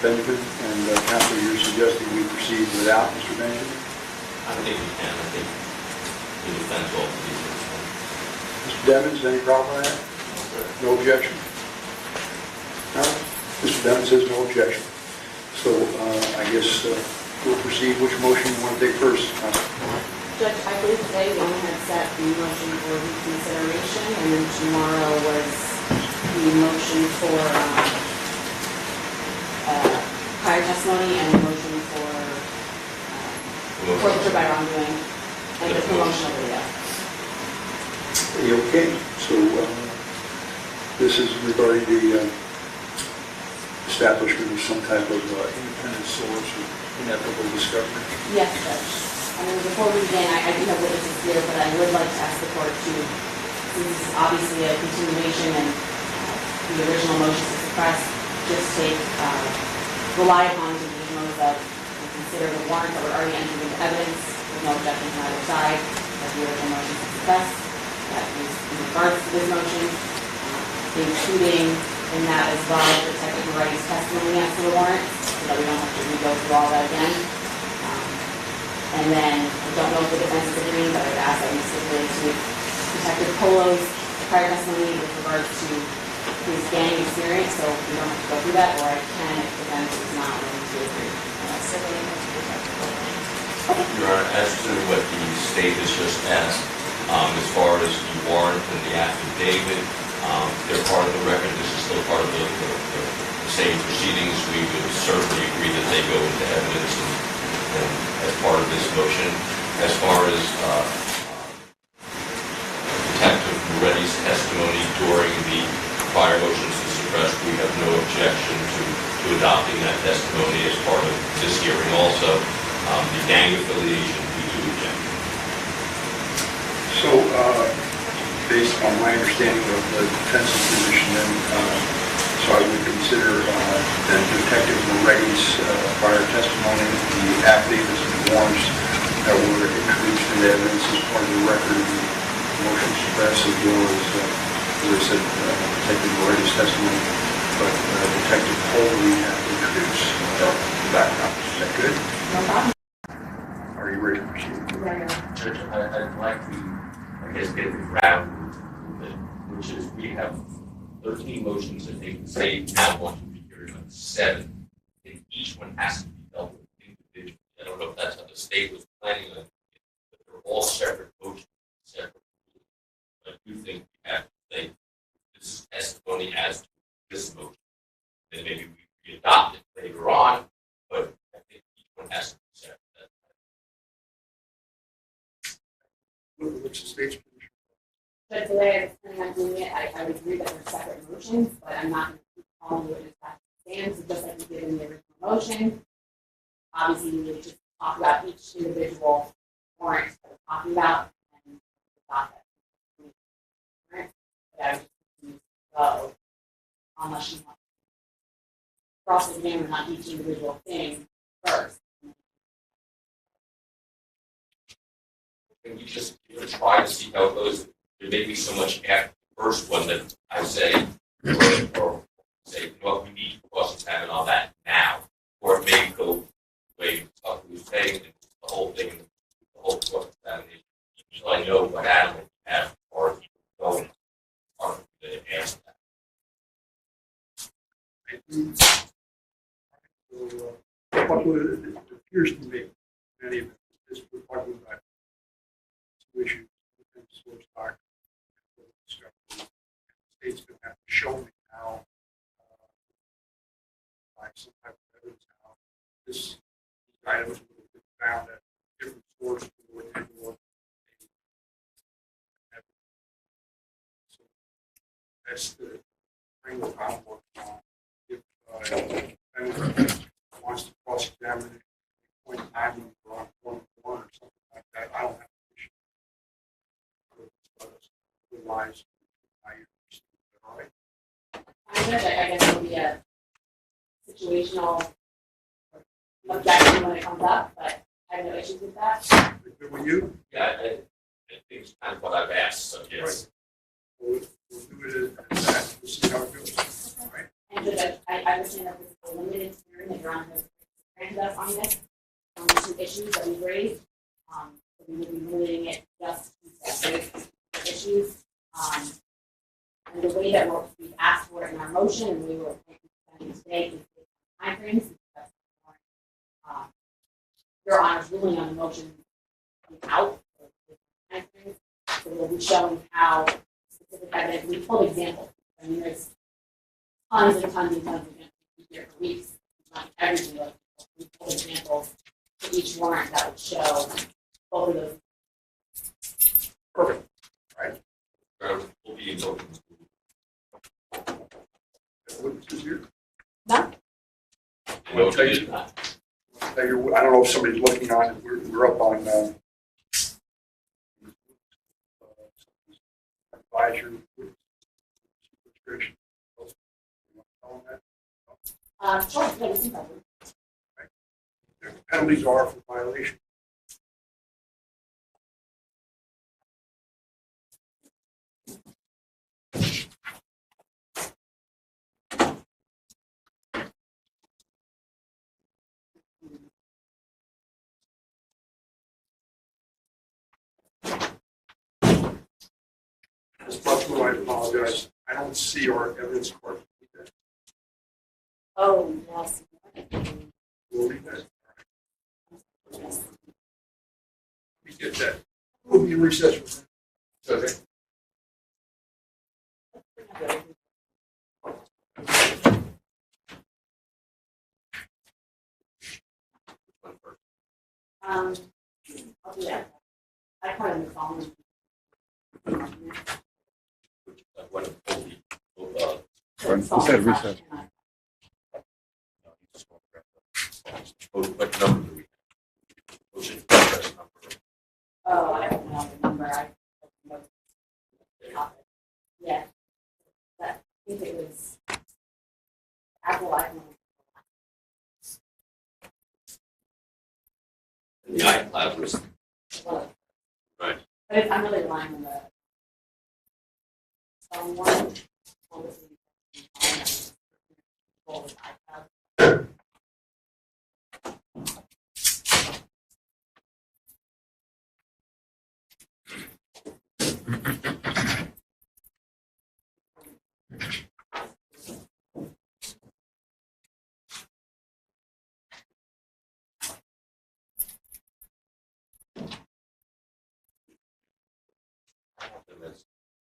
Benjamin, and Councilor, you're suggesting we proceed without Mr. Benjamin? I think we can. I think the defense will be. Mr. Devins, any problem with that? No objection? No? Mr. Devins says no objection. So I guess we'll proceed. Which motion you want to take first? Judge, I believe today we only had set the motion for reconsideration, and then tomorrow was the motion for prior testimony and the motion for forfeiture by wrongdoing, and the promotion of video. Okay, so this is regarding the establishment of some type of independent source of inevitable discovery. Yes, Judge. I mean, before we begin, I do have witnesses here, but I would like to ask the court to, since this is obviously a continuation and the original motion to suppress, just rely upon the memos of and consider the warrant that were already entered into evidence with no objection from either side of the original motion to suppress. That is in regards to this motion, including in that as well the technical rights testimony as to the warrant, so that we don't have to re-go through all that again. And then, I don't know if the defense is agreeing, but I would ask that we stipulate to Detective Polo's prior testimony with regards to his gang experience, so we don't have to go through that, or I can if the defense is not willing to agree. Your Honor, as to what the state has just asked, as far as the warrant and the affidavit, they're part of the record. This is still part of the same proceedings. We would certainly agree that they go into evidence and as part of this motion. As far as Detective Moretti's testimony during the prior motions to suppress, we have no objection to adopting that testimony as part of this hearing. Also, the gang affiliation, we do object. So, based on my understanding of the defense's position, then, so I would consider then Detective Moretti's prior testimony, the affidavits and the warrants that were introduced into evidence as part of the record of the motion to suppress, as well as, as I said, Detective Moretti's testimony, but Detective Polo we have introduced the background. Is that good? No problem. Are you ready to proceed? Judge, I'd like to, I guess, get the ground, which is we have 13 motions that they can say now want to be hearing on 7, and each one has to be dealt with individually. I don't know if that's how the state was planning on it, but they're all separate motions, separate rules. But I do think we have to say this is testimony as to this motion. Then maybe we adopt it later on, but I think each one has to be separate. What's the state's position? But the way I was planning on doing it, I would agree that they're separate motions, but I'm not going to keep calling it as that stands, just like we did in the original motion. Obviously, we need to just talk about each individual warrant that we're talking about and adopt that. But I would just need to go unless you want to cross the examine on each individual thing first. Can you just give it a try to see how it goes? There may be so much after the first one that I say, or say, well, we need to cross-examine on that now. Or it may go the way Tucker was saying, and the whole thing, the whole cross-examination. So I know what animal you have, or if you going, or to ask that. It appears to me, many of this we're talking about two issues, the source doctrine, and discovery. The state's going to have to show me how, by some type of evidence, how this item was found at a different source or so that's the framework I'm working on. If anyone wants to cross-examine it, point in time when we're on 1-1 or something like that, I don't have an issue. Otherwise, all right. I guess it'll be a situational objection when it comes up, but I have no issues with that. Good with you? Yeah, I think it's kind of what I've asked, so yes. We'll do it as that. We'll see how it goes. All right. And Judge, I understand that this is a limited hearing that Your Honor has granted us on this, on the two issues that we've raised. So we would be limiting it just to separate issues. And the way that we've asked for it in our motion, and we were presenting today, is timeframes. Your Honor's ruling on the motion without timeframes. So we'll be showing how specific evidence, we pulled examples. I mean, there's tons and tons and tons of examples here for weeks, not everything, but we pulled examples for each warrant that would show both of those. Perfect. Right. We'll be in motion. Witnesses here? No? We'll tell you. Now I don't know if somebody's looking on it. We're up on advisory registration. Sure, yeah, we can cover it. The penalties are for violation. Ms. Butler, I apologize. I don't see our evidence court. Oh, yes. We'll leave that. We get that. We'll be in recess. Okay. I'll do that. I call it the phone. He said recess. What number do we have? Motion number. Oh, I don't know the number. Yeah. But I think it was Apple iPhone. The iCloud was Well, right. but I'm really relying on the phone one. Obviously, iPad.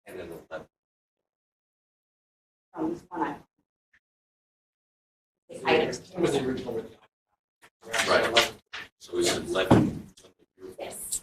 And then 11. This one I Was the original with the Right. So is it 11? yes.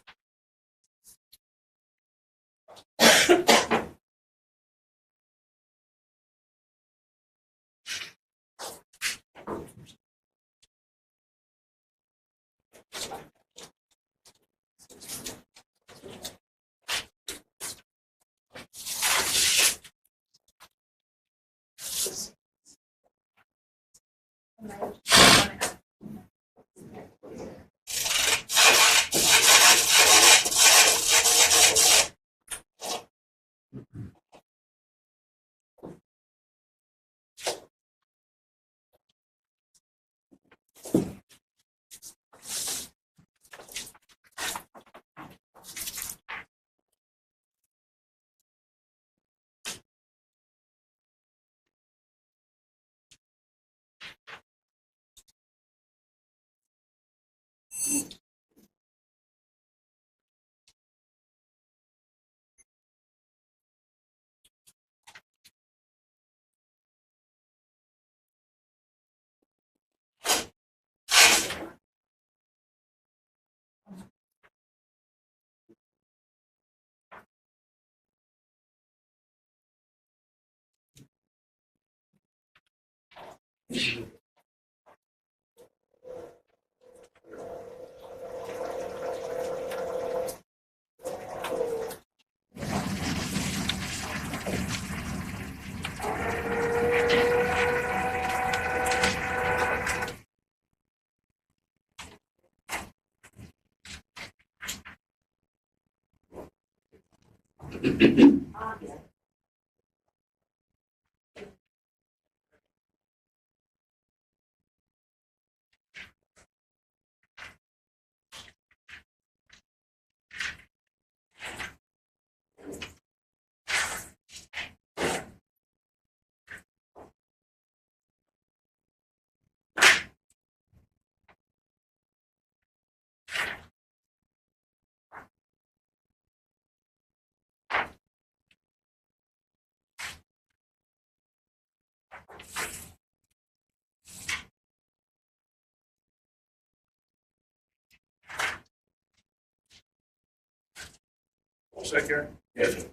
All set, Gary? Yes.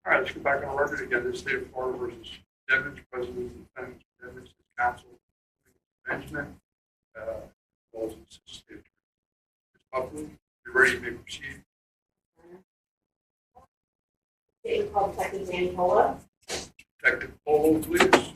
All right, let's get back on record again. This State of Florida versus Devens, President and Defendant Devens, Counsel Benjamin, Laws and State. Ms. Buffalo, you ready? You may proceed. State called Detective Danny Pola. Detective Polo, please.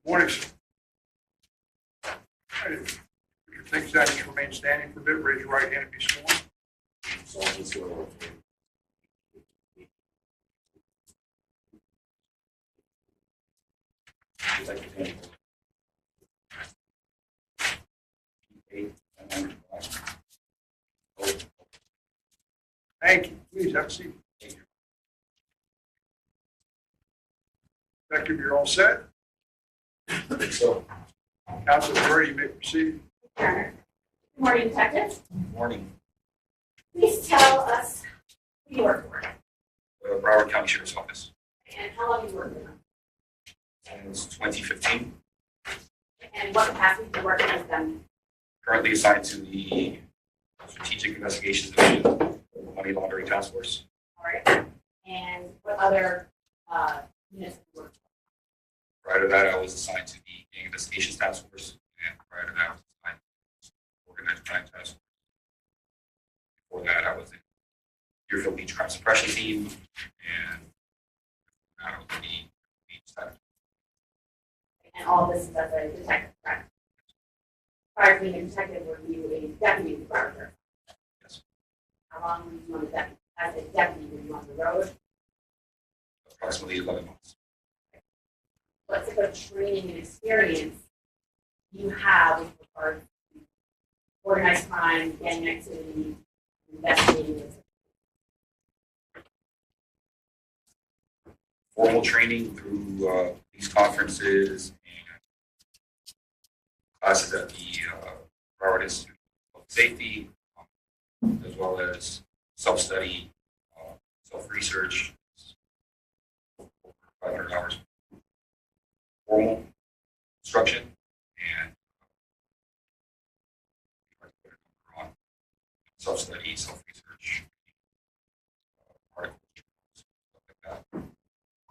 Morning, sir. All right, if you think that, just remain standing for a bit, raise your right hand and be sworn. Thank you. Please have a seat. Detective, you're all set? So, Counsel, if you're ready, you may proceed. Your Honor. Good morning, Detective. morning, Please tell us who you work for Broward County Sheriff's Office. and how long you worked with them Since 2015, and what capacity you worked with them. currently assigned to the Strategic Investigations Division of the Money Laundering Task Force. All right. And what other units have you worked with? Prior to that, I was assigned to the Gang Investigations Task Force, and prior to that, I was assigned to the Organized Crime Task Force. Before that, I was in Deerfield Beach Crime Suppression Team, and now I was in the Beach Task. And all this is as a detective, correct? Prior to being a detective, were you a deputy director? Yes. How long were you on the deputy? As a deputy, were you on the road? Approximately 11 months. What type of training and experience do you have with regard to organized crime, gang activity, investigating? Formal training through these conferences and classes at the Broward Institute of Safety, as well as self-study, self-research, 500 hours. Formal instruction and on self-study, self-research, articles, stuff like that.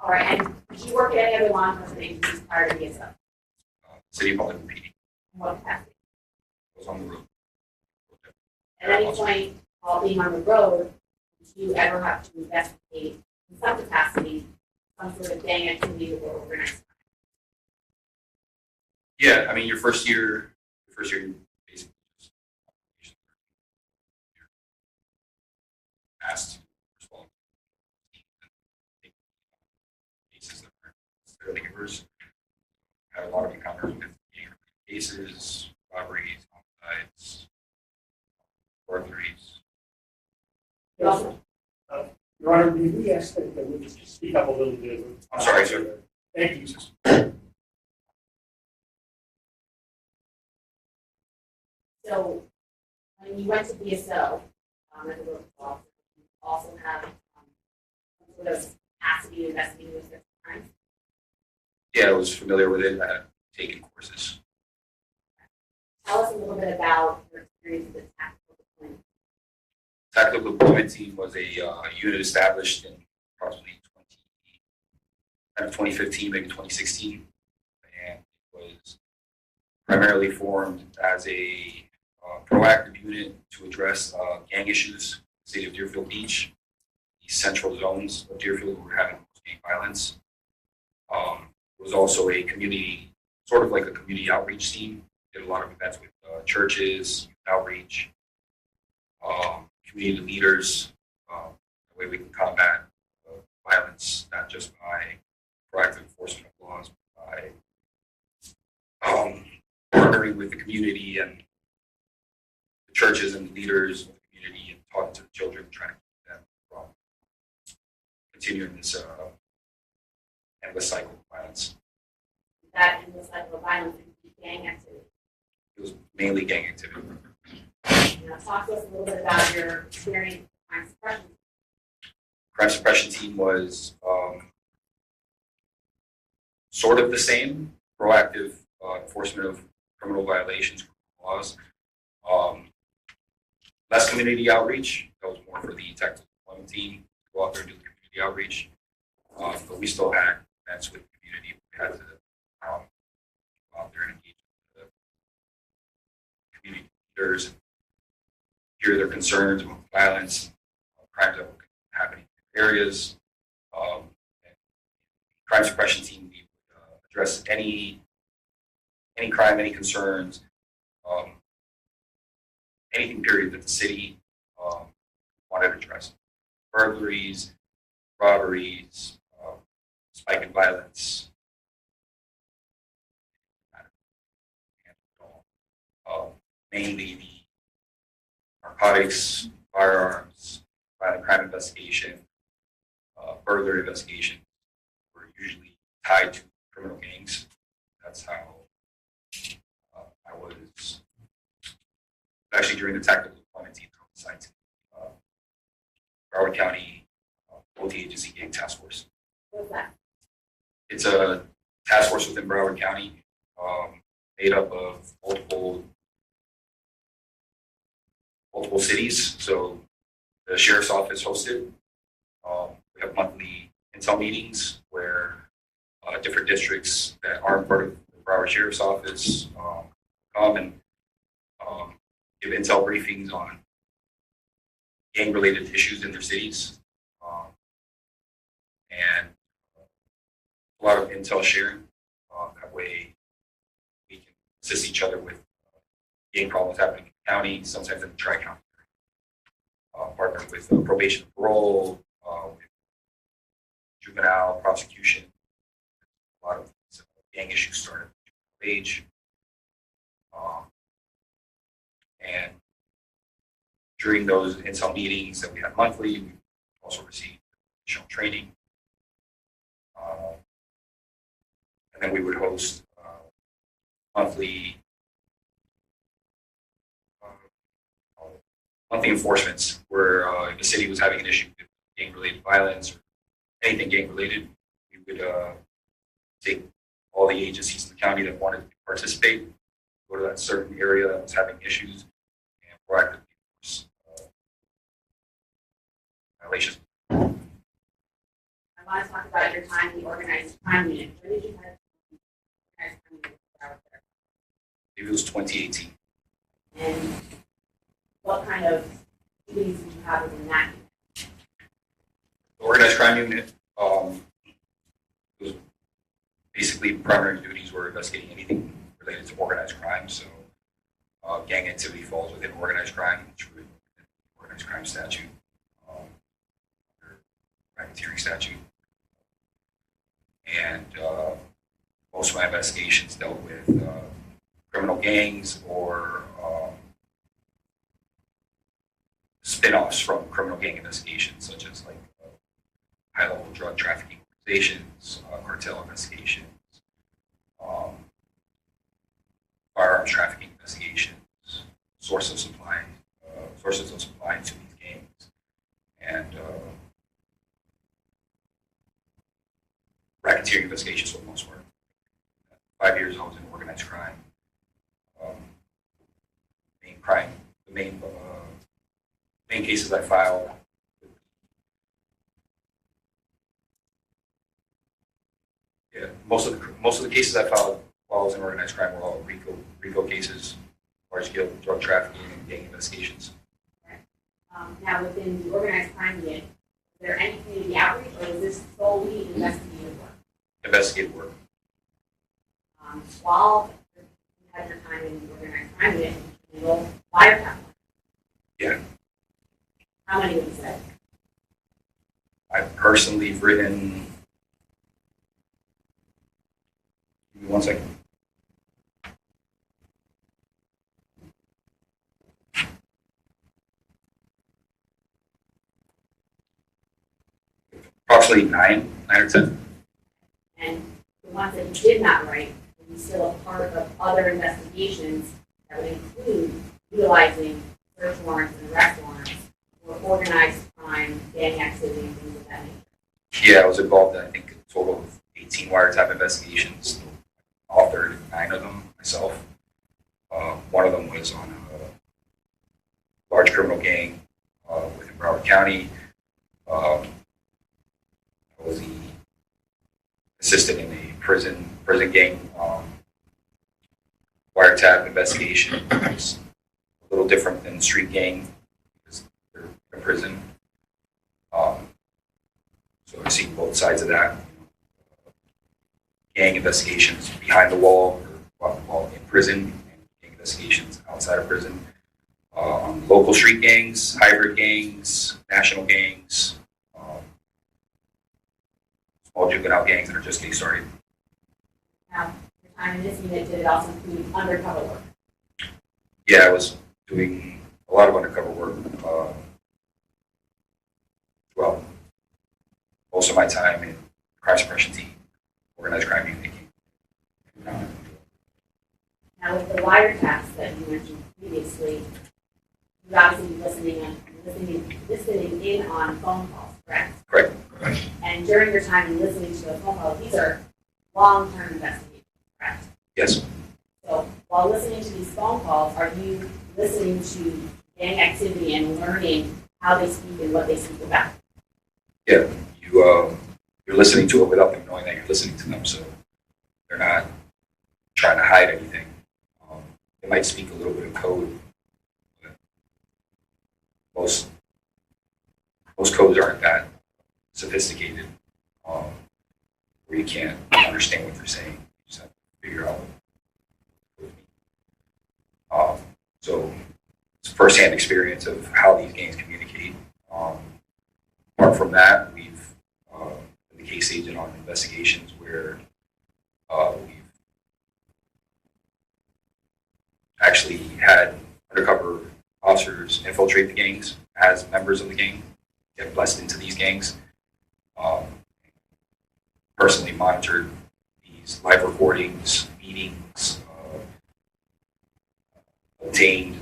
All right, and did you work at any other law enforcement agencies prior to BSO? City of Baltimore PD In what capacity? was on the road. At any point, while being on the road, did you ever have to investigate in some capacity some sort of gang activity or organized crime? Yeah, I mean, your first year, you basically just you're asked to respond to cases that are fairly yours. Had a lot of encounters with cases, robberies, homicides, burglaries. You also, Your Honor, may we ask that we just speak up a little bit? I'm sorry, sir. Thank you. so when you went to BSO, as a local officer, you also have some sort of capacity to investigate those types of crimes? Yeah, I was familiar with it. I had taken courses. Tell us a little bit about your experience with tactical deployment. Tactical Deployment Team was a unit established in approximately 2015, maybe 2016, and it was primarily formed as a proactive unit to address gang issues in the city of Deerfield Beach, the central zones of Deerfield where we're having gang violence. It was also a community, sort of like a community outreach team. Did a lot of events with churches, outreach, community leaders. That way we can combat violence, not just by proactive enforcement of laws, but by partnering with the community and the churches and the leaders of the community and talking to the children, trying to keep them from continuing this endless cycle of violence. That in the cycle of violence and gang activity. It was mainly gang activity. Talk to us a little bit about your experience with crime suppression. Crime suppression team was sort of the same, proactive enforcement of criminal violations, criminal laws. Less community outreach. That was more for the tactical deployment team to go out there and do the community outreach. But we still had events with the community. We had to go out there and engage with the community leaders and hear their concerns about violence, crimes that were happening in areas. And crime suppression team, we would address any crime, any concerns, anything period that the city wanted addressed. Burglaries, robberies, spike in violence. Mainly the narcotics, firearms, violent crime investigation, burglary investigation were usually tied to criminal gangs. That's how I was actually during the tactical deployment team on the site. Broward County multi-agency gang task force. What's that? It's a task force within Broward County, made up of multiple cities. So the sheriff's office hosted. We have monthly intel meetings where different districts that aren't part of the Broward Sheriff's Office come and give intel briefings on gang-related issues in their cities, and a lot of intel sharing. That way, we can assist each other with gang problems happening in the county, sometimes in the tri-county. Partner with probation and parole, with juvenile prosecution. A lot of gang issues started at juvenile age. And during those intel meetings that we had monthly, we also received additional training. And then we would host monthly enforcements where the city was having an issue with gang-related violence or anything gang-related. We would take all the agencies in the county that wanted to participate, go to that certain area that was having issues, and proactively enforce violations. I want to talk about your time in the organized crime unit. When did you have organized crime unit out there? Maybe it was 2018. And what kind of duties do you have within that unit? The organized crime unit was basically primary duties were investigating anything related to organized crime. So gang activity falls within organized crime, which would organized crime statute, racketeering statute. And most of my investigations dealt with criminal gangs or spin-offs from criminal gang investigations, such as like high-level drug trafficking organizations, cartel investigations, firearms trafficking investigations, sources of supply to these gangs, and racketeering investigations for the most part. 5 years I was in organized crime. The main cases I filed. Yeah, most of the cases I filed while I was in organized crime were all RICO cases, large-scale drug trafficking and gang investigations. Now, within the organized crime unit, is there any community outreach, or is this solely investigative work? Investigative work. While you had your time in the organized crime unit, you enrolled wiretap. Yeah. How many would you say? I personally we've written, give me 1 second. Approximately nine or 10. And the ones that you did not write, are you still a part of other investigations that would include utilizing search warrants and arrest warrants or organized crime, gang activity, and things of that nature? Yeah, I was involved in, I think, a total of 18 wiretap investigations, authored 9 of them myself. One of them was on a large criminal gang within Broward County. I was the assistant in a prison gang wiretap investigation. It was a little different than street gang because they're in prison. So I've seen both sides of that. Gang investigations behind the wall or while in prison, and gang investigations outside of prison. On local street gangs, hybrid gangs, national gangs, small juvenile gangs that are just getting started. Now, your time in this unit, did it also include undercover work? Yeah, I was doing a lot of undercover work. Well, most of my time in crime suppression team, organized crime unit. Now, with the wiretaps that you mentioned previously, you obviously listening in on phone calls, correct? Correct. And during your time in listening to those phone calls, these are long-term investigations, correct? Yes. So while listening to these phone calls, are you listening to gang activity and learning how they speak and what they speak about? Yeah, you're listening to it without them knowing that you're listening to them, so they're not trying to hide anything. They might speak a little bit of code, but most codes aren't that sophisticated, where you can't understand what they're saying. You just have to figure out what it means. So it's a firsthand experience of how these gangs communicate. Apart from that, we've been the case agent on investigations where we've actually had undercover officers infiltrate the gangs as members of the gang, get blessed into these gangs. Personally monitored these live recordings, meetings, obtained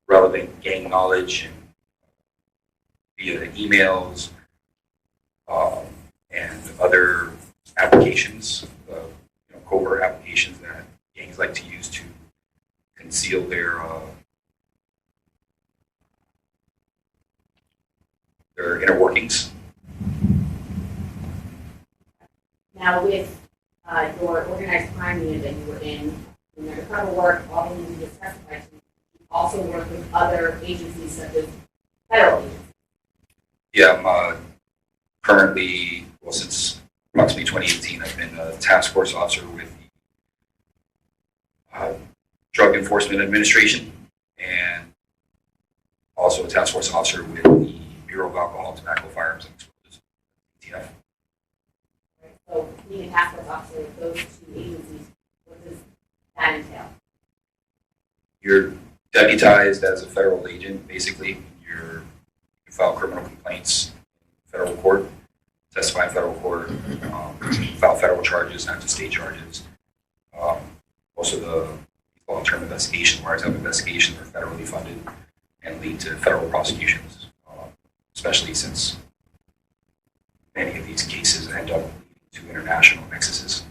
relevant gang knowledge and via emails and other applications, covert applications that gangs like to use to conceal their inner workings. Now, with your organized crime unit that you were in undercover work, all the things you just testified to, you also work with other agencies such as federal agencies. Yeah, I'm currently, well, since approximately 2018, I've been a task force officer with the Drug Enforcement Administration and also a task force officer with the Bureau of Alcohol, Tobacco, Firearms, and Explosives, TF. So being a task force officer with those two agencies, what does that entail? You're deputized as a federal agent, basically. You file criminal complaints in federal court, testify in federal court, file federal charges, not just state charges. Most of the long-term investigations, wiretap investigations are federally funded and lead to federal prosecutions, especially since many of these cases end up to international nexuses.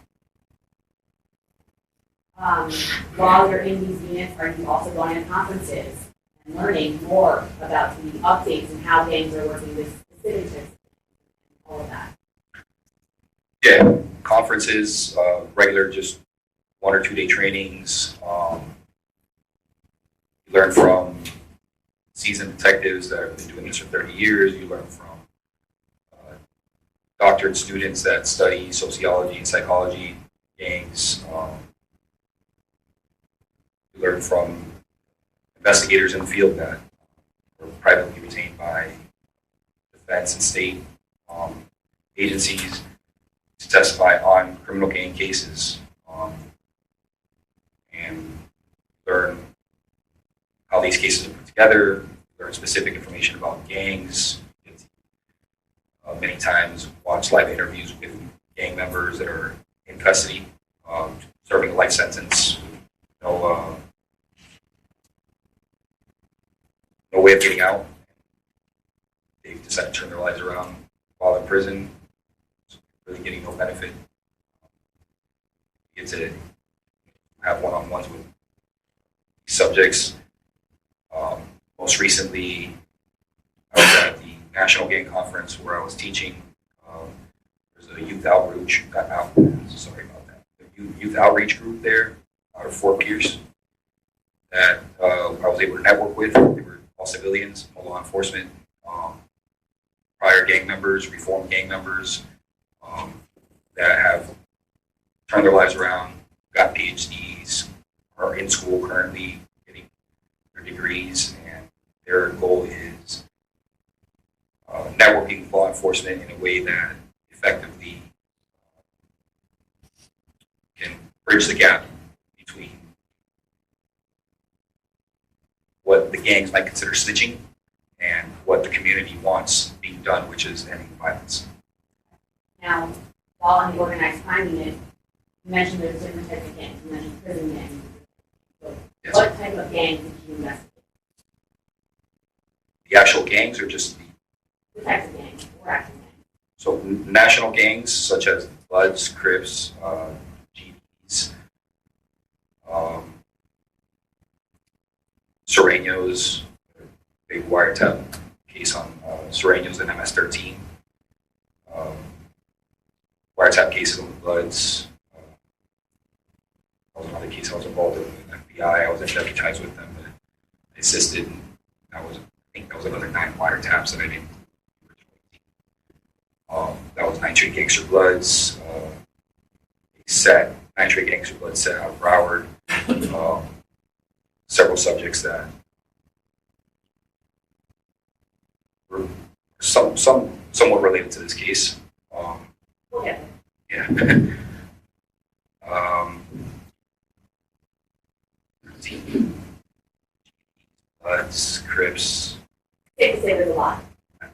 While you're in these units, are you also going to conferences and learning more about the updates and how gangs are working with specific and all of that? Yeah, conferences, regular just 1 or 2 day trainings. You learn from seasoned detectives that have been doing this for 30 years. You learn from doctorate students that study sociology and psychology, gangs. You learn from investigators in the field that are privately retained by defense and state. agencies to testify on criminal gang cases, and learn how these cases are put together, learn specific information about gangs. Many times watch live interviews with gang members that are in custody, serving a life sentence, no way of getting out. They've decided to turn their lives around while in prison, really getting no benefit. You get to have one-on-ones with subjects. Most recently, I was at the National Gang Conference where I was teaching. There's a youth outreach, youth outreach group there out of Fort Pierce that I was able to network with. They were all civilians, all law enforcement, prior gang members, reformed gang members that have turned their lives around, got PhDs, are in school currently getting their degrees, and their goal is networking with law enforcement in a way that effectively can bridge the gap between what the gangs might consider snitching and what the community wants being done, which is ending violence. Now, while on the organized crime unit, you mentioned there's different types of gangs. You mentioned prison gangs. So Yes. what type of gangs did you investigate? The actual gangs are just What types of gangs? Or active gangs? so national gangs such as Bloods, Crips, GDs, Serenos, big wiretap case on Serenos and MS-13. Wiretap cases on the Bloods. That was another case I was involved in with FBI. I was deputized with them. I assisted. I think that was another 9 wiretaps that I didn't. That was Nitrate Gangster Bloods. Nitrate Gangster Bloods set out of Broward. Several subjects that were somewhat related to this case. Okay. Yeah. Bloods, Crips. Safe to say there's a lot.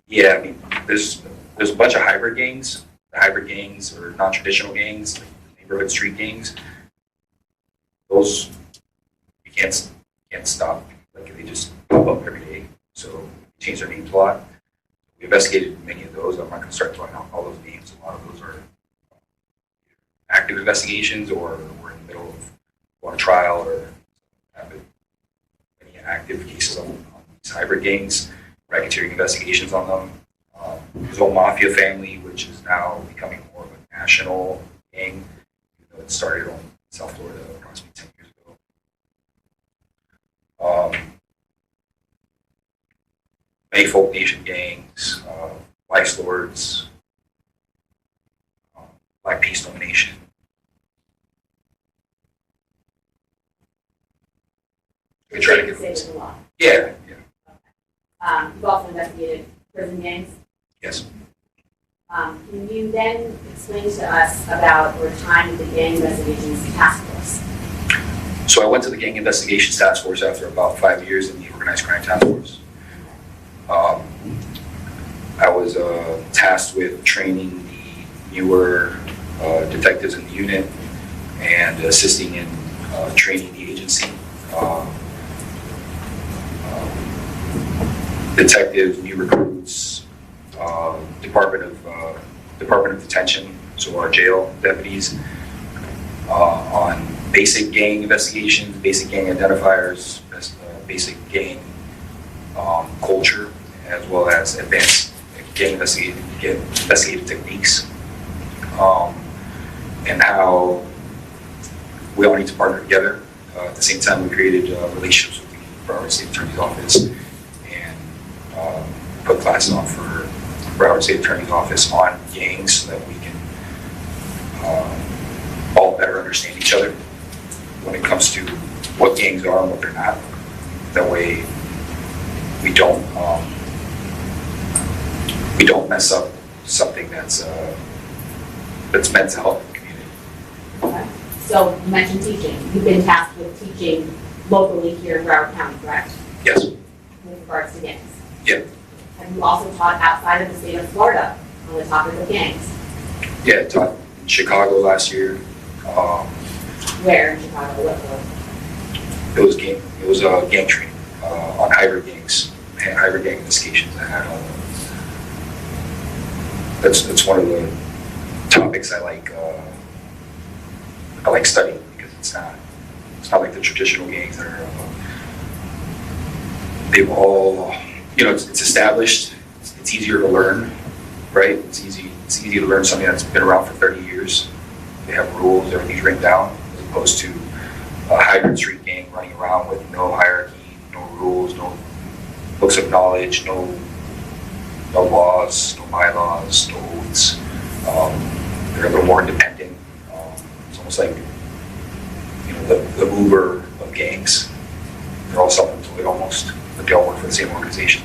Yeah, I mean, there's a bunch of hybrid gangs. The hybrid gangs or non-traditional gangs, like neighborhood street gangs. Those you can't stop. Like they just pop up every day. So change their names a lot. We investigated many of those. I'm not going to start throwing out all those names. A lot of those are active investigations, or we're in the middle of going to trial, or have many active cases on these hybrid gangs, racketeering investigations on them. There's a mafia family, which is now becoming more of a national gang. Even though it started on South Florida approximately 10 years ago. Many folk nation gangs, vice lords, Black Peace Nomination. We try to Safe to say get there's a lot. Yeah. You've also investigated prison gangs. Yes. Can you then explain to us about your time with the Gang Investigations Task Force? So I went to the Gang Investigations Task Force after about 5 years in the Organized Crime Task Force. I was tasked with training the newer detectives in the unit and assisting in training the agency. Detectives, new recruits, Department of Detention, so our jail deputies, on basic gang investigations, basic gang identifiers, basic gang culture, as well as advanced gang investigative techniques, and how we all need to partner together. At the same time, we created relationships with the Broward State Attorney's Office and put classes on for Broward State Attorney's Office on gangs so that we can all better understand each other when it comes to what gangs are and what they're not. That way we don't mess up something that's meant to help the community. Okay. So you mentioned teaching. You've been tasked with teaching locally here in Broward County, correct? Yes. With regards to gangs. Yeah. Have you also taught outside of the state of Florida on the topic of gangs? Yeah, I taught in Chicago last year. Where in Chicago? What for? It was gang training on hybrid gangs, hybrid gang investigations. I had that's one of the topics I like studying, because it's not like the traditional gangs that are they've all, it's established. It's easier to learn, right? It's easy to learn something that's been around for 30 years. They have rules, everything's written down, as opposed to a hybrid street gang running around with no hierarchy, no rules, no books of knowledge, no laws, no bylaws, no oaths. They're a little more independent. It's almost like, the Uber of gangs. They're all self-employed almost, but they all work for the same organization.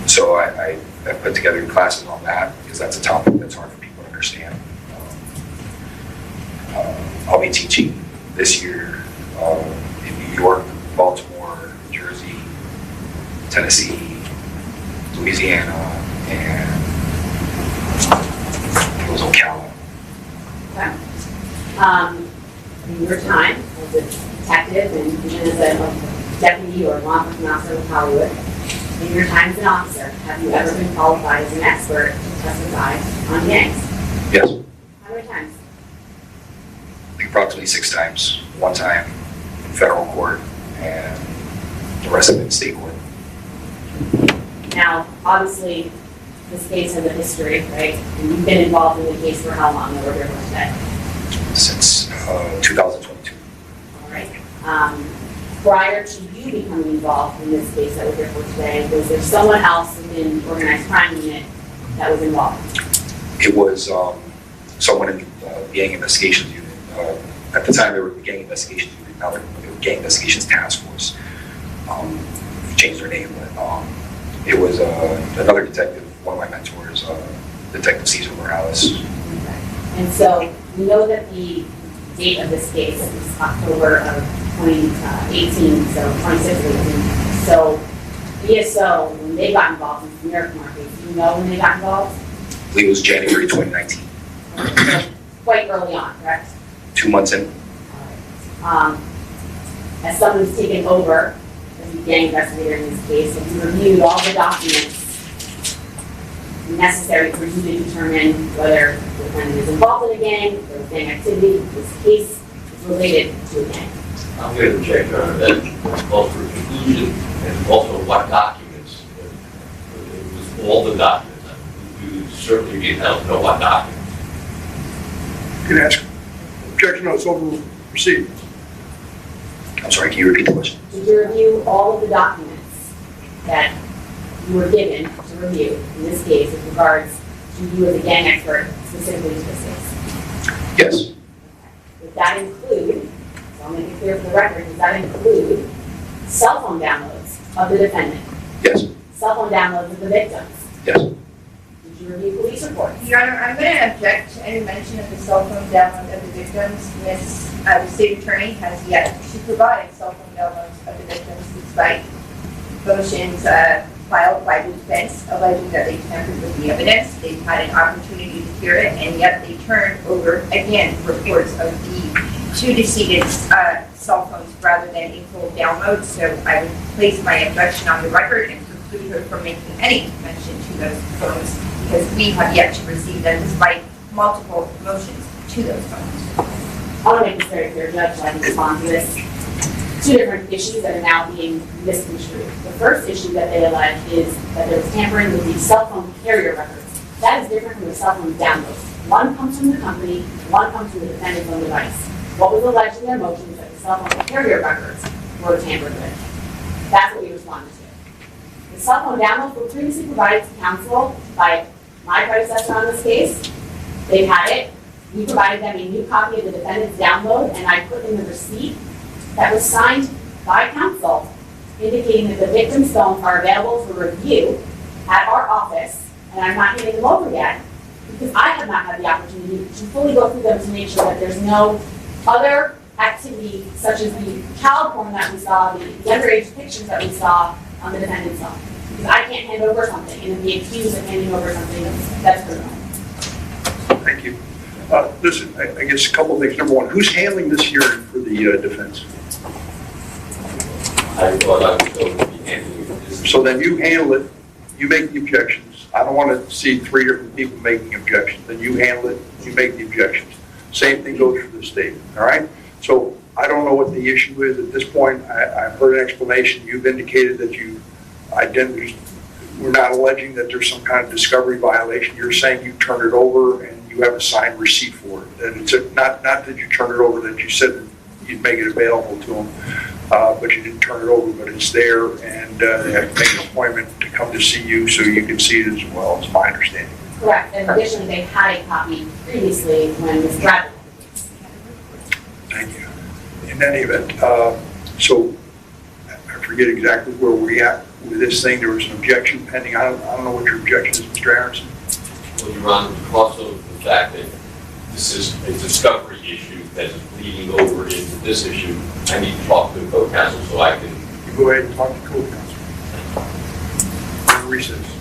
So I put together classes on that, because that's a topic that's hard for people to understand. I'll be teaching this year in New York, Baltimore, Jersey, Tennessee, Louisiana, and it was Ocala. Okay. In your time as a detective and even as a deputy or law enforcement officer with Hollywood, in your time as an officer, have you ever been qualified as an expert to testify on gangs? Yes, How many times? I think approximately 6 times. One time in federal court, and the rest of it in state court. Now, obviously, this case has a history, right? And you've been involved in the case for how long? Over here today? Since 2022. All right. Prior to you becoming involved in this case that we're here for today, was there someone else within the organized crime unit that was involved? It was someone in the gang investigations unit. At the time, they were the gang investigations unit. Now they're the gang investigations task force. Changed their name, but it was another detective, one of my mentors, Detective Cesar Morales. And so we know that the date of this case is October of 2018, so 2016. So ESO, when they got involved in the New York market, do you know when they got involved? I believe it was January 2019. So quite early on, correct? 2 months in. As someone who's taken over as a gang investigator in this case, have you reviewed all the documents necessary for you to determine whether the defendant is involved in a gang, or gang activity, this case is related to a gang? I'm going to check on that, both for conclusion and also what documents. It was all the documents. You certainly be entitled to know what documents. You can ask. Objection, no, it's overruled. Proceed. I'm sorry, can you repeat the question? Did you review all of the documents that you were given to review in this case with regards to you as a gang expert specifically to this case? Yes. Would that include, so I'll make it clear for the record, does that include cell phone downloads of the defendant? Yes. Cell phone downloads of the victims? Yes. Did you review police reports? Your Honor, I'm going to object to any mention of the cell phone download of the victims. The state attorney has yet to provide cell phone downloads of the victims despite motions filed by the defense alleging that they tampered with the evidence. They've had an opportunity to hear it, and yet they turned over, again, reports of the 2 decedents' cell phones rather than a full download. So I would place my objection on the record and preclude her from making any mention to those phones, because we have yet to receive them despite multiple motions to those phones. I want to make this very clear, Judge, so I can respond to this. 2 different issues that are now being misconstrued. The first issue that they allege is that there was tampering with the cell phone carrier records. That is different from the cell phone downloads. One comes from the company, one comes from the defendant's own device. What was alleged in their motion is that the cell phone carrier records were tampered with. That's what we responded to. The cell phone downloads were previously provided to counsel by my predecessor on this case. They've had it. We provided them a new copy of the defendant's download, and I put in the receipt that was signed by counsel indicating that the victim's phones are available for review at our office office, and I'm not handing them over yet, because I have not had the opportunity to fully go through them to make sure that there's no other activity, such as the child porn that we saw, the underage pictures that we saw on the defendant's side. Because I can't hand over something and then be accused of handing over something that's criminal. Thank you. Listen, I guess a couple of things. Number one, who's handling this hearing for the defense? I thought I was going to be handling this. So then you handle it, you make the objections. I don't want to see three different people making objections. Then you handle it, you make the objections. Same thing goes for the state, all right? So I don't know what the issue is at this point. I've heard an explanation. You've indicated that we're not alleging that there's some kind of discovery violation. You're saying you turned it over and you have a signed receipt for it. And it's not that you turned it over, that you said that you'd make it available to them, but you didn't turn it over, but it's there, and they have to make an appointment to come to see you so you can see it as well. It's my understanding. Correct, and additionally, they had a copy previously when Ms. Bradley. Thank you. In any event, so I forget exactly where we're at with this thing. There was an objection pending. I don't know what your objection is, Mr. Aronson. Well, Your Honor, because of the fact that this is a discovery issue that is bleeding over into this issue, I need to talk to the co-counsel so I can. You go ahead and talk to co-counsel. Recess.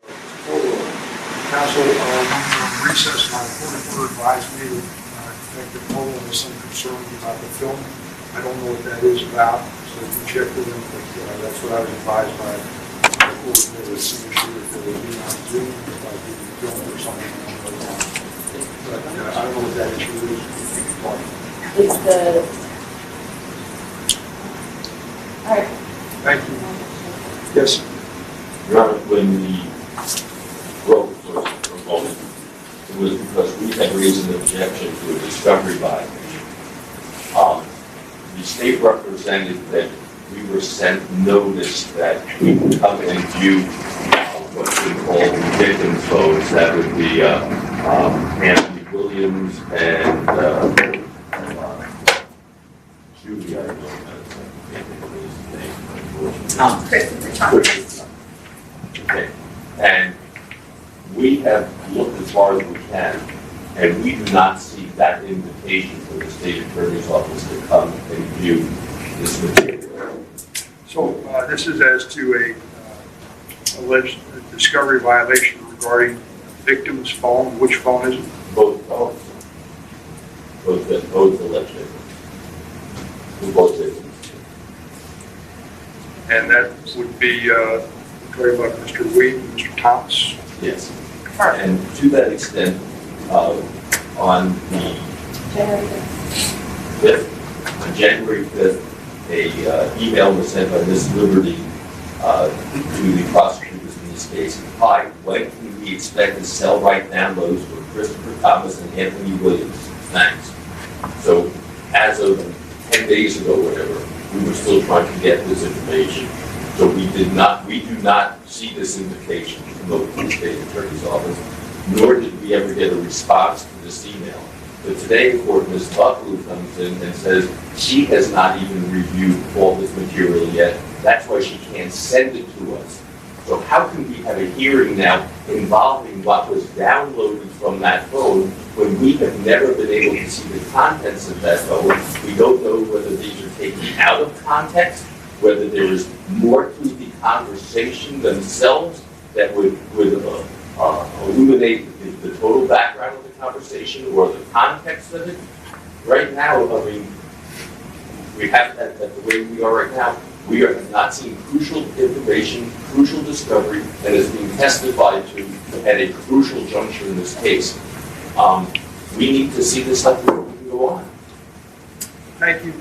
Council, we were on recess, my reporter advised me that Detective Cole has some concerns about the film. I don't know what that is about, so if you check with him, but that's what I was advised by the coordinator, some issue if they would be on Zoom, if I did the film or something. But I don't know what that issue is. It's the, all right. Thank you. Yes. Your Honor, when the vote was proposed, it was because we had raised an objection to a discovery violation. The state represented that we were sent notice that we would come and view what's been called victim photos. That would be Anthony Williams and Juvy, I don't know his name. Christopher Thomas. Okay, and we have looked as far as we can, and we do not see that invitation from the state attorney's office to come and view this material. So this is as to a alleged discovery violation regarding victim's phone. Which phone is it? Both phones. Both alleged victims. Both victims. And that would be talking about Mr. Weed and Mr. Thomas. Yes. And to that extent, on the 5th, on January 5th, a email was sent by Ms. Liberty to the prosecutors in this case. Hi, when can we expect to cell right downloads for Christopher Thomas and Anthony Williams? Thanks. So as of 10 days ago, whatever, we were still trying to get this information. So we do not see this invitation from the state attorney's office, nor did we ever get a response to this email. But today, in court, Ms. Buckley comes in and says she has not even reviewed all this material yet. That's why she can't send it to us. So how can we have a hearing now involving what was downloaded from that phone when we have never been able to see the contents of that phone? We don't know whether these are taken out of context, whether there is more to the conversation themselves that would illuminate the total background of the conversation or the context of it. Right now, I mean, we have that the way we are right now. We are not seeing crucial information, crucial discovery that is being testified to at a crucial juncture in this case. We need to see this stuff before we can go on. Thank you.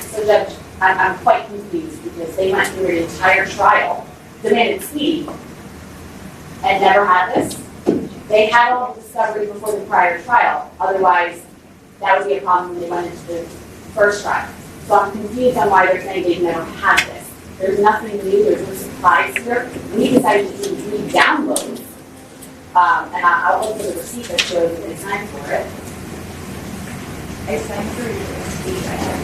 So Judge, I'm quite confused because they went through an entire trial, demanded speed, and never had this. They had all the discovery before the prior trial. Otherwise, that would be a problem when they went into the first trial. So I'm confused on why they're saying they've never had this. There's nothing new, there's no surprise here. We decided to do 3 downloads. And I'll look for the receipt that shows that they signed for it. I signed for your receipt. I have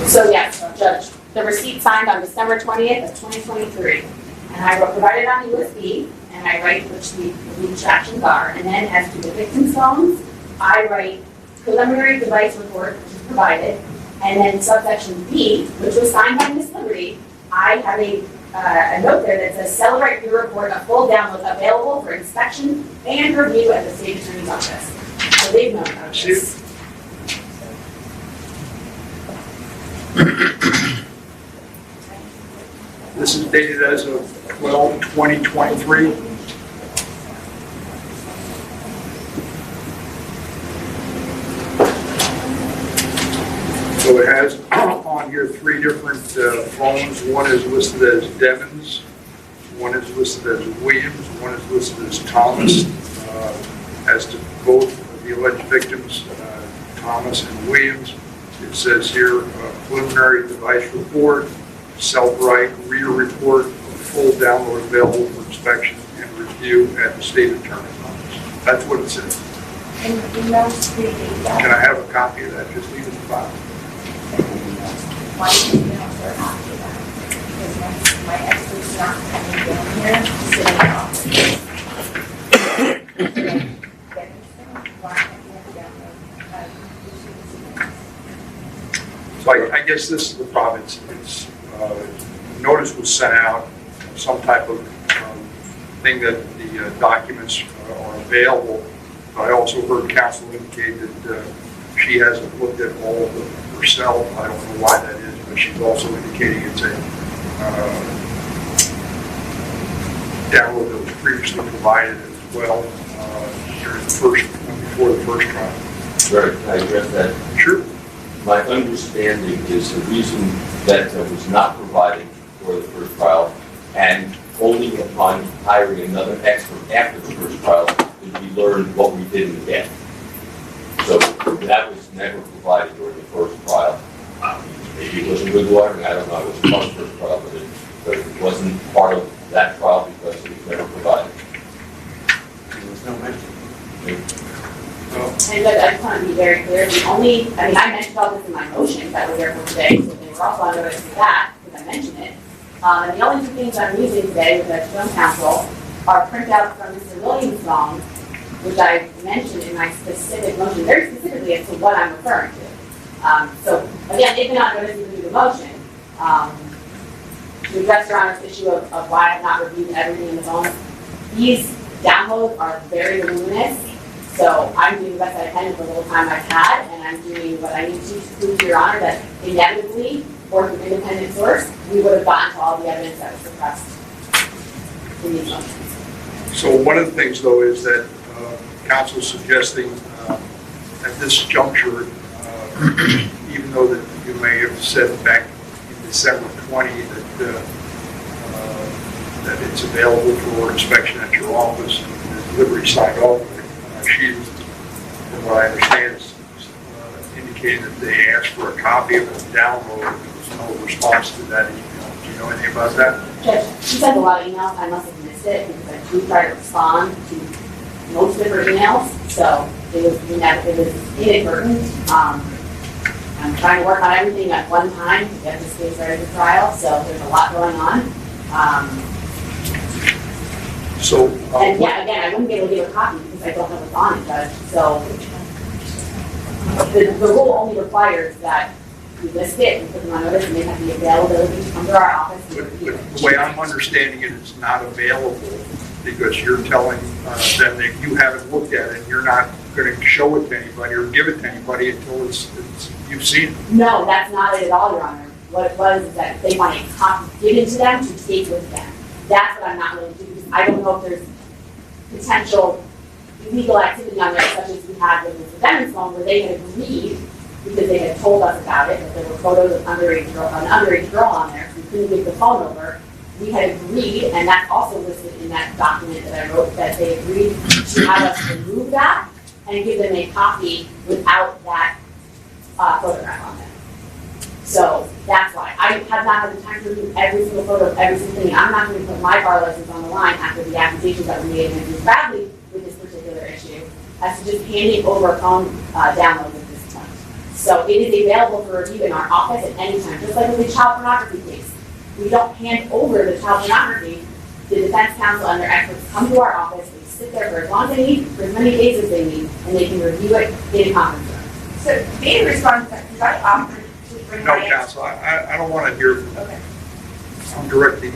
it. So yes, Judge, the receipt signed on December 20th of 2023. And I provided it on USB, and I write which the instructions are. And then as to the victim's phones, I write preliminary device report, which is provided. And then subsection B, which was signed by Ms. Liberty, I have a note there that says celebrate your report, a full download available for inspection and review at the state attorney's office. So they've known about this. This is dated as of 12/20/23. So it has on here 3 different phones. One is listed as Devon's, one is listed as Williams, one is listed as Thomas. As to both of the alleged victims, Thomas and Williams, it says here preliminary device report, self-write reader report, full download available for inspection and review at the state attorney's office. That's what it says. And the emails to Can I have a copy of that? Just leave it in the file. my emails are after that. Because my expert's not coming down here to sit in the office. So I guess this is the problem. Notice was sent out some type of thing that the documents are available. I also heard counsel indicate that she hasn't looked at all of them herself. I don't know why that is, but she's also indicating it's a download that was previously provided as well during the before the first trial. Right, can I address that? Sure. My understanding is the reason that was not provided for the first trial, and only upon hiring another expert after the first trial did we learn what we didn't get. So that was never provided during the first trial. Maybe it wasn't good water, I don't know, it was part of the first trial, but it wasn't part of that trial because it was never provided. There was no mention. And I just want to be very clear, I mentioned all this in my motion that were there for today, so they were also on notice of that, because I mentioned it. And the only two things I'm using today with the film counsel are printouts from Mr. Williams' phone, which I mentioned in my specific motion, very specifically as to what I'm referring to. So again, they've been on notice even through the motion. To address Your Honor's issue of why I've not reviewed everything in the phone, these downloads are very voluminous. So I'm doing the best I can with the little time I've had, and I'm doing what I need to prove to Your Honor that inevitably, or through independent source, we would have gotten to all the evidence that was suppressed in these motions. So one of the things, though, is that counsel is suggesting at this juncture, even though that you may have said back in December 20 that it's available for inspection at your office and the delivery signed off, she, from what I understand, is indicated that they asked for a copy of the download. There was no response to that email. Do you know anything about that? Judge, she sent a lot of emails. I must have missed it because I do try to respond to most of her emails. So it was inadvertent. I'm trying to work on everything at one time to get this case ready for trial. So there's a lot going on. And yeah, again, I wouldn't be able to give a copy because I don't have a bond, Judge. So the rule only requires that we list it and put them on notice, and they have the availability to come to our office. The way I'm understanding it, it's not available because you're telling them that you haven't looked at it and you're not going to show it to anybody or give it to anybody until you've seen it. No, that's not it at all, Your Honor. What it was is that they want a copy given to them to take with them. That's what I'm not willing to do because I don't know if there's potential illegal activity on there, such as we had with Mr. Demon's phone, where they had agreed, because they had told us about it, that there were photos of an underage girl on there, so we couldn't give the phone over. We had agreed, and that's also listed in that document that I wrote, that they agreed to have us remove that and give them a copy without that photograph on there. So that's why. I have not had the time to review every single photo of every single thing. I'm not going to put my bar license on the line after the accusations that were made against Ms. Bradley with this particular issue, as to just handing over a phone download at this point. So it is available for review in our office at any time, just like with the child pornography case. We don't hand over the child pornography. The defense counsel and their experts come to our office, they sit there for as long as they need, for as many days as they need, and they can review it in a conference room. So, being responsible, because I offered to bring No, my counsel, I don't want to hear from Okay. I'm directing,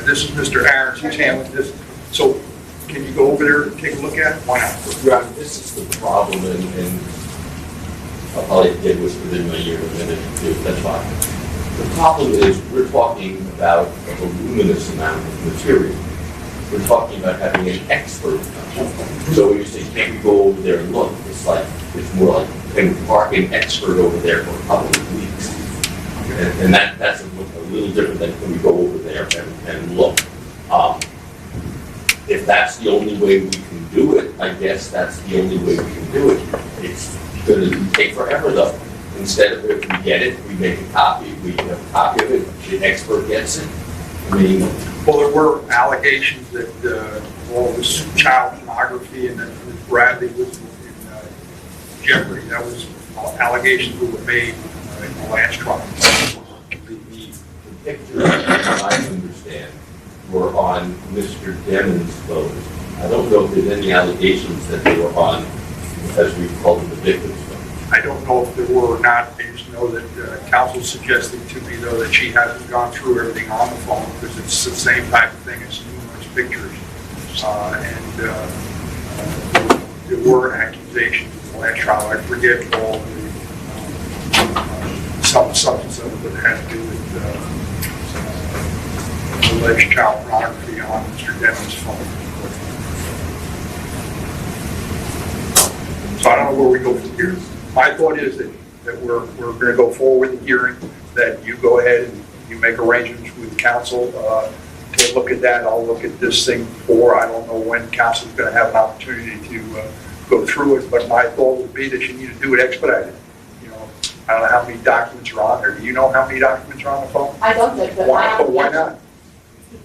this is Mr. Aaron's, he's handling this. So can you go over there and take a look at it? Why not? Yeah, this is the problem, and I'll probably get this within my year, and then that's fine. The problem is we're talking about a voluminous amount of material. We're talking about having an expert. So when you say, can't we go over there and look? It's more like, can we park an expert over there for a couple of weeks? And that's a little different than can we go over there and look. If that's the only way we can do it, I guess that's the only way we can do it. It's going to take forever though. Instead of if we get it, we make a copy. We have a copy of it, the expert gets it. I mean, Well, there were allegations that all this child pornography and that Ms. Bradley was in jeopardy. That was allegations that were made in the last trial. the pictures, as I understand, were on Mr. Demon's phone. I don't know if there's any allegations that they were on, as we call them, the victim's phone. I don't know if there were or not. I just know that counsel suggested to me, though, that she hasn't gone through everything on the phone because it's the same type of thing as numerous pictures. There were accusations in the last trial. I forget all the some substance of it that had to do with alleged child pornography on Mr. Denham's phone. So I don't know where we go from here. My thought is that we're going to go forward with the hearing, that you go ahead and you make arrangements with counsel to look at that. I'll look at this thing before. I don't know when counsel is going to have an opportunity to go through it, but my thought would be that you need to do it expedited. You know, I don't know how many documents are on there. Do you know how many documents are on the phone? I don't, but Why not?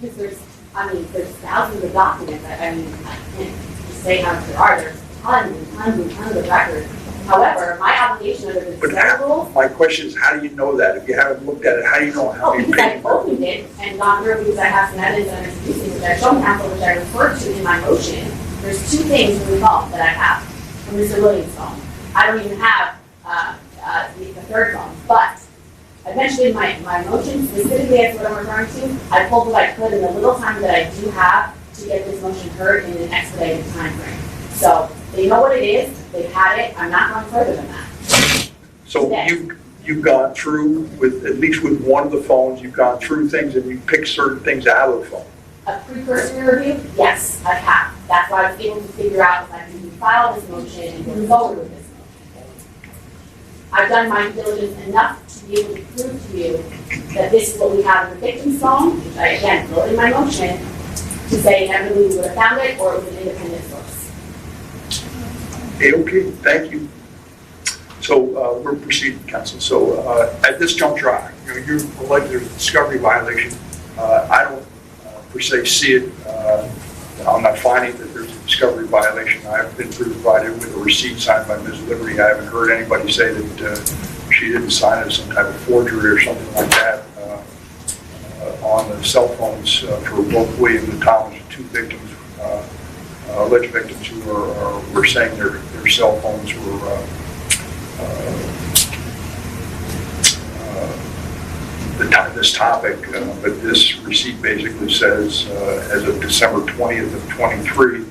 Because there's thousands of documents. I mean, I can't just say how many there are. There's tons and tons and tons of records. However, my obligation under the discovery rules. My question is, how do you know that? If you haven't looked at it, how do you know how many Because I pages? opened it and gone through because I have some evidence that I'm introducing, which I've shown counsel, which I referred to in my motion. There's 2 things from the phone that I have from Mr. Williams' phone. I don't even have the third phone, but I mentioned in my motion, specifically as what I'm referring to, I pulled what I could in the little time that I do have to get this motion heard in an expedited time frame. So they know what it is, they've had it, I'm not going further than that. So you've gone through with, at least with one of the phones, you've gone through things and you picked certain things out of the phone. A precursory review? Yes, I have. That's why I was able to figure out if I can file this motion and go forward with this motion. I've done my due diligence enough to be able to prove to you that this is what we have in the victim's phone, which I again wrote in my motion, to say inevitably we would have found it or it was an independent source. Okay, thank you. So we're proceeding, counsel. So at this juncture, you're alleged there's a discovery violation. I don't per se see it. I'm not finding that there's a discovery violation. I've been provided with a receipt signed by Ms. Liberty. I haven't heard anybody say that she didn't sign it as some type of forgery or something like that on the cell phones for both William and Thomas, 2 victims. Alleged victims who were saying their cell phones were this topic, but this receipt basically says as of December 20th of 23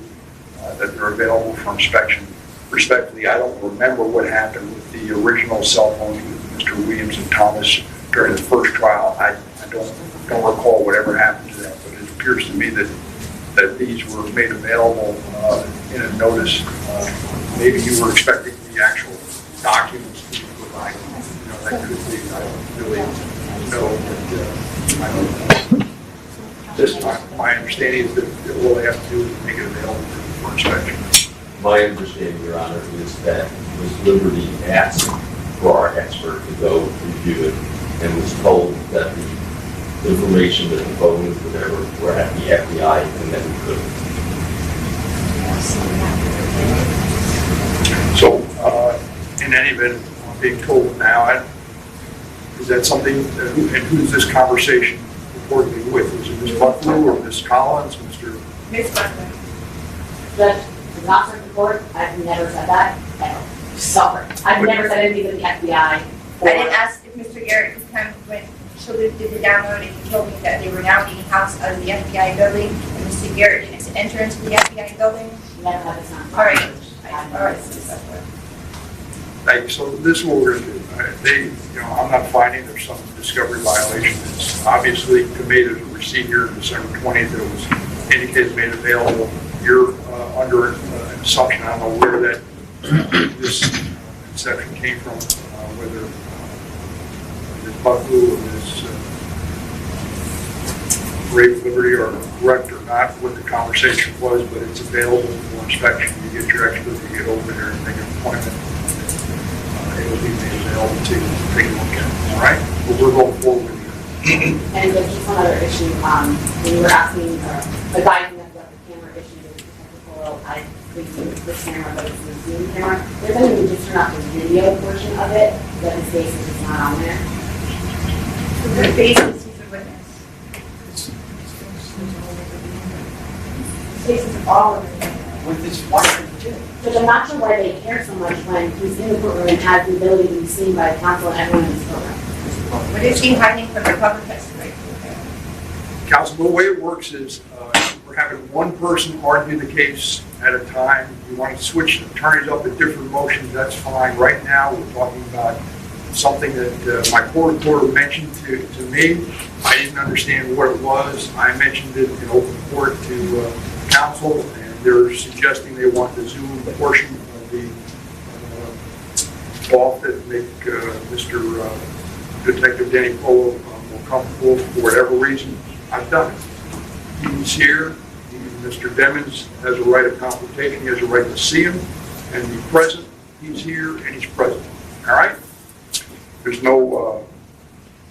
that they're available for inspection. Respectfully, I don't remember what happened with the original cell phones with Mr. Williams and Thomas during the first trial. I don't recall whatever happened to them, but it appears to me that these were made available in a notice. Maybe you were expecting the actual documents to be provided. You know, that could be. I don't really know, but I don't know. This time, my understanding is that all they have to do is make it available for inspection. My understanding, Your Honor, is that Ms. Liberty asked for our expert to go review it and was told that the information that the phones, whatever, were at the FBI and that we couldn't. So, in any event, I'm being told now, is that something, and who's this conversation reportedly with? Is it Ms. Buckler or Ms. Collins, Mr.? Ms. Buckler. Judge, the officer of the court, I've never said that, ever. Sorry. I've never said anything to the FBI. I didn't ask if Mr. Garrett this time when Shalhoub did the download and he told me that they were now being housed out of the FBI building and Mr. Garrett didn't enter into the FBI building. Never had this on. All right. All right. Thank you. So this is what we're going to do. I'm not finding there's some discovery violation. It's obviously to me there's a receipt here on December 20th that was indicated made available. You're under an assumption. I don't know where that this exception came from, whether Ms. Buckler or Ms. Brave Liberty are correct or not, what the conversation was, but it's available for inspection. You get your expert, you get over there and make an appointment. It will be made available to take a look at it. All right? But we're going forward here. And there's just one other issue, when you were asking, advising us about the camera issue, the technical, I reviewed the camera, but it's the Zoom camera. There's only we just turn off the video portion of it, but his face is just not on there. The basis is a witness. His face is all of it. With this one But I'm not sure why they care so much when he's in the courtroom and has the ability to be seen by counsel and everyone in this courtroom. What is he hiding from the public testimony? Counsel, the way it works is we're having one person argue the case at a time. If you want to switch attorneys up at different motions, that's fine. Right now, we're talking about something that my court reporter mentioned to me. I didn't understand what it was. I mentioned it in open court to counsel, and they're suggesting they want the Zoom portion of the off that make Mr. Detective Danny Polo more comfortable for whatever reason. I've done it. He's here. Mr. Demons has a right of consultation. He has a right to see him and be present. He's here and he's present. All right? There's no,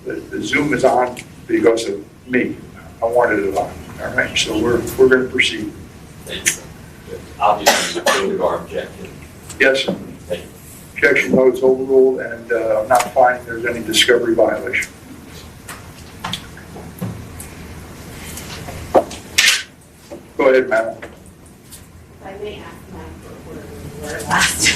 the Zoom is on because of me. I wanted it on. All right? So we're going to proceed. Thank you. Obviously, you are objecting. Yes, sir. Thank you. Objection note is overruled, and I'm not finding there's any discovery violation. Go ahead, madam. If I may ask my reporter where we were last.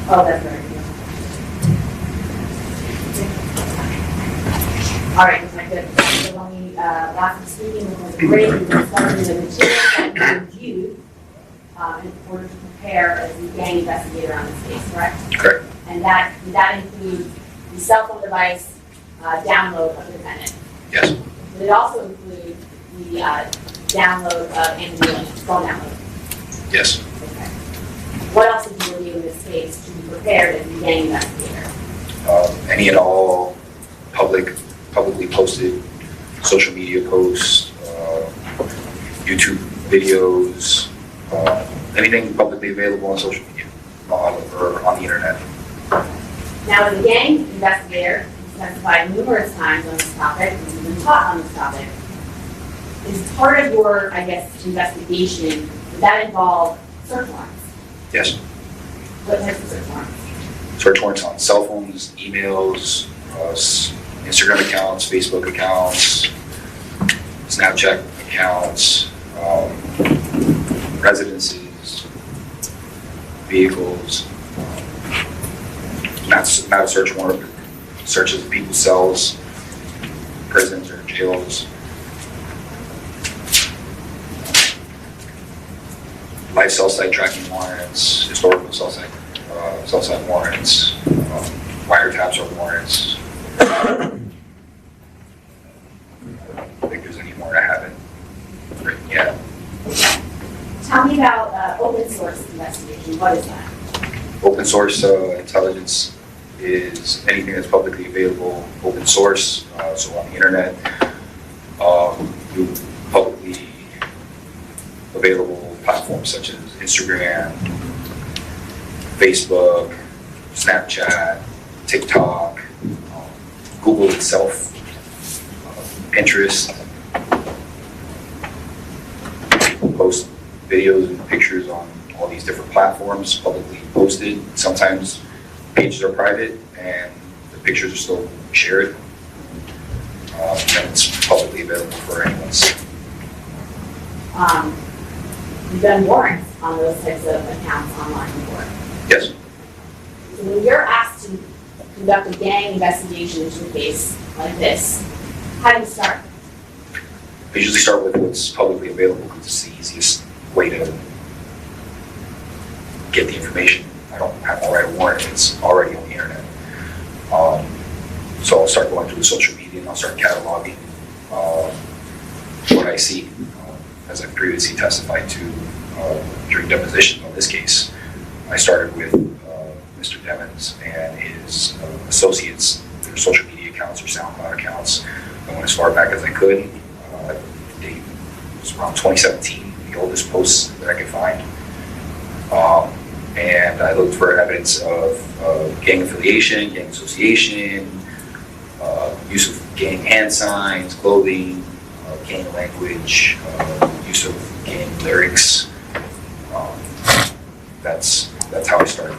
Oh, that's right. All right, if I could, so when we last was speaking, it was great, we discovered the material that we reviewed in order to prepare as the gang investigator on this case, correct? Correct. And that includes the cell phone device download of the defendant. Yes. But it also includes the download of Anthony Williams, phone download. Yes. Okay. What else did you review in this case to be prepared as the gang investigator? Any and all publicly posted social media posts, YouTube videos, anything publicly available on social media or on the internet. Now, as a gang investigator, you testified numerous times on this topic, and you've been taught on this topic. Is part of your, I guess, investigation, does that involve search warrants? Yes. What types of search warrants? Search warrants on cell phones, emails, Instagram accounts, Facebook accounts, Snapchat accounts, residences, vehicles, not a search warrant, but searches of people's cells, prisons or jails, life cell site tracking warrants, historical cell site warrants, wiretaps or warrants. I don't think there's any more I haven't written yet. Tell me about open source investigation. What is that? Open source intelligence is anything that's publicly available, open source, so on the internet, publicly available platforms such as Instagram, Facebook, Snapchat, TikTok, Google itself, Pinterest, people post videos and pictures on all these different platforms, publicly posted. Sometimes pages are private and the pictures are still shared. And it's publicly available for anyone to see. You've done warrants on those types of accounts online before. Yes. So when you're asked to conduct a gang investigation into a case like this, how do you start? I usually start with what's publicly available because it's the easiest way to get the information. I don't have to write a warrant, it's already on the internet. So I'll start going through the social media and I'll start cataloging what I see. As I previously testified to during depositions on this case, I started with Mr. Demons and his associates, their social media accounts or SoundCloud accounts. I went as far back as I could. It was around 2017, the oldest posts that I could find. And I looked for evidence of gang affiliation, gang association, use of gang hand signs, clothing, gang language, use of gang lyrics. That's how I started.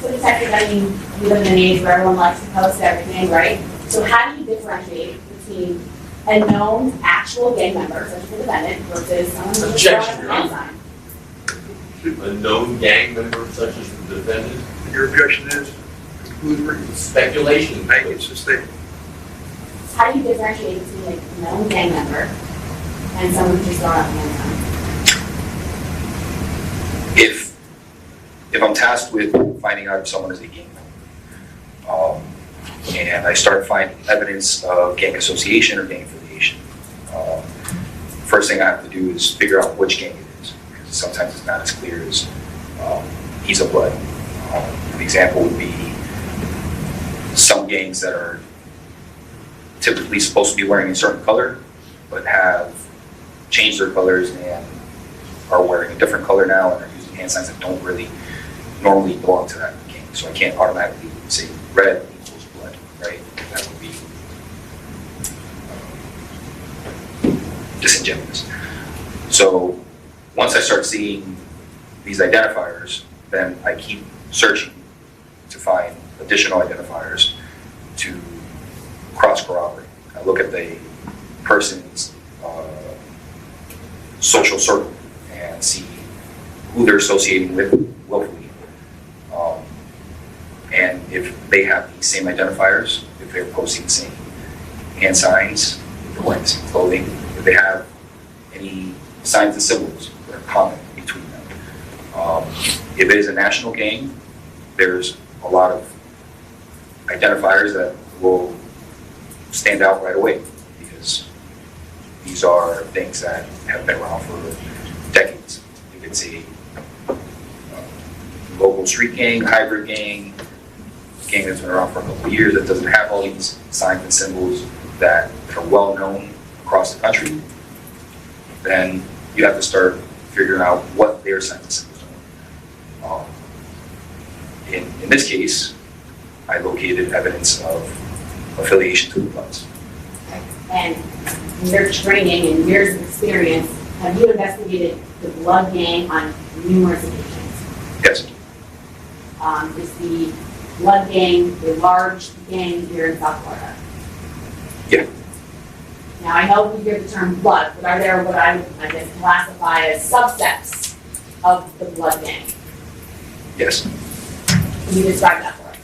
So detective, I mean, we live in an age where everyone likes to post everything, right? So how do you differentiate between a known actual gang member, such as the defendant, versus someone who's just throwing up a hand sign? A known gang member such as the defendant, Your objection is conclusory. speculation. Make it sustained. How do you differentiate between a known gang member and someone who's just throwing up a hand sign? If I'm tasked with finding out if someone is a gang member, and I start finding evidence of gang association or gang affiliation, first thing I have to do is figure out which gang it is, because sometimes it's not as clear as he's a blood. An example would be some gangs that are typically supposed to be wearing a certain color, but have changed their colors and are wearing a different color now and are using hand signs that don't really normally belong to that gang. So I can't automatically say red equals blood, right? That would be disingenuous. So once I start seeing these identifiers, then I keep searching to find additional identifiers to cross-corroborate. I look at the person's social circle and see who they're associating with locally. And if they have the same identifiers, if they're posting the same hand signs, if they're wearing the same clothing, if they have any signs and symbols that are common between them. If it is a national gang, there's a lot of identifiers that will stand out right away, because these are things that have been around for decades. If it's a local street gang, hybrid gang that's been around for a couple of years that doesn't have all these signs and symbols that are well known across the country, then you have to start figuring out what their signs and symbols are. In this case, I located evidence of affiliation to the Bloods. And in your training and years of experience, have you investigated the Blood gang on numerous occasions? Yes. Is the Blood gang a large gang here in South Florida? Yeah. Now, I know we hear the term Blood, but are there what I would, I guess, classify as subsets of the Blood gang? Yes. Can you describe that for us?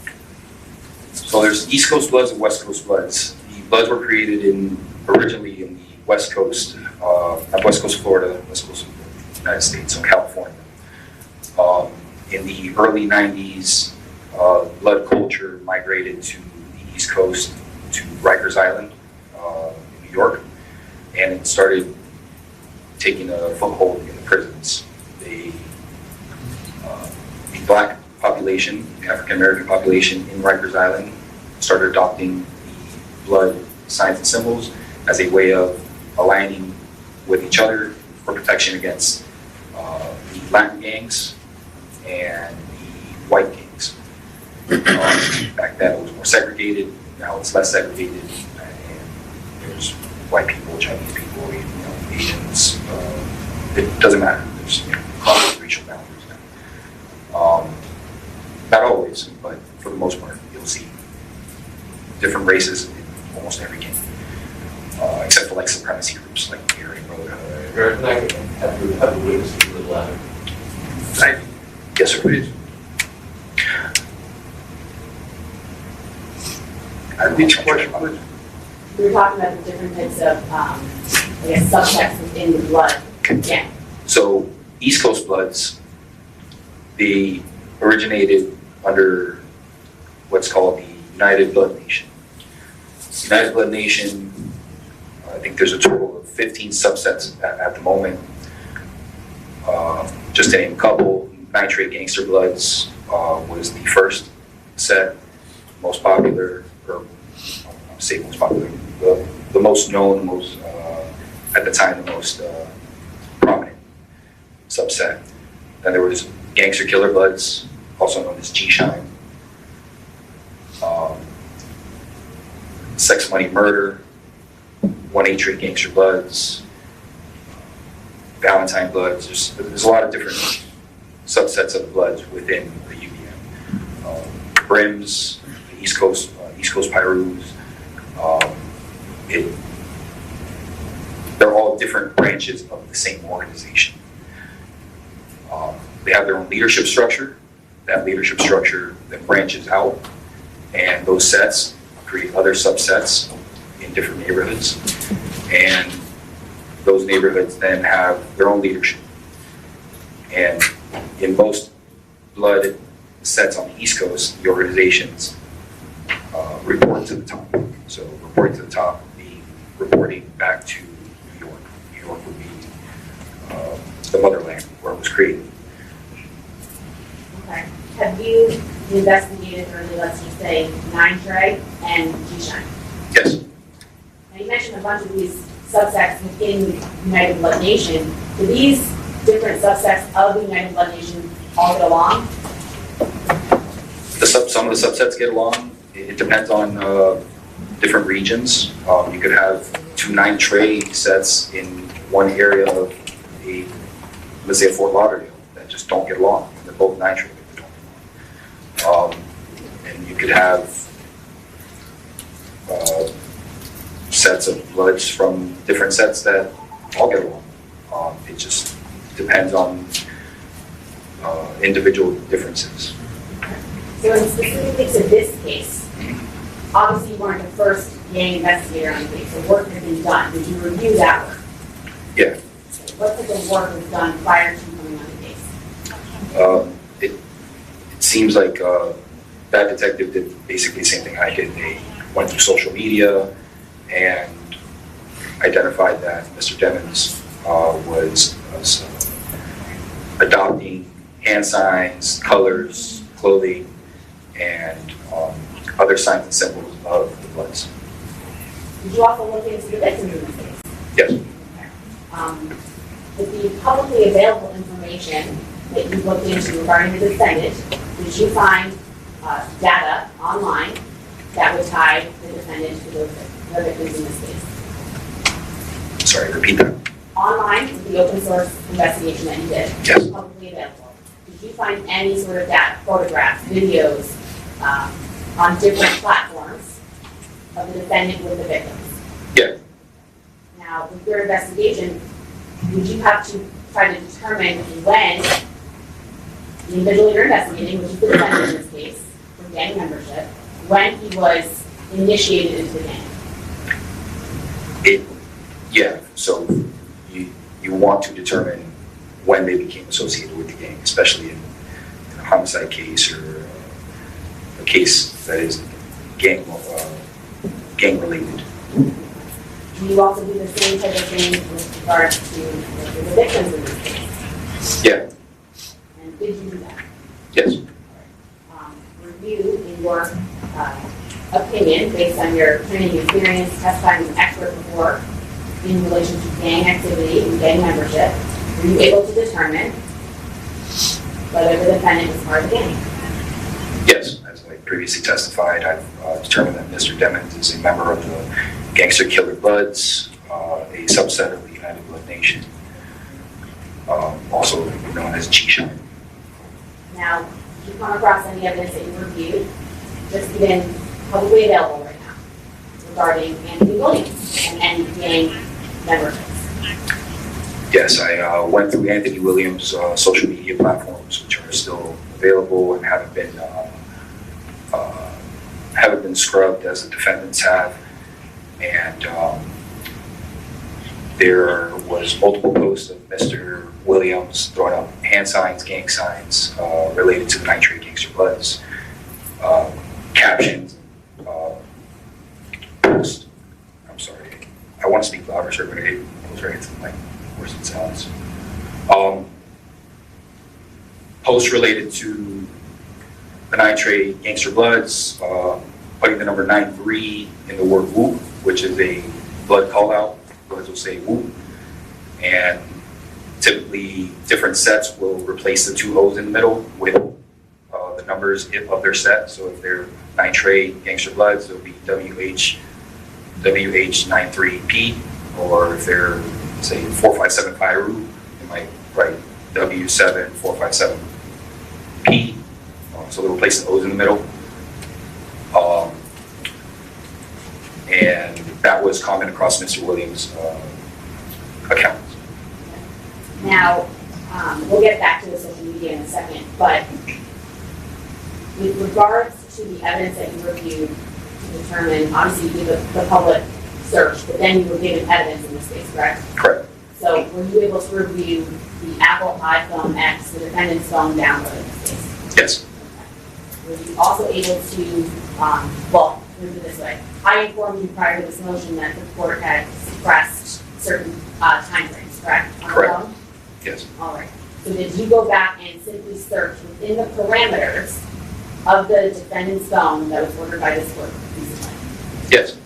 So there's East Coast Bloods and West Coast Bloods. The Bloods were created originally in the West Coast, West Coast Florida, West Coast of the United States, so California. In the early 90s, Blood culture migrated to the East Coast, to Rikers Island, in New York, and it started taking a foothold in the prisons. The black population, the African American population in Rikers Island started adopting the Blood signs and symbols as a way of aligning with each other for protection against the Latin gangs and the white gangs. Back then it was more segregated, now it's less segregated, and there's white people, Chinese people, Asians, it doesn't matter, there's cross racial boundaries now. Not always, but for the most part, you'll see different races in almost every gang, except for like supremacy groups like Aryan Brotherhood. Eric, I have a witness to the latter. Yes, sir. Please. Each question, please. We were talking about the different types of, I guess, subsets within the Blood gang. So East Coast Bloods, they originated under what's called the United Blood Nation. United Blood Nation, I think there's a total of 15 subsets at the moment. Just to name a couple, Nitrate Gangster Bloods was the first set, most popular, or I'll say most popular, the most known, most at the time the most prominent subset. Then there was Gangster Killer Bloods, also known as G-Shine. Sex Money Murder, 1-8 Gangster Bloods, Valentine Bloods. There's a lot of different subsets of Bloods within the UBM. Brims, the East Coast Pyrus. They're all different branches of the same organization. They have their own leadership structure. That leadership structure then branches out, and those sets create other subsets in different neighborhoods. And those neighborhoods then have their own leadership. And in most blood sets on the East Coast, the organizations report to the top. So reporting to the top would be reporting back to New York. New York would be the motherland where it was created. Okay. Have you investigated, or let's just say, 9-Tray and G-Shine? Yes. Now, you mentioned a bunch of these subsects within United Blood Nation. Do these different subsects of the United Blood Nation all get along? Some of the subsets get along. It depends on different regions. You could have 2 9-Tray sets in one area of let's say a Fort Lauderdale, that just don't get along. They're both 9-Tray, but they don't get along. And you could have sets of bloods from different sets that all get along. It just depends on individual differences. So in specifically to this case, obviously you weren't the first gang investigator on the case, so work has been done. Did you review that work? Yeah. What type of work was done prior to coming on the case? It seems like that detective did basically the same thing I did. They went through social media and identified that Mr. Demons was adopting hand signs, colors, clothing, and other signs and symbols of the bloods. Did you also look into the victims in this case? Yes. With the publicly available information that you looked into regarding the defendant, did you find data online that would tie the defendant to the victims in this case? Sorry, repeat that. Online, with the open source investigation that you did, Yes. publicly available, did you find any sort of data, photographs, videos on different platforms of the defendant with the victims? Yeah. Now, with your investigation, would you have to try to determine when the individual you're investigating, which is the defendant in this case, for gang membership, when he was initiated into the gang? Yeah. So you want to determine when they became associated with the gang, especially in a homicide case or a case that is gang related. Do you also do the same type of thing with regards to the victims in this case? Yeah. And did you do that? Yes. Review in your opinion, based on your training experience, testifying as an expert before, in relation to gang activity and gang membership, were you able to determine whether the defendant was part of the gang? Yes. As I previously testified, I've determined that Mr. Demons is a member of the Gangster Killer Bloods, a subset of the United Blood Nation, also known as G-Shine. Now, did you come across any evidence that you reviewed, just even publicly available right now, regarding Anthony Williams and any gang memberships? Yes, I went through Anthony Williams' social media platforms, which are still available and haven't been scrubbed as the defendants have. And there was multiple posts of Mr. Williams throwing up hand signs, gang signs related to the 9-Tray Gangster Bloods, captions, posts. I'm sorry, I want to speak louder, so everybody goes right into the mic, worse it sounds. Posts related to the 9-Tray Gangster Bloods, putting the number 93 in the word whoop, which is a blood call out. Bloods will say whoop. And typically different sets will replace the 2 O's in the middle with the numbers of their set. So if they're 9-Tray Gangster Bloods, it'll be WH93P. Or if they're, say, 457 Pyru, they might write W7457P. So they'll replace the O's in the middle. and that was common across Mr. Williams' account. Now, we'll get back to the social media in a second, but with regards to the evidence that you reviewed to determine, obviously you did the public search, but then you were given evidence in this case, correct? Correct. So were you able to review the Apple iPhone X, the defendant's phone download in this case? Yes. Were you also able to, well, let me put it this way, I informed you prior to this motion that the court had suppressed certain timeframes, correct? On the Correct. phone? Yes. All right. So did you go back and simply search within the parameters of the defendant's phone that was ordered by this court recently? Yes.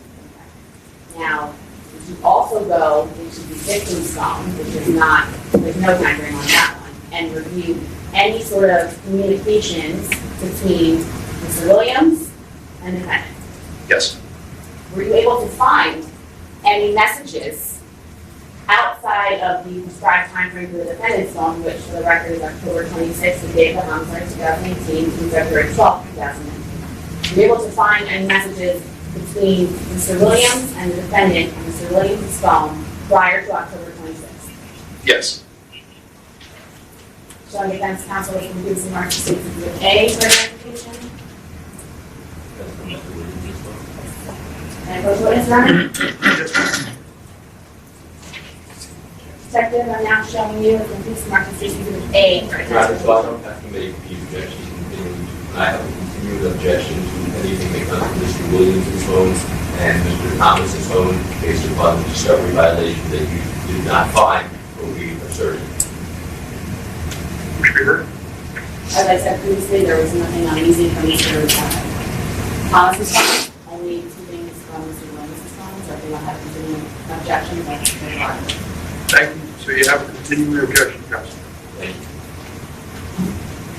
Now, did you also go into the victim's phone, which is not, there's no time frame on that one, and review any sort of communications between Mr. Williams and the defendant? Yes. Were you able to find any messages outside of the prescribed timeframe for the defendant's phone, which for the record is October 26th, the date of the homicide, 2018, through February 12th, 2019? Were you able to find any messages between Mr. Williams and the defendant on Mr. Williams' phone prior to October 26th? Yes. Showing defense counsel can give some marks to state with A for identification. And approach witness, running. Detective, I'm now showing you the complete mark to state with A for Rather, so I identification. don't have to make the objection continuing. I have a continued objection to anything that comes from Mr. Williams' phone and Mr. Thomas's phone based upon the discovery violation that you did not find or we asserted. As I said previously, there was nothing uneasy from Mr. Thomas's phone, only two things from Mr. Williams' phone, so if you don't have continuing objections, I can take on. Thank you. So you have a continuing objection, counsel. Thank you.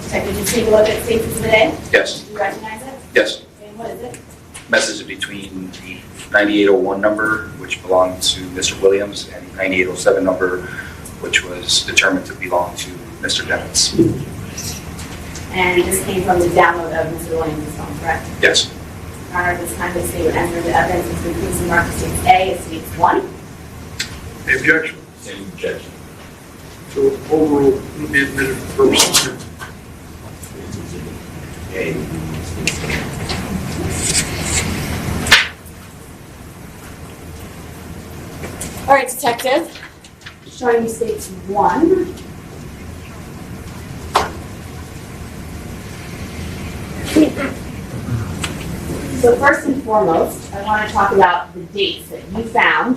Detective, did you take a look at statements of the day? Yes. Do you recognize it? Yes. And what is it? Message between the 9801 number, which belonged to Mr. Williams, and the 9807 number, which was determined to belong to Mr. Devens. And this came from the download of Mr. Williams' phone, correct? Yes. Your Honor, this time the state would enter the evidence between case and mark states A as states 1. Any objection? Same objection. So overruled, will be admitted for purposes. All right, detective, showing you states 1. So first and foremost, I want to talk about the dates that you found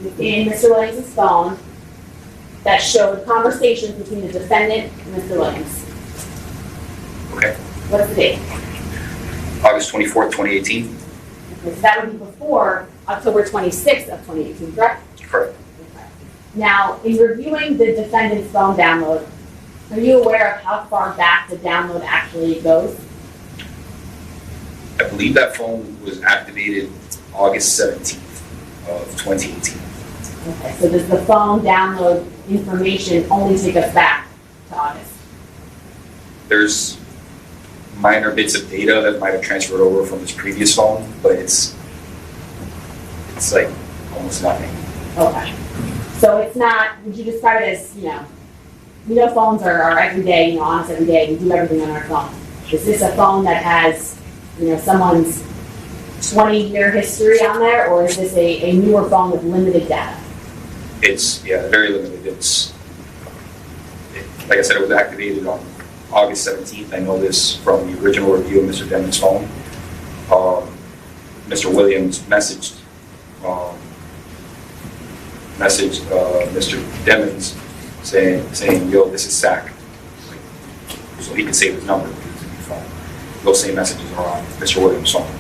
within Mr. Williams' phone that showed conversations between the defendant and Mr. Williams. Okay. What's the date? August 24th, 2018. Okay, so that would be before October 26th of 2018, correct? Correct. Okay. Now, in reviewing the defendant's phone download, are you aware of how far back the download actually goes? I believe that phone was activated August 17th of 2018. Okay, so does the phone download information only take us back to August? There's minor bits of data that might have transferred over from his previous phone, but it's like almost nothing. Okay. So it's not, would you describe it as, phones are every day, on us every day, we do everything on our phone. Is this a phone that has, someone's 20-year history on there, or is this a newer phone with limited data? It's, very limited. Like I said, it was activated on August 17th. I know this from the original review of Mr. Demon's phone. Mr. Williams messaged Mr. Demons saying, yo, this is Sac. So he could save his number because it's a new phone. Those same messages are on Mr. Williams' phone.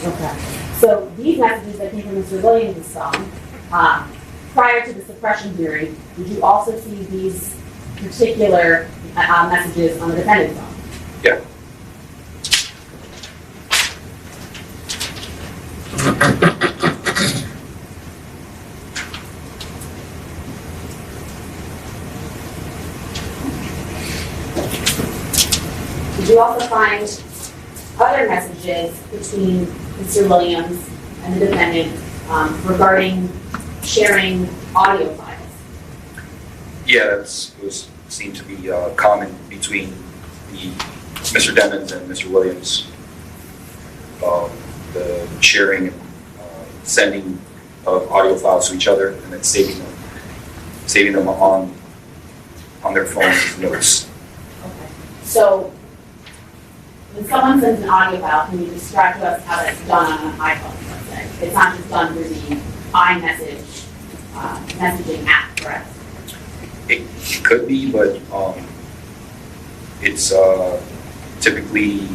Okay. So these messages that came from Mr. Williams' phone, prior to the suppression hearing, did you also see these particular messages on the defendant's phone? Yeah. Did you also find other messages between Mr. Williams and the defendant regarding sharing audio files. Yeah, was seemed to be common between Mr. Demons and Mr. Williams. The sharing and sending of audio files to each other and then saving them on their phones as notes. Okay. So when someone sends an audio file, can you describe to us how that's done on an iPhone, let's say? It's not just done through the iMessage messaging app, correct? It could be, but it's typically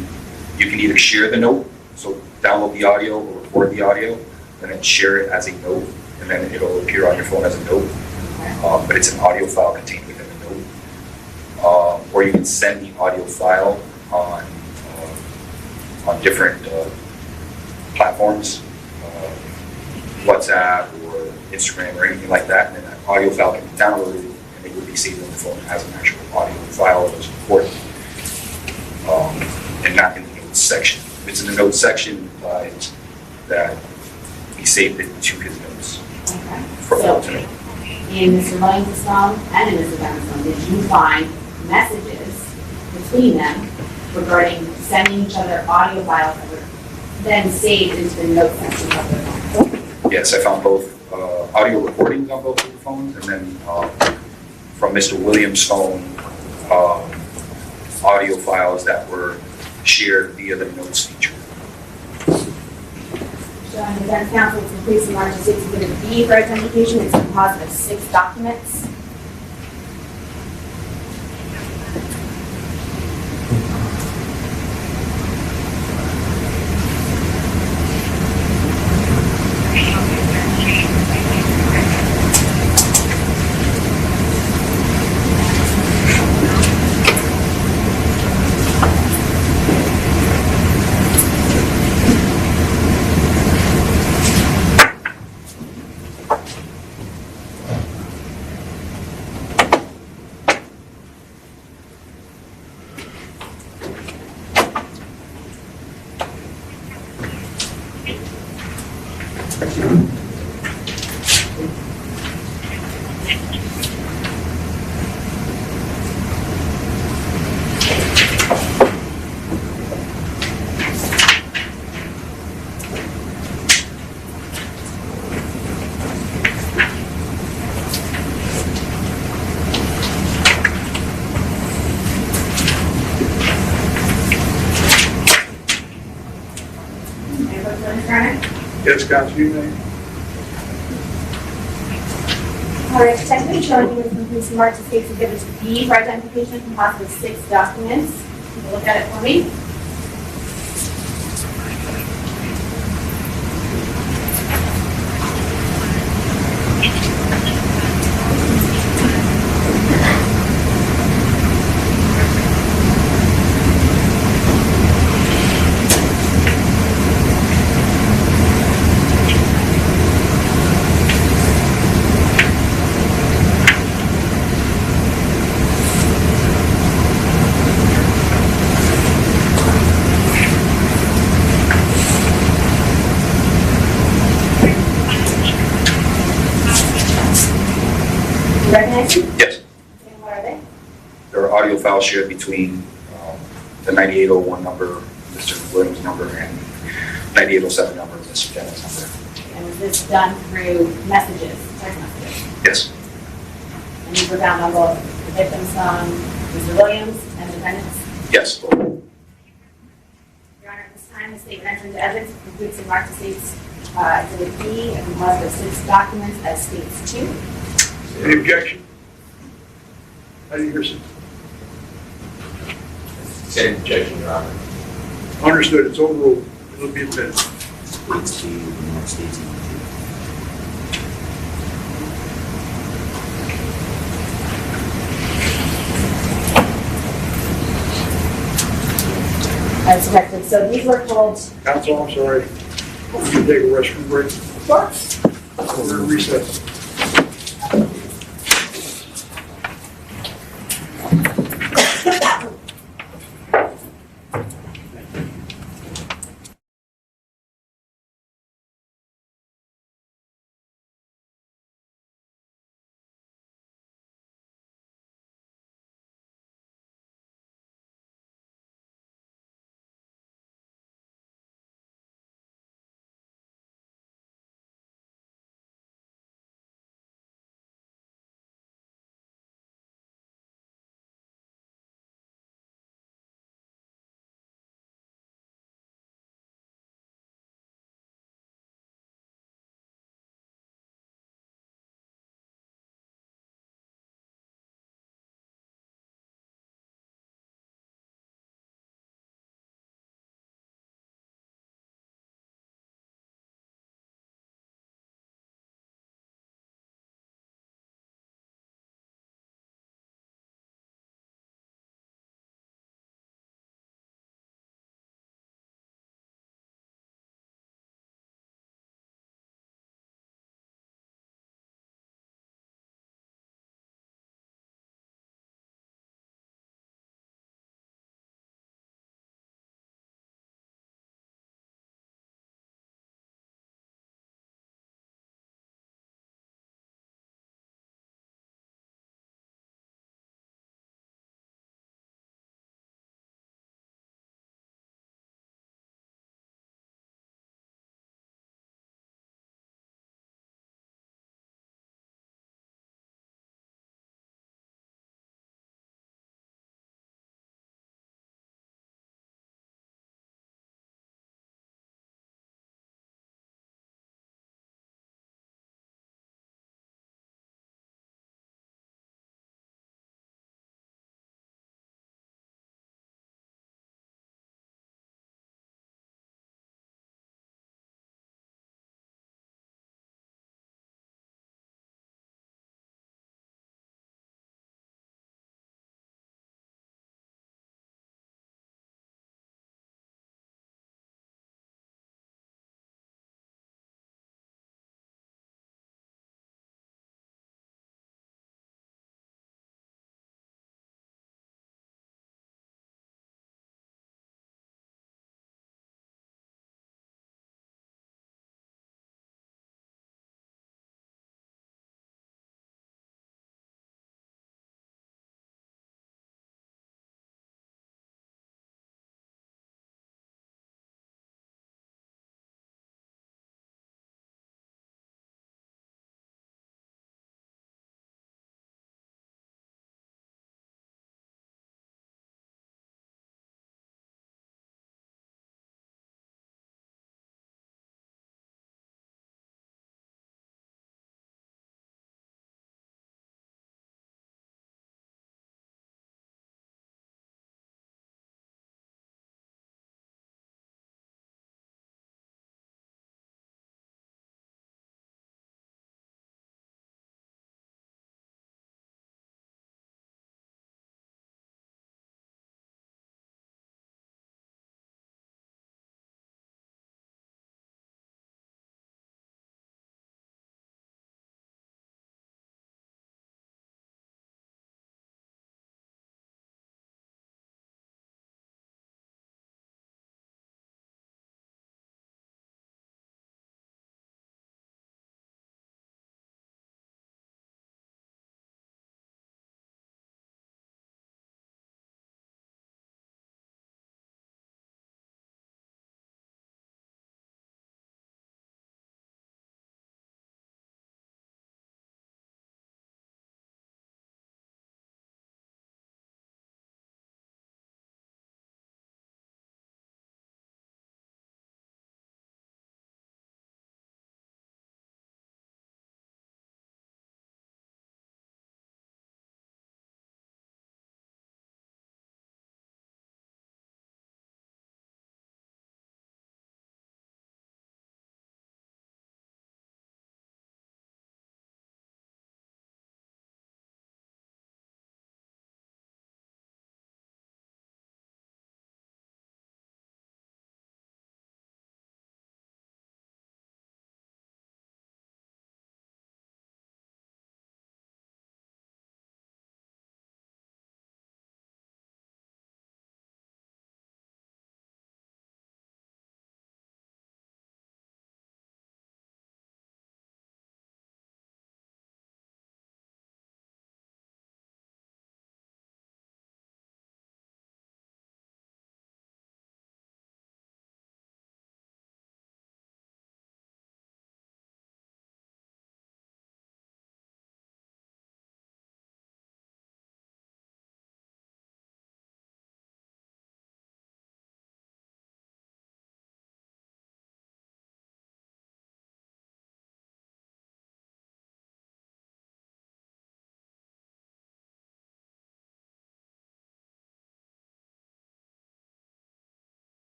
you can either share the note, so download the audio or record the audio, and then share it as a note, and then it'll appear on your phone as a note. Okay. But it's an audio file contained within the note. Or you can send the audio file on different platforms, WhatsApp or Instagram or anything like that, and then that audio file can be downloaded and it would be saved on the phone as an actual audio file that was recorded, and not in the notes section. If it's in the notes section, that he saved it to his notes Okay. for So, people to know. in Mr. Williams' phone and in Mr. Demons' phone, did you find messages between them regarding sending each other audio files that were then saved into the note section of their phone? Yes, I found both audio recordings on both of the phones, and then from Mr. Williams' phone, audio files that were shared via the notes feature. Showing the defense counsel to increase the margin of 6 exhibit B for identification, it's a composite of 6 documents. Yes, Counsel, you may. All right, technically showing you the complete mark to 6 exhibits B for identification, composite of 6 documents. Take a look at it for me. You recognize them? Yes, And what are they? there are audio files shared between the 9801 number, Mr. Williams' number, and 9807 number, Mr. Dennis' number. And was this done through messages, text messages? Yes, And these were found on both the victim's phone, Mr. Williams, and the defendant's? yes. Your Honor, at this time, the state entered into evidence concludes the mark to states exhibit B, a composite of 6 documents as states 2. Any objection? How do you hear, sir? Same objection, Your Honor. Understood, it's overruled. It'll be admitted. States to the United States. That's corrected. So these were pulled. Counsel, I'm sorry. We can take a restroom break. We're in recess.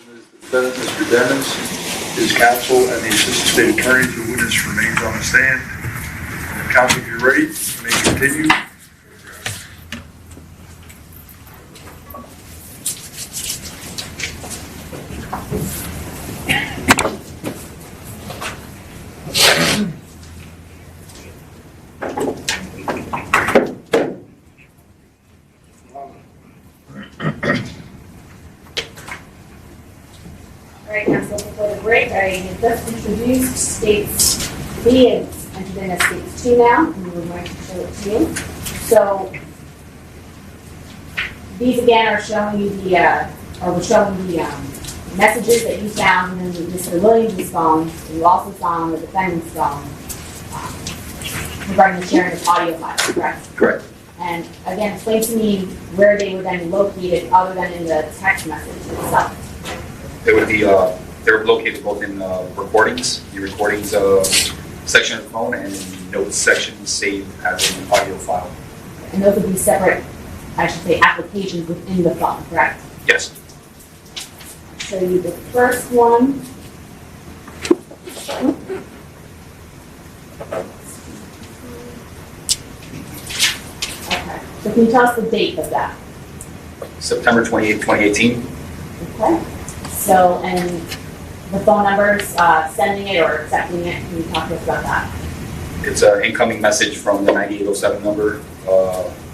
is the defendant, Mr. Devens, his counsel, and the assistant state attorney. The witness remains on the stand. Counsel, if you're ready, you may continue. All right, counsel, before the break, I had just introduced states B and entered in as states 2 now, and we're going to show it to you. So these again are showing you the, messages that you found in Mr. Williams' phone, and you also found the defendant's phone regarding the sharing of audio files, correct? Correct. And again, explain to me where they were then located other than in the text message itself. They would be, they're located both in recordings, the recordings section of the phone, and in the notes section saved as an audio file. And those would be separate, I should say, applications within the phone, correct? Yes. I'll show you the first one. Okay, so can you tell us the date of that? September 28th, 2018. Okay, so, and the phone numbers, sending it or accepting it, can you talk to us about that? It's an incoming message from the 9807 number,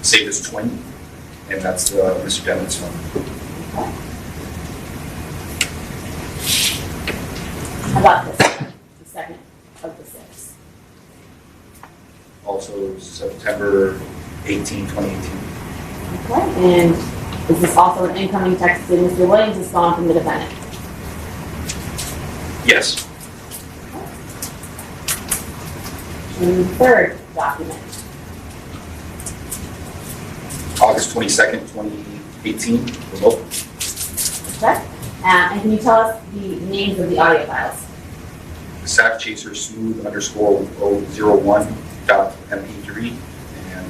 saved as twin, and that's Mr. Devens' phone. Okay. How about this, the second of the 6? Also September 18, 2018. Okay, and is this also an incoming text to Mr. Williams' phone from the defendant? Yes. And the third document. August 22nd, 2018, remote. Okay, and can you tell us the names of the audio files? SakChaser smooth underscore 001.mp3 and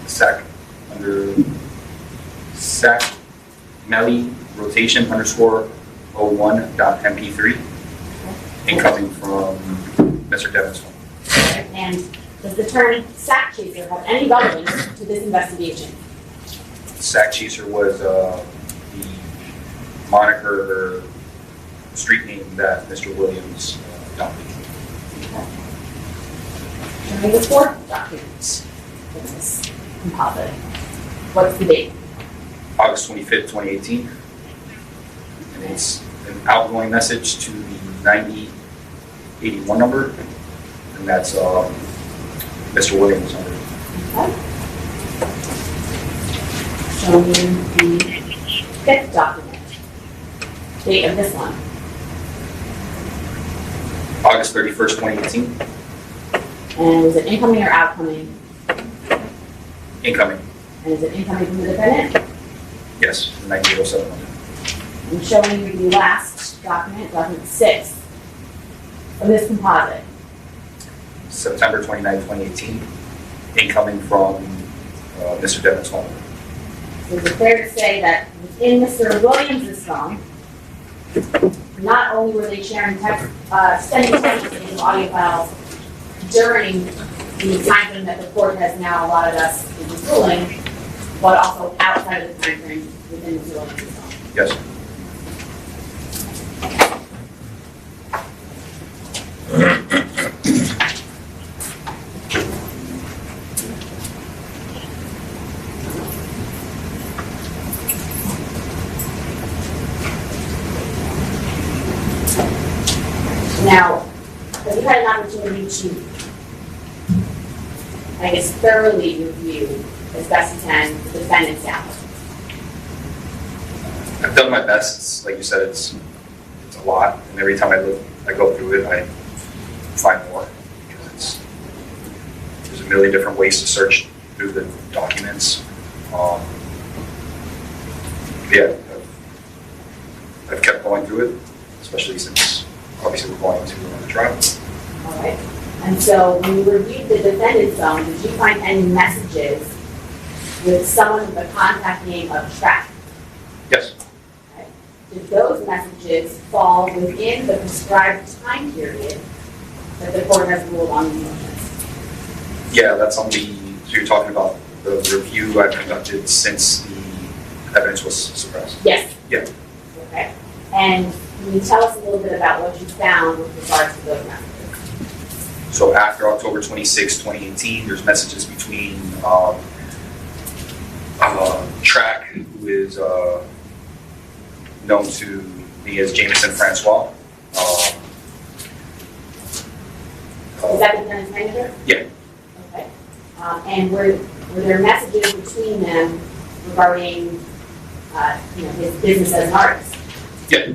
Melly rotation underscore 01.mp3 incoming from Mr. Devens' phone. And does the term SakChaser have any relevance to this investigation? SakChaser was the moniker or street name that Mr. Williams adopted. Show me the fourth document in this composite. What's the date? August 25th, 2018. And it's an outgoing message to the 9081 number, and that's Mr. Williams' number. Okay. Show me the fifth document. Date of this one. August 31st, 2018. And is it incoming or outcoming? Incoming. And is it incoming from the defendant? Yes, 9807 number. I'm showing you the last document, document 6, of this composite. September 29th, 2018. Incoming from Mr. Devens' phone. So is it fair to say that within Mr. Williams' phone, not only were they sharing text, sending text and audio files during the time frame that the court has now allotted us in this ruling, but also outside of the time frame within Mr. Williams' phone? Yes. Now, have you had an opportunity to, I guess, thoroughly review, as best you can, the defendant's document? I've done my best. It's, like you said, it's a lot, and every time I go through it, I find more because there's a million different ways to search through the documents. Yeah, I've kept going through it, especially since obviously we're going to another trial. All right. And so when you reviewed the defendant's phone, did you find any messages with someone with the contact name of Track? Yes. Okay. do those messages fall within the prescribed time period that the court has ruled on these motions? Yeah, that's on the, so you're talking about the review I've conducted since the evidence was suppressed. Yes. Yeah. Okay. And can you tell us a little bit about what you found with regards to those messages? So after October 26, 2018, there's messages between Track, who is known to me as Jameson Francois. Is that the defendant's manager? Yeah. Okay. And were there messages between them regarding, his business as an artist? Yeah.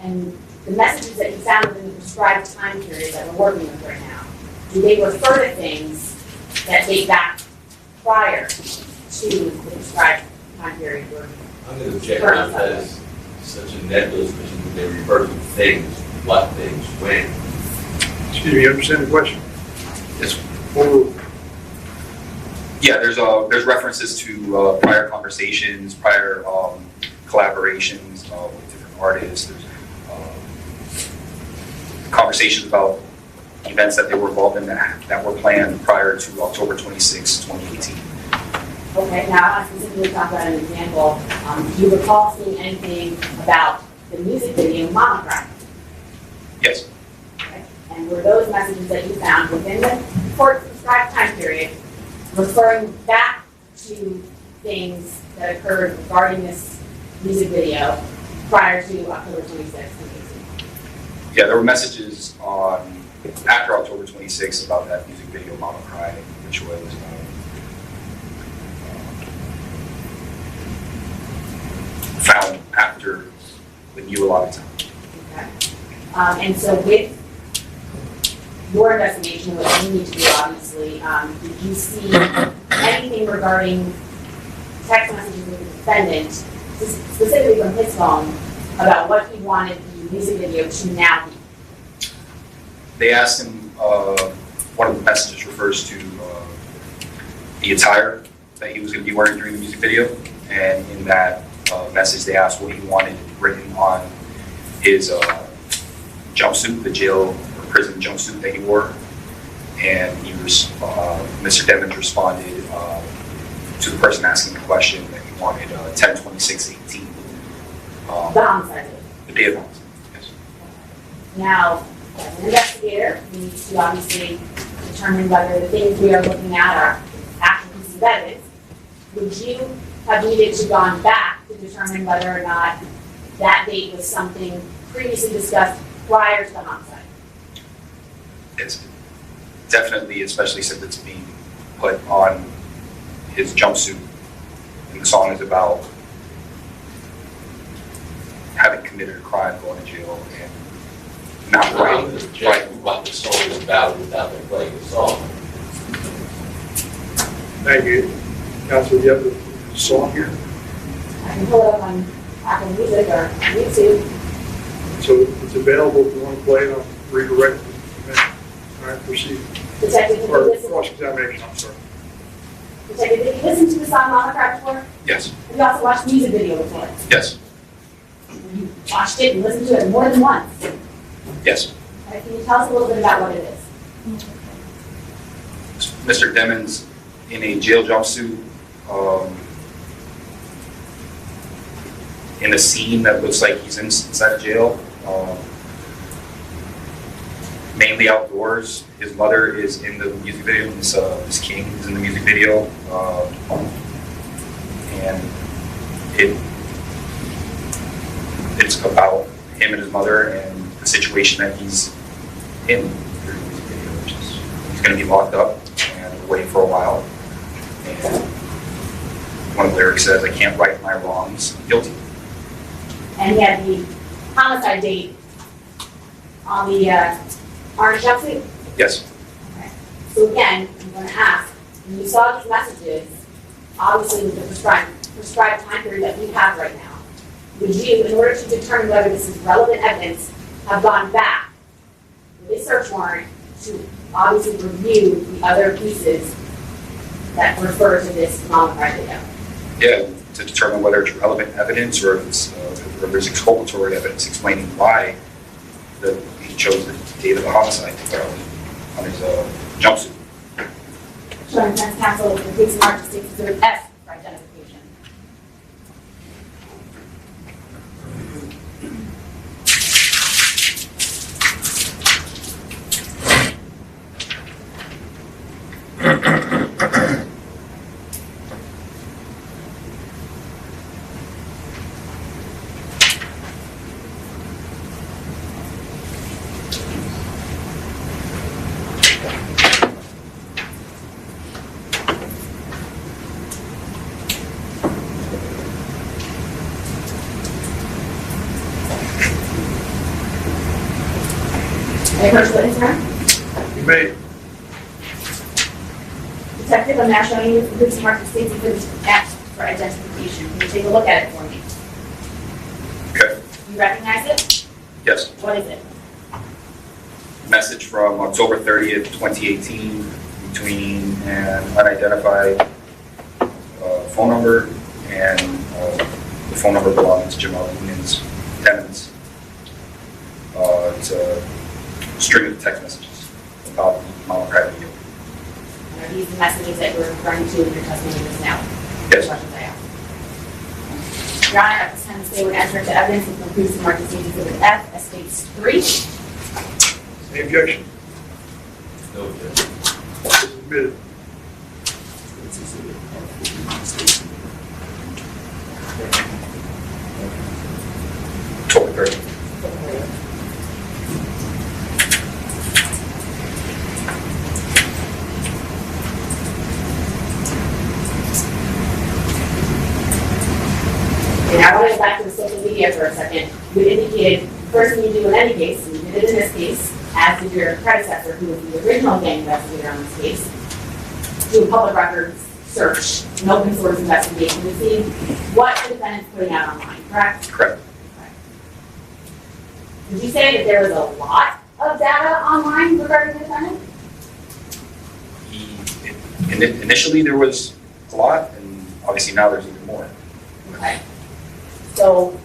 And the messages that you found within the prescribed time period that we're working with right now, do they refer to things that date back prior to the prescribed time period? I'm going to object that that is such a nebulous question. They refer to things, what things, when. Excuse me, you understand the question? Yes. Or Yeah, there's references to prior conversations, prior collaborations with different artists. There's conversations about events that they were involved in that were planned prior to October 26, 2018. Okay, now I want to specifically talk about an example. Do you recall seeing anything about the music video YNW? Yes. Okay. And were those messages that you found within the court prescribed time period referring back to things that occurred regarding this music video prior to October 26, 2018? Yeah, there were messages after October 26 about that music video, YNW, which was found after the new allotted time. Okay. And so with your investigation, what you need to do, obviously, did you see anything regarding text messages with the defendant, specifically from his phone, about what he wanted the music video to now be? They asked him, one of the messages refers to the attire that he was going to be wearing during the music video, and in that message they asked what he wanted written on his jumpsuit, the jail or prison jumpsuit that he wore, and Mr. Devins responded to the person asking the question that he wanted 10/26/18. The homicide. The day of homicide, yes. Now, as an investigator, we need to obviously determine whether the things we are looking at are actual pieces of evidence. Would you have needed to gone back to determine whether or not that date was something previously discussed prior to the homicide? It's definitely, especially since it's being put on his jumpsuit, and the song is about having committed a crime, going to jail, and not I'm right. going to object what the song is about without them playing the song. thank you. Counsel, do you have the song here? I can pull it up on Apple Music or YouTube. So it's available if you want to play it, I'll redirect it. All right, proceed. Detective, did you Or listen, cross-examination, I'm sorry. Detective, did you listen to the song YNW before? Yes, Have you also watched the music video before? yes, You watched it and listened to it more than once. yes. Can you tell us a little bit about what it is? Mr. Devins in a jail jumpsuit, in a scene that looks like he's inside a jail, mainly outdoors. His mother is in the music video. Miss King is in the music video, and it's about him and his mother and the situation that he's in during the music video, which is he's going to be locked up and waiting for a while. And one of the lyrics says, "I can't right my wrongs, I'm guilty." And he had the homicide date on the orange jumpsuit? Yes, Okay. So again, I'm going to ask, when you saw these messages, obviously with the prescribed time period that we have right now, would you, in order to determine whether this is relevant evidence, have gone back with a search warrant to obviously review the other pieces that refer to this homicide video? yeah, to determine whether it's relevant evidence or if it's where there's exculpatory evidence explaining why he chose the date of the homicide to put on his jumpsuit. Showing defense counsel the police mark states exhibit F for identification. Any questions at this time? You may. Detective, I'm now showing you the police mark states exhibit F for identification. Can you take a look at it for me? Okay. You recognize it? Yes. What is it? Message from October 30th, 2018, between an unidentified phone number and the phone number belonging to Jamell Union's tenants. It's a string of text messages about the Law&Crime video. Are these the messages that you're referring to in your testimony just now? Yes. Questions I asked. Your Honor, at this time, the state would enter into evidence and conclude the mark states exhibit F as states 3. Any objection? No objection. It's admitted. It's exhibit R for the United States. October 30th. And I want to go back to the social media for a second. You indicated first thing you do in any case, and you did it in this case, as did your predecessor, who was the original gang investigator on this case, do a public records search, an open source investigation to see what the defendant's putting out online, correct? Correct. Did you say that there was a lot of data online regarding the defendant? Initially, there was a lot, and obviously now there's even more. Okay. So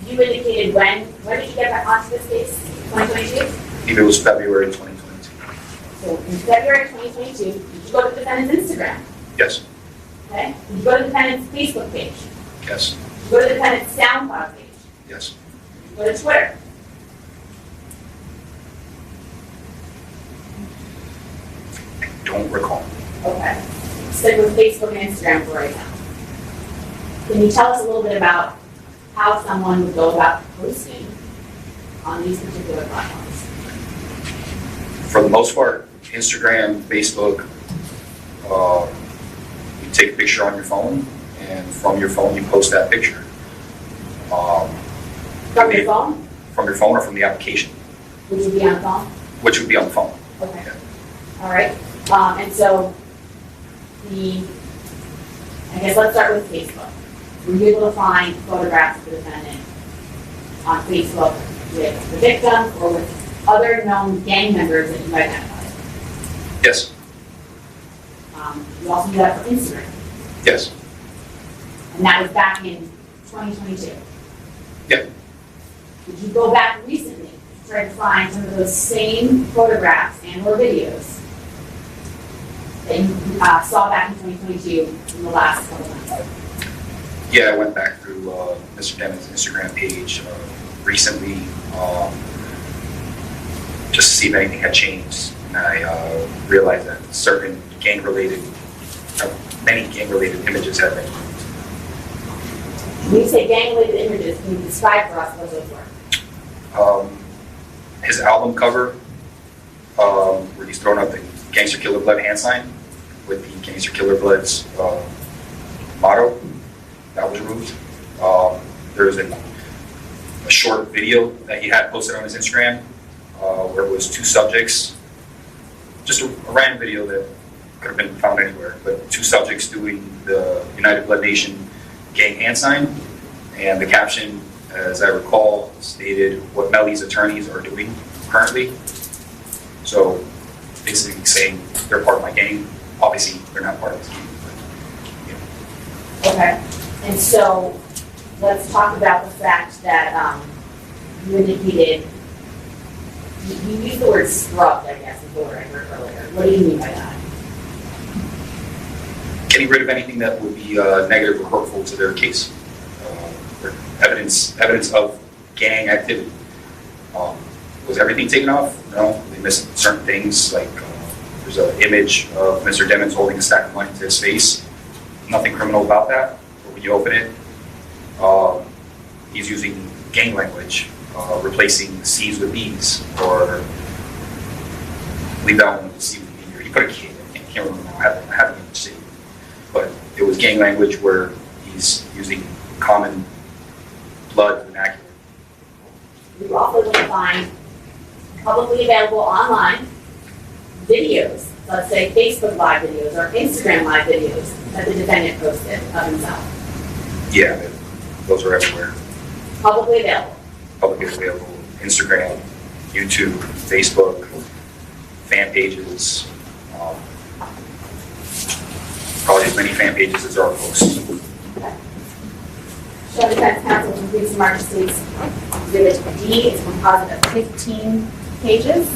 you indicated when did you get back onto this case? 2022? I think it was February 2022. So in February 2022, did you go to the defendant's Instagram? Yes. Okay. Did you go to the defendant's Facebook page? Yes. Did you go to the defendant's SoundCloud page? Yes. Did you go to Twitter? I don't recall. Okay. Stick with Facebook and Instagram for right now. Can you tell us a little bit about how someone would go about posting on these particular platforms? For the most part, Instagram, Facebook, you take a picture on your phone, and from your phone, you post that picture. From your phone? From your phone or from the application, Which would be on the phone? which would be on the phone. Okay. Yeah. All right. And so I guess let's start with Facebook. Were you able to find photographs of the defendant on Facebook with the victim or with other known gang members that you identified? Yes. You also do that for Instagram, Yes. and that was back in 2022. Yeah. Did you go back recently to try to find some of those same photographs and or videos that you saw back in 2022 in the last couple months? Yeah, I went back through Mr. Demon's Instagram page recently just to see if anything had changed. And I realized that certain many gang-related images had been removed. When you say gang-related images, can you describe for us what those were? His album cover, where he's throwing up the Gangster Killer Blood hand sign with the Gangster Killer Blood's motto, that was removed. There was a short video that he had posted on his Instagram where it was two subjects, just a random video that could have been found anywhere, but two subjects doing the United Blood Nation gang hand sign, and the caption, as I recall, stated what Melly's attorneys are doing currently. So basically saying they're part of my gang. Obviously, they're not part of this gang. But, Okay. And so let's talk about the fact that you indicated, you used the word scrubbed, I guess, is the word I heard earlier. What do you mean by that? Getting rid of anything that would be negative or hurtful to their case. Or evidence of gang activity. Was everything taken off? No, we missed certain things, like there's an image of Mr. Demmons holding a stack of money to his face. Nothing criminal about that. But when you open it, he's using gang language, replacing C's with B's, or leave that one with C with B. Or he put a kid, I can't remember now, I haven't even seen it. But it was gang language where he's using common blood vernacular. You also will find publicly available online videos, let's say Facebook Live videos or Instagram Live videos that the defendant posted of himself. Yeah, those are everywhere. Publicly available. Publicly available. Instagram, YouTube, Facebook, fan pages. Probably as many fan pages as there are posts. Show defense counsel completes the magistrate's exhibit D. It's a composite of 15 pages.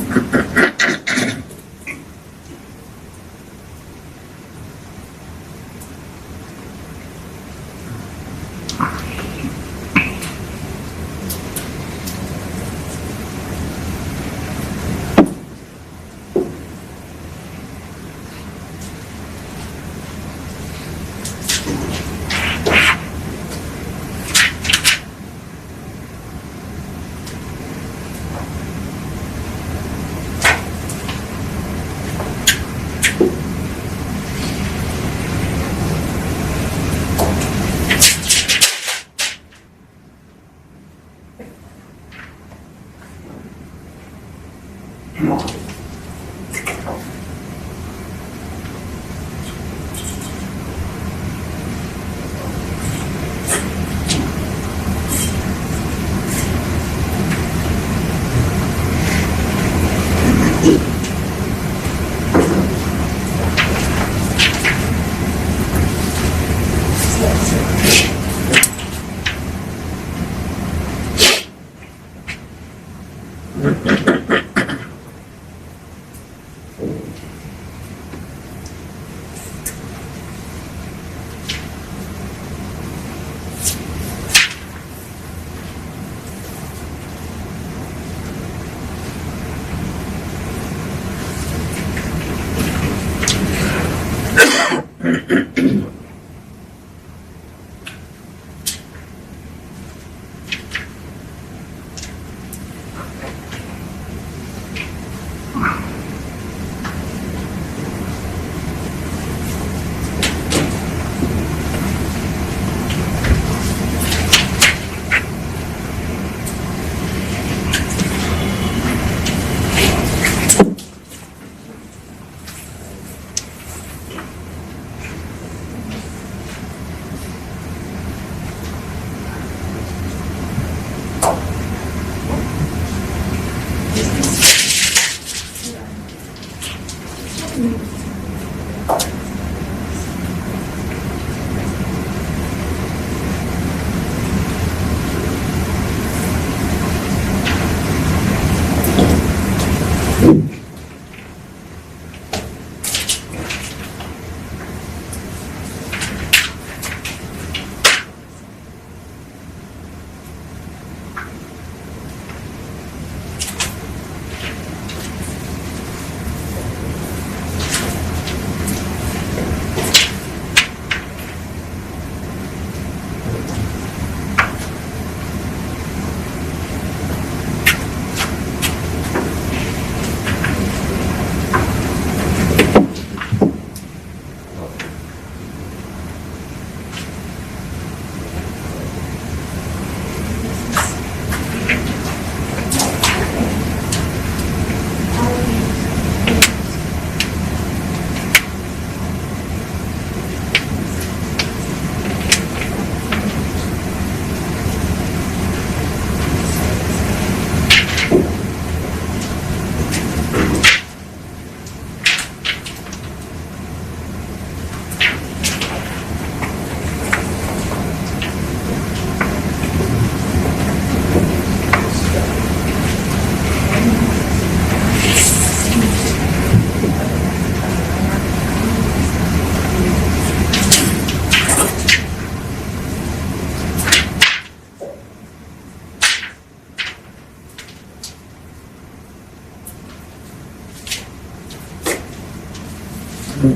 My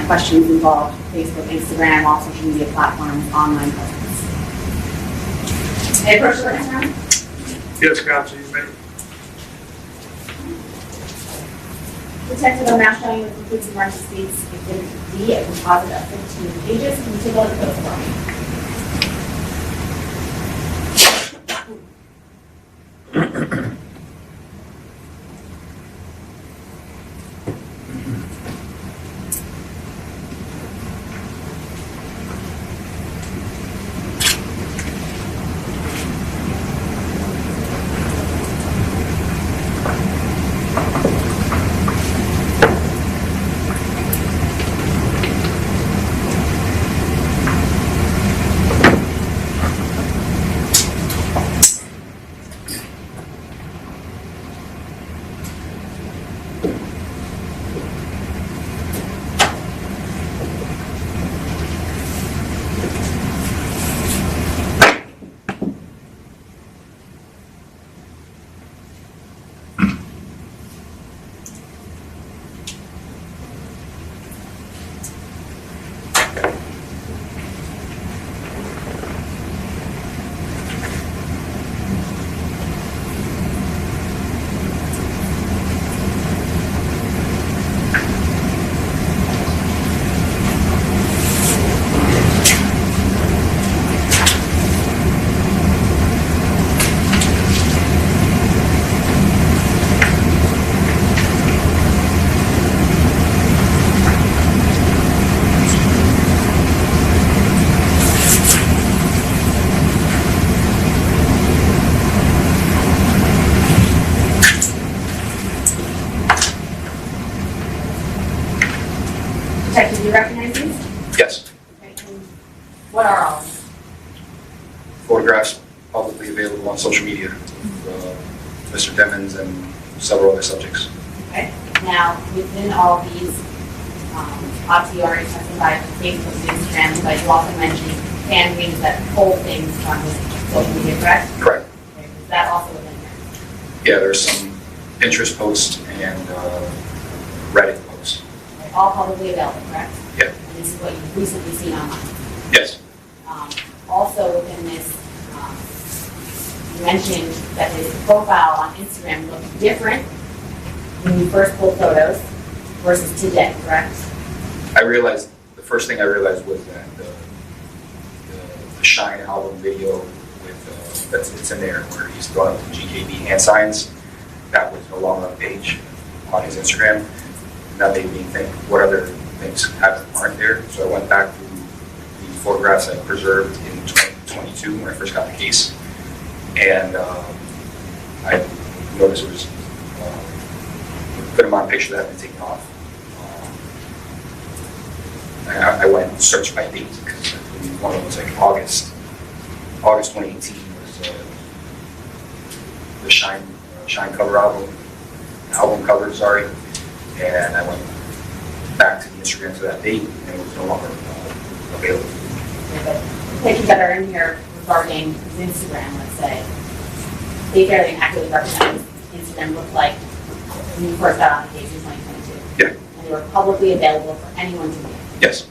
questions involved Facebook, Instagram, all social media platforms, online presence. May I approach the witness now? Yes, counsel, you may. Detective, I'm now showing you the complete emergency states Exhibit D, a composite of 15 pages. Can you take a look at those for me? Detective, do you recognize these? Yes. Okay, and what are all of them? Photographs publicly available on social media of Mr. Demons and several other subjects. Okay. Now, within all these, obviously you already testified on Facebook and Instagram, but you also mentioned fan readings that pull things from his social media, correct? Correct. Okay, is that also within here? Yeah, there's some Pinterest posts and Reddit posts. Okay, all publicly available, correct? Yeah. And this is what you've recently seen online. Yes. Also within this, you mentioned that his profile on Instagram looked different when you first pulled photos versus today, correct? The first thing I realized was that the Shine album video with, it's in there where he's throwing up the GKB hand signs, that was no longer on the page on his Instagram. And that made me think, what other things aren't there? So I went back to the photographs I preserved in 2022 when I first got the case. And I noticed there was a good amount of pictures that had been taken off. I went and searched by date because one of them was like August 2018 was the Shine cover album cover, sorry. And I went back to the Instagram to that date and it was no longer available. Yeah, but pictures that are in here regarding his Instagram, let's say, they fairly accurately represent what his Instagram looked like when you first got on the case in 2022. Yeah. And they were publicly available for anyone to view. Yes.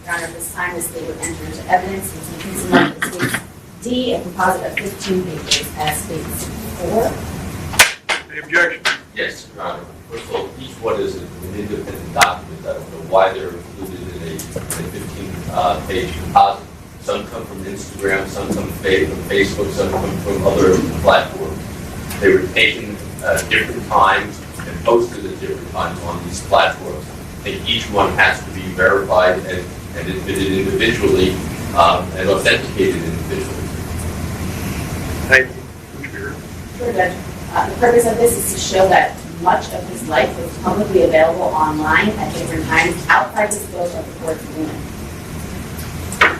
Your Honor, at this time, the state would enter into evidence which includes United States D, a composite of 15 pages, as stated before. Any objection? Yes, Your Honor. First of all, each one is an independent document. I don't know why they're included in a 15-page composite. Some come from Instagram, some come from Facebook, some come from other platforms. They were taken at different times and posted at different times on these platforms. I think each one has to be verified and admitted individually and authenticated individually. Thank you. Commissioner. Sure, Judge. The purpose of this is to show that much of his life was publicly available online at different times outside the scope of the court's ruling.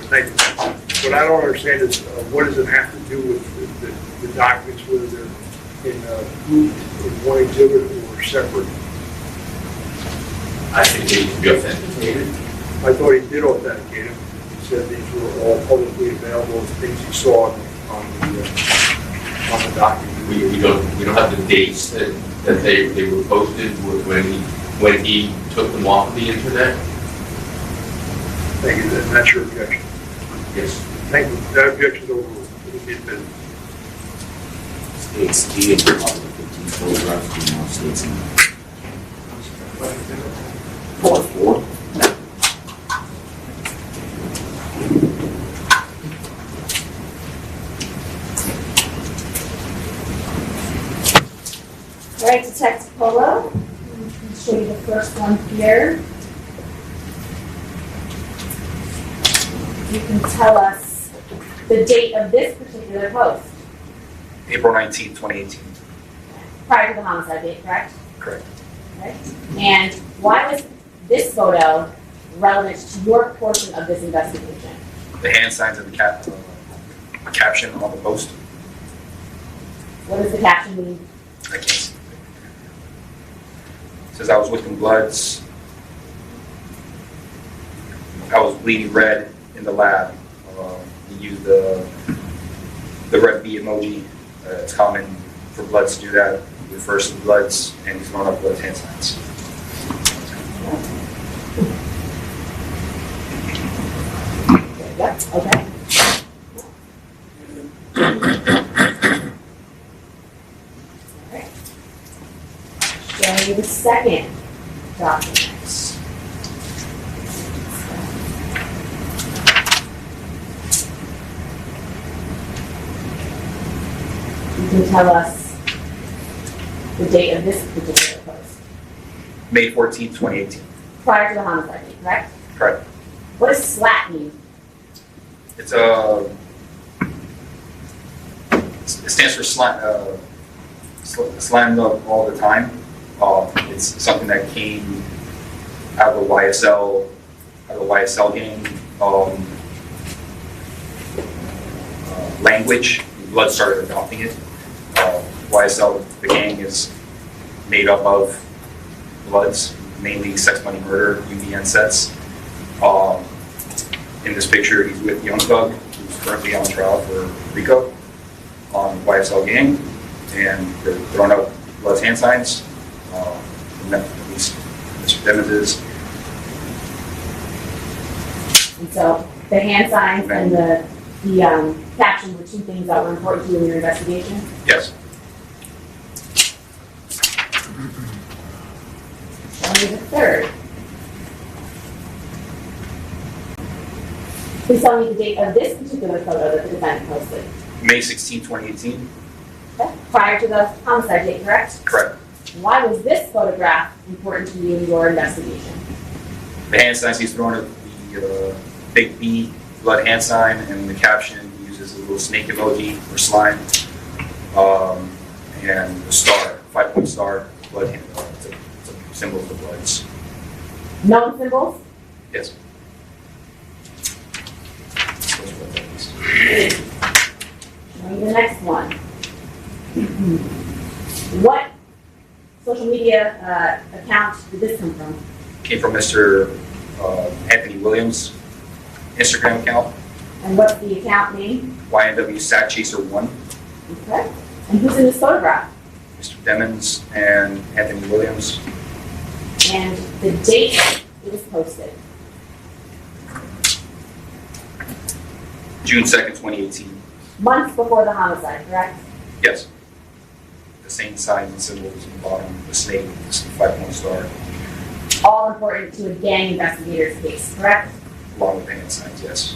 Thank you. What I don't understand is what does it have to do with the documents, whether they're in grouped in one exhibit or separate? I think they need to be authenticated. I thought he did authenticate them. He said these were all publicly available, things he saw on the document. We don't have the dates that they were posted when he took them off the internet. Thank you, that's your objection. Yes. Thank you, that objection's overruled. It'll be admitted. States D of the 15 photographs do not states in 4. All right, Detective Polo, I'll show you the first one here. You can tell us the date of this particular post, April 19, 2018. prior to the homicide date, correct? Correct. Okay. And why was this photo relevant to your portion of this investigation? The hand signs and the caption on the post. What does the caption mean? I can't see. It says I was wicking bloods. I was bleeding red in the lab. You use the red B emoji. It's common for bloods to do that. He refers to the bloods and he's throwing up blood hand signs. Yep, okay. Alright. Showing you the second document. You can tell us the date of this particular post. May 14, 2018. Prior to the homicide date, correct? Correct. What does SLAT mean? It stands for slam all the time. It's something that came out of the YSL gang language. Blood started adopting it. YSL, the gang, is made up of bloods, mainly sex, money, murder, UBN sets. In this picture, he's with Young Thug, who's currently on trial for RICO on YSL gang, and they're throwing out blood's hand signs. At least Mr. Demons is. And so the hand signs and the caption were two things that were important to you in your investigation? Yes. Only the third. Please tell me the date of this particular photo that the defendant posted. May 16, 2018. Okay. Prior to the homicide date, correct? Correct. Why was this photograph important to you in your investigation? The hand signs he's throwing at the big B blood hand sign, and the caption he uses a little snake emoji or slime, and the star, 5-point star, blood hand. It's a symbol of the bloods. Known symbols? Yes. Showing the next one. What social media account did this come from? Came from Mr. Anthony Williams' Instagram account, And what's the account name? YNW SakChaser 1. Okay. And who's in this photograph? Mr. Demons and Anthony Williams. And the date it was posted. June 2nd, 2018. Months before the homicide, correct? Yes. The same signs and symbols on the bottom, the snake, the 5-point star, All important to a gang investigator's case, correct? along with the hand signs, yes.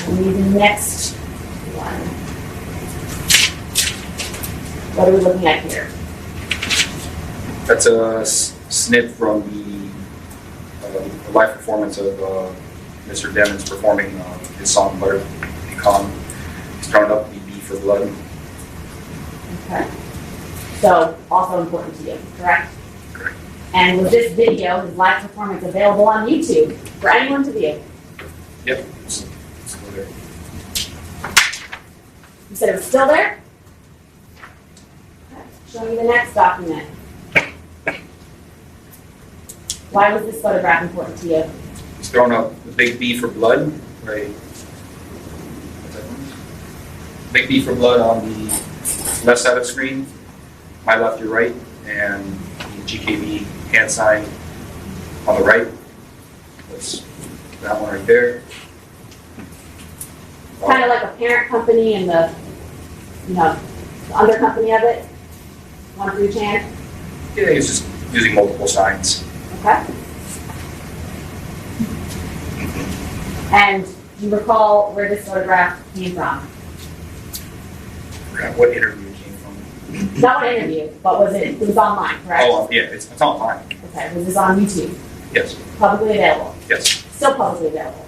And the next one. What are we looking at here? That's a snip from the live performance of Mr. Demons performing his song Butter Pecan. He's throwing up BB for blood. Okay. So, also important to you, correct? Correct. And was this video, his live performance, available on YouTube for anyone to view? Yep. It's still there. You said it was still there? Okay. Show me the next document. Why was this photograph important to you? He's throwing up a big B for blood, right? Big B for blood on the left side of the screen, my left, your right, and the GKB hand sign on the right. That's that one right there. Kind of like a parent company and the, the under company of it? One for each hand? Yeah, he's just using multiple signs. Okay. And do you recall where this photograph came from? Forgot what interview it came from. Not an interview, but it was online, correct? Oh, yeah, it's online. Okay, was this on YouTube? Yes, Publicly available? yes. Still publicly available?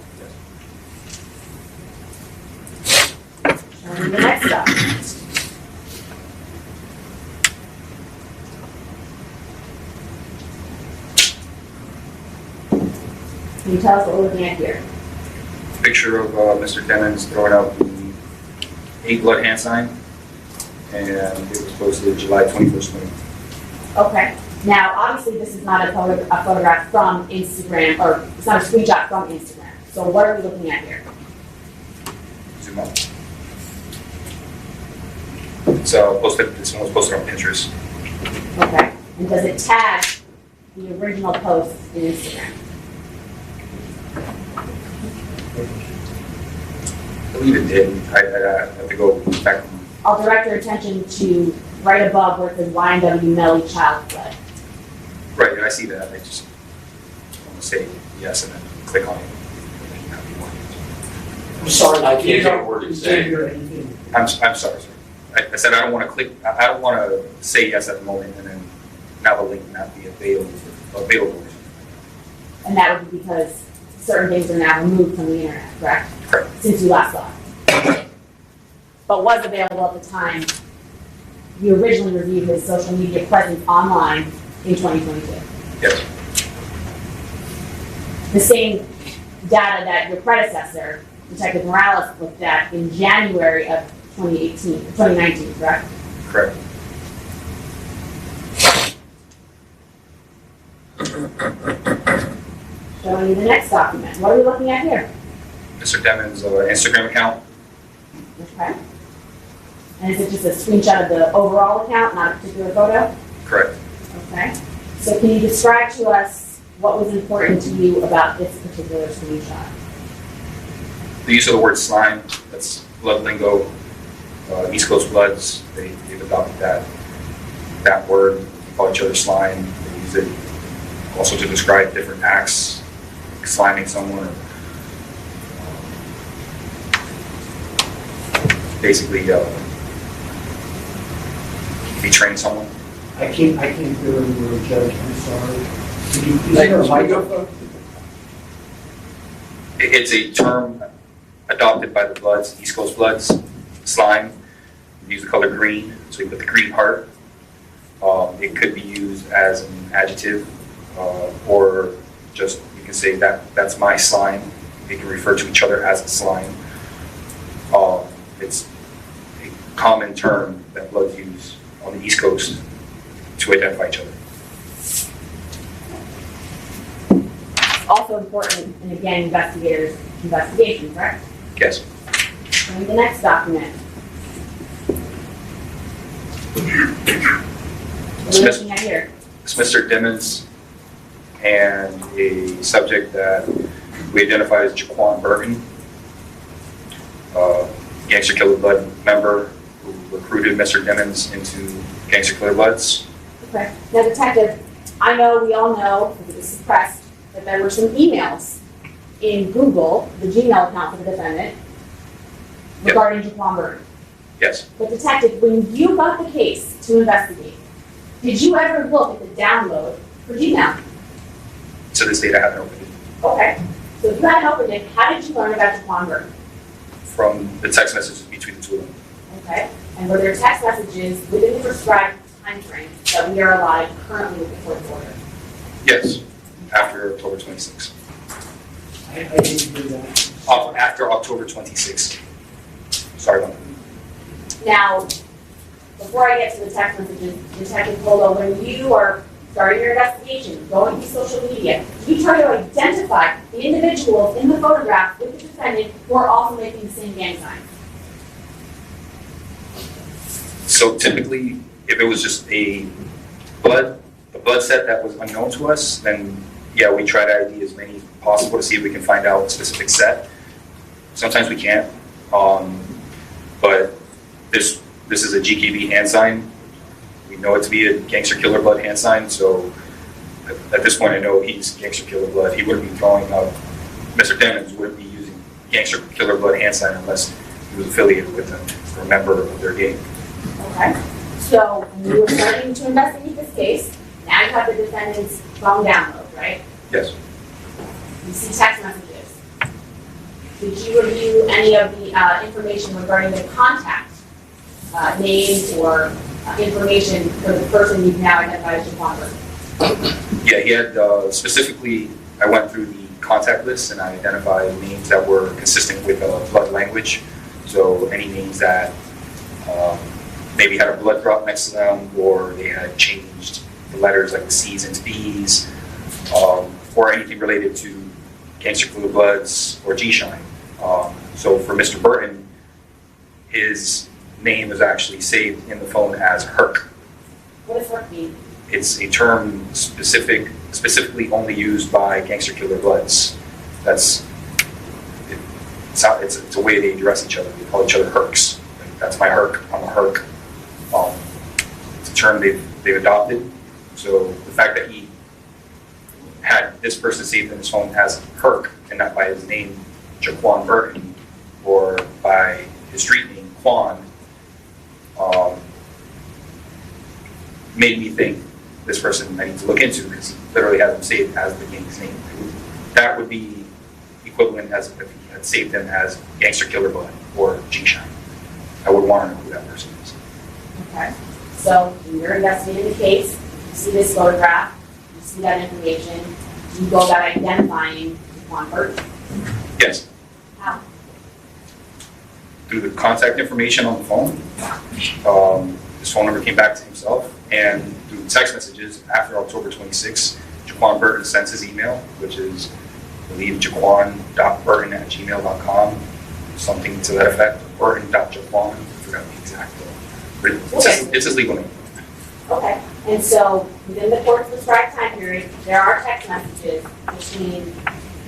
Show me the next document. Can you tell us what we're looking at here? Picture of Mr. Demons throwing out the 8 blood hand sign, and it was posted July 21st. Okay. Now, obviously, this is not a photograph from Instagram, or it's not a screenshot from Instagram. So what are we looking at here? Zoom up. So this one was posted on Pinterest. Okay. And does it tag the original post in Instagram? I believe it did. I have to go back. I'll direct your attention to right above where it says YNW Melly child flood. Right, I see that. I just want to say yes and then click on it. I'm sorry, I can't Can't hear hear a word you he's can't saying. hear anything. I'm sorry, sir. I said I don't want to click. I don't want to say yes at the moment and then now the link not be available. And that would be because certain things are now removed from the internet, correct? Correct. Since you last saw it. But was available at the time you originally reviewed his social media presence online in 2022. Yes. The same data that your predecessor, Detective Morales, looked at in January of 2019, correct? Correct. Showing you the next document. What are we looking at here? Mr. Demons' Instagram account. Okay. And is it just a screenshot of the overall account, not a particular photo? Correct. Okay. So can you describe to us what was important to you about this particular screenshot? The use of the word slime, that's blood lingo. East Coast Bloods, they've adopted that word. They call each other slime. They use it also to describe different acts, like sliming someone, or basically betraying someone. I can't hear any word, Judge, I'm sorry. Is there a microphone? It's a term adopted by the Bloods, East Coast Bloods, slime. We use the color green, so you put the green heart. It could be used as an adjective, or just you can say that's my slime. They can refer to each other as a slime. It's a common term that Bloods use on the East Coast to identify each other. Also important, and again, investigation, correct? Yes. And the next document. What are we looking at here? It's Mr. Demons and a subject that we identified as Jaquan Burton, Gangster Killer Blood member who recruited Mr. Demons into Gangster Killer Bloods. Okay. Now, Detective, I know, we all know, because it was suppressed, that there were some emails in Google, the Gmail account for the defendant, regarding Jaquan Burton. Yes. But Detective, when you got the case to investigate, did you ever look at the download for Gmail? To this date, I haven't opened it. Okay. So if you hadn't opened it, how did you learn about Jaquan Burton? From the text messages between the two of them. Okay. And were there text messages within the prescribed time frame that we are allowed currently with the court order? Yes. After October 26th. I didn't hear that. After October 26th. Sorry about that. Now, before I get to the text messages, Detective Polo, when you are starting your investigation, going through social media, you try to identify the individuals in the photograph with the defendant who are also making the same gang signs. So typically, if it was just a blood set that was unknown to us, then yeah, we try to ID as many as possible to see if we can find out a specific set. Sometimes we can't, but this is a GKB hand sign. We know it to be a Gangster Killer Blood hand sign, so at this point I know he's Gangster Killer Blood. He wouldn't be throwing up, Mr. Timmons wouldn't be using Gangster Killer Blood hand sign unless he was affiliated with them or a member of their gang. Okay, so you were starting to investigate this case. Now you have the defendant's phone download, right? Yes. You see text messages. Did you review any of the information regarding the contact names or information for the person you've now identified as Jaquan Burton? Yeah, he had specifically, I went through the contact list and I identified names that were consistent with blood language. So any names that maybe had a blood drop next to them, or they had changed the letters like the C's into B's, or anything related to Gangster Killer Bloods or G-Shine. So for Mr. Burton, his name is actually saved in the phone as Herc. What does Herc mean? It's a term specifically only used by Gangster Killer Bloods. It's a way they address each other. They call each other Hercs. Like, that's my Herc. I'm a Herc. It's a term they've adopted. So the fact that he had this person saved in his phone as Herc and not by his name, Jaquan Burton, or by his street name, Quan, made me think this person I need to look into, because he literally has him saved as the gang's name. That would be equivalent as if he had saved him as Gangster Killer Blood or G-Shine. I would want to know who that person is. Okay. So when you're investigating the case, you see this photograph, you see that information, you go about identifying Jaquan Burton. Yes. How? Through the contact information on the phone. His phone number came back to himself, and through text messages after October 26th, Jaquan Burton sends his email, which is, I believe, jaquan.burton@gmail.com, something to that effect, burton.jaquan, I forgot the exact, it's his legal name. Okay. And so within the court's prescribed time period, there are text messages between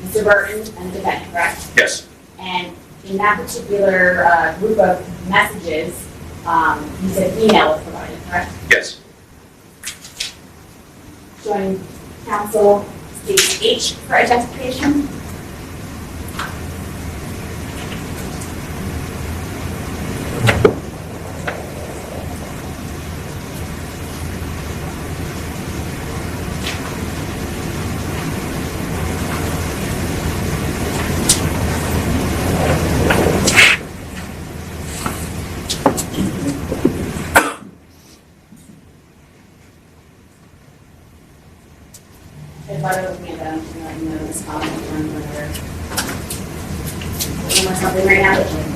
Mr. Burton and the defendant, correct? Yes. And in that particular group of messages, you said email was provided, correct? Yes. Showing counsel state H for identification. If I were looking at that, I'm just letting you know this comment from whether or something right now that you can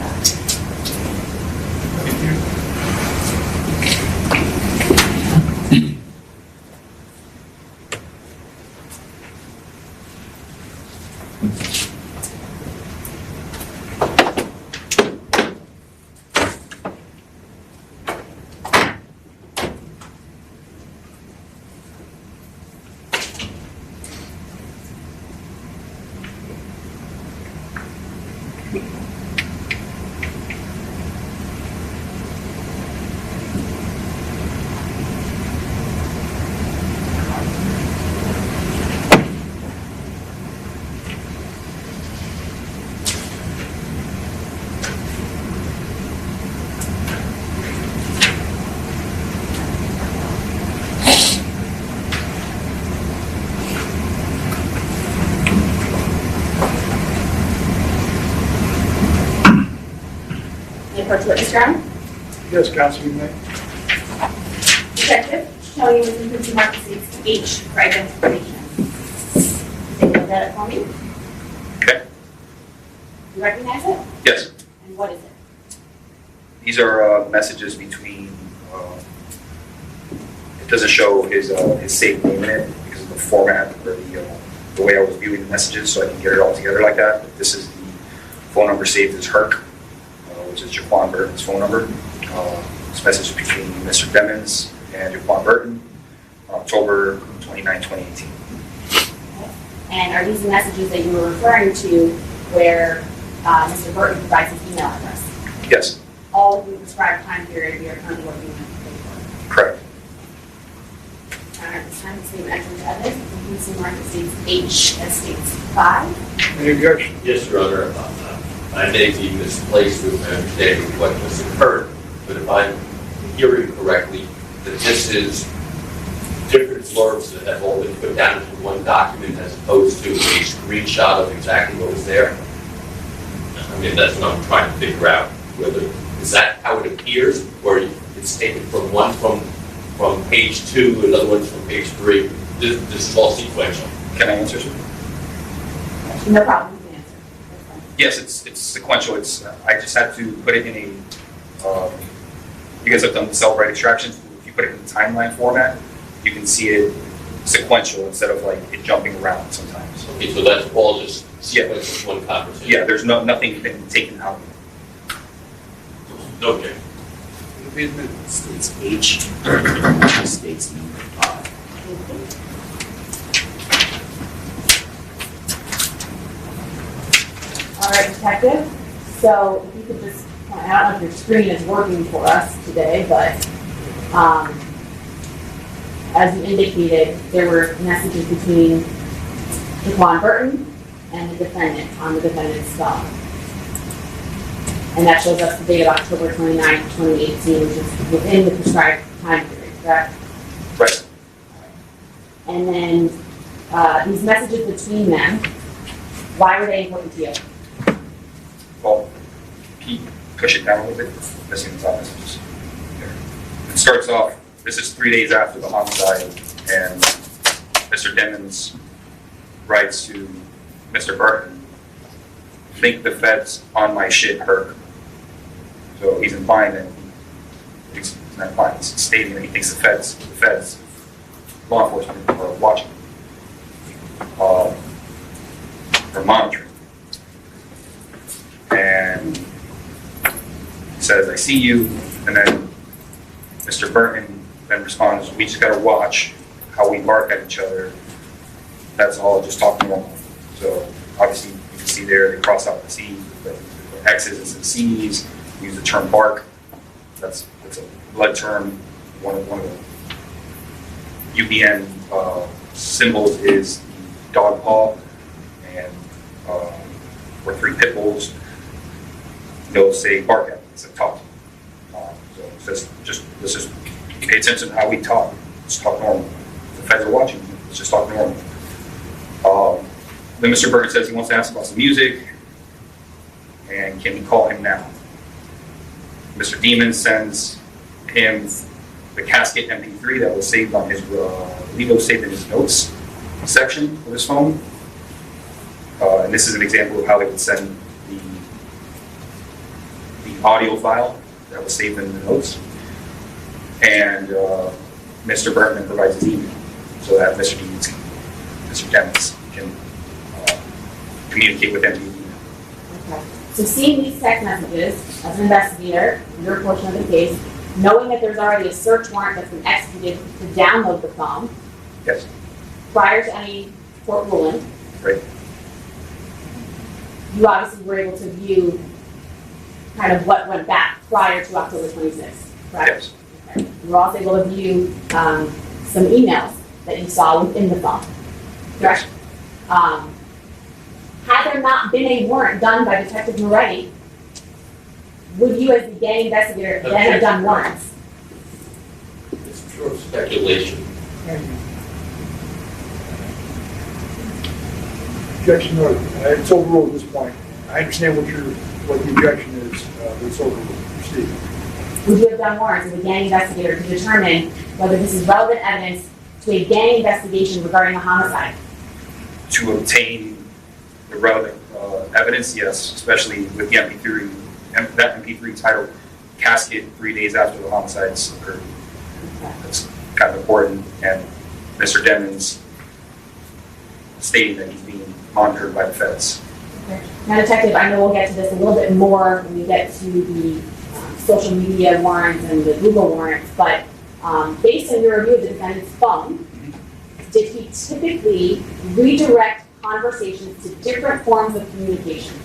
Approach witness ground. Yes, Counsel, you may. Detective, showing you with the mark states H for identification. Take a look at it for me. Okay. You recognize it? Yes. And what is it? These are messages between doesn't show his safe name in it because of the format or the way I was viewing the messages, so I can get it all together like that. But this is the phone number saved as Herc, which is Jaquan Burton's phone number. This message is between Mr. Demons and Jaquan Burton on October 29, 2018. And are these the messages that you were referring to where Mr. Burton provides his email address? Yes, All within the prescribed time period we are currently working with. correct. At this time, it's being entered into evidence. The PC mark that states H, that states 5. Any objection? Yes, Your Honor. I may be misplaced with my understanding of what has occurred, but if I'm hearing correctly, that this is different blurbs that have all been put down into one document as opposed to a screenshot of exactly what was there. I mean, that's what I'm trying to figure out. Whether is that how it appears, or it's taken from one from page 2, another one's from page 3. This is all sequential. Can I answer, sir? No problem. You can answer. That's fine. Yes, it's sequential. I just had to put it in a. You guys have done the cell-right extractions. If you put it in the timeline format, you can see it sequential instead of like it jumping around sometimes. Okay, so that's all just sequential, one conversation. Yeah, there's nothing been taken out. Okay. It states H, it states number 5. All right, Detective. So if you could just point out, I don't know if your screen is working for us today, but as you indicated, there were messages between Jaquan Burton and the defendant on the defendant's phone. And that shows us the date of October 29, 2018, which is within the prescribed time period, correct? Right. And then these messages between them, why were they important to you? Well, Pete, push it down a little bit. Missing the top messages. There. It starts off. This is 3 days after the homicide, and Mr. Demons writes to Mr. Burton, "Think the feds on my shit hurt." So he's implying that he's not implying, he's stating that he thinks the feds, law enforcement are watching, or monitoring. And he says, "I see you," and then Mr. Burton then responds, "We just gotta watch how we bark at each other. That's all, just talk normal." So obviously you can see there, they cross out the C's, the X's and some C's, use the term bark. That's a blood term. One of the UBN symbols is the dog paw, and or 3 pit bulls. They'll say bark at me, it's a talk. So it says, let's just pay attention to how we talk. Let's talk normal. The feds are watching. Let's just talk normal. Then Mr. Burton says he wants to ask about some music, and can he call him now? Mr. Demon sends him the casket MP3 that was saved on his, I believe it was saved in his notes section of his phone. And this is an example of how they would send the audio file that was saved in the notes. And Mr. Burton provides his email so that Mr. Demons can communicate with them via email. Okay. So seeing these text messages as an investigator, your portion of the case, knowing that there's already a search warrant that's been executed to download the phone Yes, prior to any court ruling, right. you obviously were able to view kind of what went back prior to October 26th, correct? Yes, Okay. You were also able to view some emails that you saw within the phone, correct? Had there not been a warrant done by Detective Moretti, would you, as the gang investigator, then have done warrants? It's pure speculation. Objection noted. It's overruled at this point. I understand what the objection is, but it's overruled. Proceed. Would you have done warrants as a gang investigator to determine whether this is relevant evidence to a gang investigation regarding a homicide? to obtain the relevant evidence, yes, especially with the MP3, that MP3 titled "Casket 3 Days After the Homicides Occurred." That's kind of important, and Mr. Demons stating that he's being monitored by the feds. Okay. Now, Detective, I know we'll get to this a little bit more when we get to the social media warrants and the Google warrants, but based on your review of the defendant's phone, did he typically redirect conversations to different forms of communication?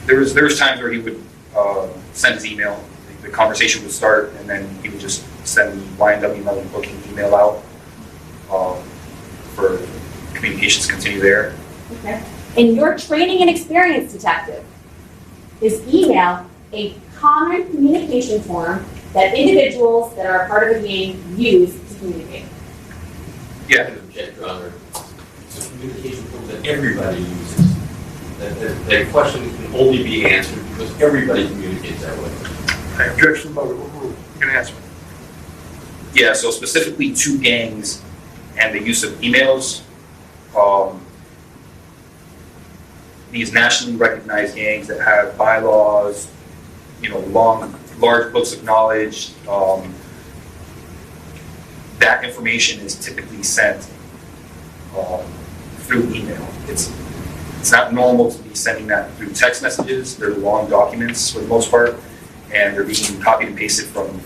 There was times where he would send his email. The conversation would start, and then he would just send the YNW Melly booking email out for communications to continue there. Okay. In your training and experience, Detective, is email a common communication form that individuals that are a part of a gang use to communicate? Yeah. Object, Your Honor. It's a communication tool that everybody uses. That question can only be answered because everybody communicates that way. Objection, but you can answer. Yeah, so specifically to gangs and the use of emails, these nationally recognized gangs that have bylaws, large books of knowledge, that information is typically sent through email. It's not normal to be sending that through text messages. They're long documents for the most part, and they're being copied and pasted from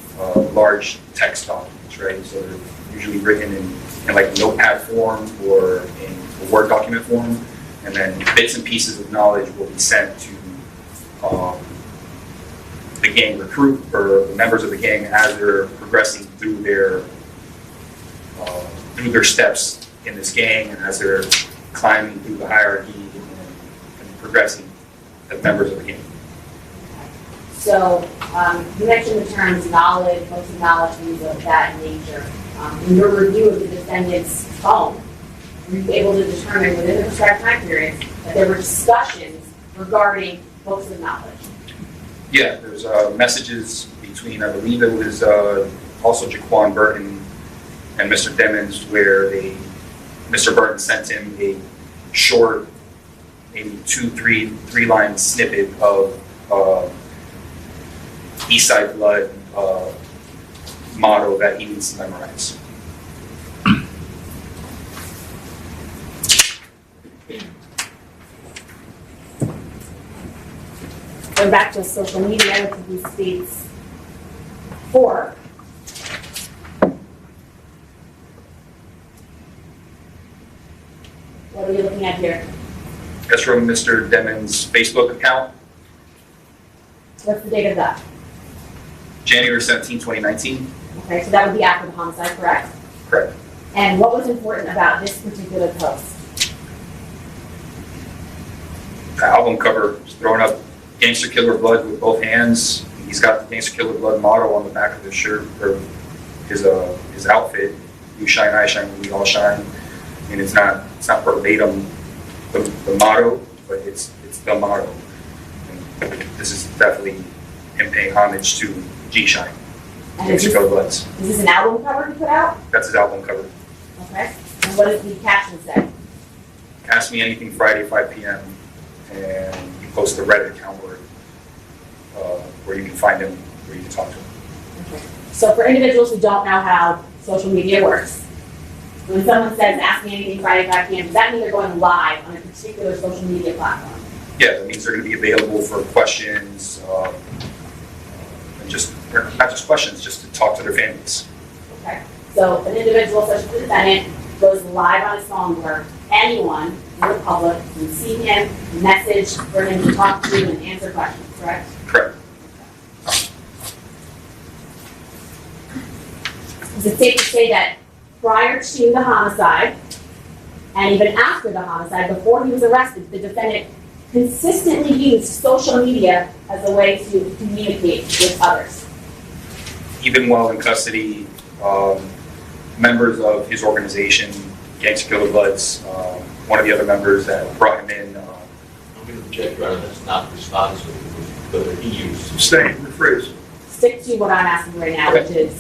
large text documents, right? So they're usually written in like notepad form or in a Word document form, and then bits and pieces of knowledge will be sent to the gang recruit or the members of the gang as they're progressing through their steps in this gang and as they're climbing through the hierarchy and progressing as members of the gang. So you mentioned the terms knowledge, books of knowledge, things of that nature. In your review of the defendant's phone, were you able to determine within the prescribed time period that there were discussions regarding books of knowledge? Yeah, there's messages between, I believe it was also Jaquan Burton and Mr. Demons, where Mr. Burton sent him a short, maybe 2-3 line snippet of Eastside Blood motto that he needs to memorize. Going back to social media, which these states 4. What are we looking at here? That's from Mr. Demons' Facebook account, What's the date of that? January 17, 2019. Okay, so that would be after the homicide, correct? Correct. And what was important about this particular post? The album cover is throwing up Gangster Killer Blood with both hands. He's got the Gangster Killer Blood motto on the back of his shirt, or his outfit. You shine, I shine, we all shine. And it's not verbatim the motto, but it's the motto. And this is definitely him paying homage to G-Shine, And Gangster Killer Bloods. Is this an album cover he put out? That's his album cover. Okay. And what does the caption say? Ask Me Anything Friday, 5 p.m. And he posts the Reddit account where you can find him, where you can talk to him. Okay. So for individuals who don't know how social media works, when someone says, ask me anything Friday, 5 p.m., does that mean they're going live on a particular social media platform? Yeah, that means they're going to be available for questions, and not just questions, just to talk to their families. Okay. So an individual such as the defendant goes live on his phone where anyone in the public can see him, message for him to talk to and answer questions, correct? Correct. Is it safe to say that prior to the homicide, and even after the homicide, before he was arrested, the defendant consistently used social media as a way to communicate with others? Even while in custody, members of his organization, Gangster Killer Bloods, one of the other members that brought him in. I'm going to object, Your Honor, that's not responsive to whether he used. Abstain, rephrase. Stick to what I'm asking right now, Okay. which is,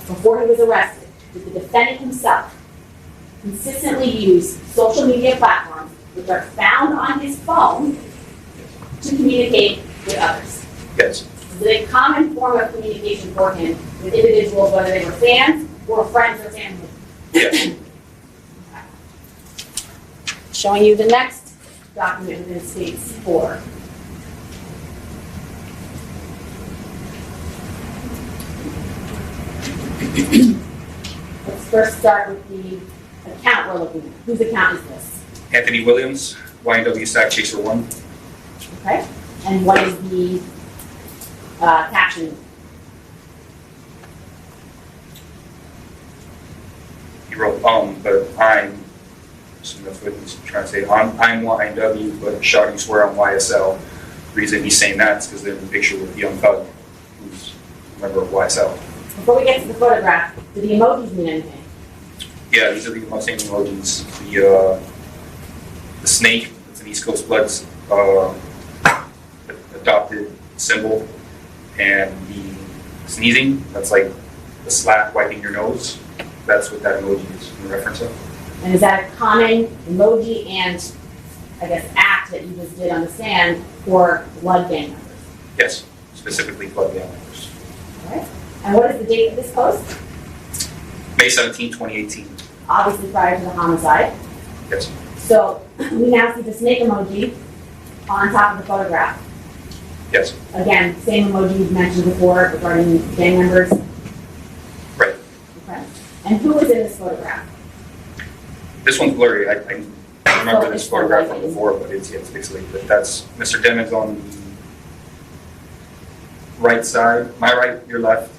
before he was arrested, did the defendant himself consistently use social media platforms, which are found on his phone, to communicate with others? Yes. is it a common form of communication for him with individuals, whether they were fans or friends or family? Yes. Showing you the next document within states 4. Let's first start with the account we're looking at. Whose account is this? Anthony Williams, YNW SakChaser 1. Okay. And what is the caption? He wrote, but I'm, so that's what he's trying to say. I'm YNW, but shouting swear I'm YSL. The reason he's saying that is because there's a picture with Young Thug, who's a member of YSL. Before we get to the photograph, do the emojis mean anything? Yeah, these are the same emojis. The snake, it's an East Coast Bloods adopted symbol, and the sneezing, that's like the slap wiping your nose. That's what that emoji is in reference to. And is that a common emoji and, I guess, act that you just did on the stand for blood gang members? Yes, specifically blood gang members. All right. And what is the date of this post? May 17, 2018. Obviously prior to the homicide. Yes. So we now see the snake emoji on top of the photograph. Yes. Again, same emoji you mentioned before regarding gang members. Right. Okay. And who was in this photograph? This one's blurry. I remember this photograph from before, but it's pixelated. But that's Mr. Demons on the right side. My right, your left.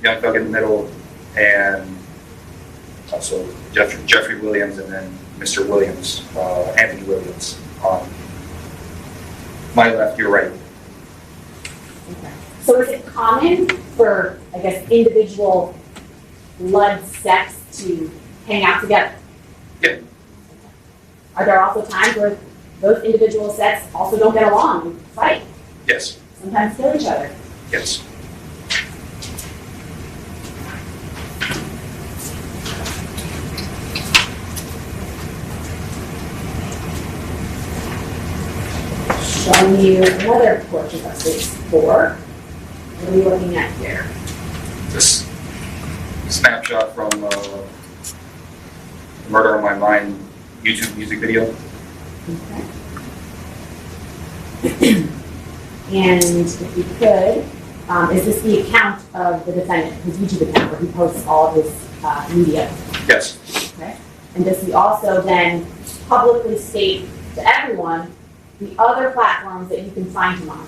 Young Thug in the middle, and also Jeffrey Williams, and then Mr. Williams, Anthony Williams on my left, your right. Okay. So is it common for, I guess, individual blood sects to hang out together? Yeah. Are there also times where those individual sets also don't get along and fight? Yes. Sometimes kill each other. Yes. Showing you another portion of stage 4. What are we looking at here? This snapshot from Murder on My Mind YouTube music video. Okay. And if you could, is this the account of the defendant, his YouTube account where he posts all of his media? Yes. Okay. And does he also then publicly state to everyone the other platforms that you can find him on?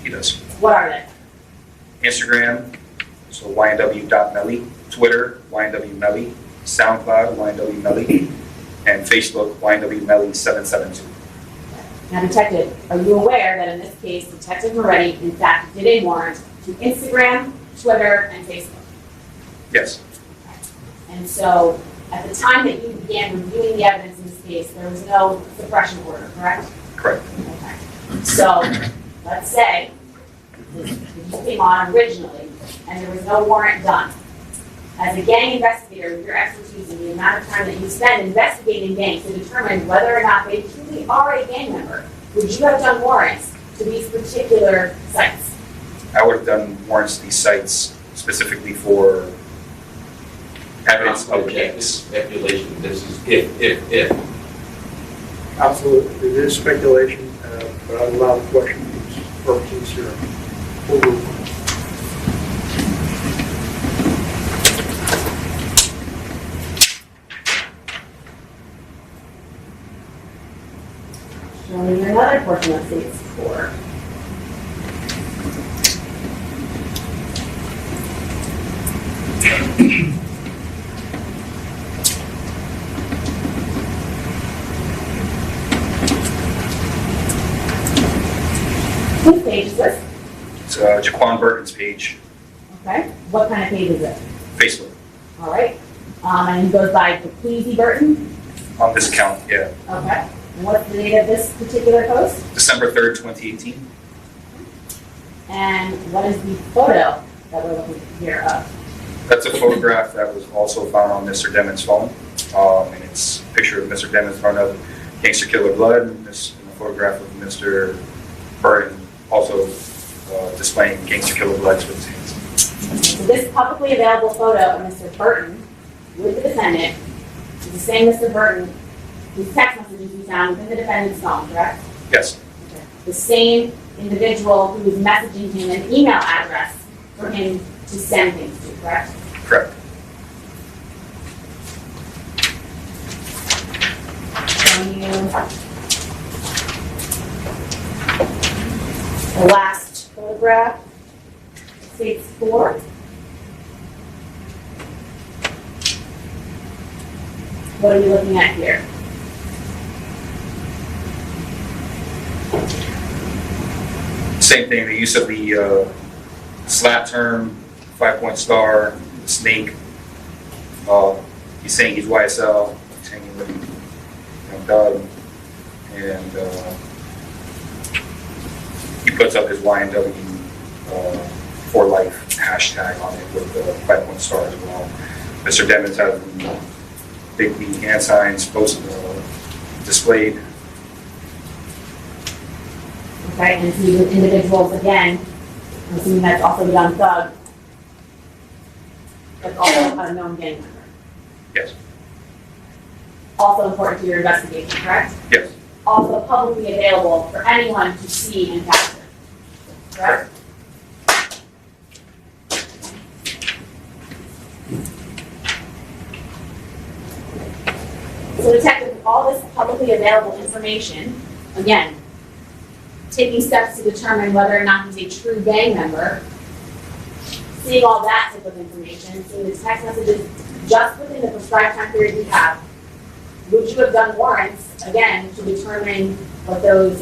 He does. What are they? Instagram, so YNW.Melly, Twitter, YNW Melly, SoundCloud, YNW Melly, and Facebook, YNW Melly 772. Now, Detective, are you aware that in this case, Detective Moretti, in fact, did a warrant to Instagram, Twitter, and Facebook? Yes. And so, at the time that you began reviewing the evidence in this case, there was no suppression order, correct? Correct. Okay. So, let's say this came on originally, and there was no warrant done. As a gang investigator, with your expertise and the amount of time that you spend investigating gangs to determine whether or not they truly are a gang member, would you have done warrants to these particular sites? I would have done warrants to these sites specifically for evidence of gangs. Speculation, this is if. Absolutely, it is speculation, but I allow the question for purposes here. Overruled. Showing you another portion of states 4. Whose page is this? It's Jaquan Burton's page, Okay. What kind of page is it? Facebook, All right. And he goes by Pleasy Burton. on this account, yeah. Okay. And what's the date of this particular post? December 3rd, 2018. And what is the photo that we're looking here of? That's a photograph that was also found on Mr. Demon's phone. And it's a picture of Mr. Demon in front of Gangster Killer Blood, and this and a photograph of Mr. Burton also displaying gangster killer bloods with his hands. So this publicly available photo of Mr. Burton with the defendant is the same Mr. Burton whose text messages we found within the defendant's phone, correct? Yes, The same individual who is messaging him an email address for him to send things to, correct? correct. Showing you the last photograph, states 4. What are we looking at here? Same thing, the use of the slap term, 5-point star, the snake. He's saying he's YSL, he's hanging with Doug, and he puts up his YNW for life hashtag on it with the 5-point star as well. Mr. Devins has the big B hand signs displayed. Okay, and see the individuals again, I'm assuming that's also Young Thug. That's also a known gang member. Yes, Also important to your investigation, correct? yes, Also publicly available for anyone to see and capture, correct? So detective, with all this publicly available information, again, taking steps to determine whether or not he's a true gang member, seeing all that type of information, seeing the text messages just within the prescribed time period we have, would you have done warrants, again, to determine what those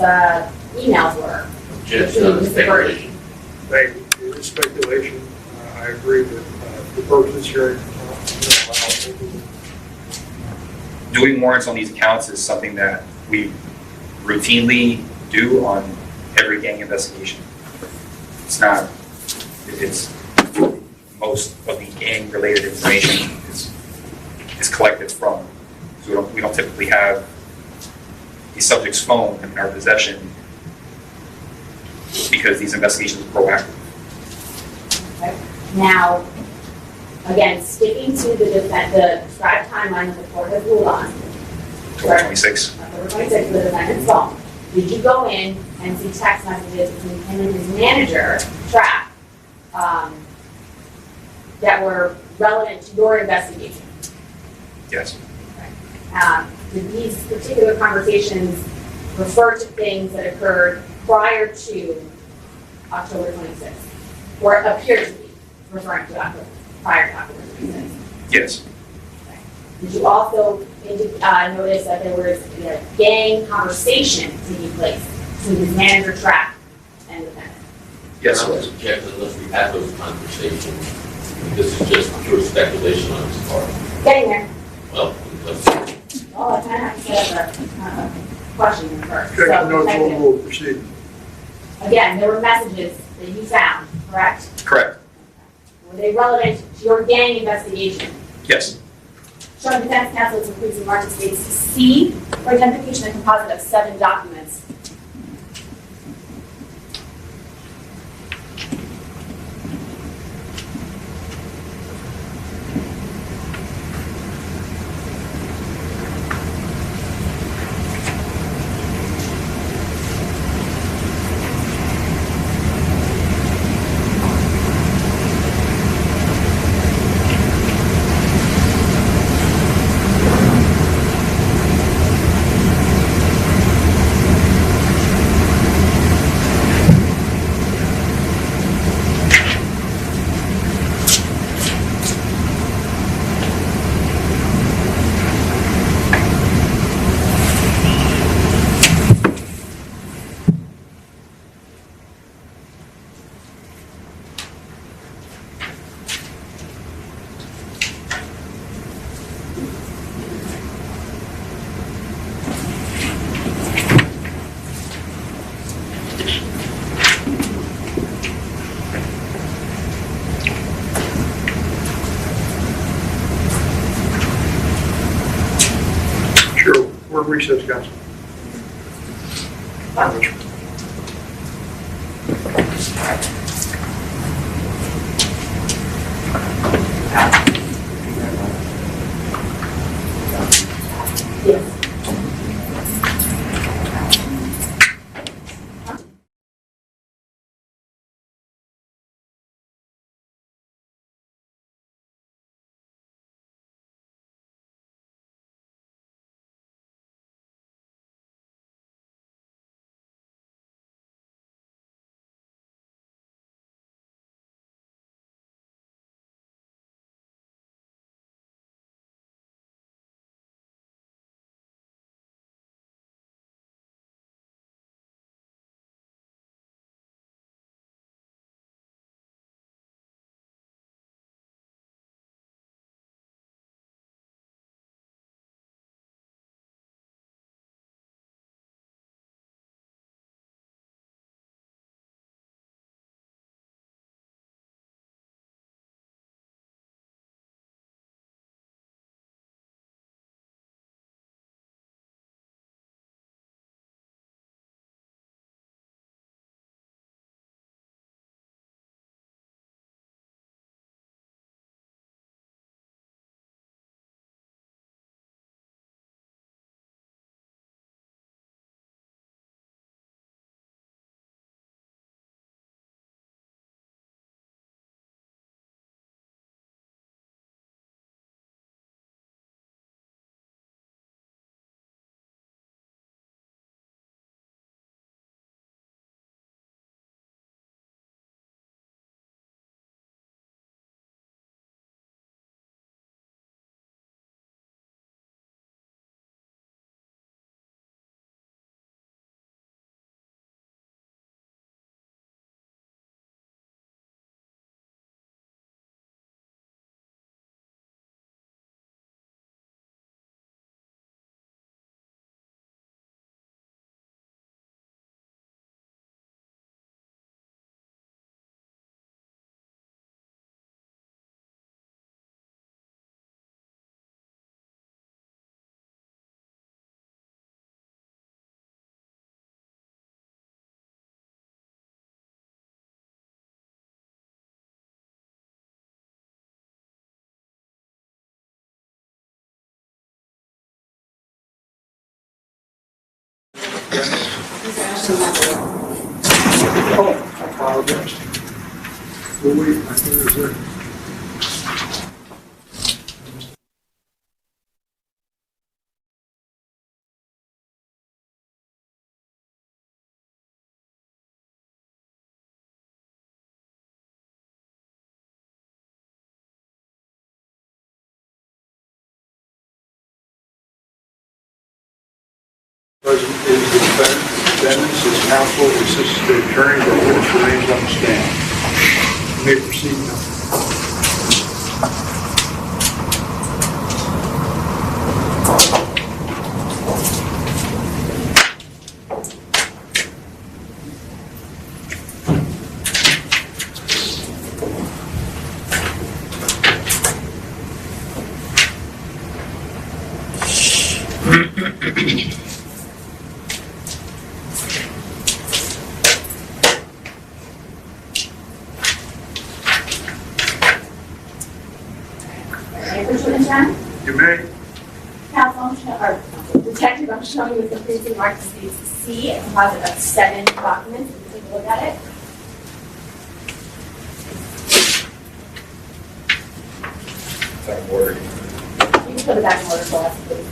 emails were? Objection on speculation. Thank you. It is speculation. I agree with the purpose here. doing warrants on these accounts is something that we routinely do on every gang investigation. It's not, it's most of the gang related information is collected from. So we don't typically have the subject's phone in our possession because these investigations are proactive. Okay. Now, again, sticking to the prescribed timeline that the court has ruled on. 2026. October 26th, the defendant's phone. Did you go in and see text messages between him and his manager, Trap, that were relevant to your investigation? Yes. Did these particular conversations refer to things that occurred prior to October 26th? Or appear to be referring to prior to October 26th? Yes. Okay. Did you also notice that there was a gang conversation taking place between his manager, Trap, and the defendant? Yes, I it would was. object unless we have those conversations. This is just pure speculation on his part. Getting there. Well, let's, Well, I kind of have to set up a question first. Objection, no, So, detective, we'll proceed. again, there were messages that you found, correct? Correct. Were they relevant to your gang investigation? Yes. Showing defense counsel to include some market states C for identification and composite of 7 documents. Sure, we're recess, counsel. Oh. Oh, I apologize. Well, wait, I thought it was there. Present is the defendants, his counsel, the assistant state attorney, the witness remains on the stand. You may proceed now. You may. Detective, I'm showing you the precinct marked states C, a composite of 7 documents. If you take a look at it. Out of order. You can put it back in order for us, please.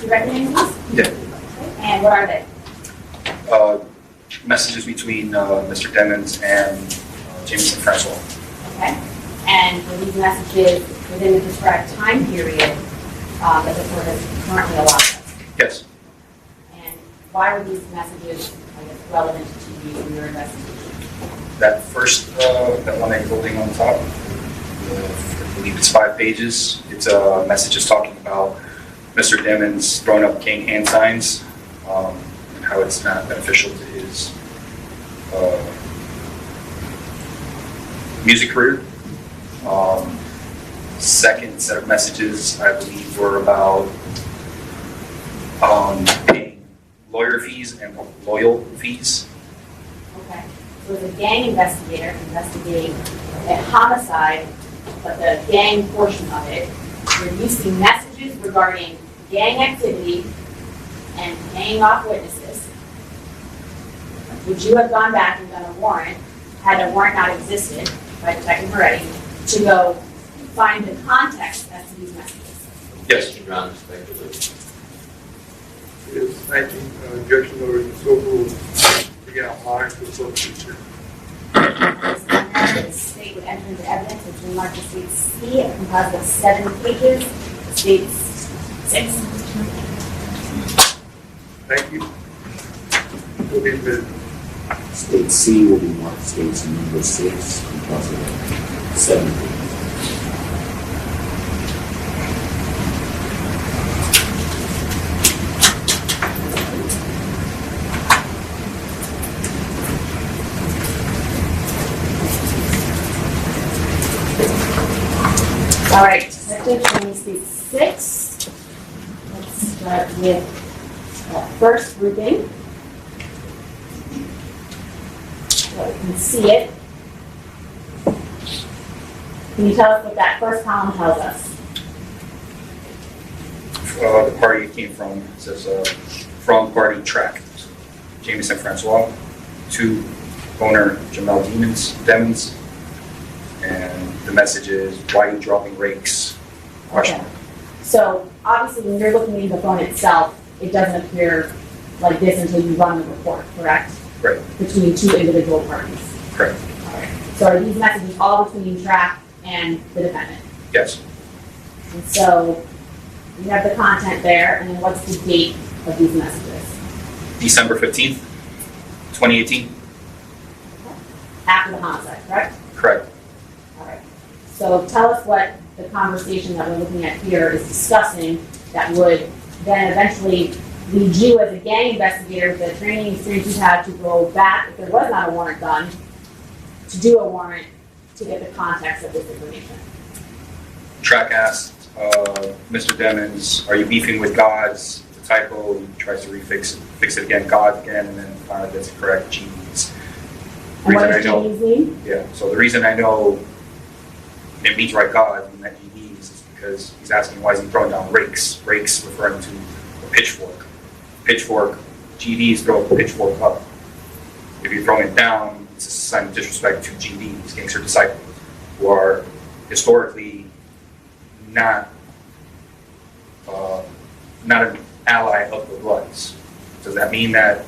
You recognize these? Yeah. And what are they? Messages between Mr. Demons and Jameson Francois. Okay. And were these messages within the prescribed time period that the court has currently allowed us? Yes. And why were these messages, I guess, relevant to you in your investigation? That first, that one I'm holding on top, I believe it's 5 pages. It's a message talking about Mr. Demons throwing up gang hand signs and how it's not beneficial to his music career. Second set of messages, I believe, were about paying lawyer fees and loyal fees. Okay. So as a gang investigator investigating a homicide, but the gang portion of it, you're using messages regarding gang activity and paying off witnesses. Would you have gone back and done a warrant, had a warrant not existed by Detective Moretti, to go find the context as to these messages? Yes. Your Honor, respectively. Is 19 objection order is overruled. Begin online for the substitute. The state would enter into evidence which will mark the state C, a composite of 7 pages, the state's 6. Thank you. Will be admitted. State C will be marked states number 6, because of 7. All right, Detective, showing state 6. Let's start with first grouping. So you can see it. Can you tell us what that first column tells us? The party it came from, it says from party track. Jameson Francois to owner Jamell Demons, and the message is, why are you dropping rakes? Question Okay. mark. So obviously, when you're looking into the phone itself, it doesn't appear like this until you run the report, correct? Right, Between two individual parties. correct. So are these messages all between Track and the defendant? Yes, And so you have the content there, and then what's the date of these messages? December 15th, 2018. After the homicide, correct? Correct. All right. So tell us what the conversation that we're looking at here is discussing that would then eventually lead you as a gang investigator with the training experience you've had to go back, if there was not a warrant done, to do a warrant to get the context of this information. Track asked Mr. Demons, are you beefing with gods? It's a typo. He tries to fix it again, gods again, and then finally gets it correct, GDs. And what Reason I does know- James mean? Yeah, so the reason I know it means right God and that GDs is because he's asking why is he throwing down rakes? Rakes referring to a pitchfork. Pitchfork, GDs throw a pitchfork up. If you're throwing it down, it's a sign of disrespect to GDs, gangster disciples, who are historically not an ally of the Bloods. Does that mean that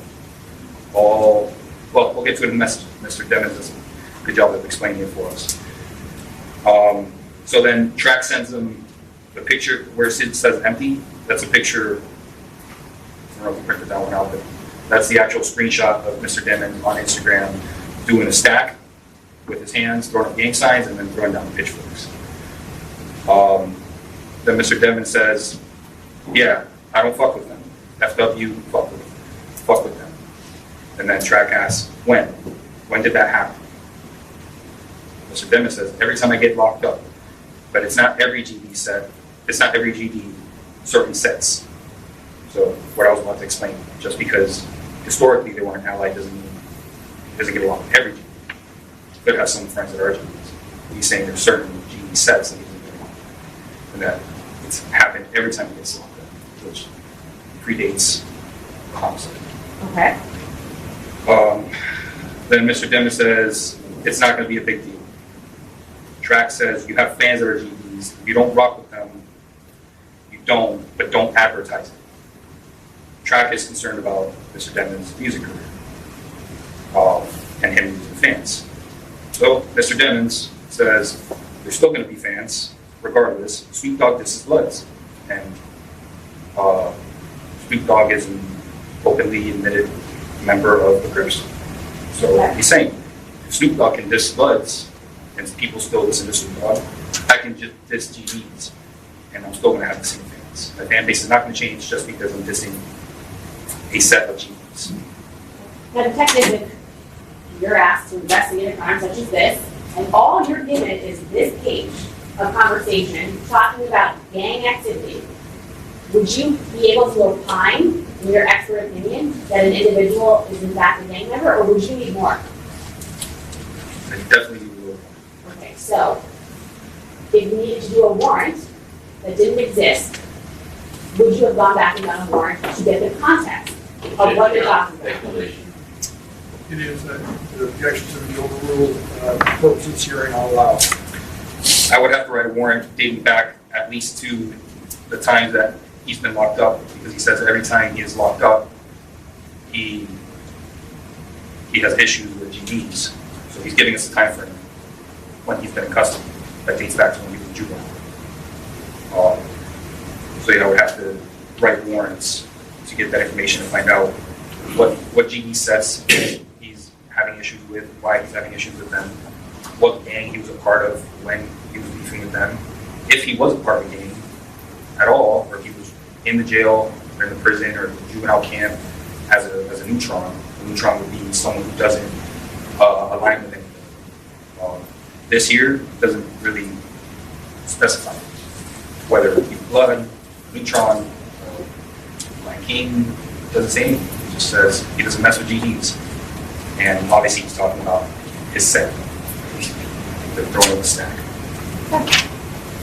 all, well, we'll get to it in the message. Mr. Demons does a good job of explaining it for us. So then Track sends them the picture where it says empty. That's a picture, I don't know if you printed that one out, but that's the actual screenshot of Mr. Demons on Instagram doing a stack with his hands, throwing up gang signs, and then throwing down the pitchforks. Then Mr. Demons says, yeah, I don't fuck with them. FW, fuck with them. And then Track asks, when? When did that happen? Mr. Demons says, every time I get locked up. But it's not every GD set. It's not every GD certain sets. So what I was about to explain, just because historically they weren't allied doesn't mean he doesn't get along with every GD. Could have some friends that are GDs. He's saying there's certain GD sets that he doesn't get along with. And that it's happened every time he gets locked up, which predates the homicide. Okay. Then Mr. Demons says, it's not going to be a big deal. Track says, you have fans that are GDs. If you don't rock with them, you don't, but don't advertise it. Track is concerned about Mr. Demons' music career and him losing fans. So Mr. Demons says, there's still going to be fans, regardless. Snoop Dogg disses Bloods. And Snoop Dogg is an openly admitted member of the Crips. So he's saying, if Snoop Dogg can diss Bloods, and people still listen to Snoop Dogg, I can just diss GDs, and I'm still going to have the same fans. My fan base is not going to change just because I'm dissing a set of GDs. Now, detective, if you're asked to investigate a crime such as this, and all you're given is this page of conversation talking about gang activity, would you be able to opine, in your expert opinion, that an individual is in fact a gang member, or would you need more? I definitely will. Okay, so if you needed to do a warrant that didn't exist, would you have gone back and done a warrant to get the context of what you're talking about? Speculation. It is, the objection to the overruled purpose of this hearing, I'll allow. I would have to write a warrant dating back at least to the times that he's been locked up, because he says that every time he is locked up, he has issues with GDs. So he's giving us a time frame when he's been in custody. That dates back to when he was in juvenile. So I would have to write warrants to get that information and find out what GD sets he's having issues with, why he's having issues with them, what gang he was a part of when he was beefing with them, if he was a part of a gang at all, or if he was in the jail or in the prison or the juvenile camp as a neutron. A neutron would be someone who doesn't align with anything. This here doesn't really specify whether it be blood, neutron, Black King, doesn't say anything. It just says he doesn't mess with GDs. And obviously he's talking about his set. They're throwing up a stack. Okay.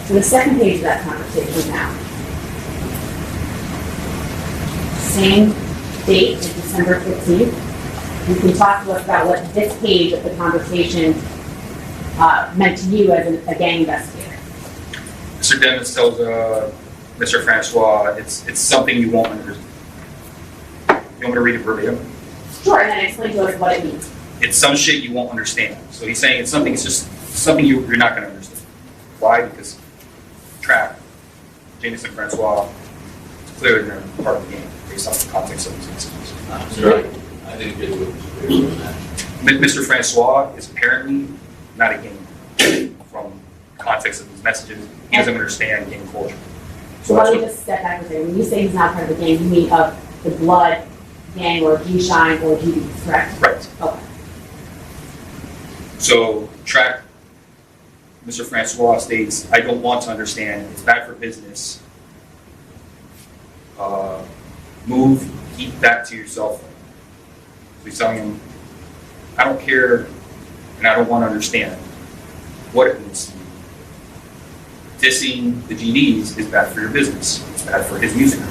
So the second page of that conversation now. Same date, December 15th. you can talk to us about what this page of the conversation meant to you as a gang investigator. Mr. Dennis tells Mr. Francois, it's something you won't understand. You want me to read it verbatim? Sure, and then explain to us what it means. It's some shit you won't understand. So he's saying it's just something you're not going to understand. Why? Because track, Jameson Francois, it's clearly they're part of the game based on the context of these incidents. Sir, I didn't get what was clear on that. Mr. Francois is apparently not a gang from the context of his messages. He doesn't understand gang culture. So why don't we just step back and say, when you say he's not part of the gang, you mean of the blood gang or G-Shine or Juvy, correct? Right. Okay. So track, Mr. Francois states, I don't want to understand. It's bad for business. Move, keep that to yourself. So he's telling him, I don't care and I don't want to understand what it means to you. Dissing the GDs is bad for your business. It's bad for his music.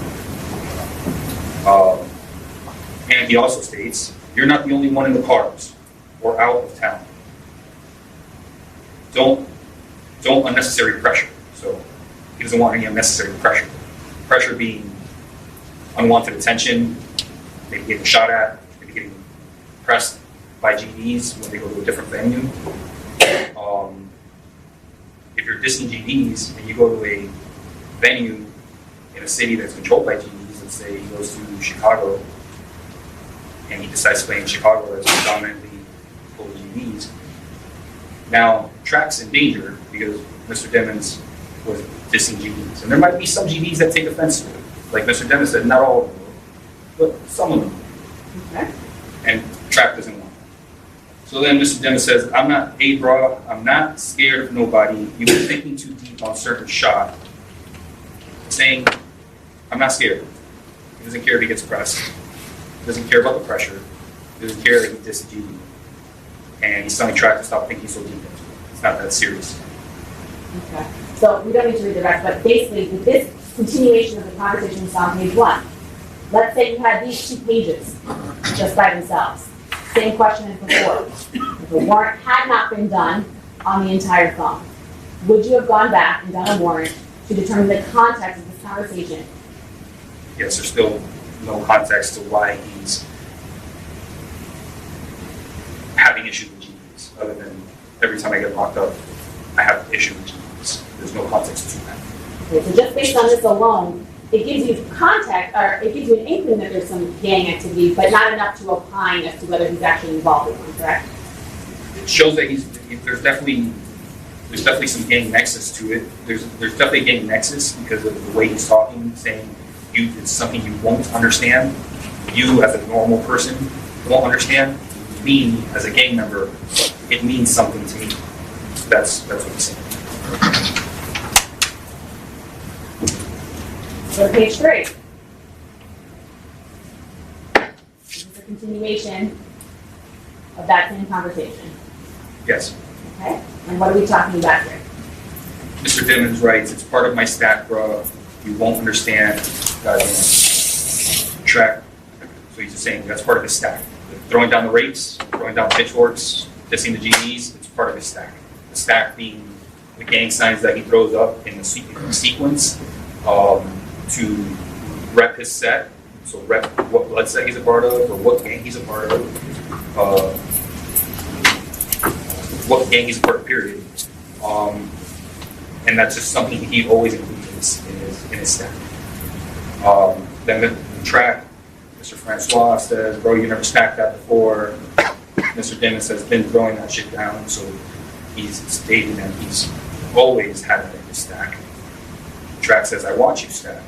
And he also states, you're not the only one in the cars or out of town. Don't unnecessary pressure. So he doesn't want any unnecessary pressure. Pressure being unwanted attention, maybe getting shot at, maybe getting pressed by GDs when they go to a different venue. If you're dissing GDs and you go to a venue in a city that's controlled by GDs, let's say he goes to Chicago and he decides to play in Chicago that's predominantly full of GDs. Now, track's in danger because Mr. Demmons was dissing GDs. And there might be some GDs that take offense to it. Like Mr. Demmons said, not all of them, but some of them. Okay. And track doesn't want it. So then Mr. Demmons says, I'm not scared of nobody. You've been thinking too deep on certain shot. Saying, I'm not scared. He doesn't care if he gets pressed. He doesn't care about the pressure. He doesn't care if he dissed GD. And he's telling track to stop thinking so deep into it. It's not that serious. Okay. So we don't need to read the rest, but basically with this continuation of the conversation we saw on page 1, let's say you had these 2 pages just by themselves. Same question as before. If a warrant had not been done on the entire phone, would you have gone back and done a warrant to determine the context of this conversation? Yes, there's still no context to why he's having issues with GDs, other than every time I get locked up, I have issues with GDs. There's no context to that. Okay, so just based on this alone, it gives you context, or it gives you an inkling that there's some gang activity, but not enough to opine as to whether he's actually involved in one, correct? It shows that there's definitely some gang nexus to it. There's definitely a gang nexus because of the way he's talking, saying it's something you won't understand. You as a normal person won't understand. Me as a gang member, it means something to me. That's what he's saying. Go to page 3. This is a continuation of that same conversation. Yes. Okay? And what are we talking about here? Mr. Dimmons writes, it's part of my stack, bro. You won't understand. Goddamn. Track. So he's just saying that's part of his stack. Throwing down the rakes, throwing down pitchforks, dissing the GDs, it's part of his stack. The stack being the gang signs that he throws up in the sequence to rep his set. So rep what blood set he's a part of, or what gang he's a part of, what gang he's a part of, period. And that's just something he always includes in his stack. Then the track, Mr. Francois says, bro, you never stacked that before. Mr. Dimmons has been throwing that shit down, so he's stating that he's always had that in his stack. The track says, I watch you stack.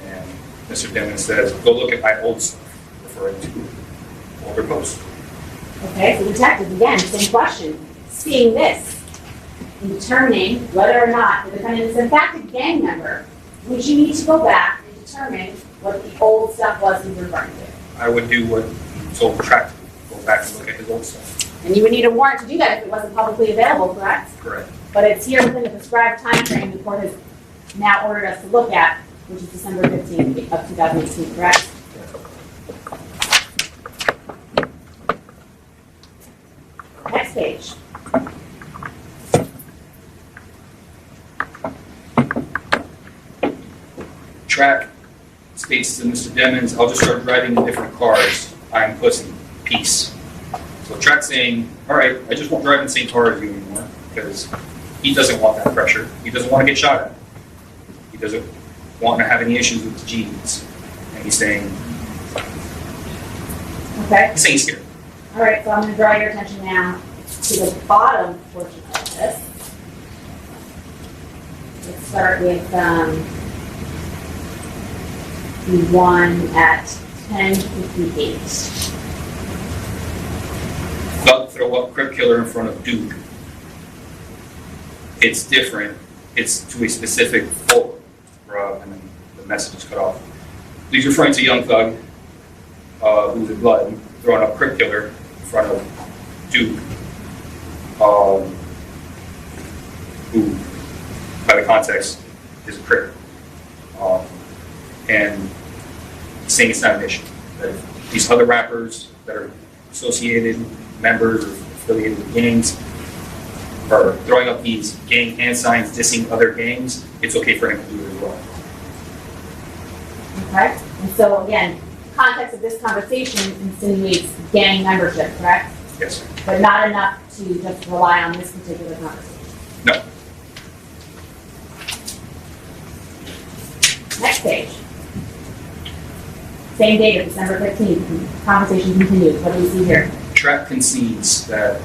And Mr. Dimmons says, go look at my old stuff, referring to older posts. Okay, so detectives, again, same question. Seeing this and determining whether or not the defendant is in fact a gang member, would you need to go back and determine what the old stuff was he was referring to? I would do what he told the track to do, go back and look at his old stuff. And you would need a warrant to do that if it wasn't publicly available, correct? Correct. But it's here within the prescribed time frame the court has now ordered us to look at, which is December 15th of 2018, correct? Track states to Mr. Demmons, I'll just start driving in different cars. I'm pussy. Peace. So Track's saying, all right, I just won't drive in the same car as you anymore because he doesn't want that pressure. He doesn't want to get shot at. He doesn't want to have any issues with the G's. And he's saying, he's scared. All right, so I'm going to draw your attention now to the bottom portion of this. Let's start with the one at 10:58. Thug throw up crib killer in front of Duke. It's different. It's to a specific folk, and then the message is cut off. He's referring to Young Thug, who's in blood, throwing up crib killer in front of Duke, who, by the context, is a crip. And saying it's not an issue. That these other rappers that are associated, members or affiliated with gangs, are throwing up these gang hand signs, dissing other gangs, it's okay for him to do it as well. Okay, and so again, the context of this conversation insinuates gang membership, correct? Yes. But not enough to just rely on this particular conversation. No. Next page. Same date, December 15th. Conversation continues. What do we see here? Track concedes that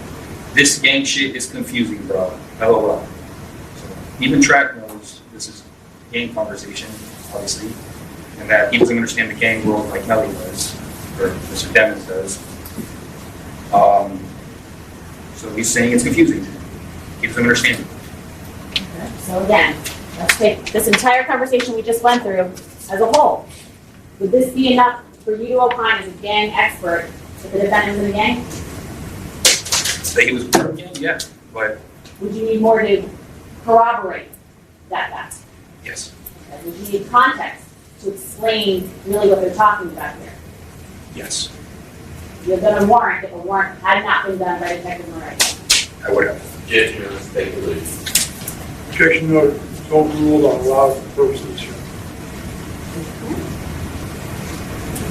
this gang shit is confusing, bro. LOL. So even Track knows this is gang conversation, obviously, and that he doesn't understand the gang world like Melly does, or Mr. Demmons does. So he's saying it's confusing. He doesn't understand. Okay. So again, let's take this entire conversation we just went through as a whole. Would this be enough for you to opine as a gang expert if the defendant was in a gang? That he was part of the gang, yeah, but Would you need more to corroborate that fact? yes, Okay. Would you need context to explain really what they're talking about here? yes, You have done a warrant if a warrant had not been done by Detective Murray. I would have. Judgment of speculation. Objection noted, it's overruled on allowed purposes here.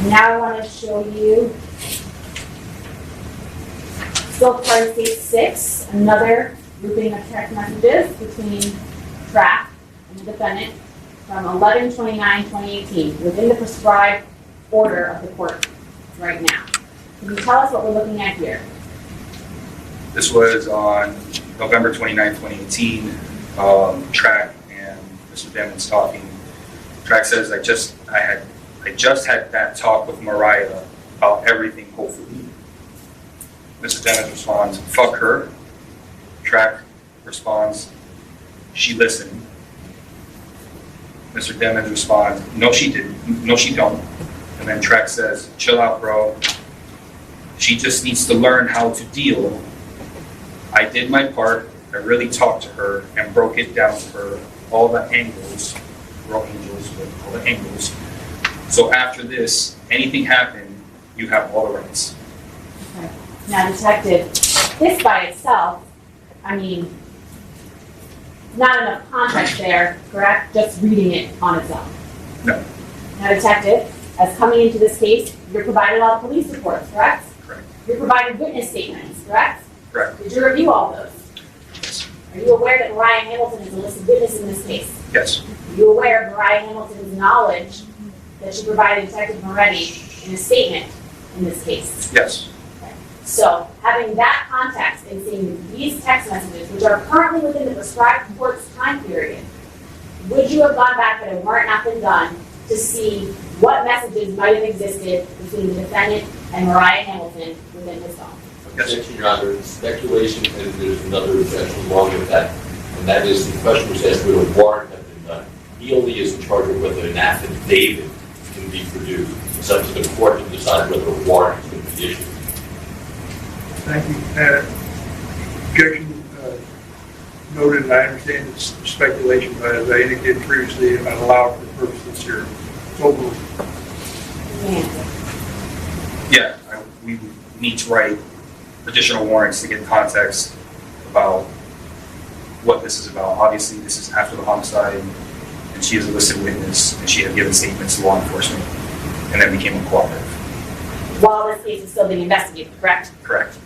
Now I want to show you still part of case 6, another grouping of text messages between Track and the defendant from 11/29/2018 within the prescribed order of the court right now. Can you tell us what we're looking at here? This was on November 29, 2018. Track and Mr. Demmons talking. Track says, I just had that talk with Mariah about everything, hopefully. Mr. Demmons responds, fuck her. Track responds, she listened. Mr. Demmons responds, no, she didn't. No, she don't. And then Track says, chill out, bro. She just needs to learn how to deal. I did my part. I really talked to her and broke it down to her, all the angles, we're all angels, but all the angles. So after this, anything happened, you have all the rights. Okay. Now, Detective, this by itself, I mean, not enough context there, correct? Just reading it on its own. No. Now, Detective, as coming into this case, you're provided all the police reports, correct? Correct. You're provided witness statements, correct? Correct. Did you review all those? Yes. Are you aware that Mariah Hamilton is a listed witness in this case? Yes. Are you aware of Mariah Hamilton's knowledge that she provided Detective Moretti in a statement in this case? Yes. So, having that context and seeing these text messages, which are currently within the prescribed court's time period, would you have gone back had a warrant not been done to see what messages might have existed between the defendant and Mariah Hamilton within his phone? Objection, Your Honor, it's speculation, and there's another objection along with that, and that is the question was asked whether a warrant had been done. He only is in charge of whether an affidavit can be produced. It's up to the court to decide whether a warrant can be issued. Thank you. Objection noted, and I understand it's speculation, but as I indicated previously, I'm allowed for the purposes here. It's overruled. Yeah, we need to write additional warrants to get context about what this is about. Obviously, this is after the homicide, and and she is a listed witness, and she had given statements to law enforcement, and then became uncooperative. While this case is still being investigated, correct? Correct.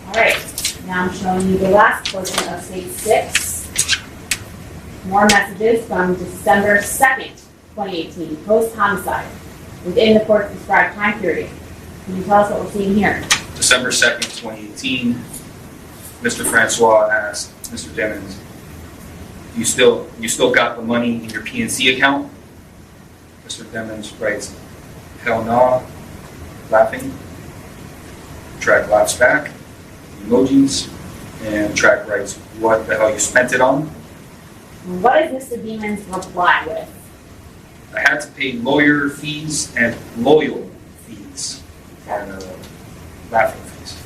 All right, now I'm showing you the last portion of State 6. More messages from December 2nd, 2018, post-homicide, within the court's prescribed time period. Can you tell us what we're seeing here? December 2nd, 2018, Mr. Francois asked Mr. Demmons, you still got the money in your PNC account? Mr. Demmons writes, hell no, laughing. Track laughs back, emojis, and Track writes, what the hell you spent it on? What is Mr. Demon's reply with? I had to pay lawyer fees and loyal fees. And laughing fees.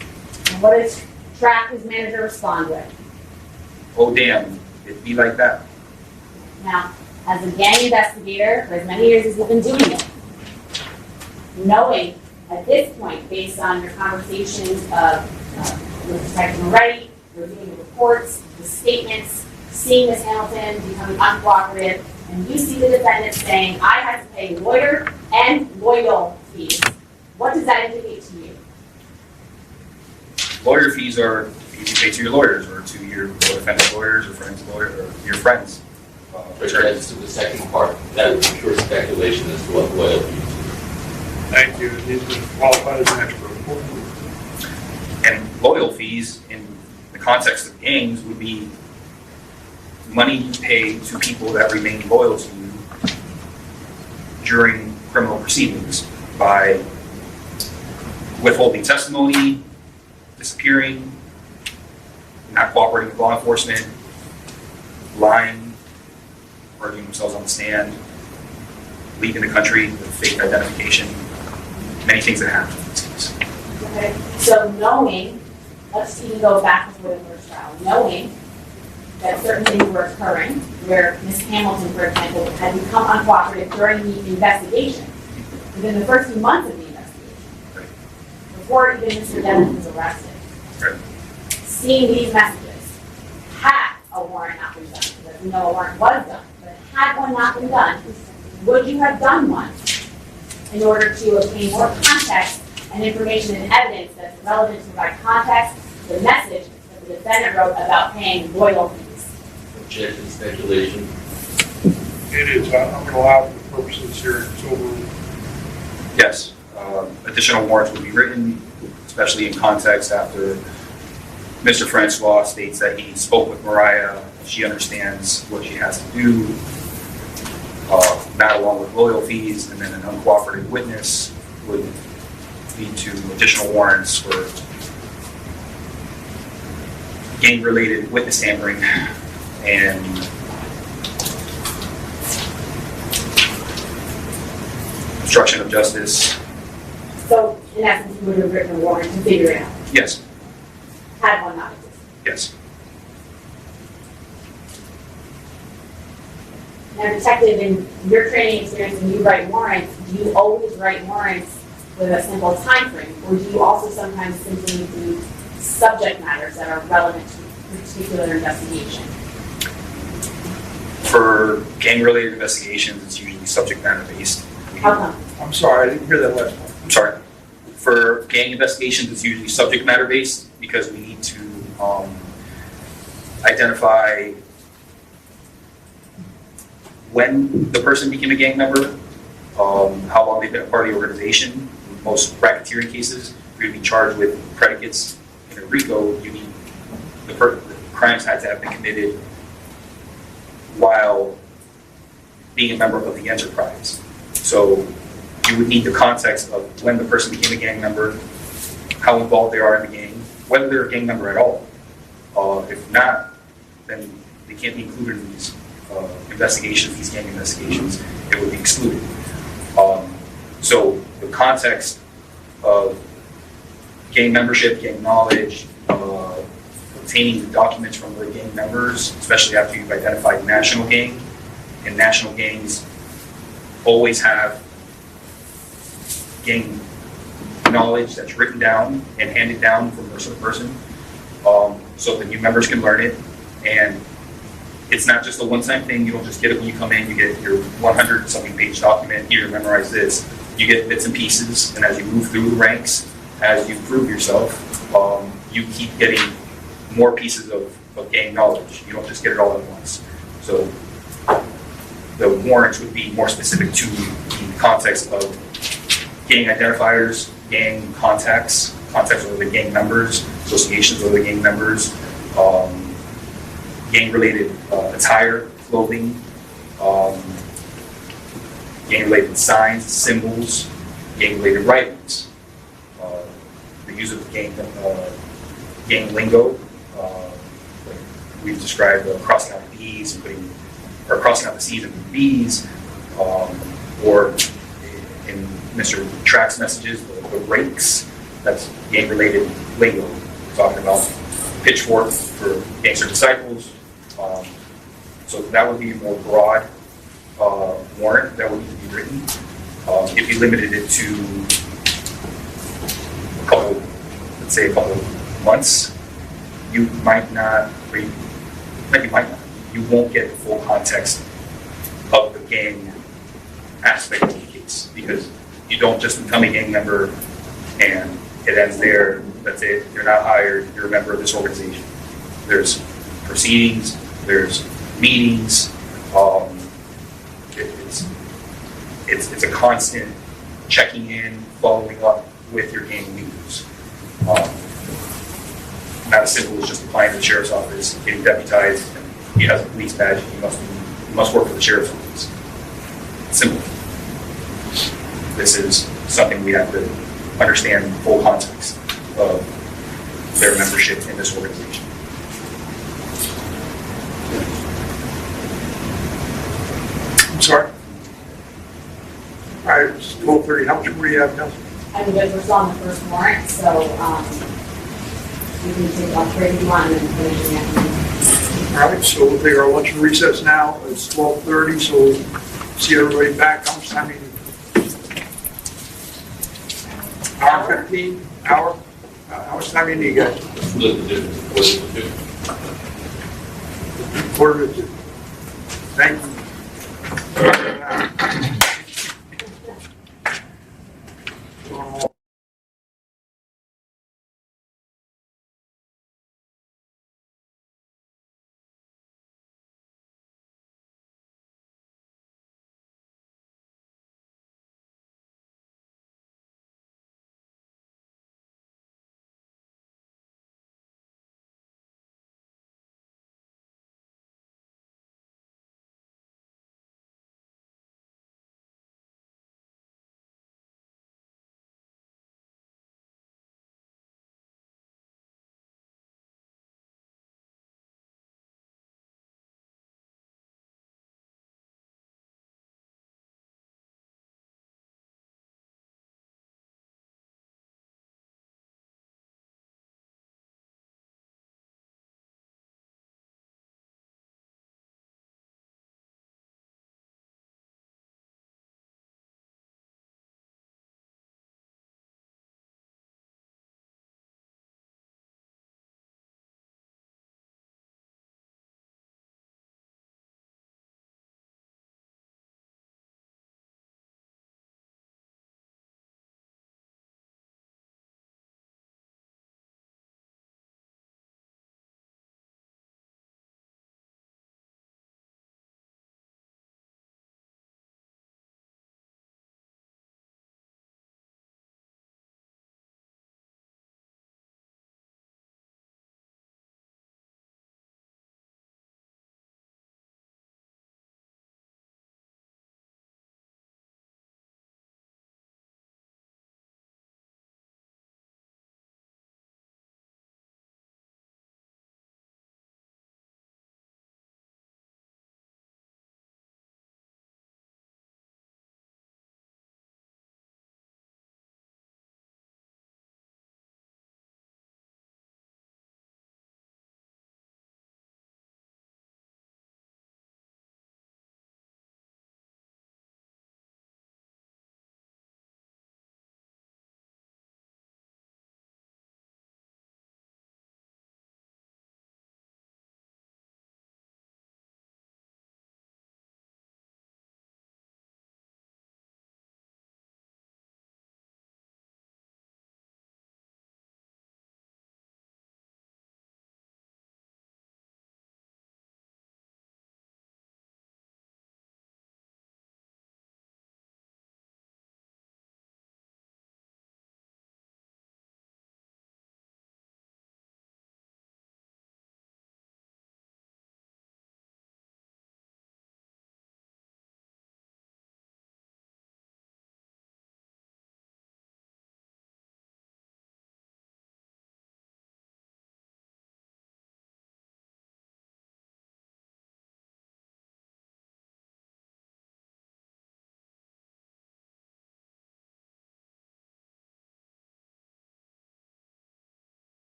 And what does Track, his manager, respond with? Oh damn, it'd be like that. Now, as a gang investigator, for as many years as you've been doing it, knowing at this point, based on your conversations with Detective Moretti, reviewing the reports, the statements, seeing Ms. Hamilton becoming uncooperative, and you see the defendant saying, I had to pay lawyer and loyal fees. What does that indicate to you? Lawyer fees are fees you pay to your lawyers or to your defendant lawyers or friends' lawyers or your friends. As to the second part, that would be pure speculation as to what loyalty is. Thank you. He's been qualified as an expert. And loyal fees in the context of gangs would be money you pay to people that remain loyal to you during criminal proceedings by withholding testimony, disappearing, not cooperating with law enforcement, lying, arguing themselves on the stand, leaving the country with fake identification, many things that happen in these cases. Okay, so knowing, let's even go back before the first trial, knowing that certain things were occurring, where Ms. Hamilton, for example, had become uncooperative during the investigation, within the first few months of the investigation, Right. before even Mr. Devin was arrested. Right. Seeing these messages, had a warrant not been done, because we know a warrant was done, but had one not been done, would you have done one in order to obtain more context and information and evidence that's relevant to provide context to the message that the defendant wrote about paying loyal fees? Objection, speculation. It is. I'm going to allow for the purpose of this hearing. It's over. Yes, additional warrants would be written, especially in context after Mr. Francois states that he spoke with Mariah, she understands what she has to do, not along with loyal fees, and then an uncooperative witness would lead to additional warrants for gang-related witness tampering and obstruction of justice. So, in essence, you would have written a warrant to figure it out, Yes, had one not existed. yes. Now, detective, in your training experience, when you write warrants, do you always write warrants with a simple time frame, or do you also sometimes simply include subject matters that are relevant to a particular investigation? For gang-related investigations, it's usually subject matter based. How come? I'm sorry, I didn't hear that last one. I'm sorry. For gang investigations, it's usually subject matter based because we need to identify when the person became a gang member, how long they've been a part of the organization. In most racketeering cases, you're going to be charged with predicates. In a RICO, you need the crimes had to have been committed while being a member of the enterprise. So you would need the context of when the person became a gang member, how involved they are in the gang, whether they're a gang member at all. If not, then they can't be included in these investigations, these gang investigations. It would be excluded. So the context of gang membership, gang knowledge, obtaining the documents from the gang members, especially after you've identified national gang, and national gangs always have gang knowledge that's written down and handed down from person to person, so the new members can learn it. And it's not just a one-time thing. You don't just get it when you come in. You get your 100-something page document. Here, memorize this. You get bits and pieces, and as you move through the ranks, as you prove yourself, you keep getting more pieces of gang knowledge. You don't just get it all at once. So the warrants would be more specific to the context of gang identifiers, gang contacts with the gang members, associations with the gang members, gang-related attire, clothing, gang-related signs, symbols, gang-related writings, the use of gang lingo. We've described crossing out the B's and crossing out the C's and the B's, or in Mr. Track's messages, the rakes. That's gang-related lingo. We're talking about pitchfork for gangster disciples. So that would be a more broad warrant that would need to be written. If you limited it to a couple of months, you might not, you won't get the full context of the gang aspect of the case, because you don't just become a gang member and it ends there. That's it. You're not hired. You're a member of this organization. There's proceedings. There's meetings. It's a constant checking in, following up with your gang leaders. Not as simple as just applying to the sheriff's office, getting deputized, and he has a police badge. He must work for the sheriff's office. Simple. This is something we have to understand the full context of their membership in this organization. I'm sorry. All right, it's 12:30. How much more do you have, Nelson? I'm good, we're still on the first warrant, so, you can take all three if you want and then finish the afternoon. All right, so we'll take our lunch and recess now. It's 12:30, so we'll see everybody back. How much time do you need? Hour 15? Hour? How much time do you need, guys? Quarter to 2. Thank you.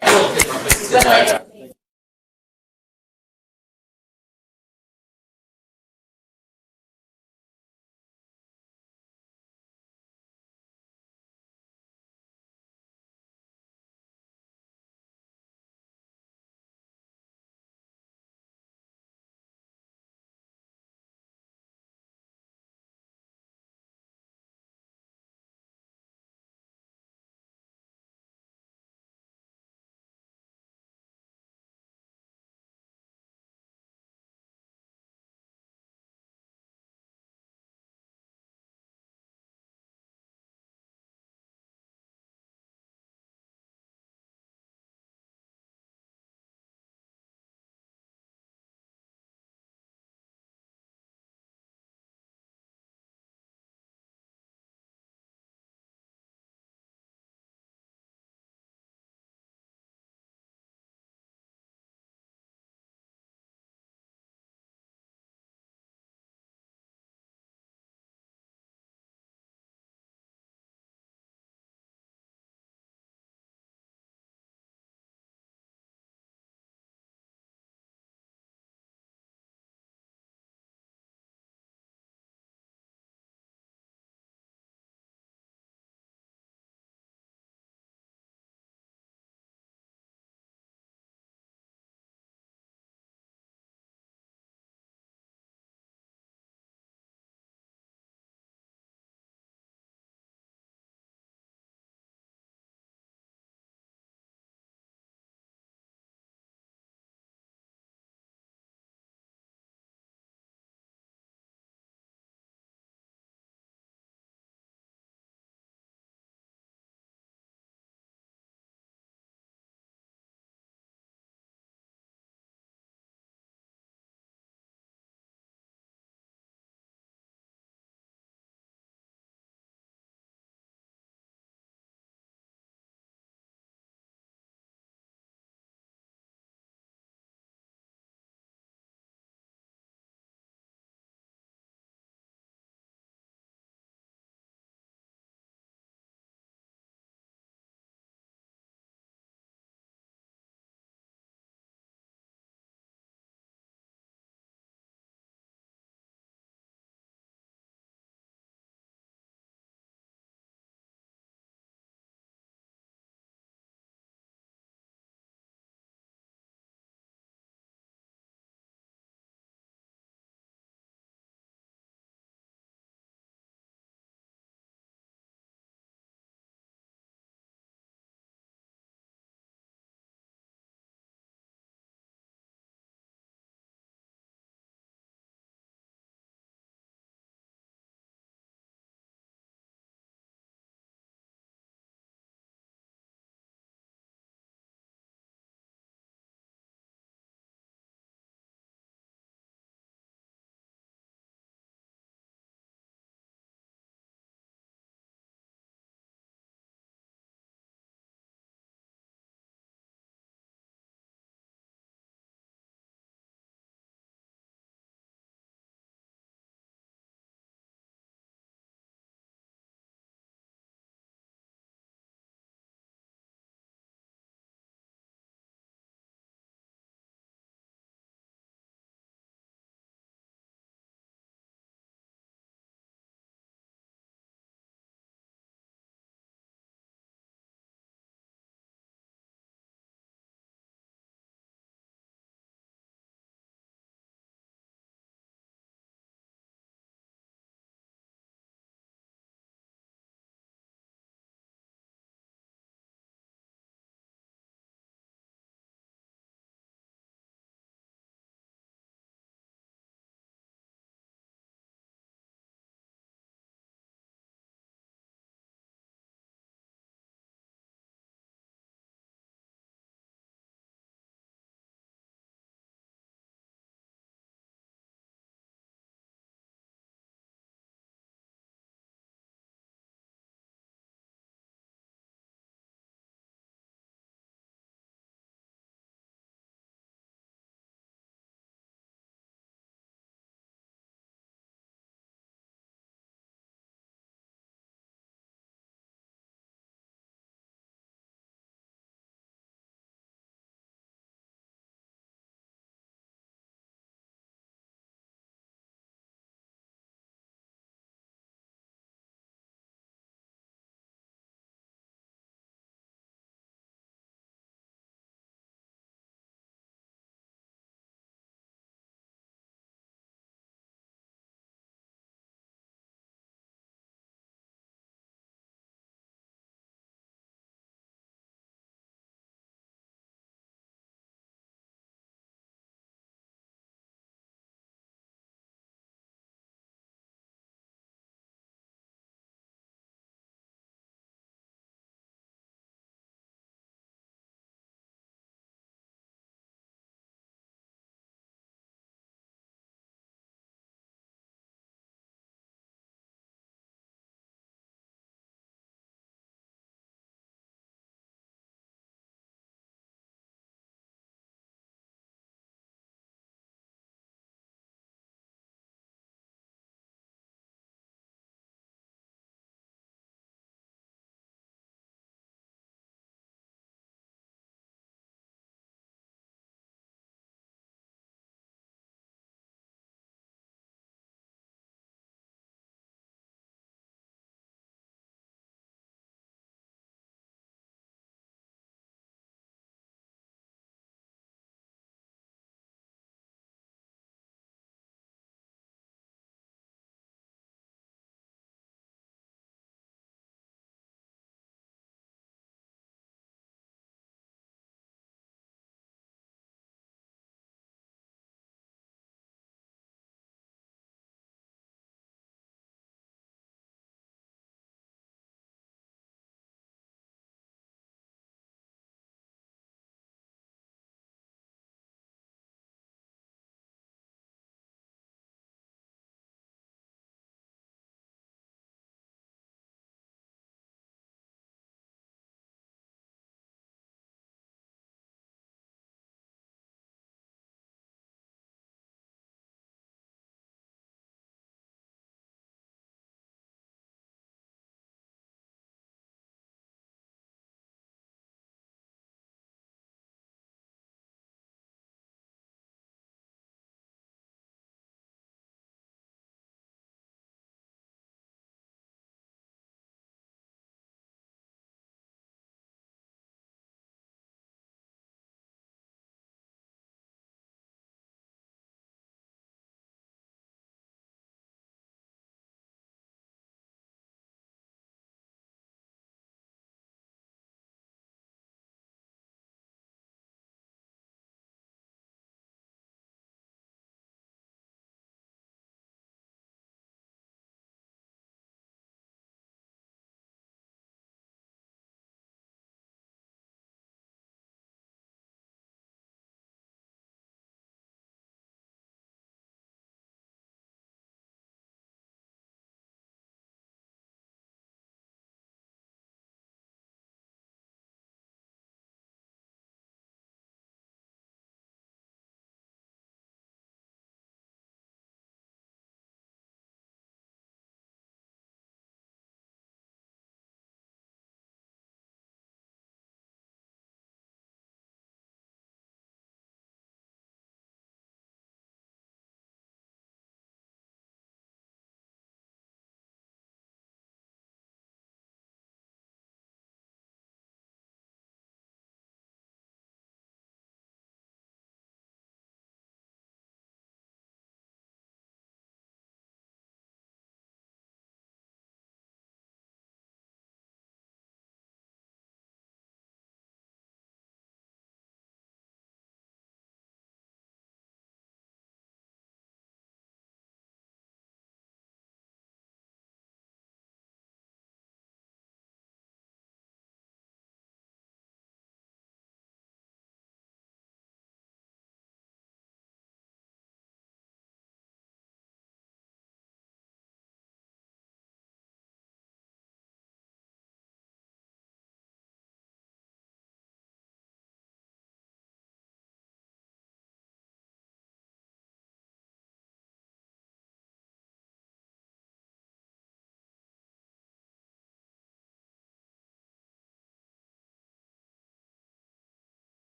Good night.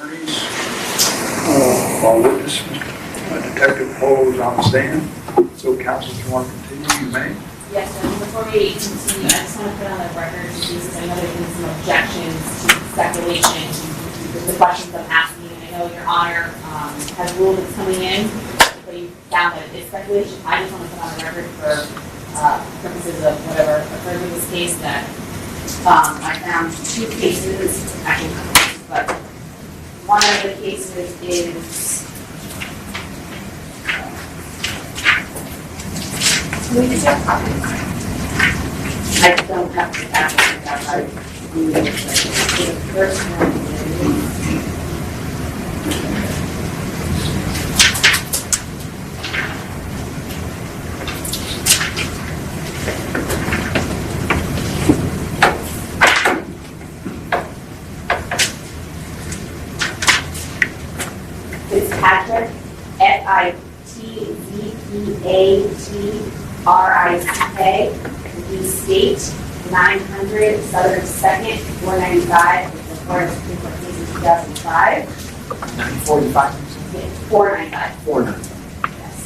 Attorneys, our witness, Detective Paul, is on the stand. So, counsel, if you want to continue, you may. Yes, and before we continue, I just want to put on the record, because I know there's been some objections to speculation with the questions I'm asking. I know Your Honor has ruled it's coming in, but you found that it's speculation. I just want to put on the record for purposes of whatever occurred in this case that I found two cases, actually, but one of the cases is I don't have to ask that. The first one is Patrick, Fitzpatrick, the state, 900 Southern 2nd, 495, the Florida Supreme Court case in 2005. 945. 495. 495. Yes.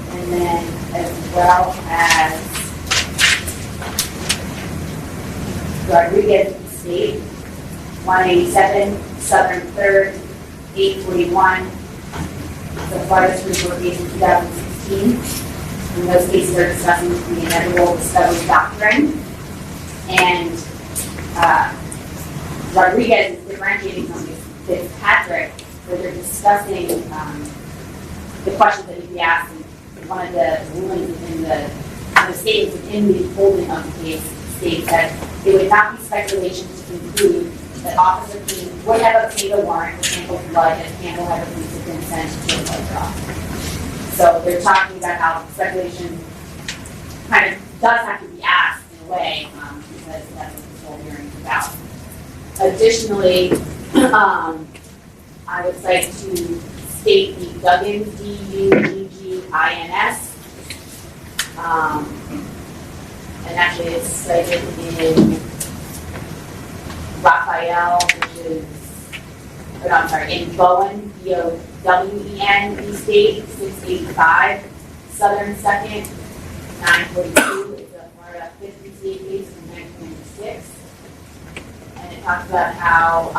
And then as well as Rodriguez State, 187 Southern 3rd, 841, the Florida Supreme Court case in 2016. And those cases are discussing the inevitable discovery doctrine. And Rodriguez is differentiating from Fitzpatrick, where they're discussing the questions that he'd be asked. And one of the rulings within the statements within the holding of the case states that it would not be speculation to conclude that Officer King would have obtained a warrant for Campbell's blood if Campbell had refused to consent to a blood draw. So they're talking about how speculation kind of does have to be asked in a way, because that's what this whole hearing is about. Additionally, I would like to state the Duggins, D-U-G-G-I-N-S. And actually it's cited in Raphael, which is, I'm sorry, in Bowen, B-O-W-E-N, East State, 685, Southern 2nd, 942. It's a Florida 50 state case from 1996. And it talks about how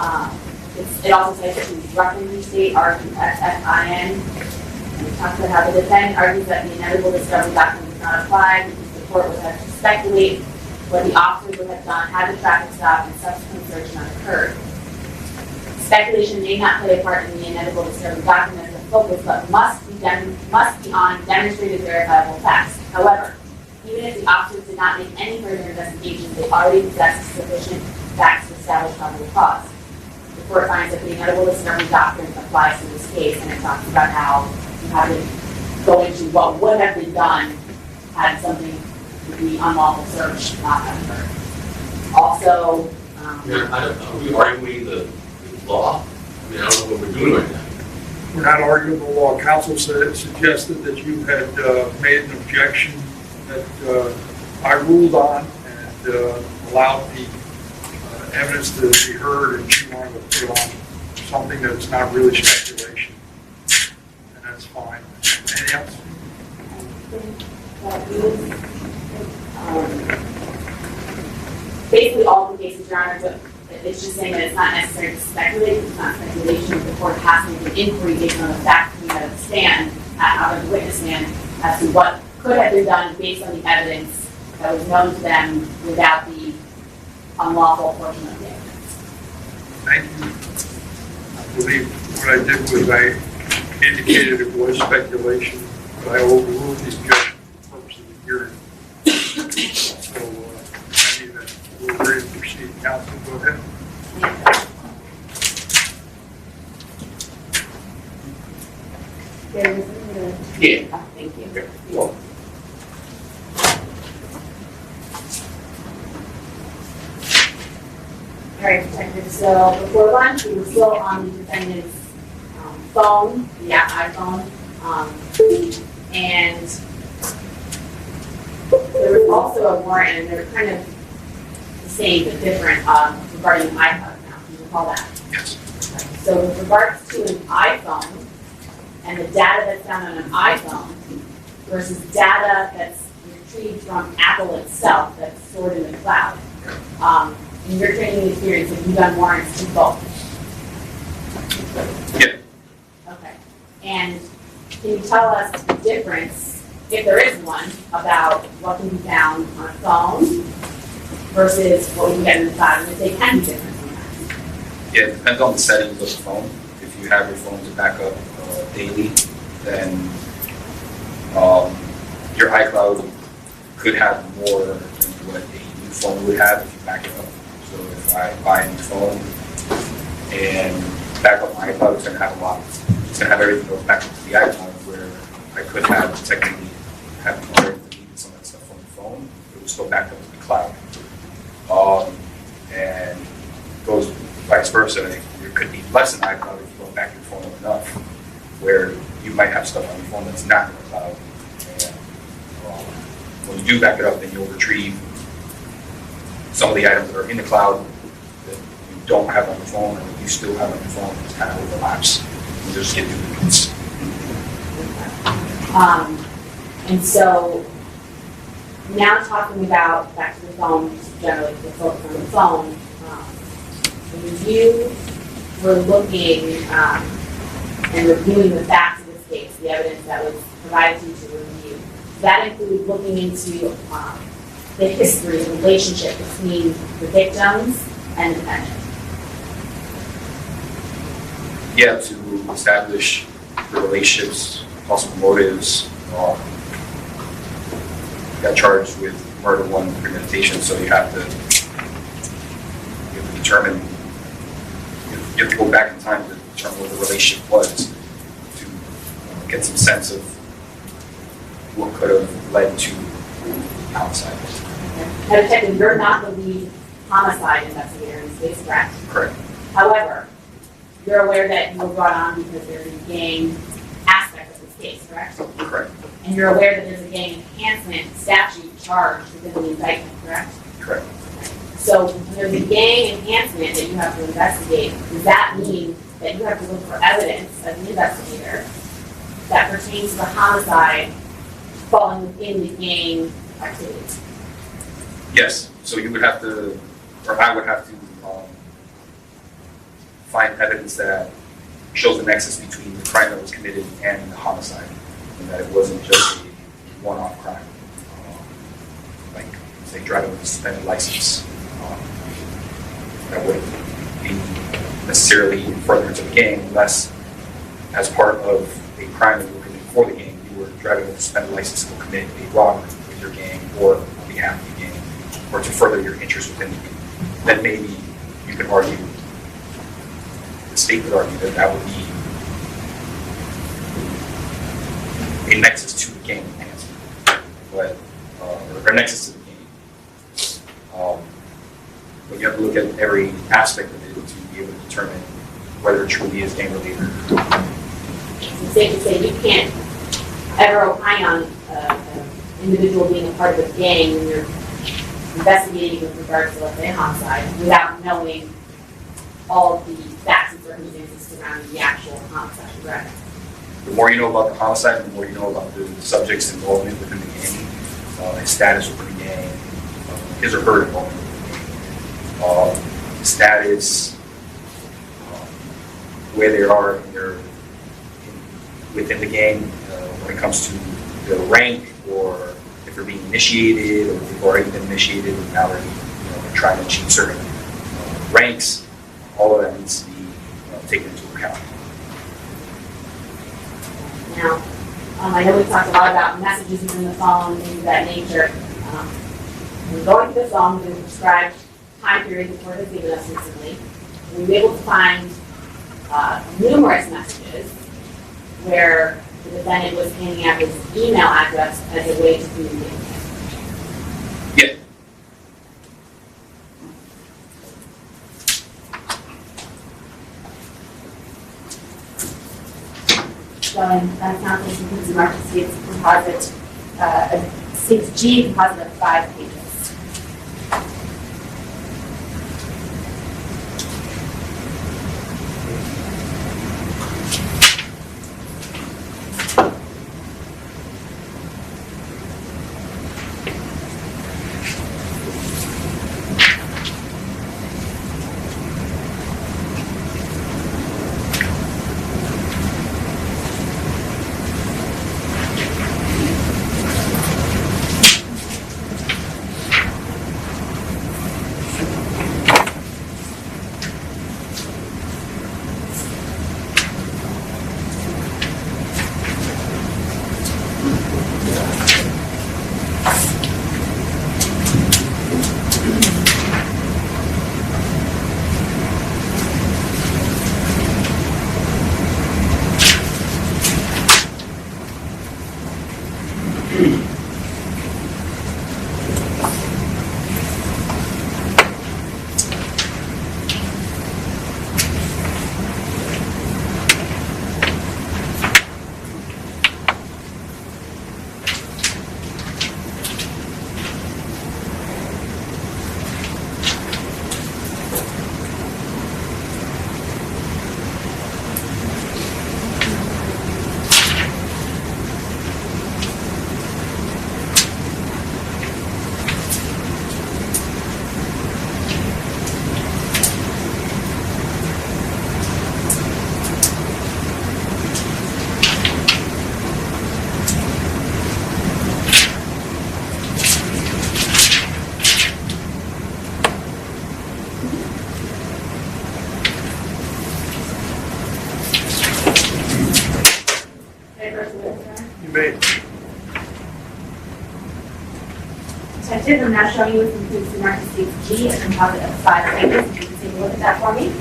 it also says to Ruffian State, R-U-F-F-I-N. And it talks about how the defendant argues that the inevitable discovery doctrine does not apply because the court would have to speculate what the officers would have done had the traffic stop and subsequent search not occurred. Speculation may not play a part in the inevitable discovery doctrine as a focus, but must be on demonstrated verifiable facts. However, even if the officers did not make any further investigations, they already possessed sufficient facts to establish probable cause. The court finds that the inevitable discovery doctrine applies to this case, and it talks about how you have to go into what would have been done had something with the unlawful search not occurred. Also, Are we arguing the law? I mean, I don't know what we're doing right now. We're not arguing the law. Counsel suggested that you had made an objection that I ruled on and allowed the evidence to be heard, and she wanted to put on something that's not really speculation. And that's fine. Anything else? Basically all the cases, Your Honor, but it's just saying that it's not necessary to speculate. It's not speculation. The court has to make an inquiry based on the facts coming out of the stand, out of the witness stand, as to what could have been done based on the evidence that was known to them without the unlawful portion of the evidence. Thank you. I believe what I did was I indicated it was speculation, but I overruled the objection for the purpose of the hearing. So I need that. We're ready to proceed. Counsel, go ahead. Yeah. Thank you. Well, All right, Detective. So before lunch, we were still on the defendant's phone, the iPhone, and there was also a warrant, and they were kind of the same but different regarding the iPhone account. He was recall that? Yes. So with regards to an iPhone and the data that's found on an iPhone versus data that's retrieved from Apple itself that's stored in the cloud, in your training experience, have you done warrants to both? Yeah. Okay. And can you tell us the difference, if there is one, about what can be found on a phone versus what we can get in the cloud, and if they can be different sometimes? Yeah, it depends on the settings of the phone. If you have your phone to back up daily, then your iCloud could have more than what a new phone would have if you back it up. So if I buy a new phone and back up my iCloud, it's going to have a lot. It's going to have everything goes back into the iCloud, where I could have technically have already deleted some of that stuff from the phone. It would still back up to the cloud. And it goes vice versa. There could be less than iCloud if you don't back your phone up enough, where you might have stuff on your phone that's not in the cloud. And when you do back it up, then you'll retrieve some of the items that are in the cloud that you don't have on the phone, or you still have on your phone. It kind of overlaps. You just get duplicates. And so now talking about back to the phone, just generally the focus on the phone, when you were looking and reviewing the facts of this case, the evidence that was provided to you to review, does that include looking into the history, the relationship between the victims and the defendant? Yeah, to establish the relationships, possible motives. Got charged with murder, one, premeditation, so you have to determine, you have to go back in time to determine what the relationship was, to get some sense of what could have led to homicide. Now, Detective, you're not the lead homicide investigator in this case, correct? Correct. However, you're aware that you were brought on because there's a gang aspect of this case, correct? Correct. And you're aware that there's a gang enhancement statute charged within the indictment, correct? Correct. So when there's a gang enhancement that you have to investigate, does that mean that you have to look for evidence as an investigator that pertains to the homicide falling within the gang activities? Yes, so you would have to, or I would have to find evidence that shows the nexus between the crime that was committed and the homicide, and that it wasn't just a one-off crime. Like, say, driving with a suspended license. That wouldn't be necessarily furtherance of the gang unless, as part of a crime that you were committing for the gang, you were driving with a suspended license to commit a robbery with your gang or on behalf of the gang, or to further your interest within the gang. Then maybe you could argue, the state could argue that that would be a nexus to the gang enhancement, but or a nexus to the gang. But you have to look at every aspect of it to be able to determine whether it truly is gang related. It's safe to say you can't ever opine on an individual being a part of a gang when you're investigating with regards to, let's say, a homicide without knowing all of the facts and circumstances surrounding the actual homicide, correct? The more you know about the homicide, the more you know about the subject's involvement within the gang, his status within the gang, his or her involvement within the gang, status, where they are within the gang when it comes to their rank, or if they're being initiated, or if they've already been initiated and now they're trying to achieve certain ranks. All of that needs to be taken into account. Now, I know we talked a lot about messages within the phone, things of that nature. We're going through the phone, we've described time period the court has given us recently. We were able to find numerous messages where the defendant was handing out his email address as a way to communicate. Yeah. So in that county, you can see Mark State's composite, State's G composite of 5 pages. made. Detective, I'm now showing you with includes the United States G, a composite of 5 pages. You can take a look at that for me.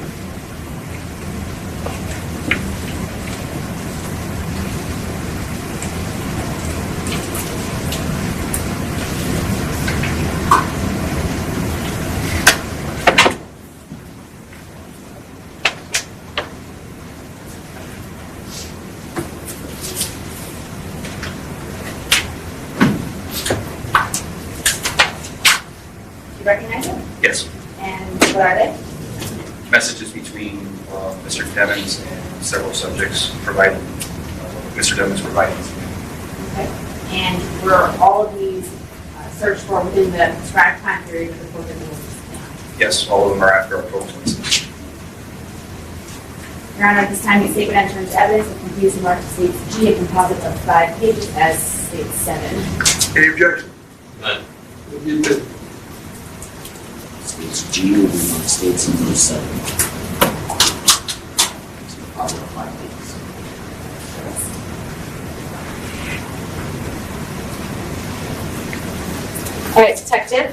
You recognize it? Yes. And what are they? Messages between Mr. Devens and several subjects provided, Mr. Devens provided. Okay. And were all of these searched for within the prescribed time period of the court of rules? Yes, all of them are after October 26th. Your Honor, at this time, you state would enter into evidence of confusing Mark States G, a composite of 5 pages, as states 7. Any objection? None. States G will be marked states number 7. It's a composite of 5 pages. All right, Detective.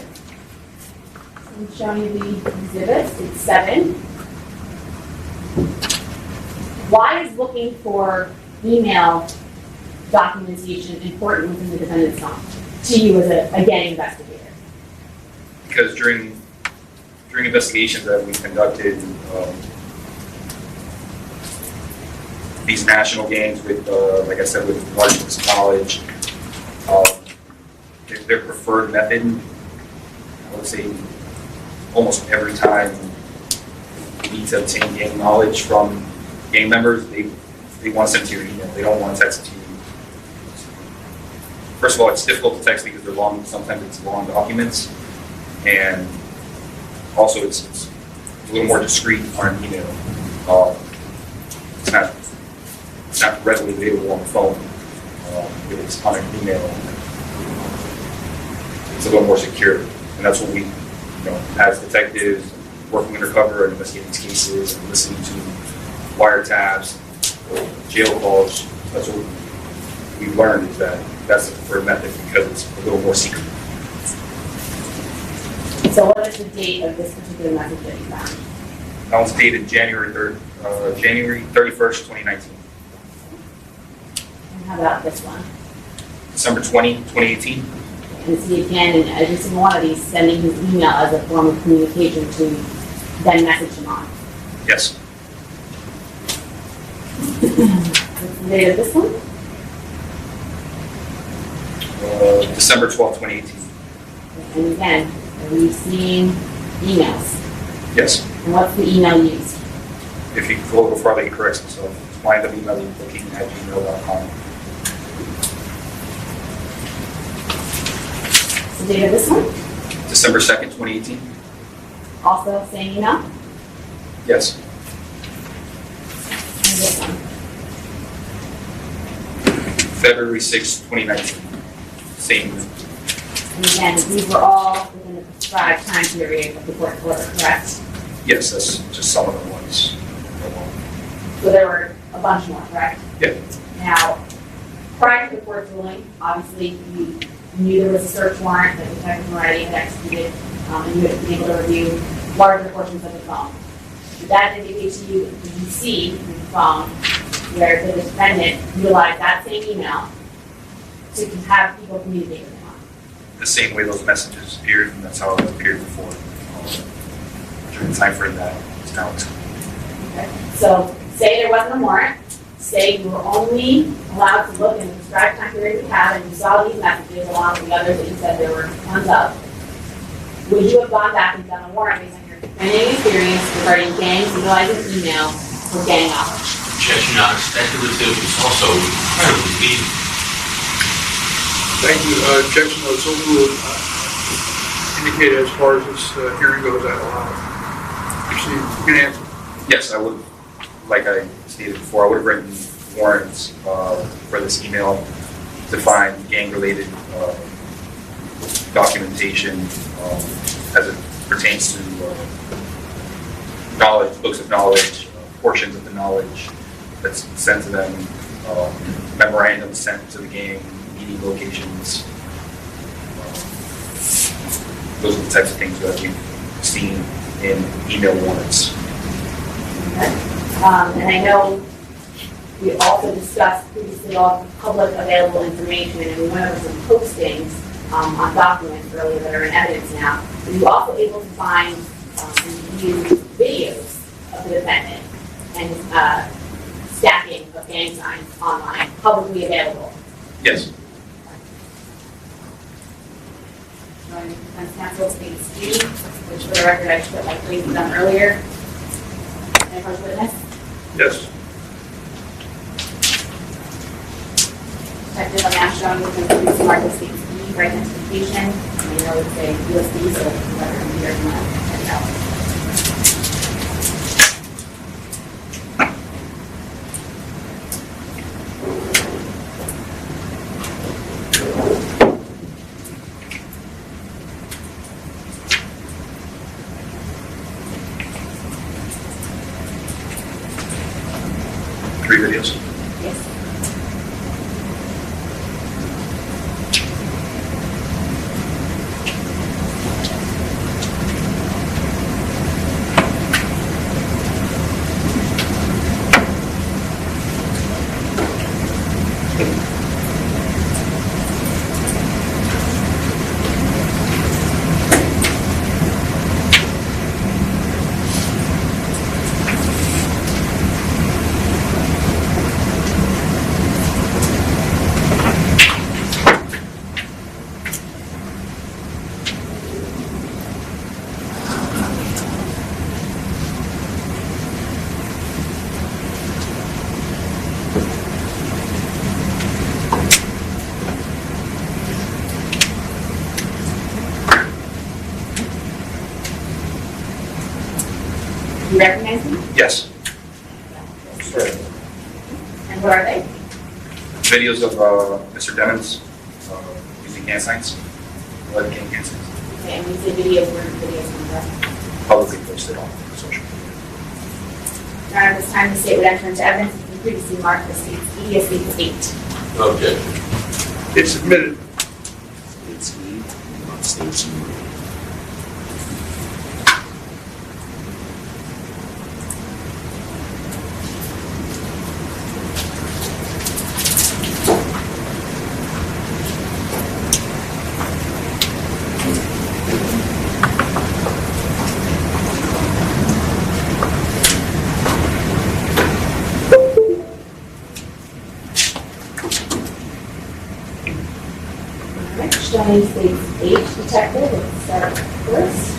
I'm showing you the exhibits. It's 7. Why is looking for email documentation important within the defendant's file to you as a gang investigator? Because during investigations that we conducted, these national gangs with, like I said, with largest knowledge, their preferred method, I would say almost every time you need to obtain gang knowledge from gang members, they want to send it to your email. They don't want to text it to you. First of all, it's difficult to text because they're long, sometimes it's long documents, and also it's a little more discreet on an email. It's not readily available on the phone. It's on an email. It's a little more secure, and that's what we, as detectives, working undercover and investigating these cases and listening to wiretaps, jail calls. That's what we've learned, is that that's the preferred method because it's a little more secret. So what is the date of this particular message that you found? That was dated January 31st, 2019. And how about this one? December 20, 2018. And see again, in every single one of these, sending his email as a form of communication to then message him on. Yes. What's the date of this one? December 12, 2018. And again, are we seeing emails? Yes. And what's the email used? If you go a little farther, he corrects himself. It's YNW Melly looking at gmail.com. What's the date of this one? December 2nd, 2018. Also same email? Yes. And this one? February 6, 2019. Same. And again, these were all within the prescribed time period of the court order, correct? Yes, that's just some of the ones. So there were a bunch more, correct? Yeah. Now, prior to the court's ruling, obviously you knew there was a search warrant that Detective Moretti had executed, and you had been able to review larger portions of the phone. Did that indicate to you, did you see in the phone where the defendant utilized that same email to have people communicate with him on? The same way those messages appeared, and that's how it appeared before. During the time frame that it's now. Okay. So say there wasn't a warrant, say you were only allowed to look in the prescribed time period we have, and you saw these messages along with the others that you said there were tons of. Would you have gone back and done a warrant based on your training experience regarding gangs utilizing email for gang knowledge? Objection, Your Honor. Speculative is also incredibly weak. Thank you. Objection was overruled. Indicated as far as this hearing goes, I allow it. Proceed. You can answer. Yes, I would, like I stated before, I would have written warrants for this email to find gang-related documentation as it pertains to knowledge, books of knowledge, portions of the knowledge that's sent to them, memorandums sent to the gang, meeting locations. Those are the types of things that we've seen in email warrants. And I know we also discussed previously all public available information, and we went over some postings on documents earlier that are in evidence now. Were you also able to find and view videos of the defendant and stacking of gang signs online, publicly available? Yes. Defense counsel states D, which for the record I put my pleas done earlier. Any first witness? Yes. Detective, I'm now showing you the police market states D for identification. And you know it's a USB, so whoever computer can check it out. Three videos. Yes. You recognize me? Yes. And what are they? Videos of Mr. Demons using hand signs, blood gang hand signs, Okay, and when you say videos, where are the videos from? publicly posted on social media. Your Honor, this time the state would enter into evidence if you previously marked the state's E as state's 8. Okay. It's submitted. States E, United States E. Alright, showing state's 8 detective, it's Sarah first.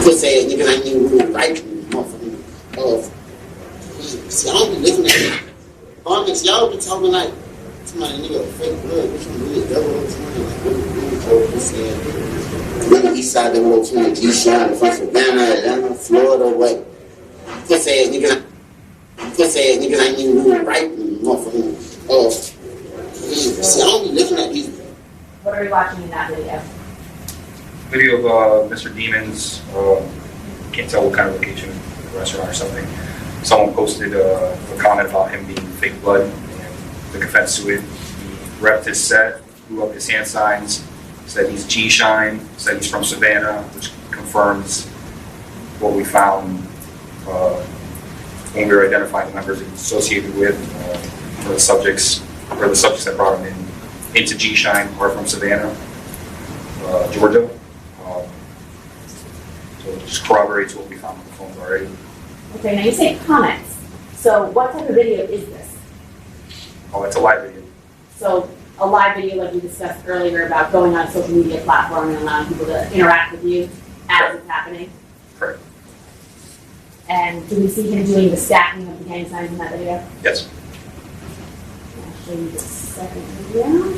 Pussy ass niggas ain't even really right, motherfucker. See, I don't be listening to that. Honest, y'all be talking like somebody nigga fake blood, which one really double or something like what pussy ass nigga. Look at east side of the world, between G-Shine, from Savannah, Atlanta, Florida, what? Pussy ass niggas ain't even really right, motherfucker. See, I don't be listening at these. What are we watching in that video? Video of Mr. Demons, can't tell what kind of location, restaurant or something. Someone posted a comment about him being fake blood, and took offense to it. He repped his set, blew up his hand signs, said he's G-Shine, said he's from Savannah, which confirms what we found when we were identifying the members he's associated with, for the subjects that brought him into G-Shine are from Savannah, Georgia. So it just corroborates what we found on the phones already. Okay, now you say comments. So what type of video is this? Oh, it's a live video. So a live video like we discussed earlier about going on a social media platform and allowing people to interact with you as it's happening. Correct. And do we see him doing the stacking of the gang signs in that video? Yes. I'll show you the second video.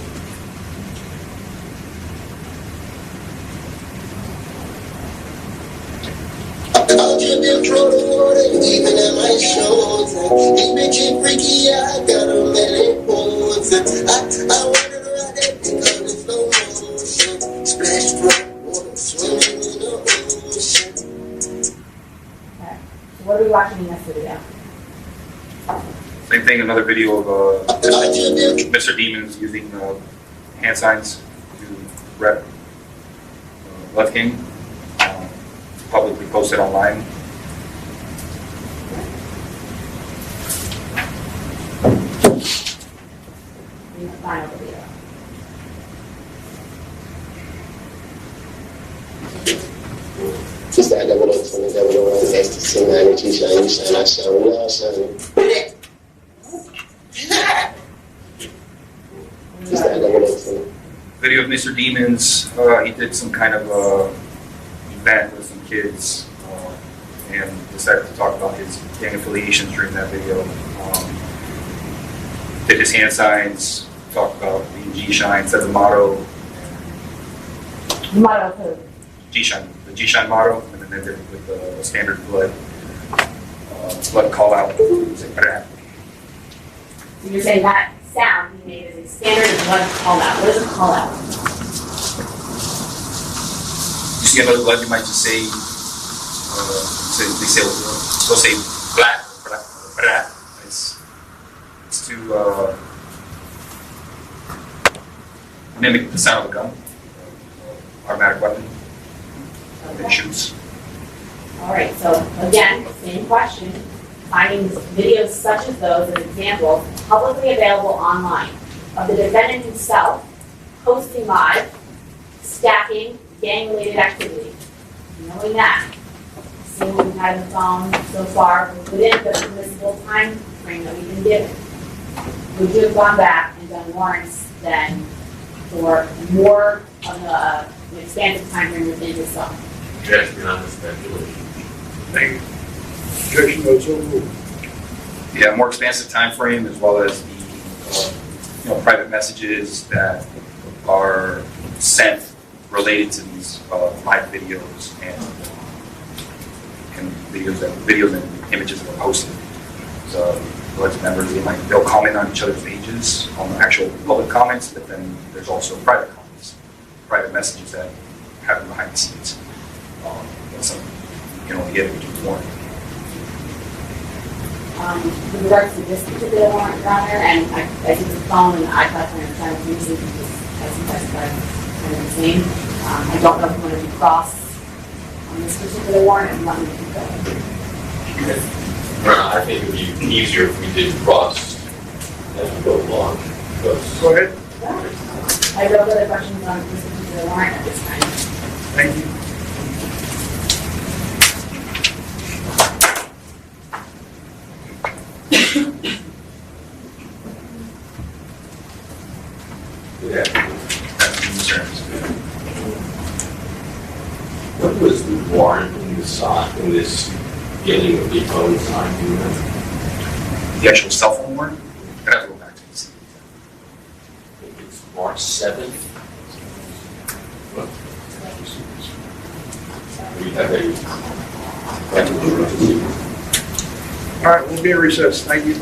I'll just be throw the water, even at my shows. These bitches freaky, I got them at their pose. I wanted to ride that dick on the slow mo. Same thing, another video of Mr. Demons using hand signs to rep Love King, publicly posted online. And the final video. Just that double up from the double around next to 10 and you shine, I shine, we all shine. Just that double up from Video of Mr. Demons, he did some kind of event with some kids and decided to talk about his gang affiliations during that video. Did his hand signs, talked about the G-Shine, said the motto. Motto code. G-Shine, the G-Shine motto, and then ended with the standard blood call out. So you're saying that sound he made is a standard blood call out. What is a call out? You see another blood, you might just say, they'll say black, black. It's to mimic the sound of a gun, automatic weapon, that shoots. All right, so again, same question. Finding videos such as those as examples publicly available online of the defendant himself posting live, stacking gang-related activity. Knowing that, seeing what we've had on the phone so far within the permissible time frame that we've been given, would you have gone back and done warrants then for more of an expansive time frame within yourself? Objection on the speculation. Thank you. Objection, no, so moved. Yeah, more expansive time frame, as well as the private messages that are sent related to these live videos and videos and images that are posted. So alleged members, they'll comment on each other's pages on the actual public comments, but then there's also private comments, private messages that happen behind the scenes. That's something you can only get if you do warrant. With regards to this particular warrant, Your Honor, and I think the phone and the iPad are simultaneously because as you testified, kind of the same. I don't know if you want to do cross on this particular warrant and let me keep going. I think it would be easier if we did cross as we go along. Go ahead. I have no further questions on this particular warrant at this time. Thank you. What was the warrant in this getting of the phone signed? The actual cell phone warrant? I'd have to go back to this. I think it's March 7th. We have All right, we'll be in recess. Thank you.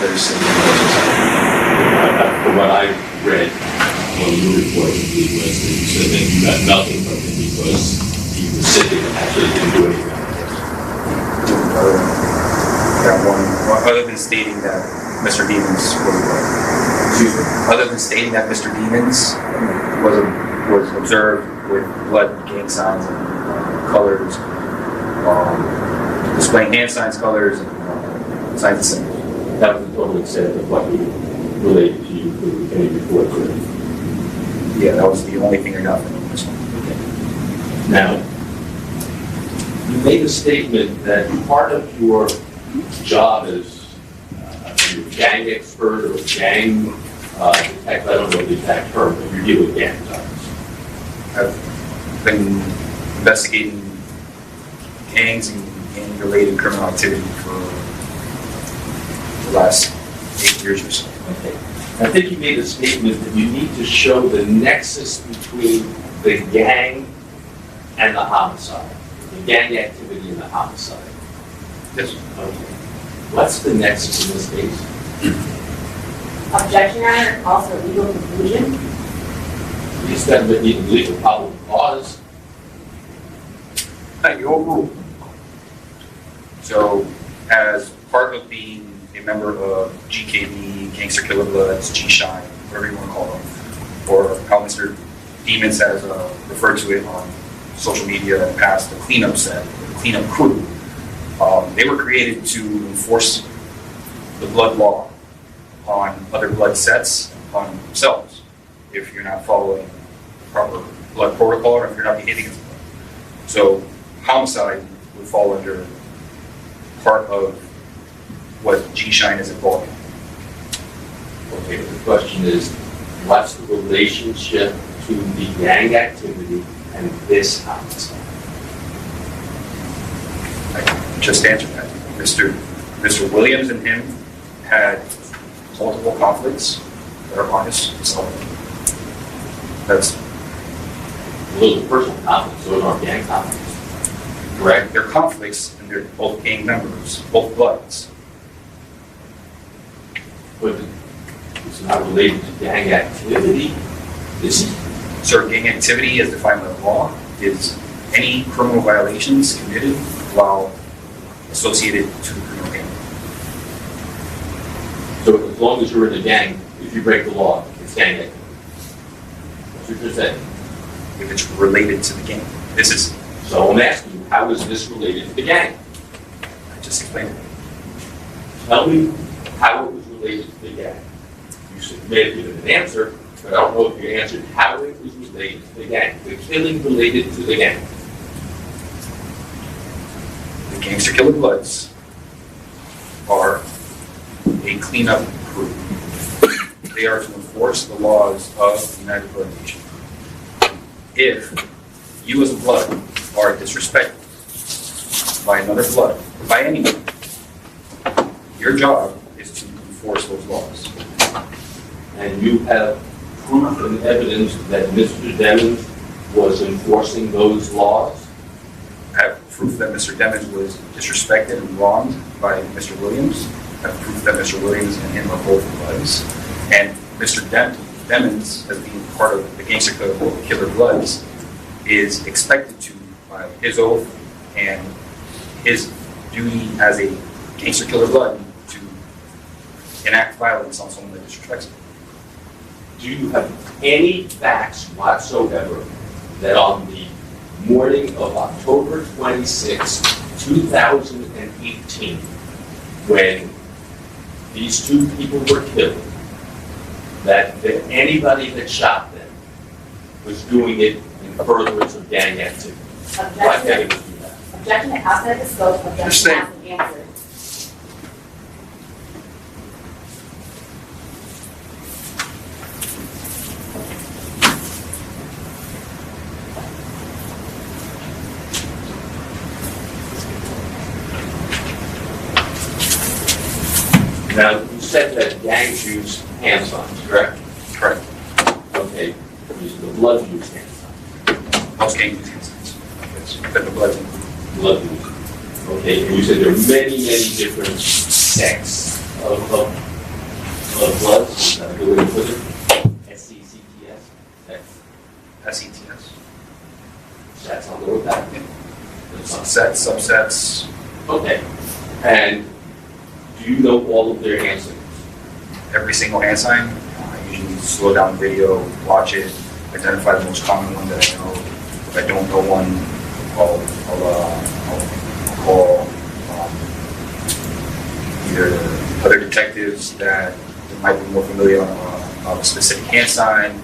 very similar. From what I read on your report, it was that you said that you got nothing from him because he was sitting and actually didn't do anything. That one, other than stating that Mr. Demons was observed with blood, gang signs, and colors, displaying hand signs, colors, and signs of symbols. That was the total extent of what he related to you for any report. Yeah, that was the only thing I got from this one. Now, you made a statement that part of your job as a gang expert or gang detective, I don't know the exact term, but you deal with gang types. I've been investigating gangs and gang-related criminal activity for the last 8 years or so. Okay. I think you made a statement that you need to show the nexus between the gang and the homicide, the gang activity and the homicide. Yes. Okay. What's the nexus in this case? Objection, Your Honor, also legal conclusion. He's got to be legal probable cause. Thank you. Overruled. So, as part of being a member of GKB, Gangster Killer Bloods, G-Shine, whatever you want to call them, or how Mr. Demons has referred to it on social media in the past, the cleanup set, the cleanup crew, they were created to enforce the blood law on other blood sets, on themselves, if you're not following the proper blood protocol or if you're not behaving as a blood. So homicide would fall under part of what G-Shine is involved in. Okay, but the question is, what's the relationship to the gang activity and this homicide? I just answered that. Mr. Williams and him had multiple conflicts that are on his cell. That's Those are personal conflicts, those aren't gang conflicts. correct. They're conflicts, and they're both gang members, both bloods. But it's not related to gang activity, is it? So gang activity, as defined by the law, is any criminal violations committed while associated to the criminal gang. So as long as you're in a gang, if you break the law, it's gang activity. That's what you're saying. If it's related to the gang. This is, So I'm asking you, how is this related to the gang? I just explained it. Tell me how it was related to the gang. You may have given an answer, but I don't know if you answered how it was related to the gang. The killing related to the gang. The Gangster Killer Bloods are a cleanup crew. They are to enforce the laws of the United Blood Nation. If you as a blood are disrespected by another blood, by anyone, your job is to enforce those laws. And you have proof and evidence that Mr. Demons was enforcing those laws? I have proof that Mr. Demons was disrespected and wronged by Mr. Williams. I have proof that Mr. Williams and him are both bloods. And Mr. Demons, as being part of the Gangster Killer Bloods, is expected to, by his oath and his duty as a Gangster Killer Blood, to enact violence on someone that disrespects him. Do you have any facts whatsoever that on the morning of October 26, 2018, when these two people were killed, that anybody that shot them was doing it in furtherance of gang activity? Why can't it do that? Objection to outside the scope, objection to absent answer. Now, you said that gangs use hand signs, correct? Correct. Okay, the blood use hand signs. Most gangs use hand signs. Yes, but the Bloods include. Blood use. Okay, and you said there are many, many different sects of of blood, is that a good way to put it? SCCTS? SETS. That's on the road back. Subsets. Okay. And do you know all of their hand signals? Every single hand sign. I usually slow down the video, watch it, identify the most common one that I know. If I don't know one, I'll call either other detectives that might be more familiar on a specific hand sign.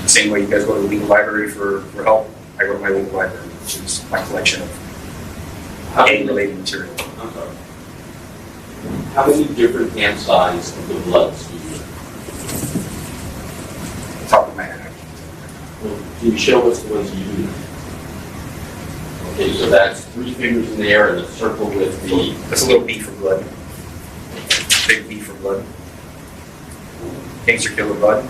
The same way you guys go to the legal library for help, I go to my legal library, which is my collection of gang-related material. I'm sorry. How many different hand signs of the bloods do you know? Top of my head. Well, can you show us the ones you do? Okay, so that's 3 fingers in the air and a circle with the... That's a little B for blood. Big B for blood. Gangster killer blood.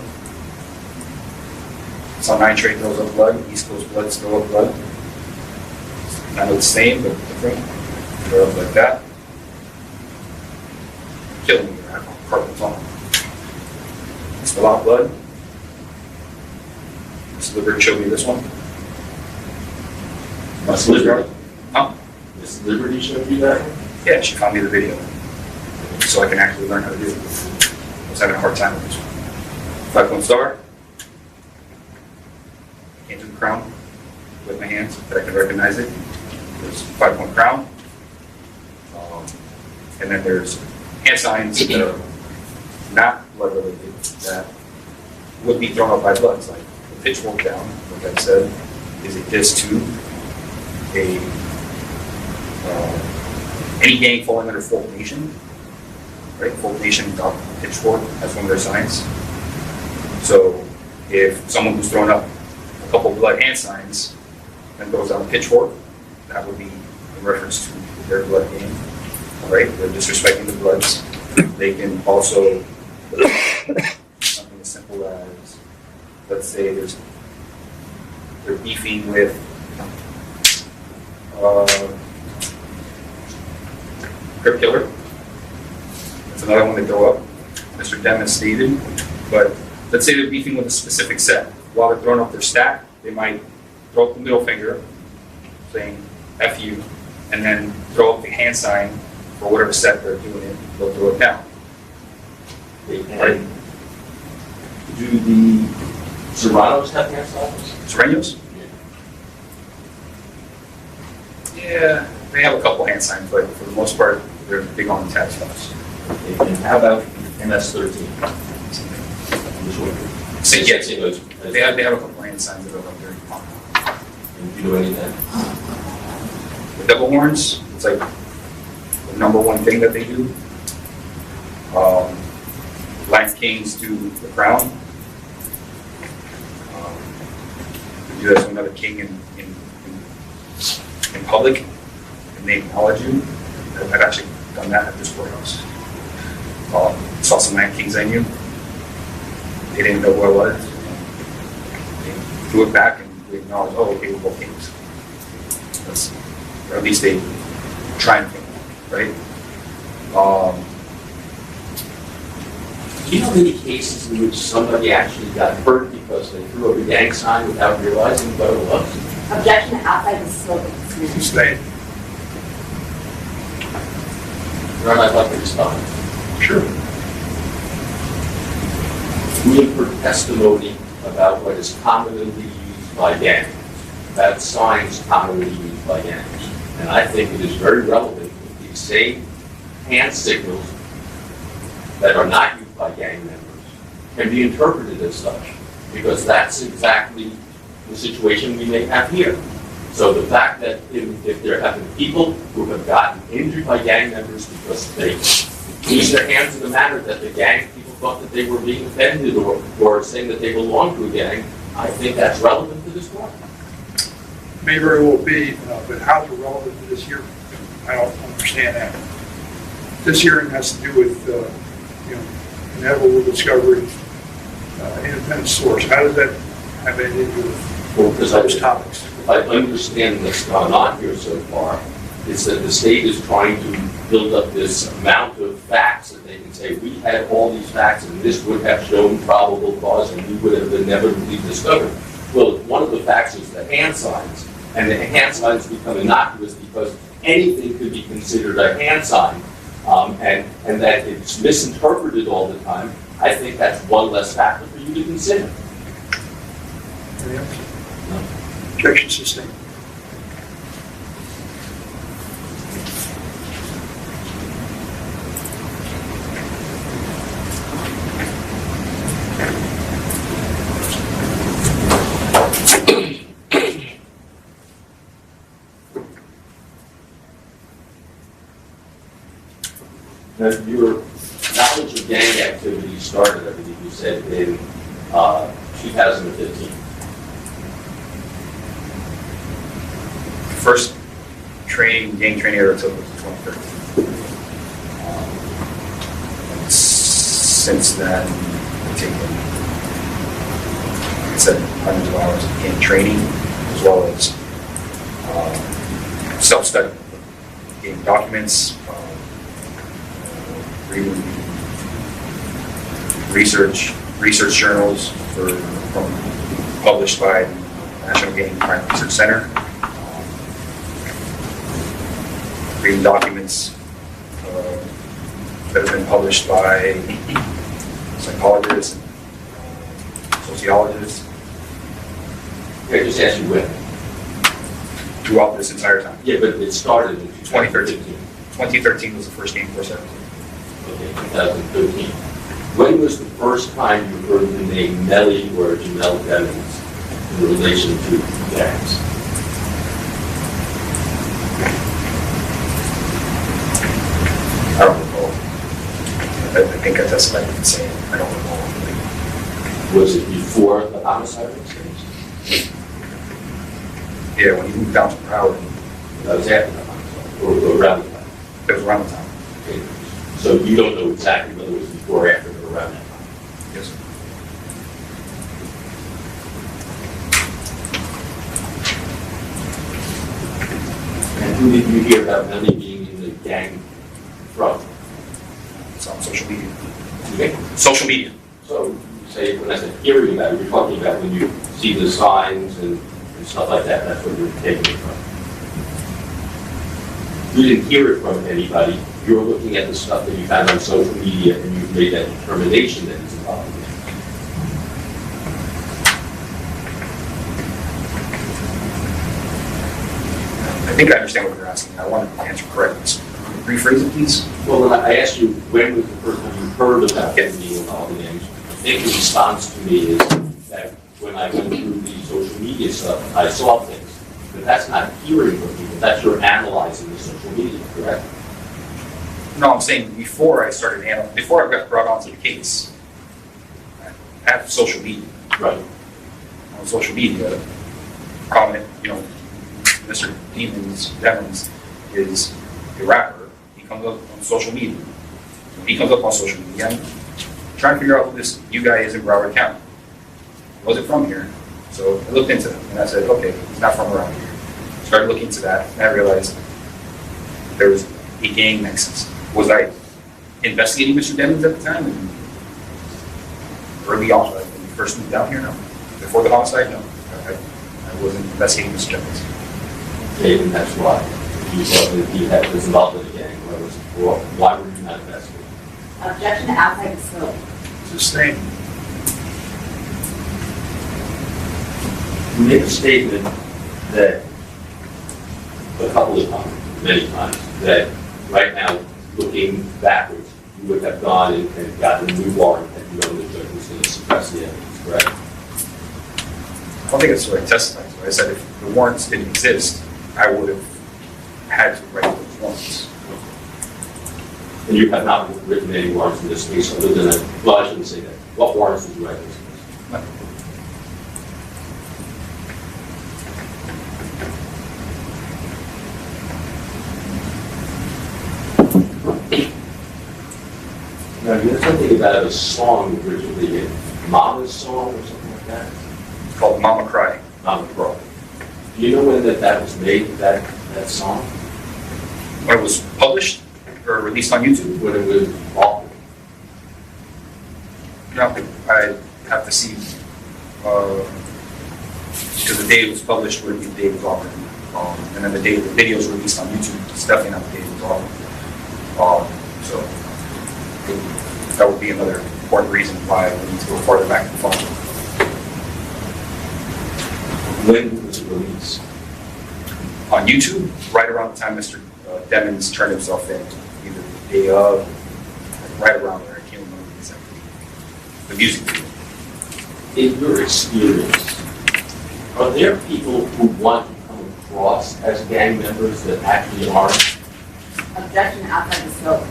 Some nitrate goes up blood. East Coast blood still up blood. Not the same, but different. Go up like that. Killing me, I have carpal tunnel. Still out blood. Miss Liberty showed me this one. Miss Liberty? Huh? Miss Liberty showed you that? Yeah, she found me the video. So I can actually learn how to do it. I was having a hard time with this one. 5-point star. Into the crown with my hands, that I can recognize it. There's 5-point crown. And then there's hand signs that are not blood related that would be thrown up by bloods, like the pitchfork down, like I said, is a diss to any gang falling under Folk Nation, right? Folk Nation got pitchfork as one of their signs. So if someone who's thrown up a couple of blood hand signs and throws out a pitchfork, that would be in reference to their blood gang. Right? They're disrespecting the bloods. They can also do something as simple as, let's say they're beefing with Crip Killer. That's another one they throw up. Mr. Demis stated. But let's say they're beefing with a specific set. While they're throwing up their stack, they might throw up the middle finger, saying F you, and then throw up the hand sign for whatever set they're doing it, they'll throw it down. Right? Do the Serranos have hand signs? Serranos? Yeah, they have a couple hand signs, but for the most part, they're big on the tag stuff. Okay, and how about MS-13? So yes, they have a couple hand signs that are like very common. And do you know any of that? The double horns, it's like the number one thing that they do. Lions Kings do the crown. We do that to another king in public, and they acknowledge you. I've actually done that at this courthouse. Saw some Lion Kings I knew. They didn't know who I was. They threw it back and they acknowledged, oh, okay, we're both kings. That's, or at least they try and think, right? Do you know any cases in which somebody actually got hurt because they threw up a gang sign without realizing what it was? Objection outside the scope of this meeting. Stay. Your Honor, I'd like to respond. Sure. We have heard testimony about what is commonly used by gangs, about signs commonly used by gangs. And I think it is very relevant that these same hand signals that are not used by gang members can be interpreted as such, because that's exactly the situation we may have here. So the fact that if there have been people who have gotten injured by gang members because they used their hands in a manner that the gang people thought that they were being offended or saying that they belonged to a gang, I think that's relevant to this court. May very well be, but how's it relevant to this hearing? I don't understand that. This hearing has to do with, inevitable discovery, independent source. How does that have anything to do with those topics? I understand what's gone on here so far is that the state is trying to build up this amount of facts that they can say, we had all these facts and this would have shown probable cause and we would have inevitably discovered. Well, one of the facts is the hand signs, and the hand signs become innocuous because anything could be considered a hand sign, and that it's misinterpreted all the time. I think that's one less factor for you to consider. Any else? No. Objection sustained. Now, your knowledge of gang activity started, I believe you said, in 2015. First gang training I ever took was 2013. Since then, I've taken, like I said, hundreds of hours of gang training, as well as self-study, getting documents, reading research journals published by the National Gang Crime Research Center, reading documents that have been published by psychologists and sociologists. Okay, just ask you when. Throughout this entire time. Yeah, but it started in 2013. 2013 was the first game course I ever took. Okay, 2013. When was the first time you heard the name Melly or Jamell Devins in relation to gangs? I don't recall. I think I testified in saying I don't recall. Was it before the homicide was changed? Yeah, when he moved down to Broward. That was after the homicide, or around the time? It was around the time. Okay. So you don't know exactly whether it was before or after, but around that time? Yes, sir. And who did you hear about Melly being in the gang from? It's on social media. Okay. Social media. So you say, when I said hearing about it, you're talking about when you see the signs and stuff like that, that's what you're taking it from. You didn't hear it from anybody. You're looking at the stuff that you found on social media and you've made that determination that it's involved in it. I think I understand what you're asking. I want to answer correctly. Rephrase it, please. Well, when I asked you when was the first time you heard about getting being involved in gangs, I think the response to me is that when I went through the social media stuff, I saw things. But that's not hearing from people. That's your analyzing the social media, correct? No, I'm saying before I got brought onto the case, I have social media. Right. On social media, comment, Mr. Devins is a rapper. He comes up on social media. When he comes up on social media, I'm trying to figure out who this new guy is in Broward County. He wasn't from here. So I looked into it and I said, okay, he's not from around here. Started looking into that and I realized there was a gang nexus. Was I investigating Mr. Devins at the time? And early on, when we first moved down here, no. Before the homicide, no. I wasn't investigating Mr. Devins. Okay, and that's why you thought that he was involved in the gang. Why were you not investigating? Objection to outside the scope. Sustained. You made a statement that a couple of times, many times, that right now, looking backwards, you would have gone and gotten a new warrant that you know the judge was going to suppress the evidence, correct? I don't think that's what I testified to. I said if the warrants didn't exist, I would have had to write those warrants. And you have not written any warrants in this case other than that. Well, I shouldn't say that. What warrants did you write in this case? Now, you had something about a song originally, a Mama's song or something like that? It's called Mama Cry. Mama Cry. Do you know when that was made, that song? When it was published, or released on YouTube? when it was offered? No, I have to see, because the day it was published would be the day it was offered. And then the day the video is released on YouTube, it's definitely not the day it was offered. So that would be another important reason why we need to go farther back in the file. When was it released? On YouTube, right around the time Mr. Demons turned himself in, either the day of, right around there, I can't remember exactly. The music video. In your experience, are there people who want to come across as gang members that actually aren't? Objection outside the scope.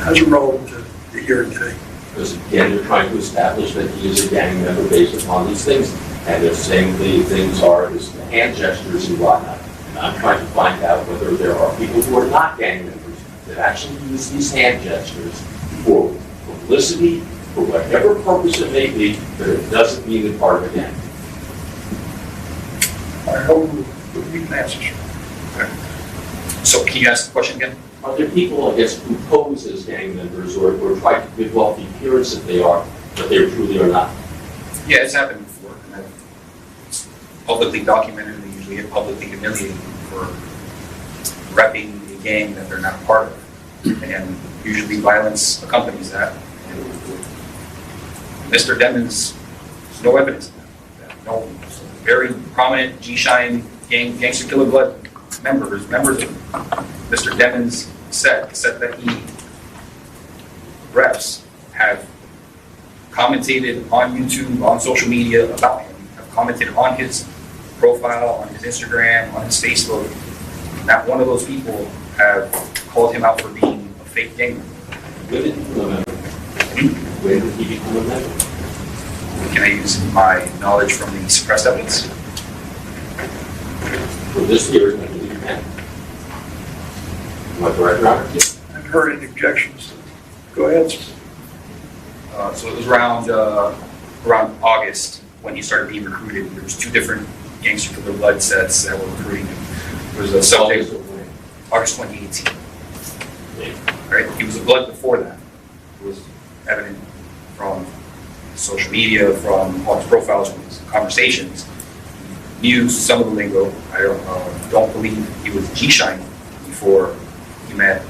How's it relevant to the hearing today? Because again, they're trying to establish that he is a gang member based upon these things. And they're saying the things are his hand gestures and whatnot. And I'm trying to find out whether there are people who are not gang members that actually use these hand gestures for publicity, for whatever purpose it may be, but it doesn't mean they're part of a gang. I hope we can answer. Okay. So can you ask the question again? Are there people, I guess, who pose as gang members or try to give off the appearance that they are, but they truly are not? Yeah, it's happened before. And it's publicly documented, and they usually get publicly humiliated for repping a gang that they're not part of. And usually violence accompanies that. And Mr. Demons, there's no evidence of that. No very prominent G-Shine Gangster Killer Blood members of Mr. Demons' set that he reps have commentated on YouTube, on social media about him, have commented on his profile, on his Instagram, on his Facebook. Not one of those people have called him out for being a fake gang member. When did he become a member? When did he become a member? Can I use my knowledge from the suppressed evidence? For this year, when did he become? Am I correct, Robert? I've heard any objections. Go ahead, sir. So it was around August when he started being recruited. There was two different Gangster Killer Blood sets that were recruiting him. There was a subject, August 2018. Right? He was a Blood before that. It was evident from social media, from all his profiles, from his conversations. He used some of the lingo. I don't believe he was G-Shine before he met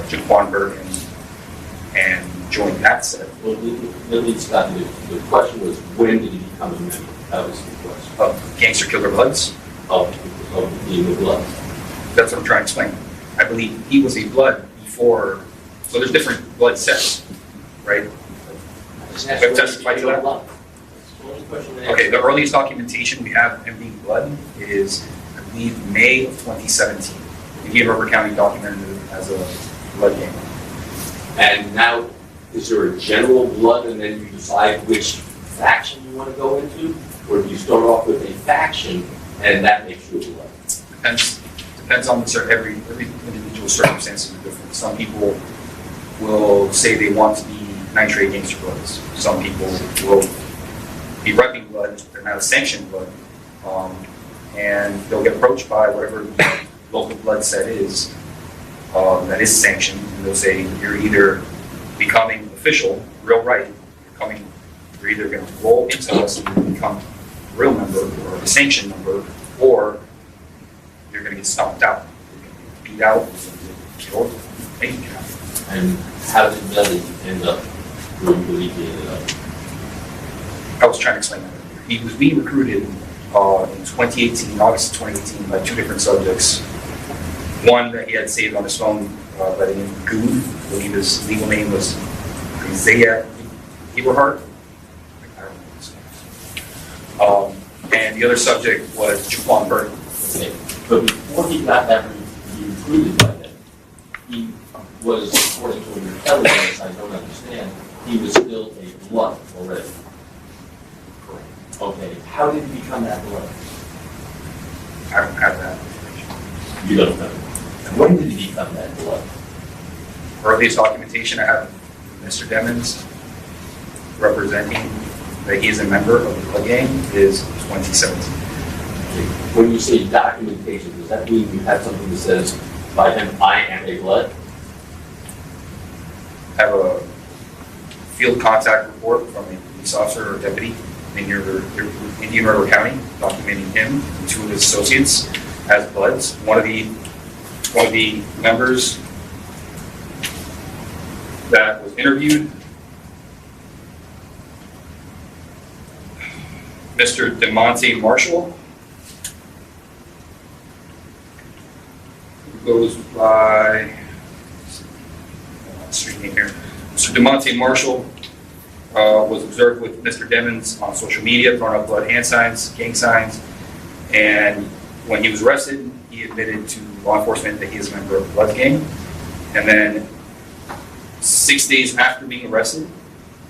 Jaquan Burke and joined that set. Well, the question was, when did he become a member? That was the question. Of Gangster Killer Bloods. Of being a Blood. That's what I'm trying to explain. I believe he was a Blood before, so there's different Blood sets, right? I've testified to that. Okay, the earliest documentation we have of him being Blood is, I believe, May of 2017. Indian River County documented it as a Blood gang. And now, is there a general Blood and then you decide which faction you want to go into? Or do you start off with a faction and that makes you a Blood? Depends on every individual circumstances are different. Some people will say they want to be nitrate gangster Bloods. Some people will be repping Blood, they're not a sanctioned Blood. And they'll get approached by whatever the local Blood set is that is sanctioned, and they'll say you're either becoming official, real right, you're either going to roll into us and become a real member or a sanctioned member, or you're going to get stomped out, you're going to get beat out, you're going to get killed, anything can happen. And how did Melly end up where you believe he ended up? I was trying to explain that earlier. He was being recruited in 2018, August 2018, by two different subjects. One that he had saved on his phone by the name of Juvy. I believe his legal name was Isaiah Eberhardt. I don't know his name. And the other subject was Jaquan Burke. Okay. But before he got that recruited by them, he was, according to your intelligence, I don't understand, he was still a Blood already. Correct. Okay. How did he become that Blood? I don't have that information. You don't know. And when did he become that Blood? Earliest documentation I have from Mr. Demons representing that he is a member of the Blood Gang is 2017. When you say documentation, does that mean you have something that says, by them, I am a blood? Have a field contact report from a police officer or deputy in your Indian River County, documenting him and two of his associates as bloods. One of the members that was interviewed, Mr. DeMonte Marshall, who goes by street name here. Mr. DeMonte Marshall was observed with Mr. Demmons on social media, throwing up blood hand signs, gang signs, and when he was arrested, he admitted to law enforcement that he is a member of the blood gang. And then 6 days after being arrested,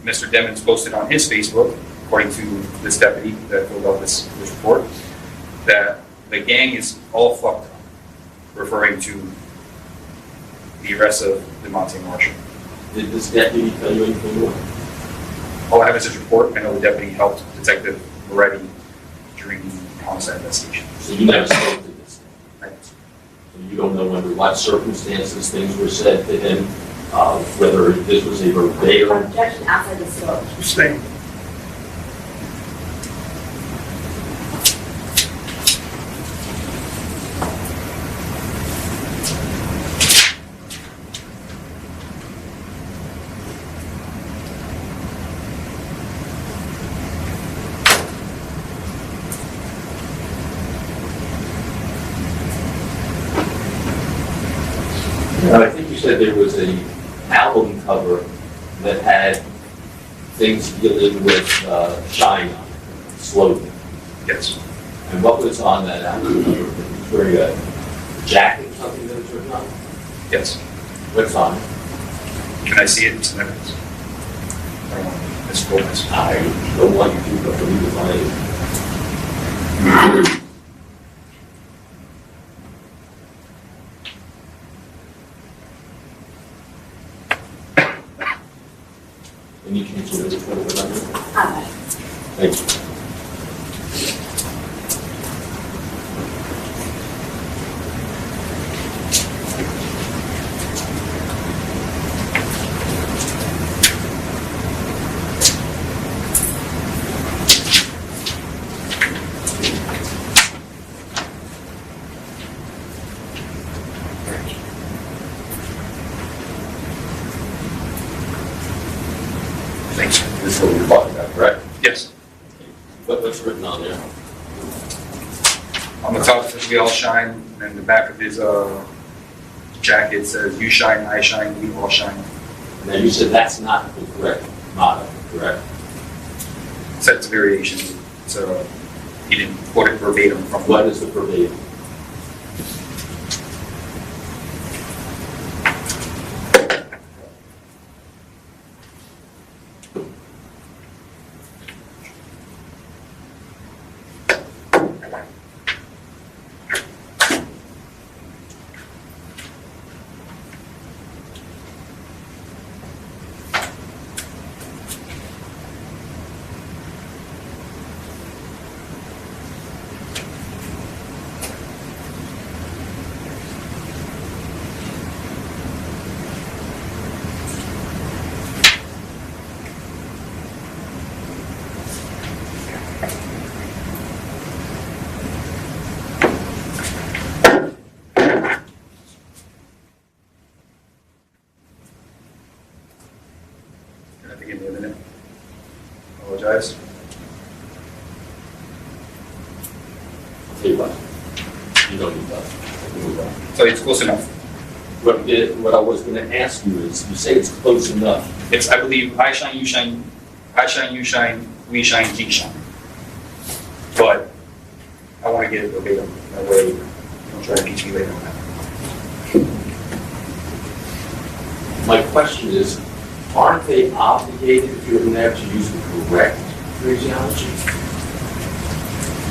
Mr. Demmons posted on his Facebook, according to this deputy that filled out this report, that the gang is all fucked up, referring to the arrest of DeMonte Marshall. Did this deputy tell you anything more? All I have is his report. I know the deputy helped Detective Moretti during the homicide investigation. So you never spoke to this? Right. So you don't know under what circumstances things were said to him, whether this was a verbatim? Objection outside the scope. Abstain. I think you said there was an album cover that had things dealing with Shine on it, slogan. Yes. And what was on that album cover? It was wearing a jacket or something that was written on it? Yes. What's on it? Can I see it in some evidence? I don't want to misquote this. I don't want you to, but for me to find it. Any chance you know what I'm doing? Thank you. Thanks. This is what we're talking about, correct? Yes. What's written on there? On the top says we all shine, and then the back of his jacket says you shine, I shine, we all shine. Now, you said that's not the correct motto, correct? So it's a variation. So he didn't quote it verbatim from What is the verbatim? You're gonna have to give me a minute. Apologize. I'll tell you what. You don't need that. I can move on. So it's close enough. What I was going to ask you is, you say it's close enough. It's, I believe, I shine, you shine, we shine, he shine. But I want to get it verbatim. That way, you don't try to teach me later on that. My question is, aren't they obligated, if you're in there, to use the correct phraseology?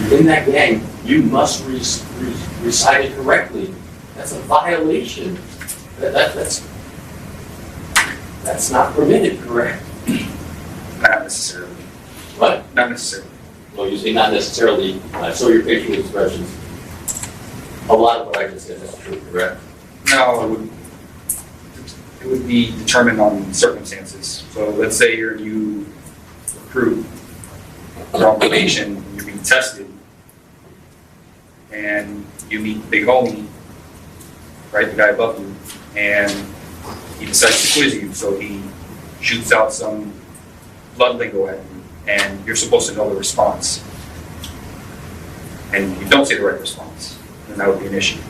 You're in that gang, you must recite it correctly. That's a violation. That's not permitted, correct? Not necessarily. What? Not necessarily. well, you say not necessarily, so your facial expressions, a lot of what I just said, that's true, correct? No, it would be determined on circumstances. So let's say you're a new recruit, you're on probation, you're being tested, and you meet Big Homie, right, the guy above you, and he decides to quiz you, so he shoots out some blood lingo at you, and you're supposed to know the response. And you don't say the right response, then that would be an issue.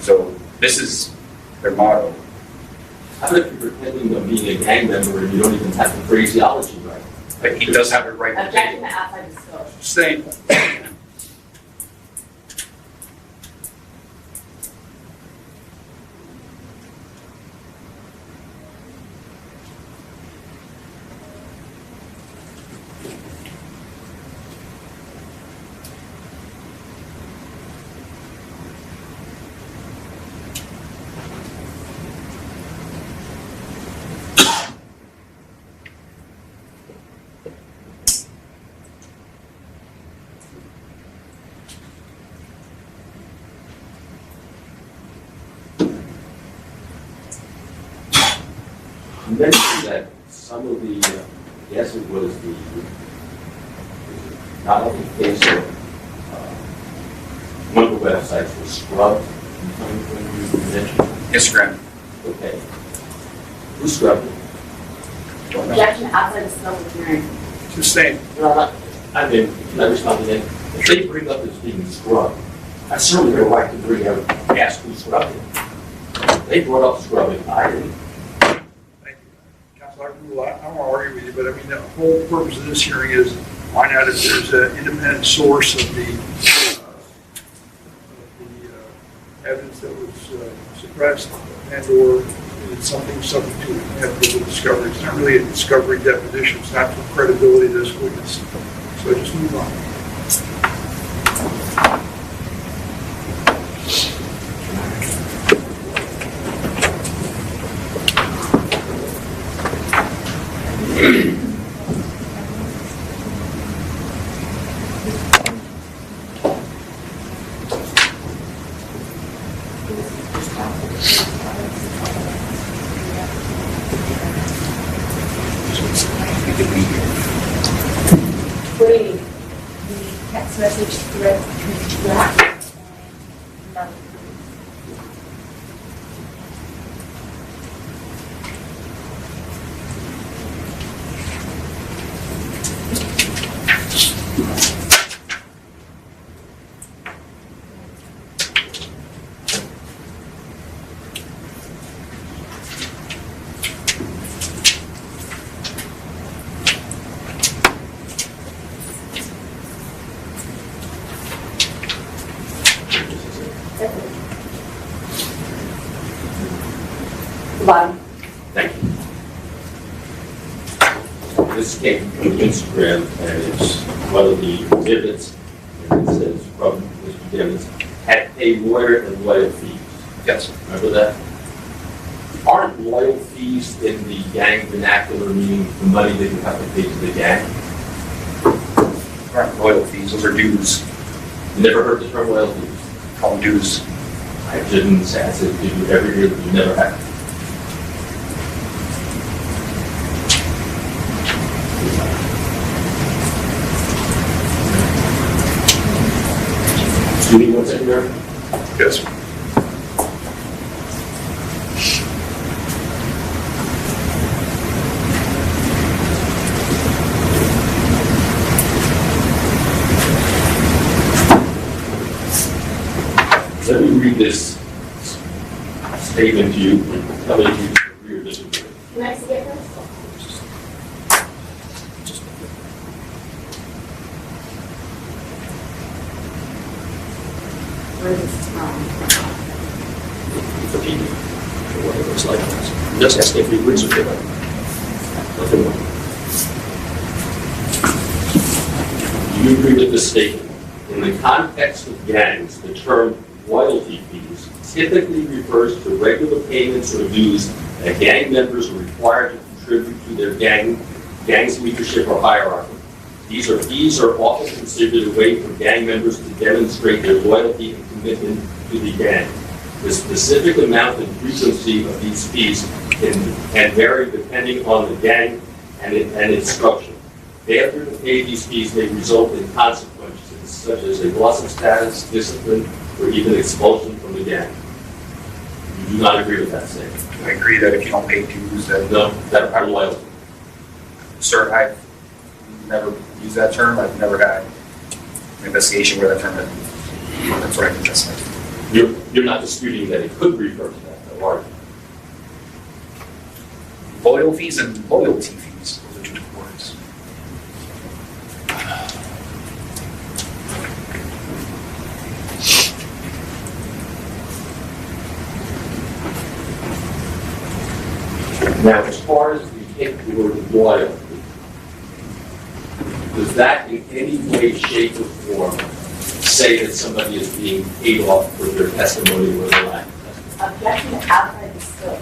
So this is their motto. How about if you're pretending to be a gang member and you don't even have the phraseology right? But he does have it right. Objection to outside the scope. Stay. You mentioned that some of the, yes, it was the, not only case of one of the websites was scrubbed. Instagram. Okay. Who scrubbed it? Objection to outside the scope of hearing. Sustained. No, I mean, can I respond to that? If they bring up it's being scrubbed, I certainly have a right to bring up, ask who scrubbed it. They brought up scrubbing, I didn't. Thank you. Councilor, I don't want to argue with you, but I mean, the whole purpose of this hearing is find out if there's an independent source of the evidence that was suppressed and/or it's something subject to inevitable discovery. It's not really a discovery deposition. It's not for credibility of this witness. So just move on. Waiting. The text message thread black. Bottom. Thank you. This came from Instagram, and it's one of the exhibits, and it says, from Mr. Gibbons, had paid lawyer and loyal fees. Yes. Remember that? Aren't loyal fees in the gang vernacular meaning the money that you have to pay to the gang? Aren't loyal fees, those are dues. You never heard the term loyal fees? Call them dues. I didn't say, I said, did you ever hear that you never have? Do you need one second there? Yes. Let me read this statement to you. Tell me if you agree or disagree. Can I see it first? Where is this from? For people, or whatever it's like. I'm just asking if you agree or disagree. Nothing more. Do you agree with this statement? In the context of gangs, the term royalty fees typically refers to regular payments or dues that gang members are required to contribute to their gang's leadership or hierarchy. Fees are often considered a way for gang members to demonstrate their loyalty and commitment to the gang. The specific amount and frequency of these fees can vary depending on the gang and its structure. Failure to pay these fees may result in consequences such as a loss of status, discipline, or even expulsion from the gang. You do not agree with that statement? I agree that if you don't pay dues, that, No, that are loyal. sir, I've never used that term. I've never had an investigation where that term had, that's what I can justify. You're not disputing that it could refer to that, though, are you? Loyal fees and loyalty fees, those are two different words. Now, as far as the word loyal, does that in any way, shape, or form say that somebody is being paid off for their testimony or their lack of testimony? Objection outside the scope.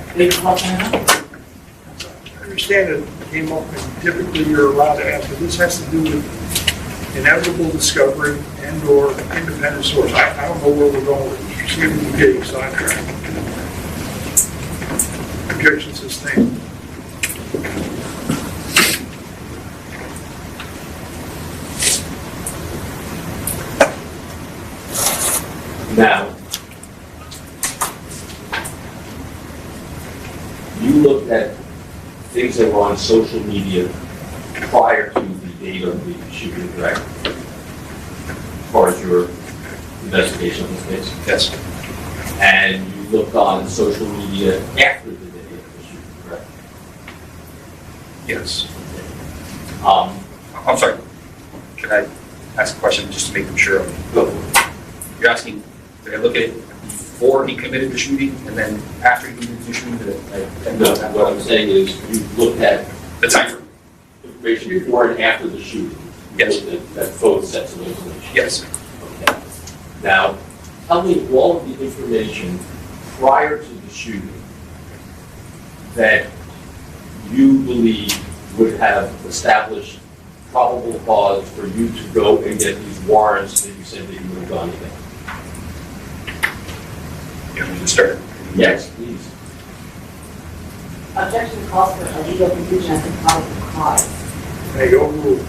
I understand it came up, and typically you're allowed to ask, but this has to do with inevitable discovery and/or independent source. I don't know where we're going with this. You're seeming to be getting sidetracked. Objection sustained. Now, you looked at things that were on social media prior to the date of the shooting, correct? As far as your investigation of this case? Yes. And you looked on social media after the day of the shooting, correct? Yes. Um, I'm sorry. Can I ask a question just to make them sure? go for it. You're asking, did I look at it before he committed the shooting and then after he committed the shooting? No, what I'm saying is you looked at The time frame? information before and after the shooting. Yes. That both sets of information. Yes. Okay. Now, tell me all of the information prior to the shooting that you believe would have established probable cause for you to go and get these warrants that you said that you would have gone to get. You want me to start? Yes, please. Objection calls for a legal conclusion as to probable cause. There you go, rule.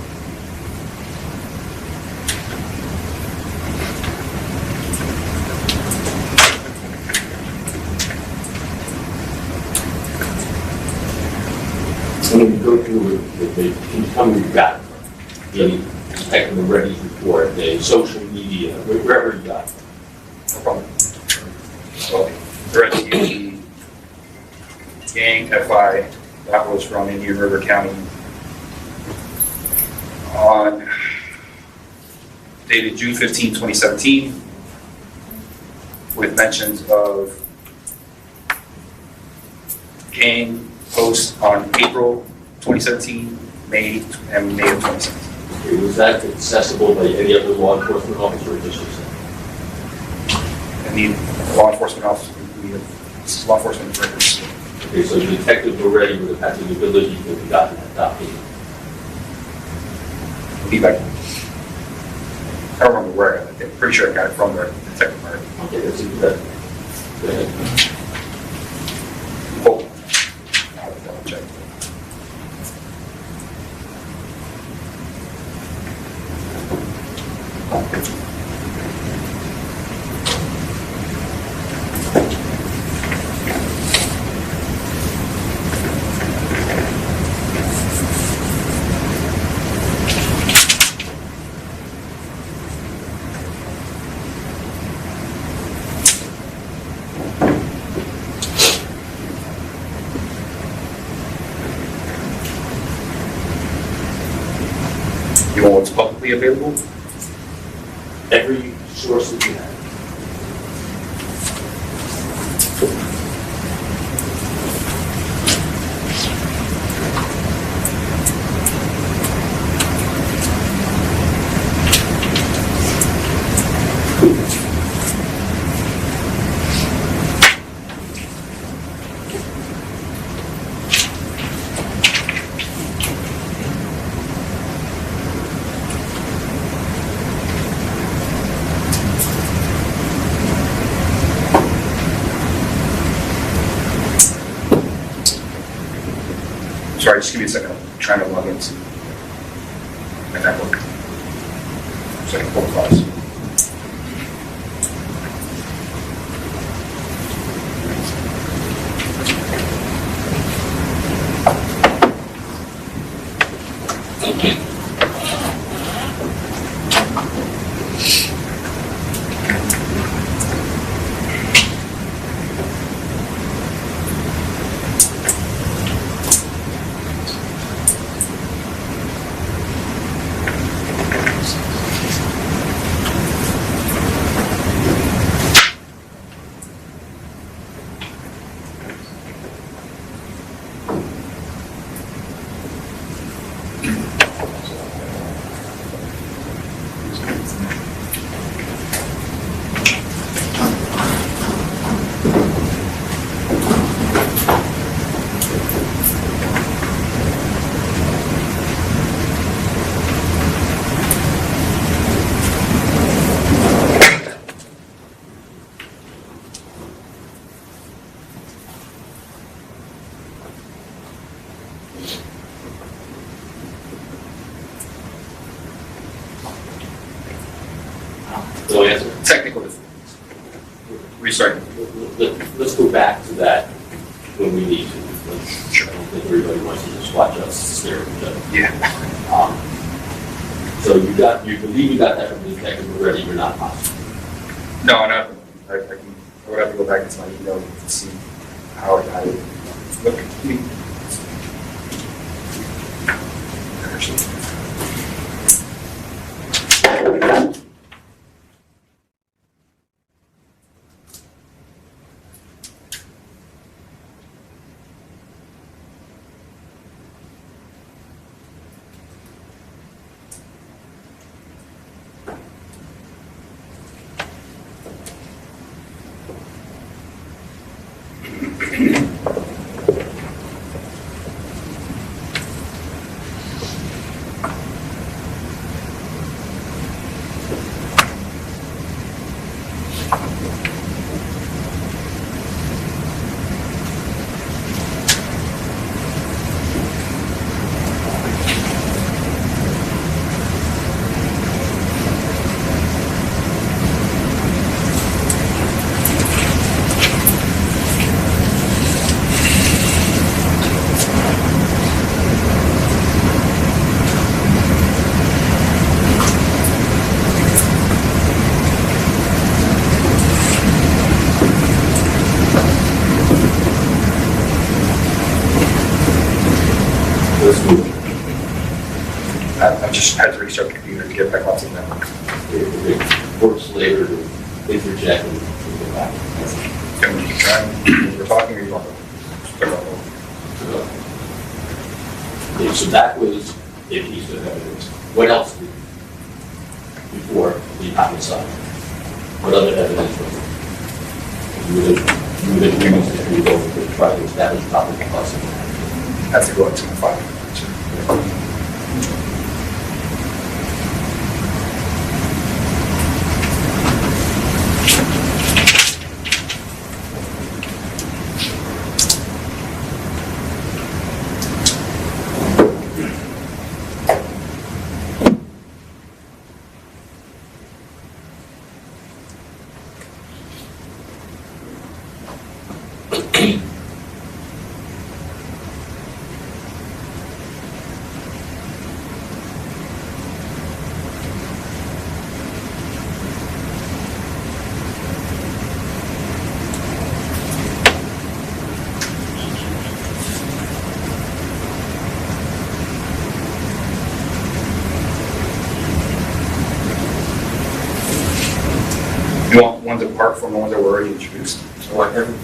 When we go through it, can you tell me you got it from? The Detective Moretti's report, the social media, wherever you got it. No problem. So, threat to the gang FI, that was from Indian River County on dated June 15, 2017, with mentions of gang posts on April 2017, May of 2017. Okay, was that accessible by any other law enforcement officer or just yourself? And the law enforcement officer, this is law enforcement records. Okay, so Detective Moretti would have had the ability to have gotten that document. Feedback. I don't remember where I got it. I'm pretty sure I got it from the Detective Moretti. Okay, that's it. Go ahead. Hold on. I'll double check. You want what's publicly available? Every source that you have. Sorry, just give me a second. I'm trying to log into my network. So I can pull the files. No answer. Technical difficulties. Restart. Let's go back to that when we need to. I don't think everybody wants to just watch us stare at each other. Yeah. So you believe you got that from the detective already, you're not positive. No, not. I would have to go back into my email to see how I got it. Look, I just had to restart the computer to get back onto the network. It works later to interject and go back. Can we keep trying? We're talking or you want to start over? Okay, so that was a piece of evidence. What else did before the homicide? What other evidence was there? You would have used if you go to try to establish probable cause. Have to go into the file. You want ones apart from the ones that were already introduced? So like every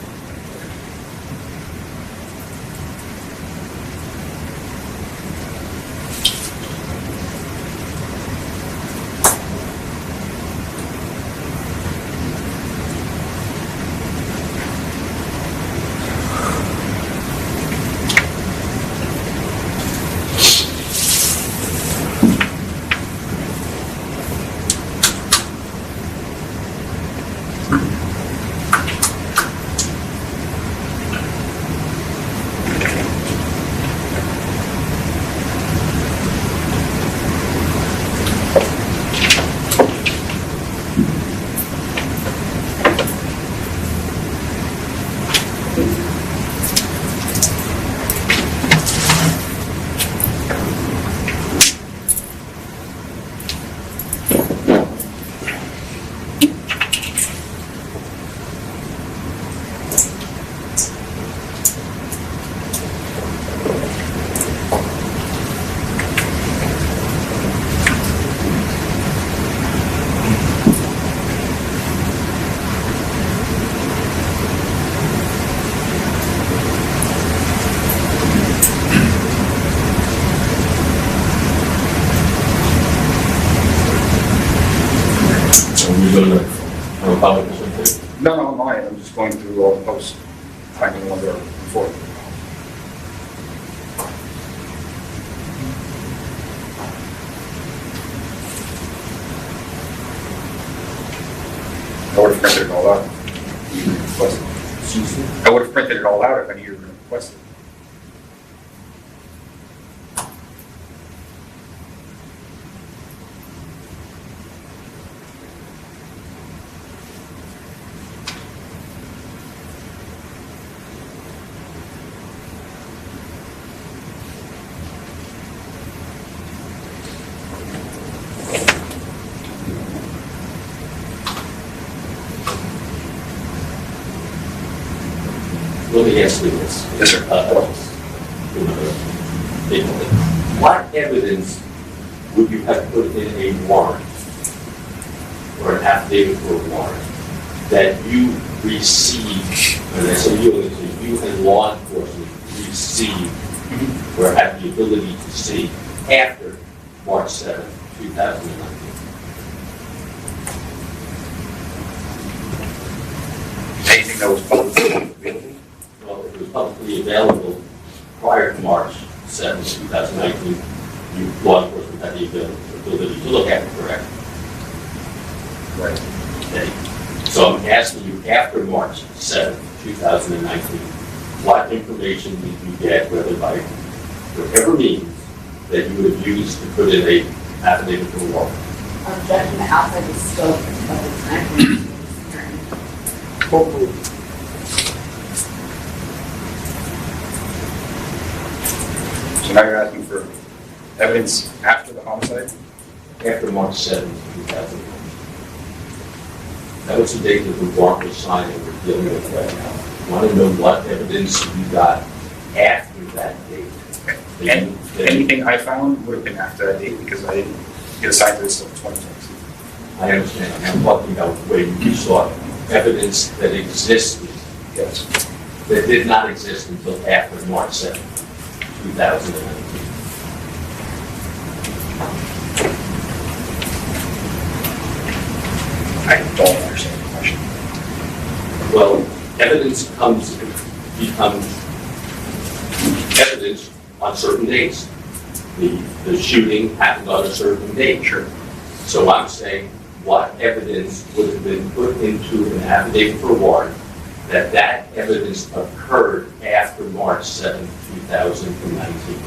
No, no, mine. I'm just going through all the posts, finding one there before. I would have printed it all out. I would have printed it all out if I knew you were going to request it. Let me ask you this. Yes, sir. What evidence would you have put in a warrant or an affidavit for a warrant that you received, and I say you and law enforcement received or have the ability to see after March 7th, 2019? Anything that was publicly available? Well, it was publicly available prior to March 7, 2019. You, law enforcement, had the ability to look at it, correct? Right. Okay. So I'm asking you, after March 7, 2019, what information did you get, whether by whatever means, that you would have used to put in a affidavit for warrant? Objection outside the scope of the time. Hopefully. So now you're asking for evidence after the homicide? After March 7, 2019. That was the date that the warrant was signed and we're dealing with right now. I want to know what evidence you got after that date. And anything I found would have been after that date because I didn't get assigned to this until 2022. I understand. I'm talking about where you saw evidence that existed, Yes. that did not exist until after March 7, 2019. I don't understand the question. Well, evidence becomes evidence on certain dates. The shooting happened on a certain date. Sure. So I'm saying, what evidence would have been put into an affidavit for warrant that that evidence occurred after March 7, 2019?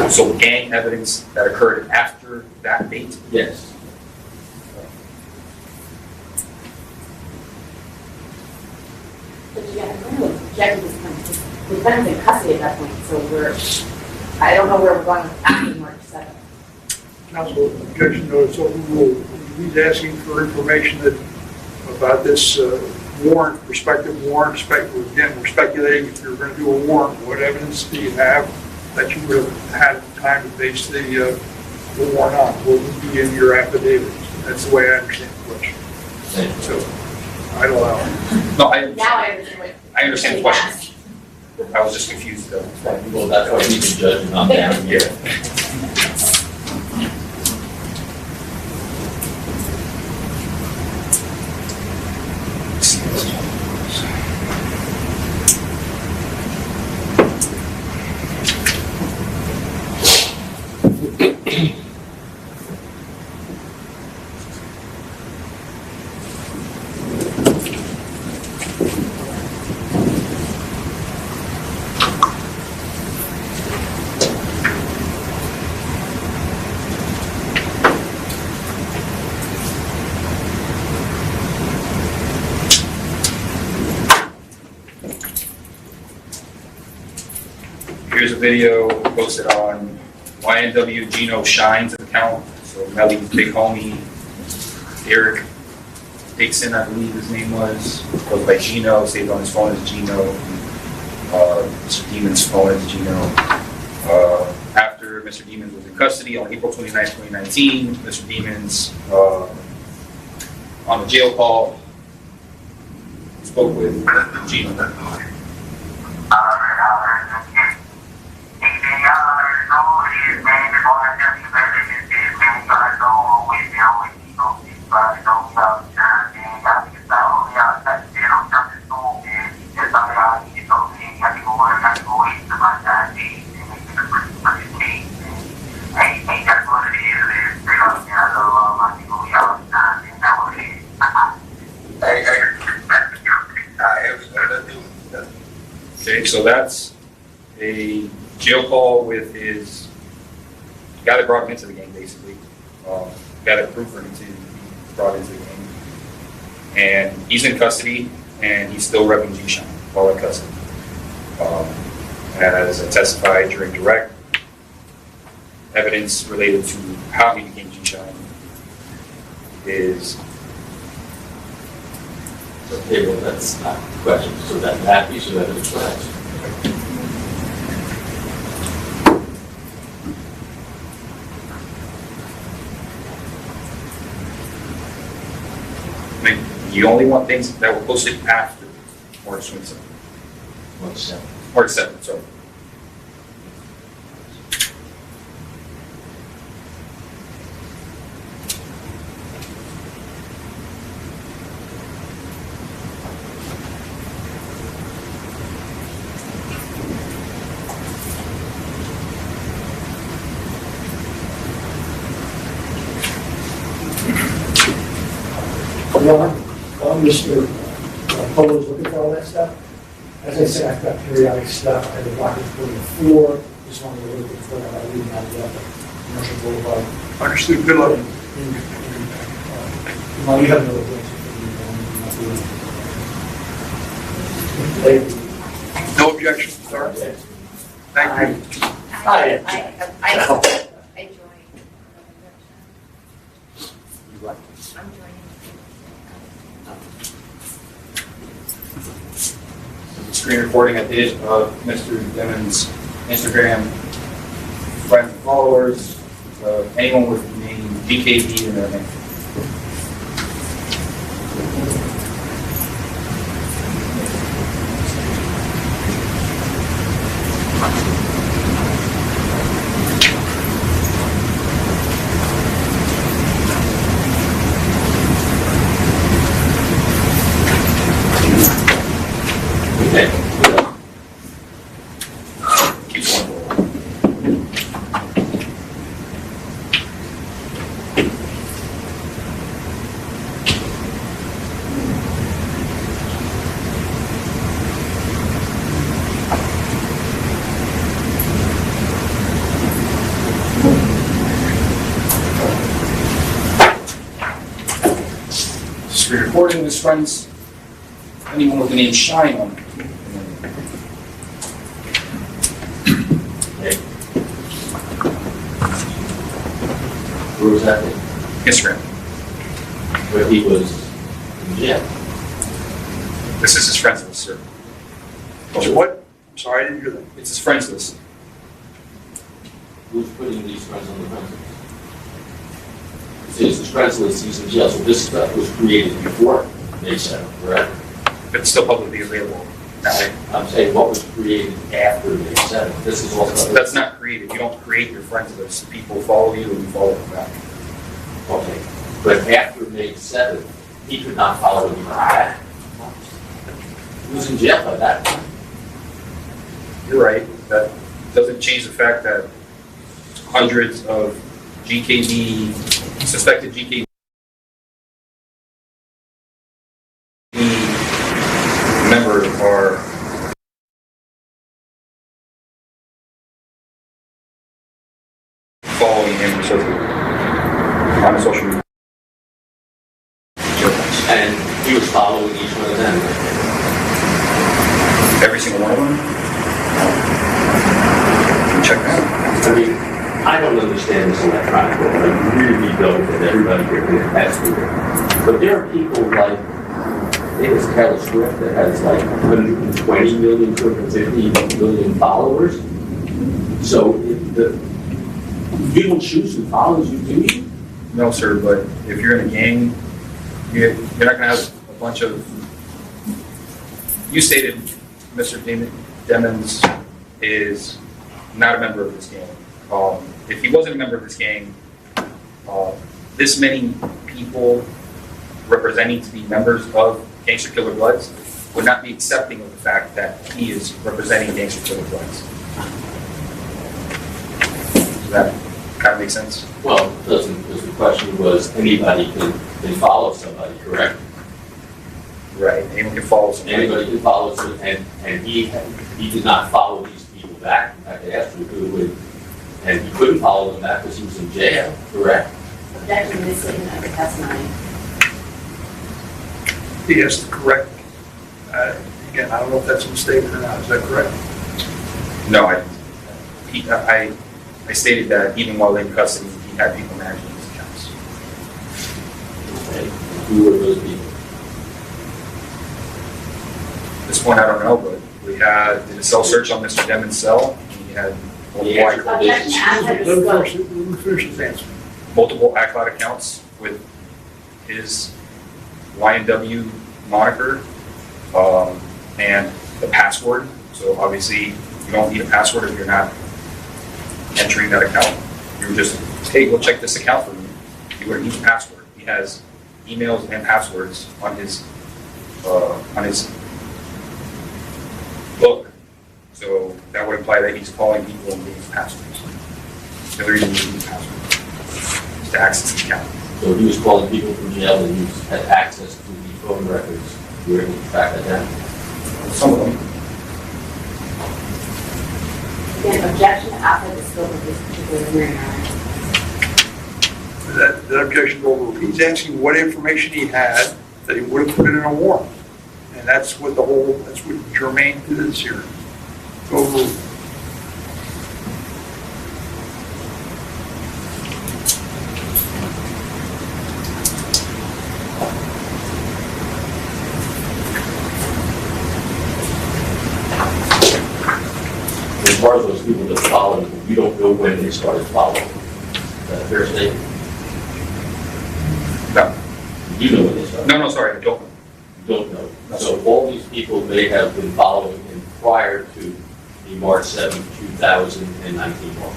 So gang evidence that occurred after that date? Yes. But you got to remember, Jackie was kind of, we've been in custody at that point, so I don't know where we're going with after March 7th. Counsel, objection notice overruled. He's asking for information about this warrant, prospective warrant. Again, we're speculating if you're going to do a warrant, what evidence do you have that you would have had time to base the warrant on? What would be in your affidavit? That's the way I understand the question. So, I'd allow it. No, Now I understand what. I understand the question. I was just confused though. Well, that's why we can judge it on down here. Here's a video posted on YNW Gino Shines account. So Melly's big homie, Eric Dixon, I believe his name was by Gino, saved on his phone as Gino. Mr. Demon's phone as Gino. After Mr. Demons was in custody on April 29, 2019, Mr. Demons on a jail call spoke with Gino. Okay, so that's a jail call with his guy that brought him into the game, basically. Guy that proved for him to be brought into the game. And he's in custody, and he's still repping G-Shine while in custody. As I testified during direct, evidence related to how he became G-Shine is... Okay, well, that's not the question. So that piece of evidence, perhaps. I mean, you only want things that were posted after March 27th. March 7th, sorry. Mr. Polo's looking for all that stuff. As I said, I've got periodic stuff. I've been walking through the floor. Just wanted to look before I leave out the commercial boulevard. Understood. Good luck. Well, you have no objection. No objection, sir. Thank you. I joined. I'm joining. Screen recording I did of Mr. Demon's Instagram friends and followers, anyone with the name GKB in their name. Keep going. Screen recording of his friends, anyone with the name Shine on it. Where was that? Instagram. Where he was in jail. This is his friends list, sir. So what? I'm sorry, I didn't hear that. It's his friends list. Who's putting these friends on the friends list? It's his friends list, he's in jail, so this stuff was created before May 7th, correct? It's still publicly available. Now, I'm saying what was created after May 7th. This is all stuff. that's not created. You don't create your friends list. People follow you and you follow them back. Okay, but after May 7th, he could not follow you back. He was in jail by that time. You're right. That doesn't change the fact that hundreds of GKB, suspected GKB members are following him on social media. And he was following each one of them. Every single one of them? Check that. I mean, I don't understand this electronic world. I really don't, and everybody here can attest to it. But there are people like, I think it's Taylor Swift that has like 120 million, 250 million followers. So you don't choose who follows you, do you? No, sir, but if you're in a gang, you're not going to have a bunch of... You stated Mr. Demons is not a member of this gang. If he wasn't a member of this gang, this many people representing to be members of Gangster Killer Bloods would not be accepting of the fact that he is representing Gangster Killer Bloods. Does that kind of make sense? Well, it doesn't, because the question was anybody can follow somebody, correct? Right. Anyone can follow somebody. Anybody can follow, and he he did not follow these people back. In fact, I asked him who would, and he couldn't follow them back because he was in jail, correct? Objection to this statement of the testimony. He has to correct. Again, I don't know if that's a misstatement or not. Is that correct? No, I stated that even while in custody, he had people managing his accounts. Okay. Who were those people? At this point, I don't know, but we did a cell search on Mr. Demon's cell. He had Yeah. Objection to asset disclosure. Let me finish his answer. multiple iCloud accounts with his YNW moniker and the password. So obviously, you don't need a password if you're not entering that account. You're just, hey, go check this account for me. You wouldn't need a password. He has emails and passwords on his book. So that would imply that he's calling people and getting passwords. The other reason you need a password is to access the account. So he was calling people from jail and he had access to the phone records. You were able to track that down? Some of them. Again, objection to asset disclosure of this particular hearing, Your Honor. That objection over. He's asking what information he had that he would have put in a warrant. And that's what germane to this hearing. Overruled. As far as those people that followed him, you don't know when they started following him. Is that a fair statement? No. You know when they started? No, sorry, I don't. You don't know. So all these people may have been following him prior to the March 7, 2019 law.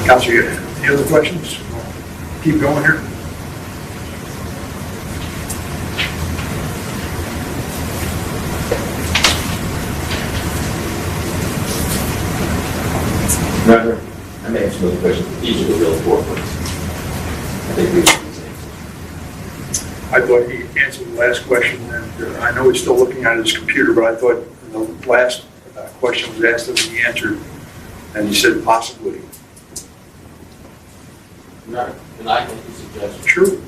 Counsel, you got any other questions? Keep going here. Remember, I may have some other questions, but these are the real important ones. I think we should say. I thought he answered the last question, and I know he's still looking at his computer, but I thought the last question was asked and he answered, and he said possibly. Right. Can I make a suggestion? Sure, You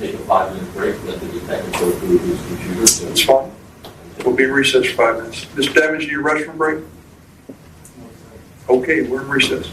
take a 5-minute break, let the detective go through his computer. So that's fine. We'll be in recess for 5 minutes. Mr. Devens, you need a restroom break? Okay, we're in recess.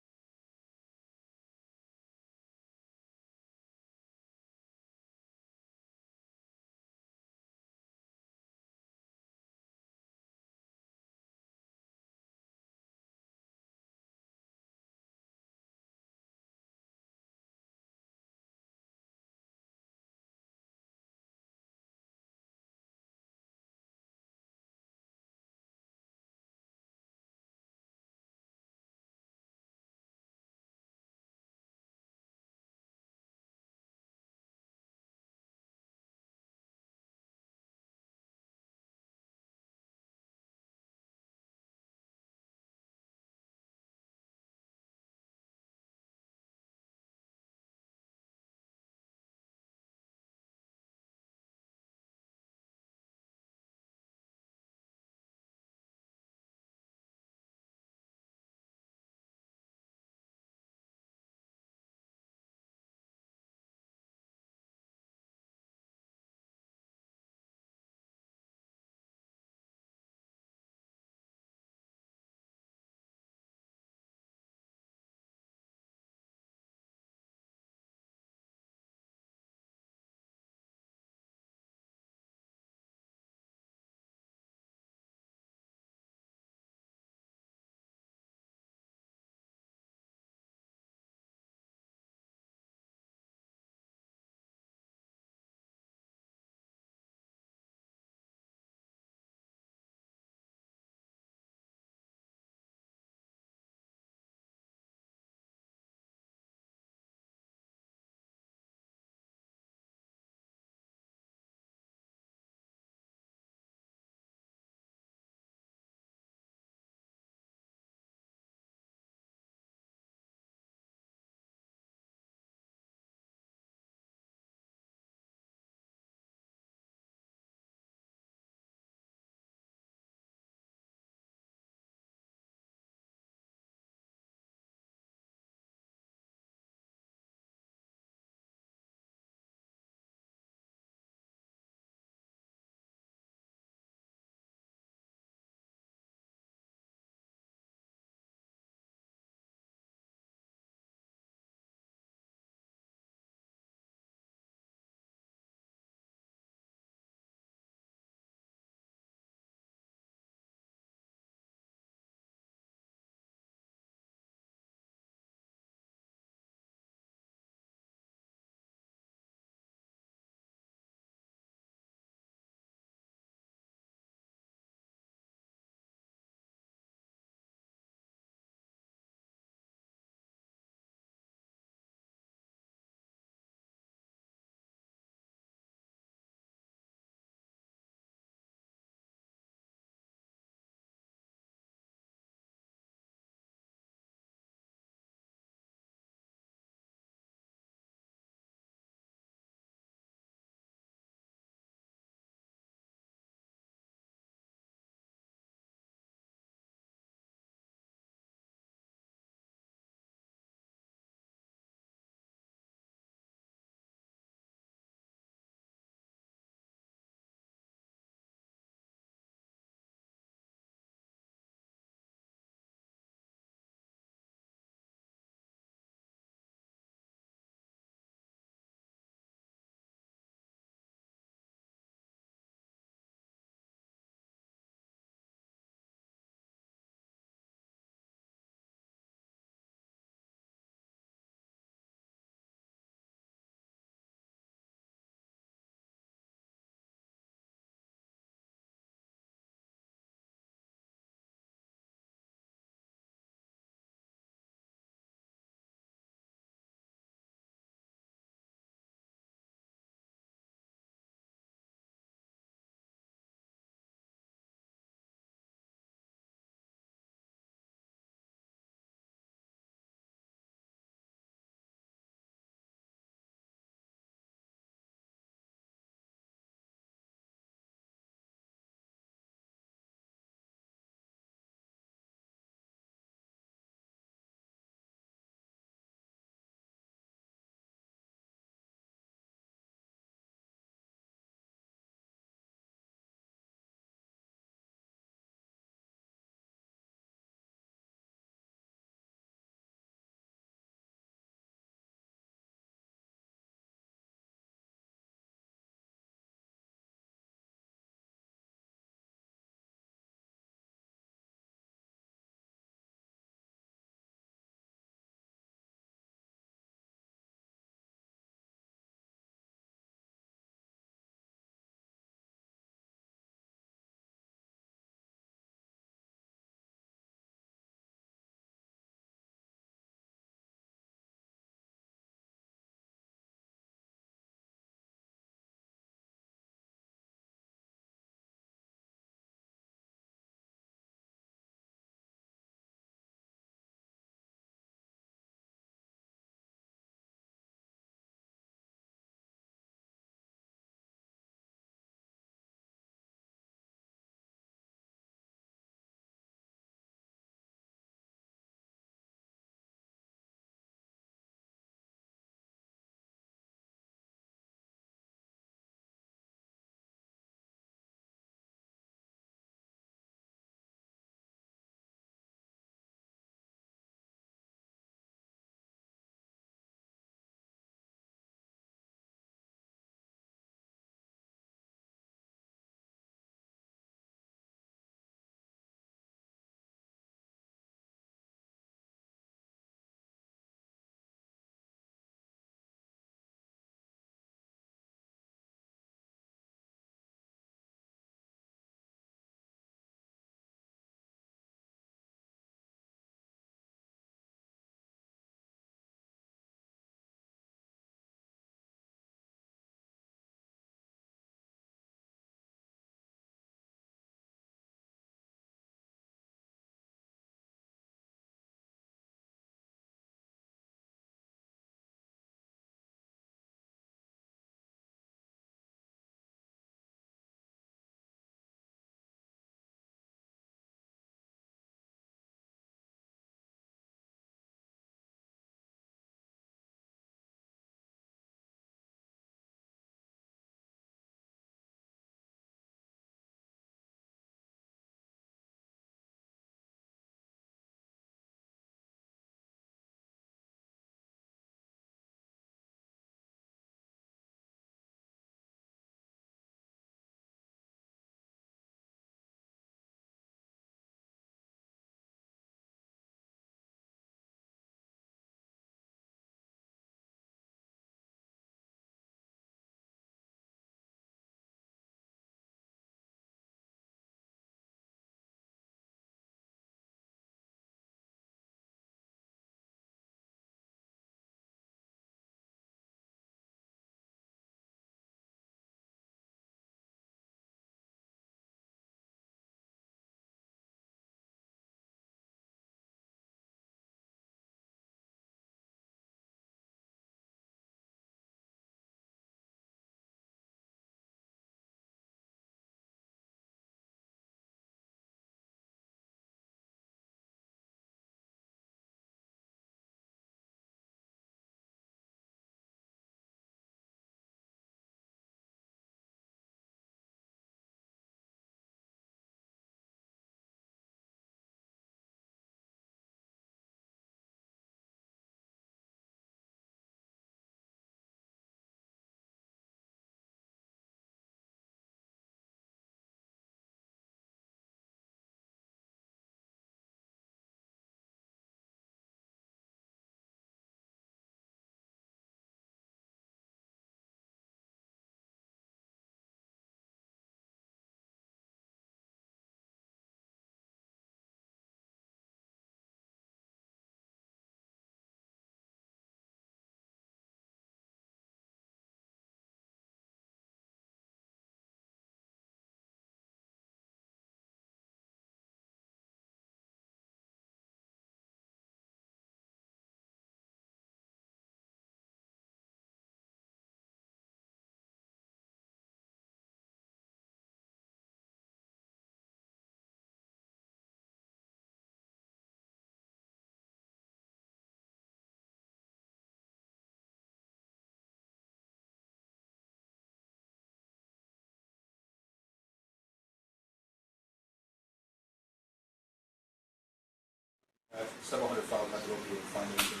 Several hundred files have to go through and find anything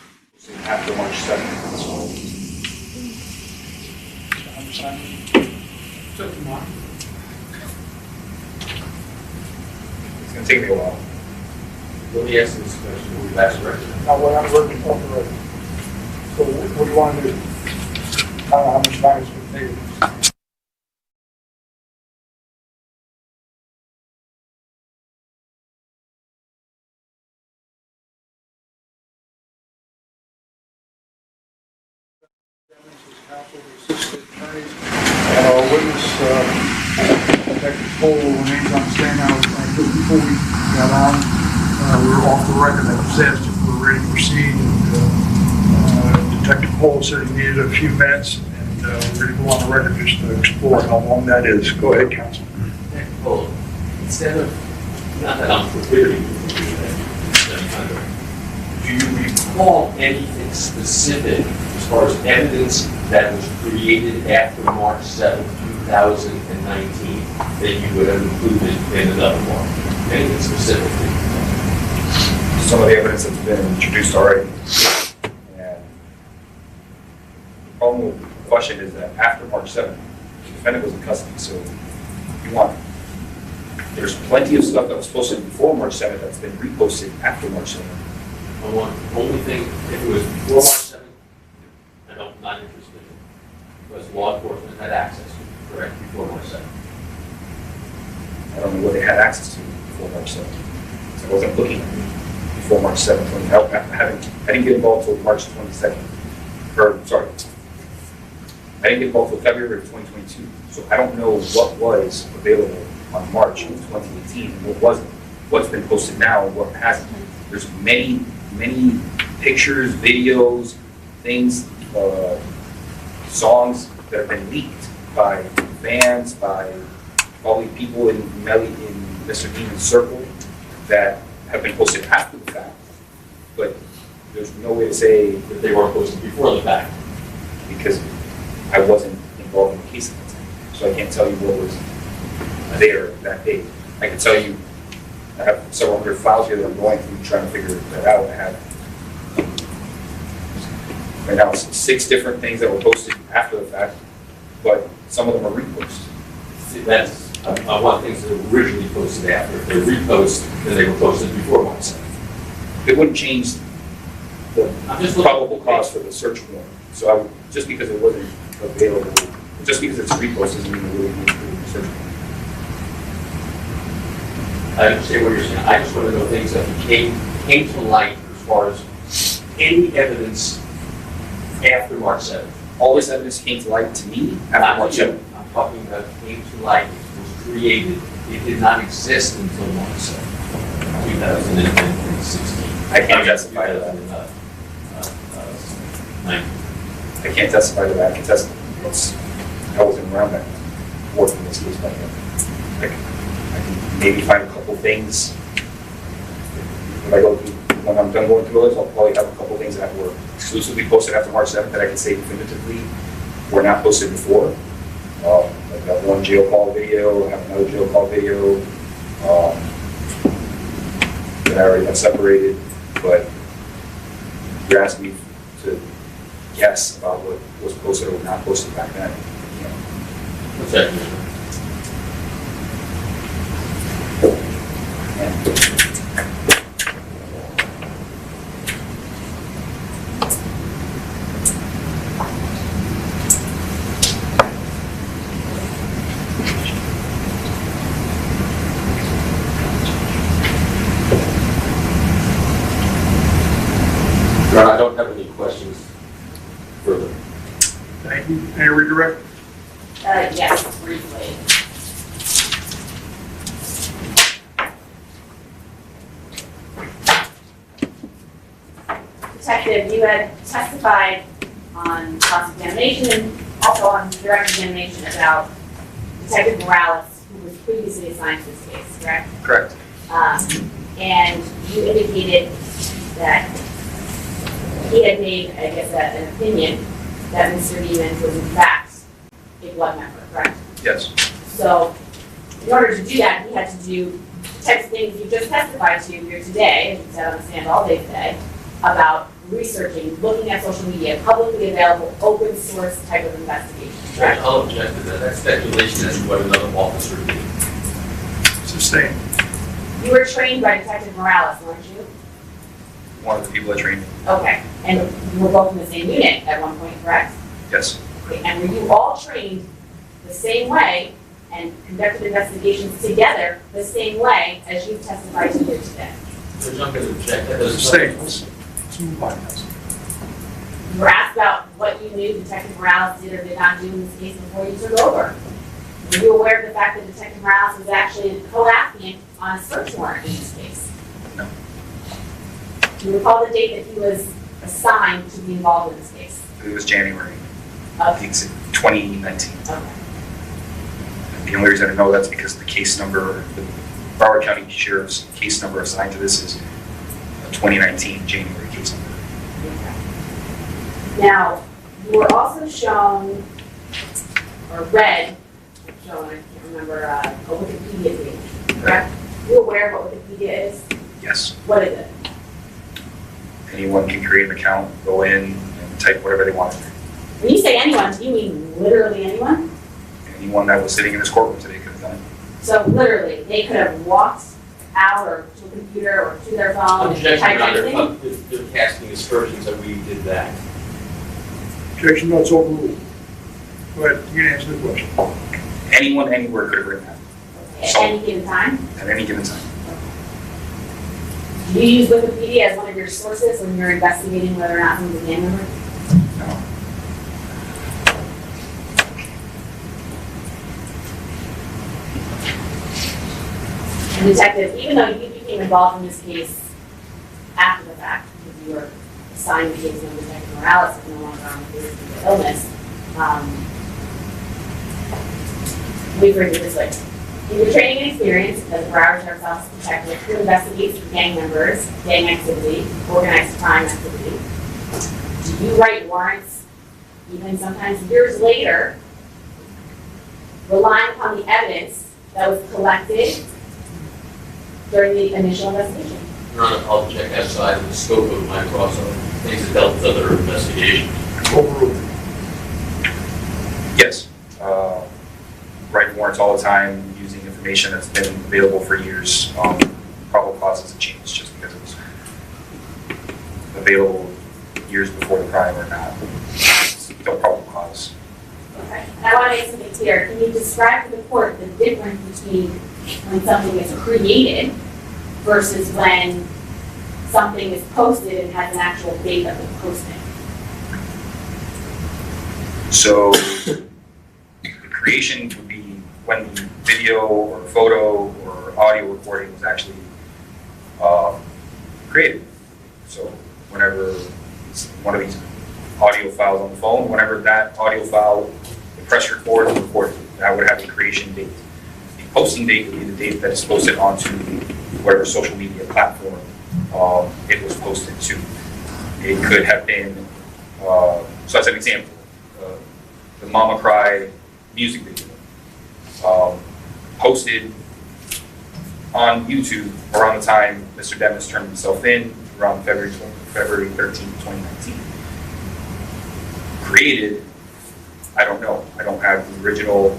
after March 7th. So tomorrow. It's going to take me a while. Let me ask you this question, we've asked the record. Now, what I'm working on the record. So what do you want to do? I don't know how much time it's going to take. Counsel, the assistant attorneys, and our witness, Detective Cole, remains on stand now. Just before we got on, we were off the record that was asked if we were ready to proceed. And Detective Cole said he needed a few minutes, and we're going to go on the record just to explore how long that is. Go ahead, counsel. Well, instead of, not that I'm prohibiting you from doing that, do you recall anything specific as far as evidence that was created after March 7, 2019 that you would have included in another one? Anything specific? Some of the evidence that's been introduced already. And the problem with the question is that after March 7th, the defendant was in custody, so you want, there's plenty of stuff that was posted before March 7th that's been reposted after March 7th. I want, only thing, if it was before March 7th, I'm not interested in it. Because law enforcement had access to it, correct, before March 7th. I don't know what they had access to before March 7th. So I wasn't looking at it before March 7th. I didn't get involved until March 22nd. Or, sorry. I didn't get involved until February of 2022. So I don't know what was available on March of 2018 and what wasn't. What's been posted now and what hasn't. There's many pictures, videos, things, songs that have been leaked by fans, by probably people in Melly, in Mr. Demon's circle that have been posted after the fact. But there's no way to say That they weren't posted before the fact. because I wasn't involved in the case at the time. So I can't tell you what was there that day. I can tell you I have several hundred files here that I'm going through trying to figure that out. I have right now 6 different things that were posted after the fact, but some of them are reposts. See, that's, I want things that were originally posted after. If they're reposted, then they were posted before March 7th. It wouldn't change the I'm just probable cause for the search warrant. So I would, just because it wasn't available, just because it's a repost doesn't mean it really needs to be a search warrant. I understand what you're saying. I just want to know things that came to light as far as any evidence after March 7th. All this evidence came to light to me after March 7th. I'm talking about came to light, it was created, it did not exist until March 7th, 2016. I can't testify to that. I can't testify to that. I can testify. I wasn't around that working this case back then. I can maybe find a couple things. When I'm done going through those, I'll probably have a couple things that were exclusively posted after March 7th that I can say definitively were not posted before. Like that one jail call video, I have another jail call video that I already have separated, but you're asking me to guess about what was posted or not posted back then. What's that? I don't have any questions further. Thank you. Any redirect? Yes, briefly. Detective, you had testified on cross-examination and also on direct examination about Detective Morales, who was previously assigned to this case, correct? Correct. And you indicated that he had made, I guess, an opinion that Mr. Demons was in fact a blood member, correct? Yes. So in order to do that, he had to do types of things you just testified to here today, and you said on the stand all day today, about researching, looking at social media, publicly available, open source type of investigation. Judge, I'll object to that. That's speculation as to what another officer did. Sustained. You were trained by Detective Morales, weren't you? One of the people that trained me. Okay, and you were both in the same unit at one point, correct? Yes. Okay, and were you all trained the same way and conducted investigations together the same way as you testified to here today? Judge, I'm going to object. That doesn't. Sustained. Let's move on. You were asked about what you knew Detective Morales did or did not do in this case before you took over. Were you aware of the fact that Detective Morales was actually co-applicant on a search warrant in this case? No. Do you recall the date that he was assigned to be involved in this case? It was January, I Of, think it's 2019. okay. The only reason I know that's because the case number, the Broward County Sheriff's case number assigned to this is a 2019 January case number. Now, you were also shown, or read, I can't remember, a Wikipedia page, correct? You aware of what Wikipedia is? Yes. What is it? Anyone can create an account, go in, and type whatever they want in there. When you say anyone, do you mean literally anyone? Anyone that was sitting in this courtroom today could have done it. So literally, they could have walked out or to a computer or to their phone and Objection, typed Your Honor. anything? They're casting aspersions that we did that. Objection, no, it's overruled. Go ahead, you can answer the question. Anyone, anywhere could have written that At So- any given time? at any given time. Do you use Wikipedia as one of your sources when you're investigating whether or not someone's a gang member? No. And detective, even though you became involved in this case after the fact, because you were assigned the case when Detective Morales was no longer on the case due to illness, we phrase it this way. In your training and experience as a Broward Sheriff's Office detective who investigates gang members, gang activity, organized crime activity, do you write warrants, even sometimes years later, relying upon the evidence that was collected during the initial investigation? Your Honor, I'll object outside of the scope of my crossover. Things that dealt with other investigations. Overruled. Yes. Write warrants all the time using information that's been available for years. Probable cause hasn't changed just because it was available years before the crime or not. No probable cause. Okay. And I want to make something clear. Can you describe to the court the difference between when something is created versus when something is posted and has an actual date of the posting? So the creation would be when the video or photo or audio recording was actually created. So whenever one of these audio files on the phone, whenever that audio file, the press record is recorded, that would have the creation date. The posting date would be the date that is posted onto whatever social media platform it was posted to. It could have been, so as an example, the Mama Cry music video posted on YouTube around the time Mr. Demis turned himself in, around February 13, 2019. Created, I don't know. I don't have the original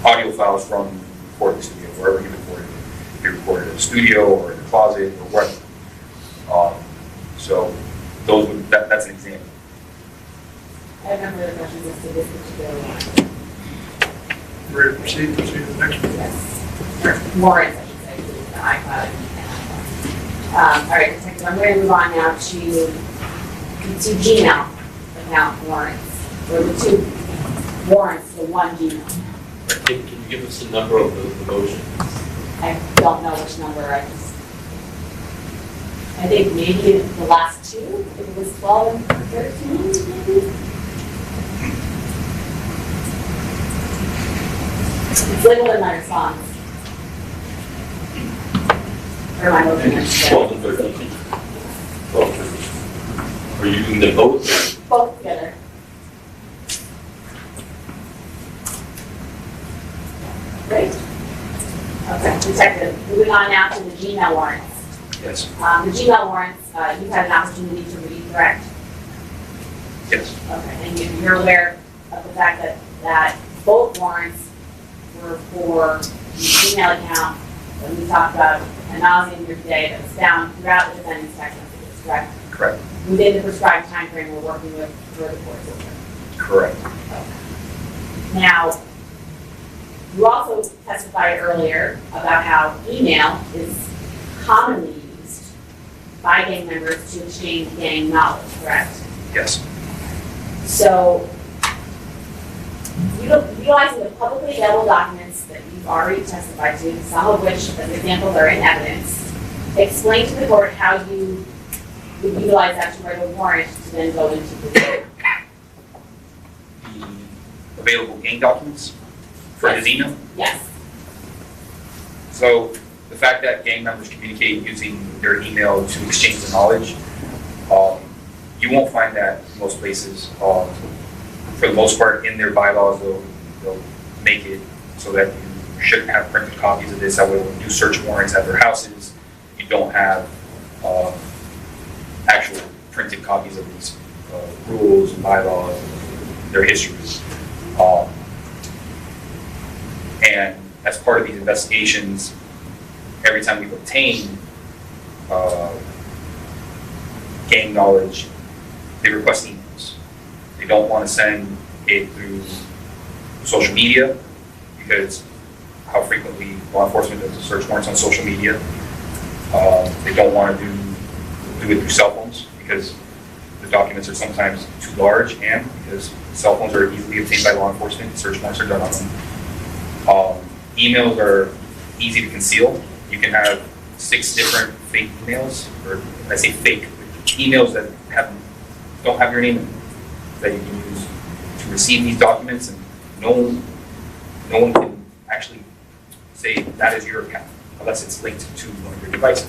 audio files from the recording studio, wherever he recorded it. He recorded in the studio or in the closet or wherever. So those would, that's an example. I have no further questions as to this particular one. Ready to proceed? Proceed to the next one. Yes. Or warrants, I should say, to the iCloud and iCloud. All right, Detective, I'm going to move on now to Gmail account warrants, or the two warrants, the one Gmail. Can you give us the number of the motion? I don't know which number, I think maybe the last two, if it was 12 and 13, maybe? It's labeled in my response. Or my motion, I should say. 12 and 13. 12 and 13. Are you using them both? Both together. Great. on now to the Gmail warrants. Yes. The Gmail warrants, you've had an opportunity to read, correct? Yes. Okay, and you're aware of the fact that both warrants were for the Gmail account that we talked about ad nauseam here today that was found throughout the defendant's text messages, correct? Correct. Within the prescribed time frame we're working with for the court system. Correct. Now, you also testified earlier about how email is commonly used by gang members to exchange gang knowledge, correct? Yes. So, utilizing the publicly available documents that you've already testified to, some of which, as examples, are in evidence, explain to the court how you would utilize that to write a warrant to then go into the The available gang documents for his email. Yes. So the fact that gang members communicate using their email to exchange the knowledge, you won't find that in most places. For the most part, in their bylaws, they'll make it so that you shouldn't have printed copies of this. That way, when you do search warrants at their houses, you don't have actual printed copies of these rules and bylaws, their histories. And as part of these investigations, every time we've obtained gang knowledge, they request emails. They don't want to send it through social media because how frequently law enforcement does search warrants on social media. They don't want to do it through cell phones because the documents are sometimes too large and because cell phones are easily obtained by law enforcement, search warrants are done on them. Emails are easy to conceal. You can have 6 different fake emails, or when I say fake, emails that don't have your name in them, that you can use to receive these documents, and no one can actually say that is your account unless it's linked to one of your devices.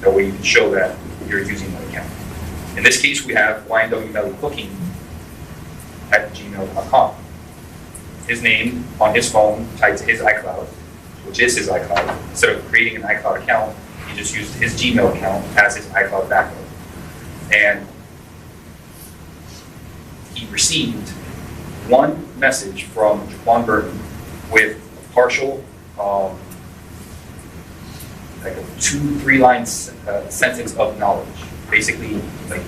That way you can show that you're using that account. In this case, we have YNW Melly cooking at gmail.com. His name on his phone tied to his iCloud, which is his iCloud. Instead of creating an iCloud account, he just used his Gmail account as his iCloud backup. And he received one message from Jaquan Burton with a partial, like a 2-3 line sentence of knowledge. Basically, like,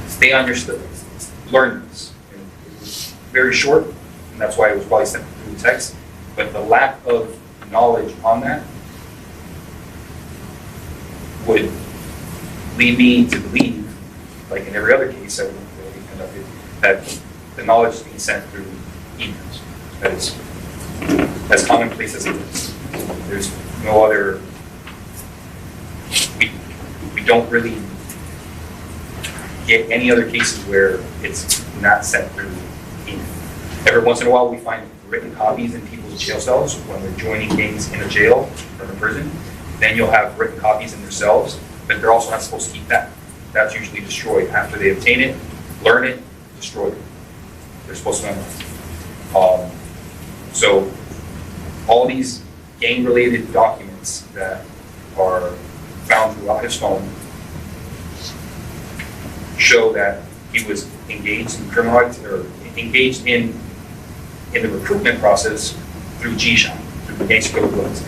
stay on your studies, learn this. And it was very short, and that's why it was probably sent through text. But the lack of knowledge on that would lead me to believe, like in every other case that we conducted, that the knowledge is being sent through emails. That is as commonplace as it is. There's no other. We don't really get any other cases where it's not sent through email. Every once in a while, we find written copies in people's jail cells when they're joining gangs in a jail or in a prison. Then you'll have written copies in their cells, but they're also not supposed to keep that. That's usually destroyed after they obtain it, learn it, destroy it. They're supposed to memorize. So all these gang-related documents that are found throughout his phone show that he was engaged in criminal activity, or engaged in the recruitment process through G-Shot, through the gangster code books.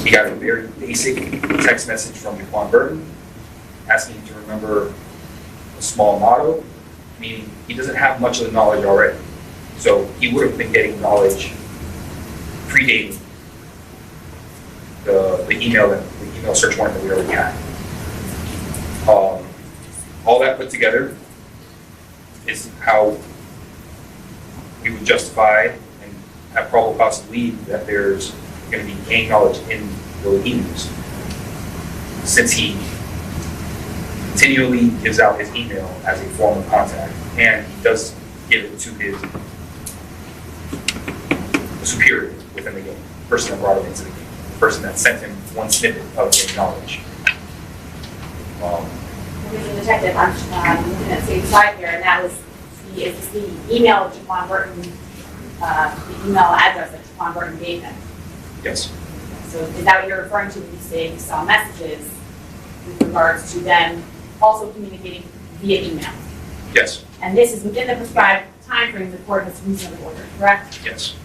He got a very basic text message from Jaquan Burton asking him to remember a small motto, meaning he doesn't have much of the knowledge already. So he would have been getting knowledge predating the email search warrant that we already had. All that put together is how we would justify and have probable cause to believe that there's going to be gang knowledge in those emails. Since he continually gives out his email as a form of contact, and he does give it to his superior within the gang, the person that brought him into the gang, the person that sent him one snippet of gang knowledge. Mr. Detective, I'm looking at the same slide here, and that was the email of Jaquan Burton, the email address that Jaquan Burton gave him. Yes. So is that what you're referring to when you say you saw messages with regards to them also communicating via email? Yes, And this is within the prescribed timeframe the court has recently ordered, correct? yes.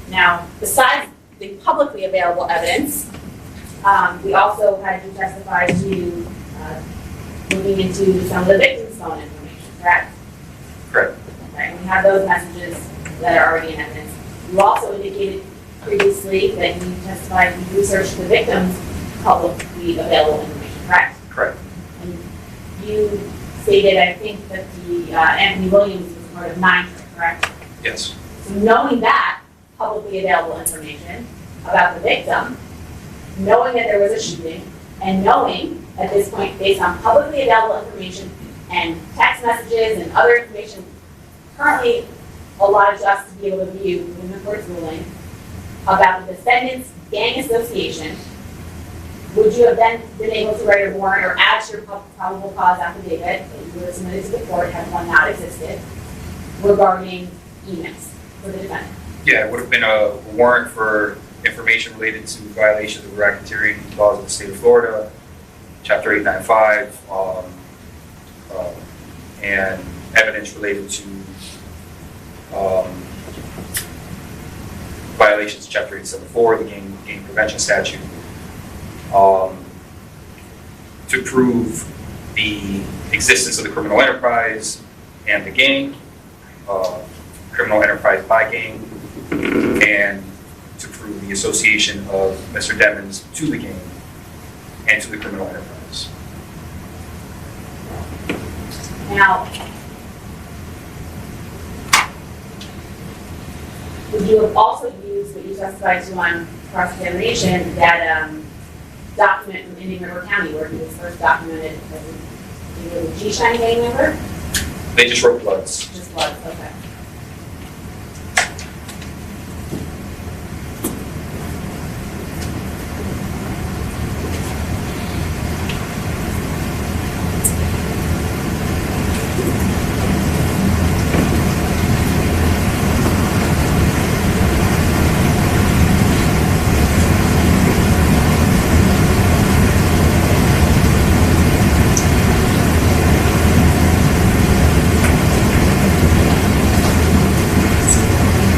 Now, besides the publicly available evidence, we also had you testify to looking into some of the victim's phone information, correct? Correct. Okay, and we have those messages that are already in evidence. You also indicated previously that you testified you researched the victim's publicly available information, correct? Correct. And you stated, I think, that the Anthony Williams was part of 9, correct? Yes. So knowing that publicly available information about the victim, knowing that there was a shooting, and knowing at this point, based on publicly available information and text messages and other information currently allowed to us to be able to view within the court's ruling about the defendant's gang association, would you have then been able to write a warrant or add to your probable cause affidavit that you would have submitted to the court had one not existed regarding emails for the defendant? Yeah, it would have been a warrant for information related to violations of racketeering laws of the state of Florida, Chapter 895, and evidence related to violations of Chapter 874, the gang prevention statute, to prove the existence of the criminal enterprise and the gang, criminal enterprise by gang, and to prove the association of Mr. Devins to the gang and to the criminal enterprise. Now, would you have also used what you testified to on cross-examination, that document from Indian River County where he was first documented as a G-Shine gang member? They just wrote bloods. Just was, okay.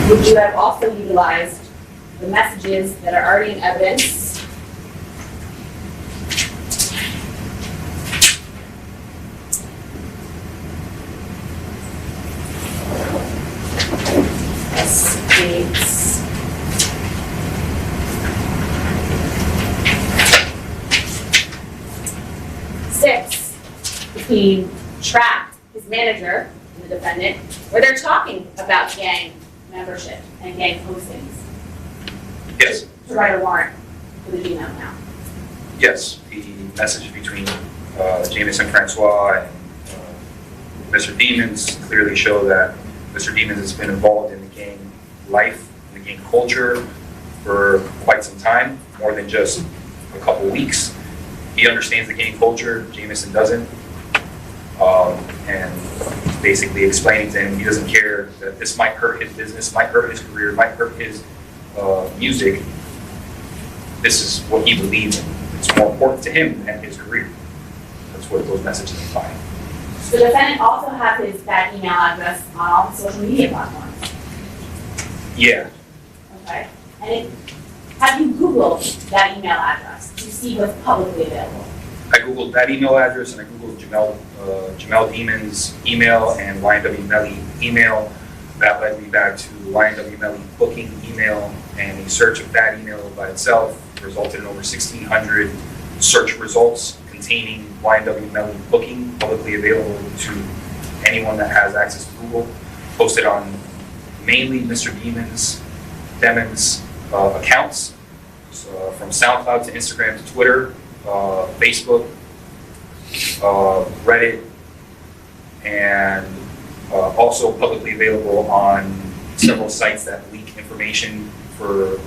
Would you have also utilized the messages that are already in evidence states six between Track, his manager, and the defendant, where they're talking about gang membership and gang postings? Yes. To write a warrant for the Gmail account. Yes, the message between Jameis and Francois and Mr. Demons clearly show that Mr. Demons has been involved in the gang life, in the gang culture for quite some time, more than just a couple weeks. He understands the gang culture, Jameson doesn't. And basically explaining to him he doesn't care that this might hurt his business, might hurt his career, might hurt his music. This is what he believes in. It's more important to him than his career. That's what those messages imply. The defendant also has that email address on all the social media platforms. Yeah. Okay. And have you Googled that email address to see what's publicly available? I Googled that email address and I Googled Jamell Demon's email and YNW Melly email. That led me back to YNW Melly booking email, and a search of that email by itself resulted in over 1,600 search results containing YNW Melly booking, publicly available to anyone that has access to Google, posted on mainly Mr. Demon's accounts, so from SoundCloud to Instagram to Twitter, Facebook, Reddit, and also publicly available on several sites that leak information for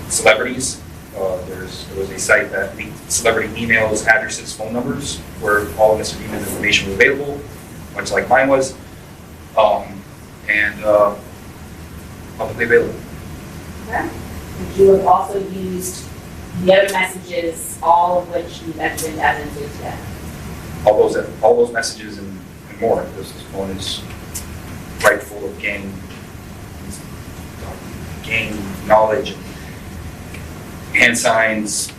celebrities. There was a site that leaked celebrity emails, addresses, phone numbers, where all of Mr. Demon's information was available, much like mine was, and publicly available. Okay. And you have also used the other messages, all of which you've entered into evidence here today. All those messages and more. This one is right full of gang knowledge, hand signs,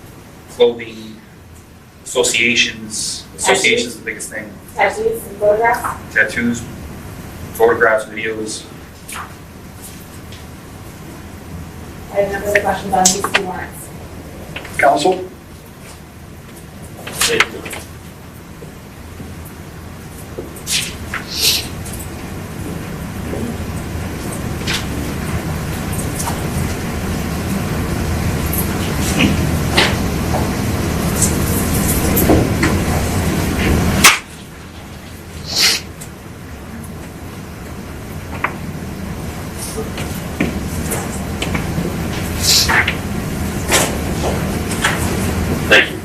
clothing, associations. Associations is the biggest thing. Tattoos and photographs? Tattoos, photographs, videos. I have no further questions on these two warrants. Counsel? Thank you. Thank you.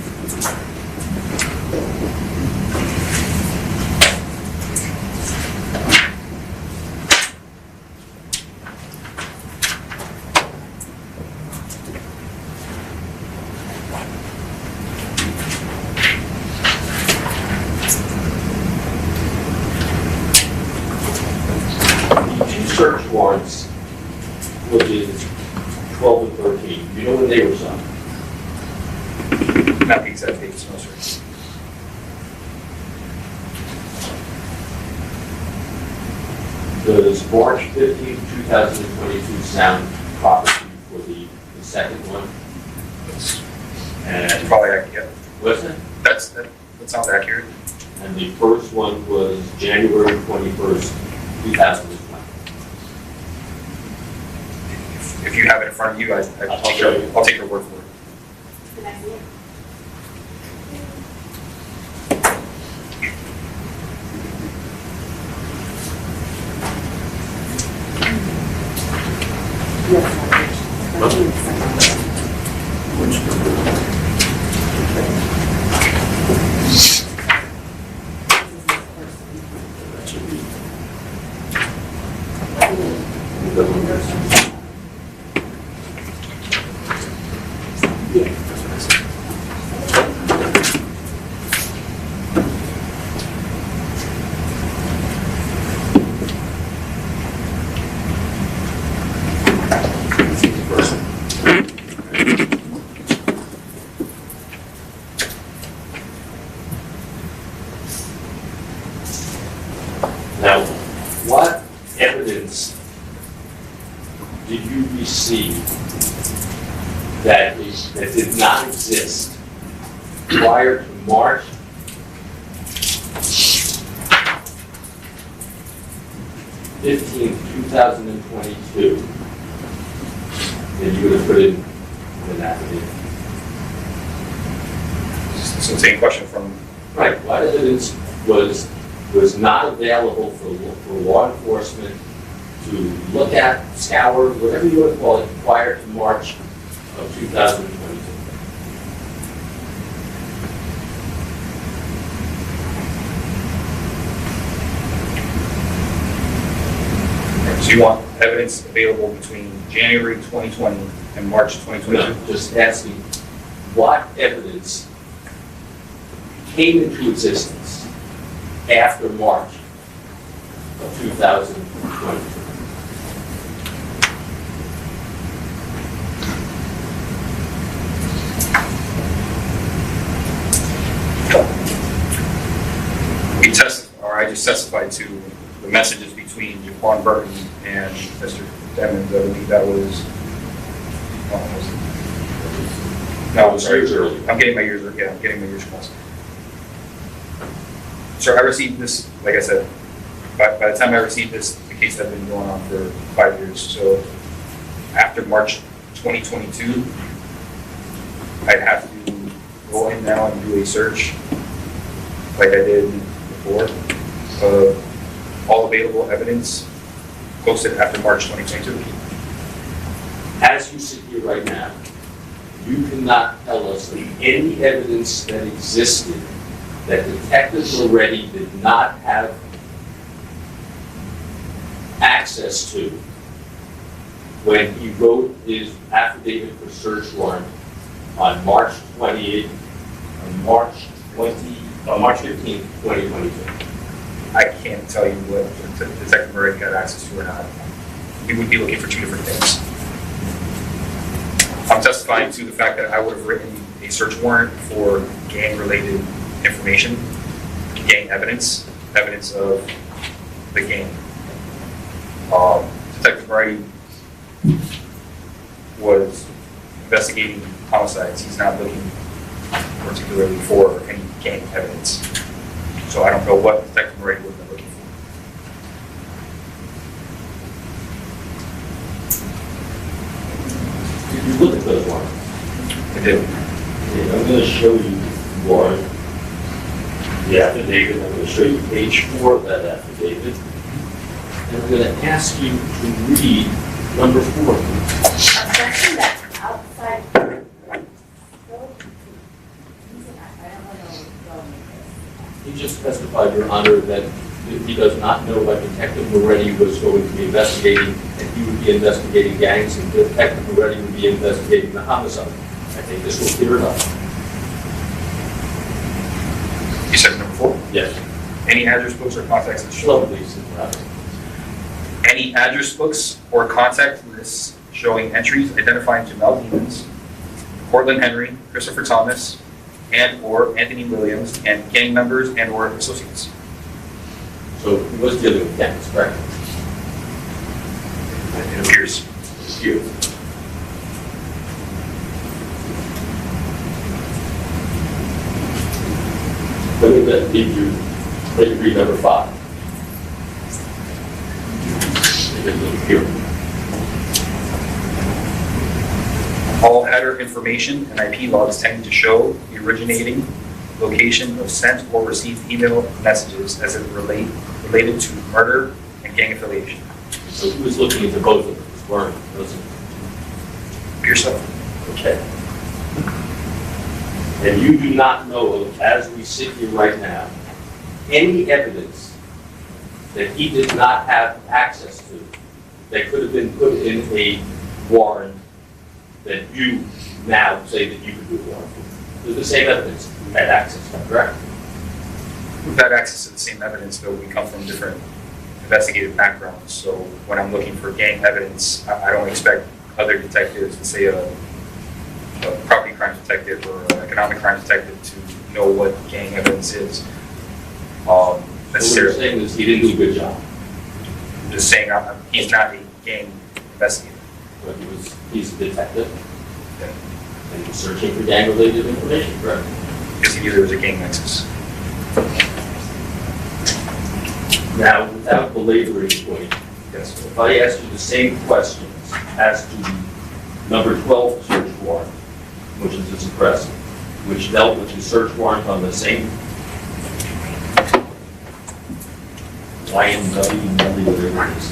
The two search warrants, which is 12 and 13, do you know when they were signed? Not the exact dates, no, sir. Does March 15, 2022 sound proper for the second one? That's And probably accurate. what's it? That sounds accurate. And the first one was January 21st, 2020. If you have it in front of you, I'll take your word for it. Can I see it? Now, what evidence did you receive that did not exist prior to March 15, 2022, that you would have put in an affidavit? So same question from, Right, what evidence was not available for law enforcement to look at, scour, whatever you want to call it, prior to March of 2022? so you want evidence available between January 2020 and March 2022? No, just asking, what evidence came into existence after March of 2020? I just testified to the messages between Jaquan Burton and Mr. Demons. I believe that was, no, sorry, I'm getting my years crossed. So I received this, like I said, by the time I received this, the case had been going on for 5 years. So after March 2022, I'd have to go in now and do a search like I did before of all available evidence posted after March 2022. As you sit here right now, you cannot tell us of any evidence that existed that detectives already did not have access to when he wrote his affidavit for search warrant on March 28th, March 15th, 2022? I can't tell you what Detective Murray got access to or not. He would be looking for two different things. I'm testifying to the fact that I would have written a search warrant for gang-related information, gang evidence of the gang. Detective Murray was investigating homicides. He's not looking particularly for any gang evidence. So I don't know what Detective Murray would have been looking for. Did you look at those warrants? I did. Okay, I'm going to show you the warrant, the affidavit. I'm going to show you page 4 of that affidavit. And I'm going to ask you to read number 4. Objection that's outside. I don't know where to go with this. He just testified, Your Honor, that he does not know what Detective Moretti was going to be investigating, and he would be investigating gangs, and Detective Moretti would be investigating the homicide. I think this will clear it up. You said number 4? Yes. Any address books or contacts that show Slowly, Robert. any address books or contact lists showing entries identifying Jamell Demons, Cortland Henry, Christopher Thomas, and or Anthony Williams, and gang members and or associates. So he was dealing with gangs, correct? It appears. Here. Let me read number 5. Here. All header information and IP logs tend to show the originating location of sent or received email messages as it related to murder and gang affiliation. So he was looking into both of these, wasn't he? Appears so. Okay. And you do not know of, as we sit here right now, any evidence that he did not have access to that could have been put in a warrant that you now say that you could do a warrant for. There's the same evidence you had access to, correct? We've had access to the same evidence, though we come from different investigative backgrounds. So when I'm looking for gang evidence, I don't expect other detectives, let's say a property crime detective or an economic crime detective, to know what gang evidence is. So what you're Necessarily. saying is he didn't do a good job. I'm just saying he's not a gang investigator. But he's a detective. And he's searching for gang-related information, correct? Because he knew there was a gang nexus. Now, without belaboring the point, Yes. if I ask you the same questions as to the number 12 search warrant, which is a suppressor, which dealt with the search warrant on the same YNW Melly, whatever it is.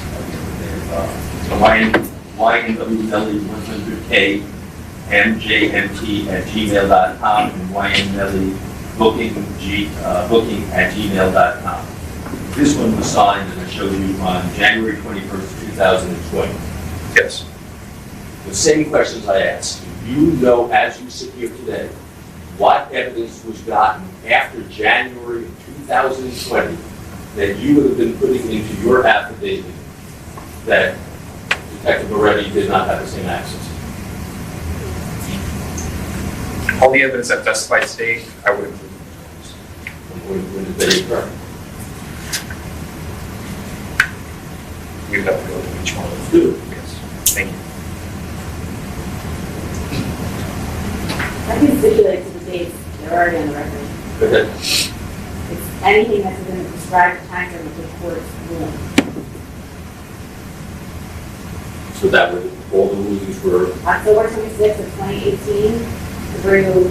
YNW Melly 100K MJMT@gmail.com and YNMelly booking@gmail.com. This one was signed, and I showed you on January 21st, 2020. Yes. The same questions I asked. You know, as you sit here today, what evidence was gotten after January of 2020 that you would have been putting into your affidavit that Detective Moretti did not have the same access? All the evidence I've testified today, I would include. When did they occur? We'd have to go through each one of Do them. it. Yes. Thank you. I can stipulate to the dates, they're already on the record. Go ahead. It's anything that's within the prescribed time frame of the court's ruling. So that would, all the rulings were, October 26th of 2018 through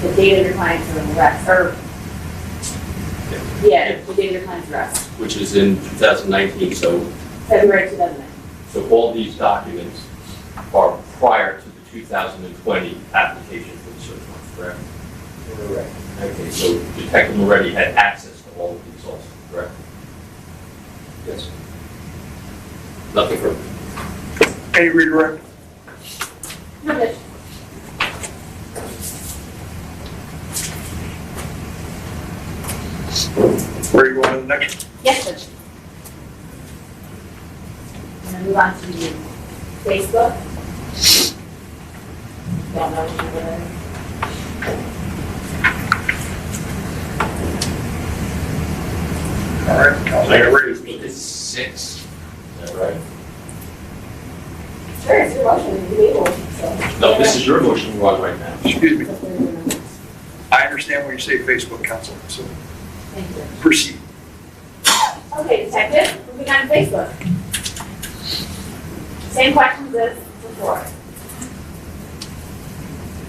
the date of your client's arrest, or, yeah, the date of your client's arrest, which is in 2019, so February 2009. So all these documents are prior to the 2020 application for the search warrant, correct? Correct. Okay, so Detective Moretti had access to all of these also, correct? Yes. Nothing further. Any redirect? No, Judge. Where are you going to the next one? Yes, Judge. I'm gonna move on to Facebook. Don't know which one it is. All right, Councilman Reagan. It's 6. Is that right? Sure, it's your motion, you able, so. No, this is your motion we're on right now. Excuse me. I understand when you say Facebook, Council, so Thank you. proceed. Okay, Detective, moving on to Facebook. Same questions as before.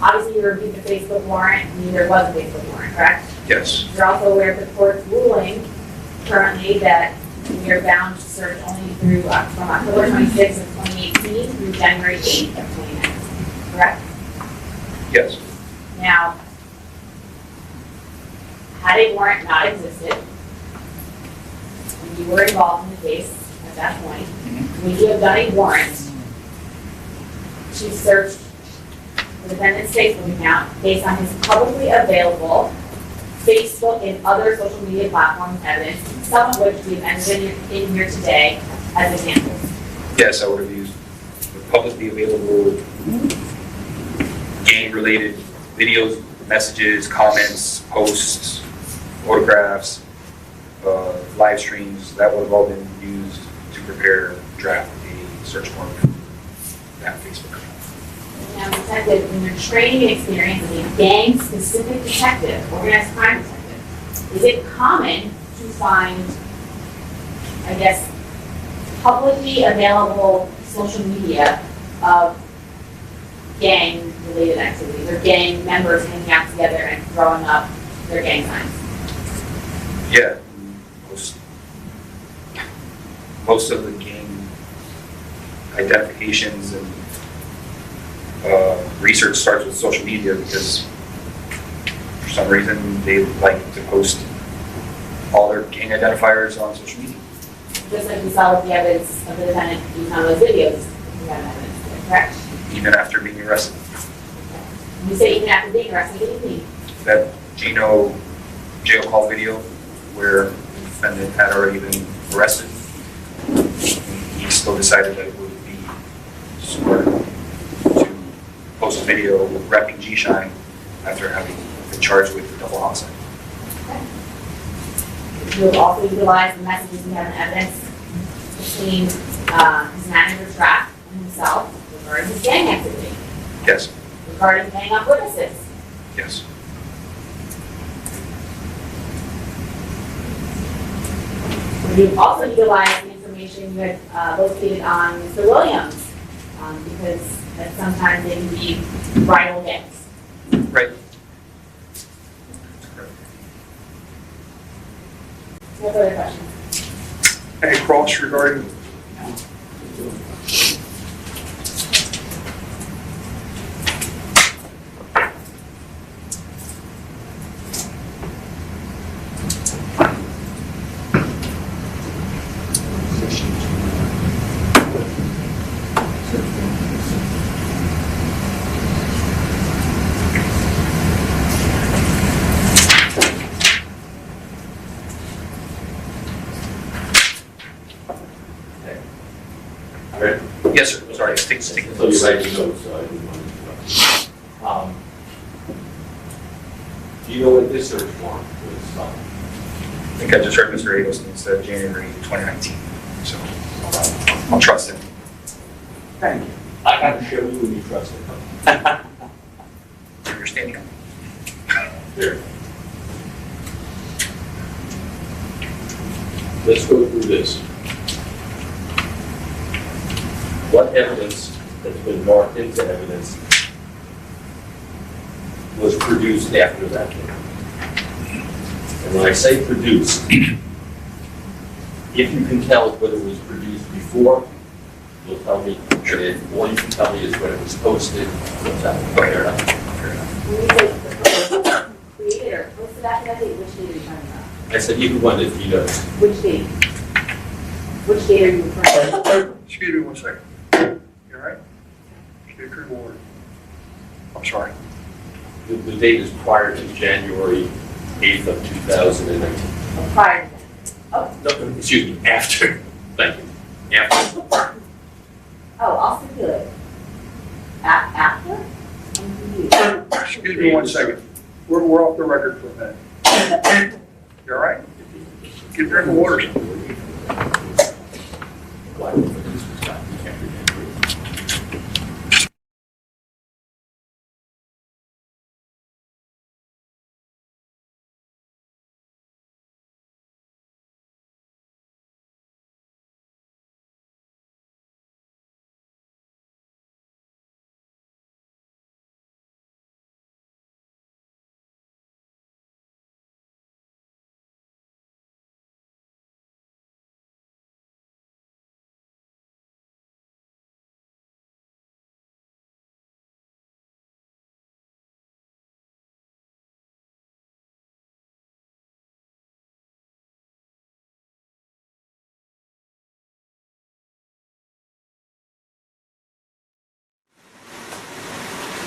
Obviously, you reviewed the Facebook warrant, and there was a Facebook warrant, correct? Yes. You're also aware of the court's ruling currently that we are bound to search only through, from October 26th of 2018 through January 8th of 2019, correct? Yes. Now, had a warrant not existed, and you were involved in the case at that point, would you have done a warrant to search the defendant's Facebook account based on his publicly available Facebook and other social media platforms evidence, some of which we've entered in here today as examples? Yes, I would have used the publicly available gang-related videos, messages, comments, posts, photographs, live streams. That would have all been used to prepare, draft a search warrant for that Facebook account. Now, detective, in your training experience as a gang-specific detective, organized crime detective, is it common to find, I guess, publicly available social media of gang-related activities or gang members hanging out together and throwing up their gang signs? Yeah, most of the gang identifications and research starts with social media because for some reason they like to post all their gang identifiers on social media. Just like we saw with the evidence of the defendant using on those videos, we have evidence, correct? Even after being arrested. When you say even after being arrested, what do you mean? That Gino jail call video where the defendant had already been arrested, he still decided that it would be smart to post a video repping G-Shine after having been charged with double homicide. You have also utilized the messages we have in evidence between his manager Track and himself regarding his gang activity, Yes, regarding paying up witnesses. yes. You've also utilized the information you had located on Mr. Williams, because sometimes they can be rival gangs. Right. No further questions? Any cross regarding? Ready? Yes, sir. Sorry, stick. So you're writing notes, so I didn't want to interrupt. Do you know what this search warrant was? I think I just heard Mr. Eggleston said January 2019, so I'll trust him. Thank you. I got to show you when you trust it. Understanding. There. Let's go through this. What evidence that's been marked into evidence was produced after that? And when I say produced, if you can tell whether it was produced before, you'll tell me. Sure. All you can tell me is when it was posted. Fair enough. Fair enough. When you say created or posted after that date, which date are you talking about? I said either one if he does. Which date? Which date are you referring to? Excuse me one second. You All right? State your order. I'm sorry. The date is prior to January 8th of 2019. Prior to that. Oh, No, excuse me, after. Thank you. After. I'll still it. After? I'm confused. Excuse me 1 second. We're off the record for a minute. You all right? Get a drink of water.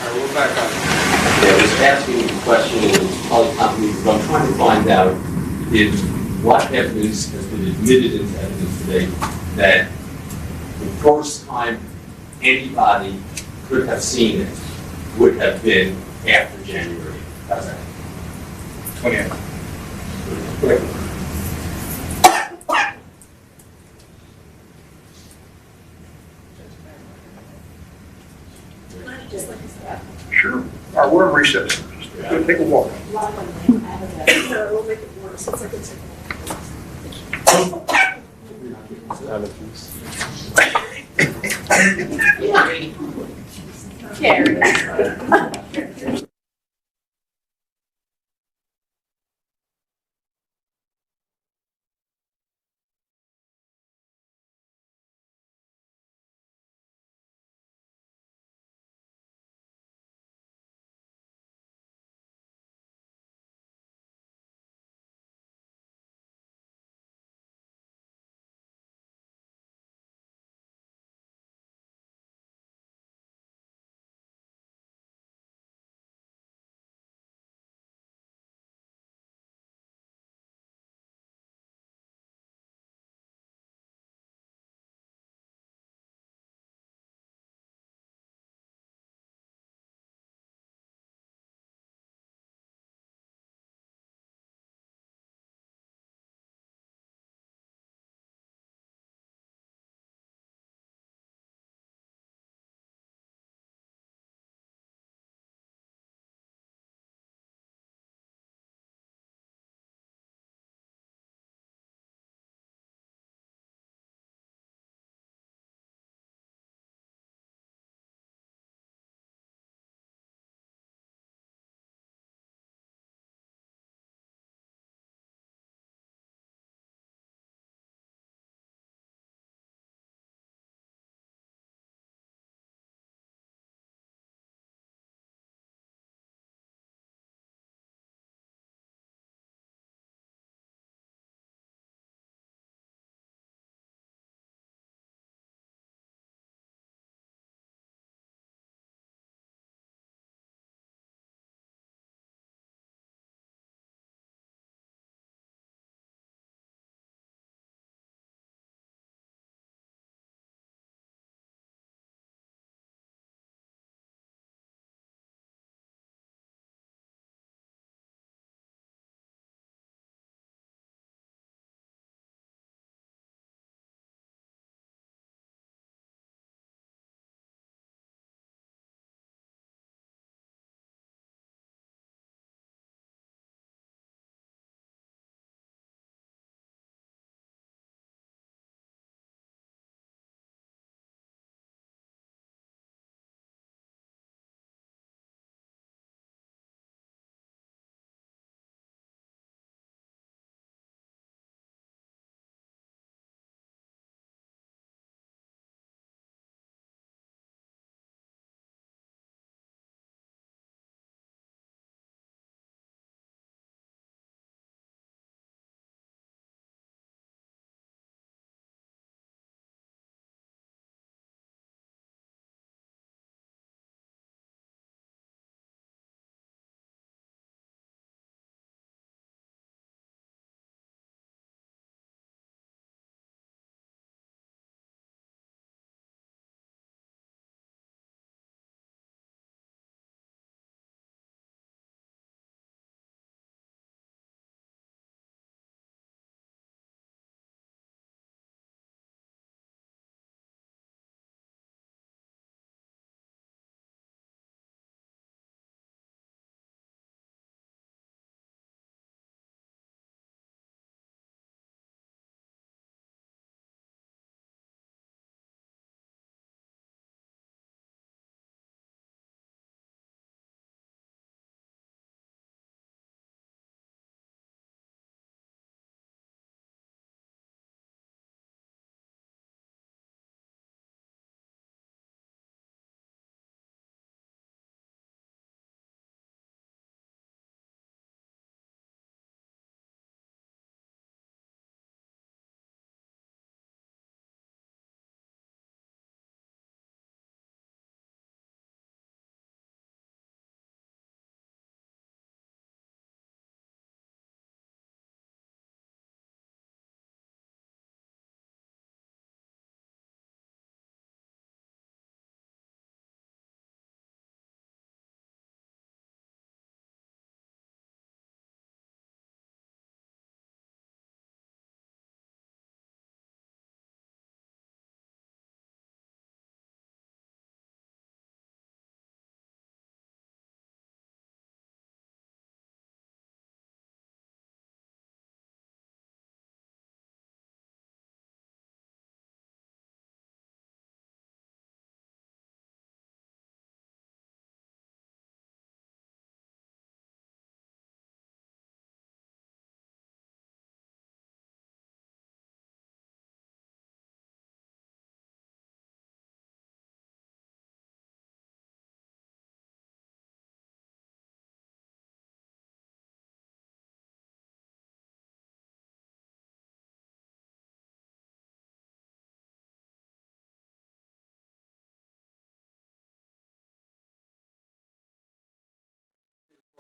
All right, we're back on. Yeah, I was asking the question, and it's probably complicated, but I'm trying to find out is what evidence has been admitted into evidence today that the first time anybody could have seen it would have been after January. How's that? 28th. Sure. All right, we're in recess. Just go take a walk. We'll make it worse. It's like it's. Carrie.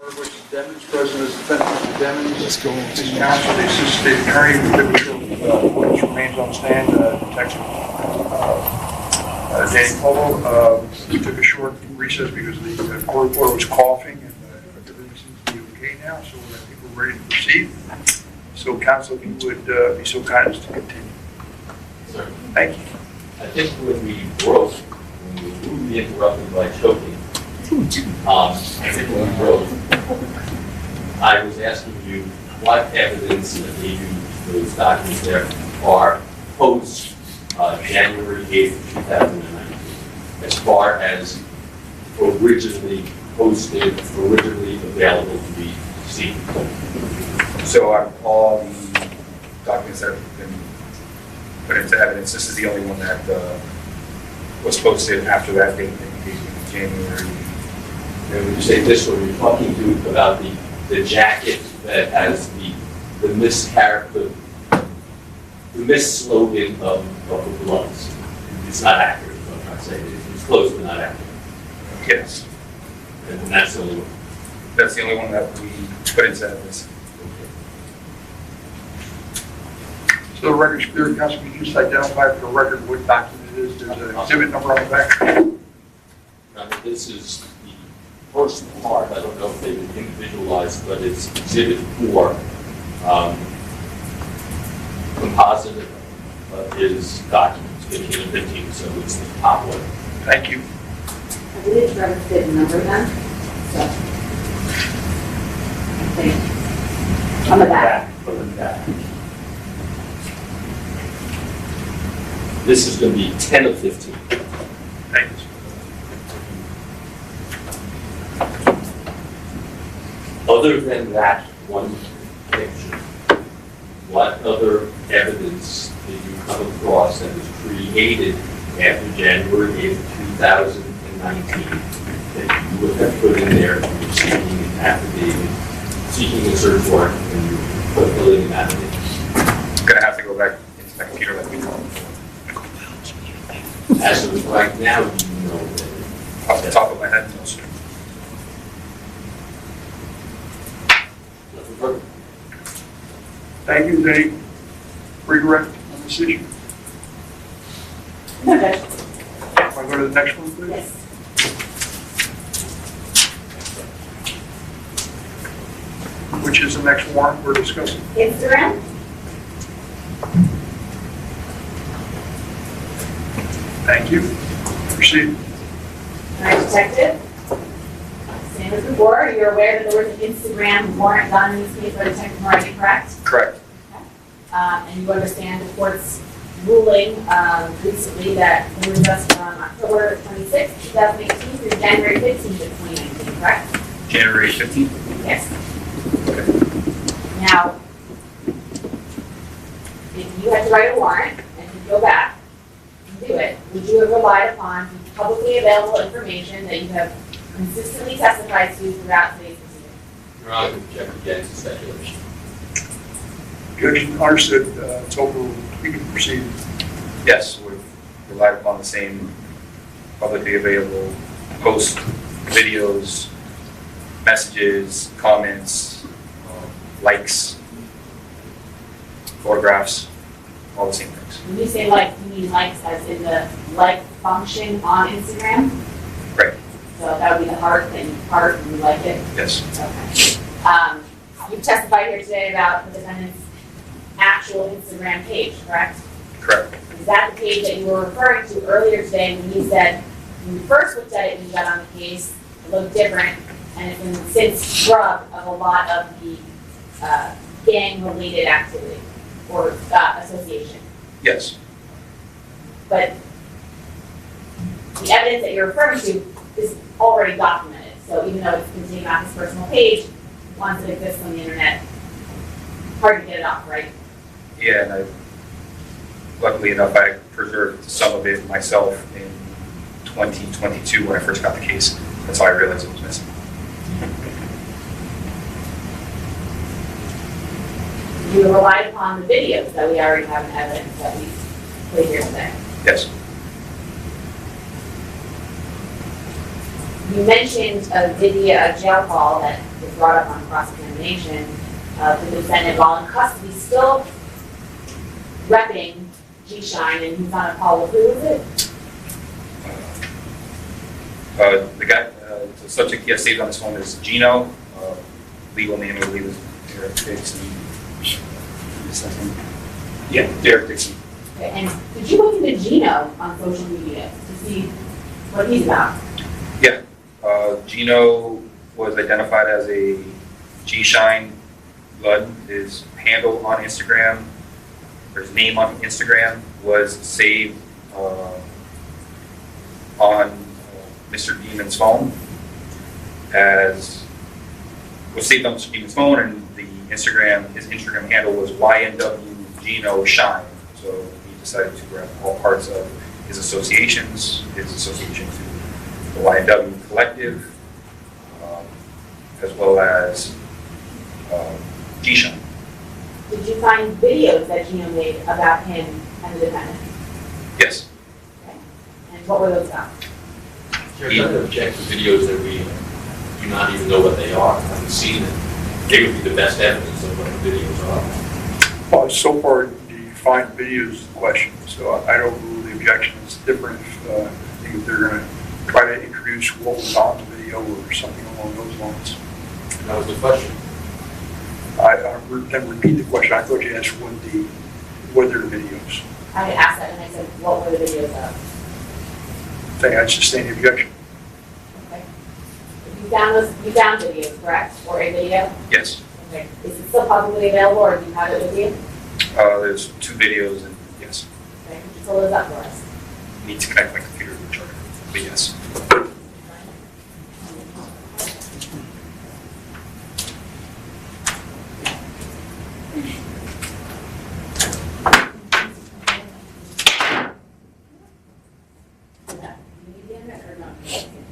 Which is Devon's president, defendant Mr. Devon's. Let's go. His counsel, the assistant state attorney, witness remains on stand, Detective Danny Polo. We took a short recess because the court reporter was coughing, and everything seems to be okay now, so I think we're ready to proceed. So, counsel, if you would be so kind as to continue. Sir, Thank you. I think when we broke, when we were rudely interrupted by choking, I think when we broke, I was asking you what evidence that maybe those documents there are post January 8th, 2019, as far as originally posted, originally available to be seen. So out of all the documents that have been put into evidence, this is the only one that was posted after that date, in January. And when you say this one, you're talking to about the jacket that has the mischaracter, the mis-slogan of the gloves. It's not accurate, is what I'm trying to say. It's close but not accurate. Yes. And that's the only one. That's the only one that we put into evidence. So the record's clear, counsel, can you just identify for the record what document it is? There's an exhibit number on the back. Now, this is the first part. I don't know if they've been individualized, but it's Exhibit 4. Composite is documents 15 and 15, so it's the top one. Thank you. I believe it's registered number then. So, I think, on the back. On the back. This is going to be 10 of 15. Thank you. Other than that one picture, what other evidence did you come across that was created after January 8th, 2019 that you would have put in there if you were seeking an affidavit, seeking a search warrant, and you were fulfilling an affidavit? I'm gonna have to go back into my computer like we know. As of right now, you know that. Off the top of my head, no, sir. Nothing further. Thank you. Is there any regret on this issue? No, Judge. If I go to the next one, please. Yes. Which is the next warrant we're discussing? Instagram? Thank you. Proceed. All right, Detective. Same as before, you're aware that there was an Instagram warrant done in this case by Detective Moretti, correct? Correct. And you understand the court's ruling recently that it was just from October 26th, 2018 through January 15th of 2019, correct? January 15th? Yes. Now, if you had to write a warrant and you go back and do it, would you have relied upon the publicly available information that you have consistently testified to throughout today's proceeding? Your Honor, object against speculation. Judge, understood. It's over. You can proceed. Yes, we've relied upon the same publicly available posts, videos, messages, comments, likes, photographs, all the same things. When you say like, you mean likes as in the like function on Instagram? Right. So that would be the heart and you like it? Yes. Okay. You've testified here today about the defendant's actual Instagram page, correct? Correct. Is that the page that you were referring to earlier today when you said, when you first looked at it when you got on the case, it looked different, and it's been since scrubbed of a lot of the gang-related activity or association? Yes. But the evidence that you're referring to is already documented. So even though it's been taken off his personal page, once it exists on the internet, hard to get it off, right? Yeah, and luckily enough, I preserved some of it myself in 2022 when I first got the case. That's how I realized it was missing. You relied upon the videos that we already have in evidence that we played here today. Yes. You mentioned a video, a jail call that was brought up on cross-examination, the defendant, while in custody, still repping G-Shine, and he's on a call with, who is it? The guy, the subject he has saved on his phone is Gino. Legal name, I believe, is Derek Dixon. Yeah, Derek Dixon. Okay, and did you look into Gino on social media to see what he's about? Yeah, Gino was identified as a G-Shine Blood. His handle on Instagram, or his name on Instagram, was saved on Mr. Demon's phone, was saved on Mr. Demon's phone, and his Instagram handle was YNW Gino Shine. So he decided to grab all parts of his associations, his association to the YNW Collective, as well as G-Shine. Did you find videos that Gino made about him and the defendant? Yes. Okay. And what were those about? You're trying to object to videos that we do not even know what they are, haven't seen it. They would be the best evidence of what the videos are. Well, so far, the find videos is the question, so I don't rule the objection is different. I think if they're going to try to introduce what was on the video or something along those lines. That was the question. Then repeat the question. I thought you asked were there videos. I asked that and I said, what were the videos of? I think I'd sustain the objection. Okay. You found videos, correct? Or a video? Yes. Okay. Is it still publicly available or do you have it with you? There's 2 videos, and yes. Okay. Could you pull those up for us? Need to connect my computer to the charger, but yes.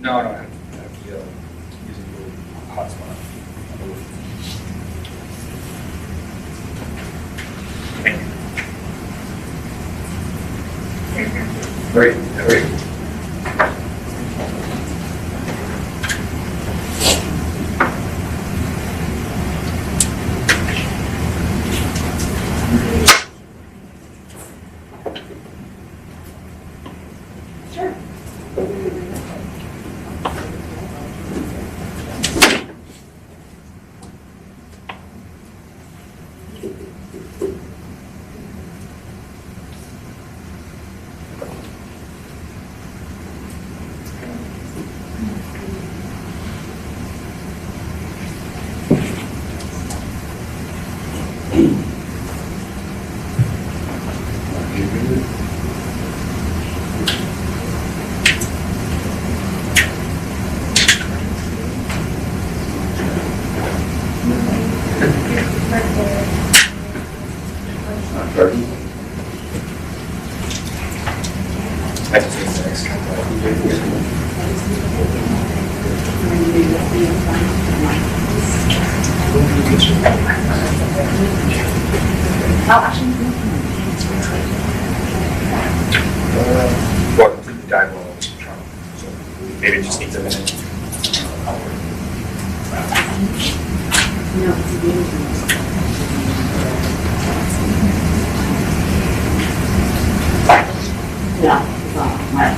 No, I have the using the hotspot. Thank you. Great. Sure. I just need the next well, completely died while I was in Toronto, so maybe it just needs a minute. No, it's not. My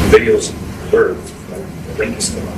The video's blurred, but the link is still on.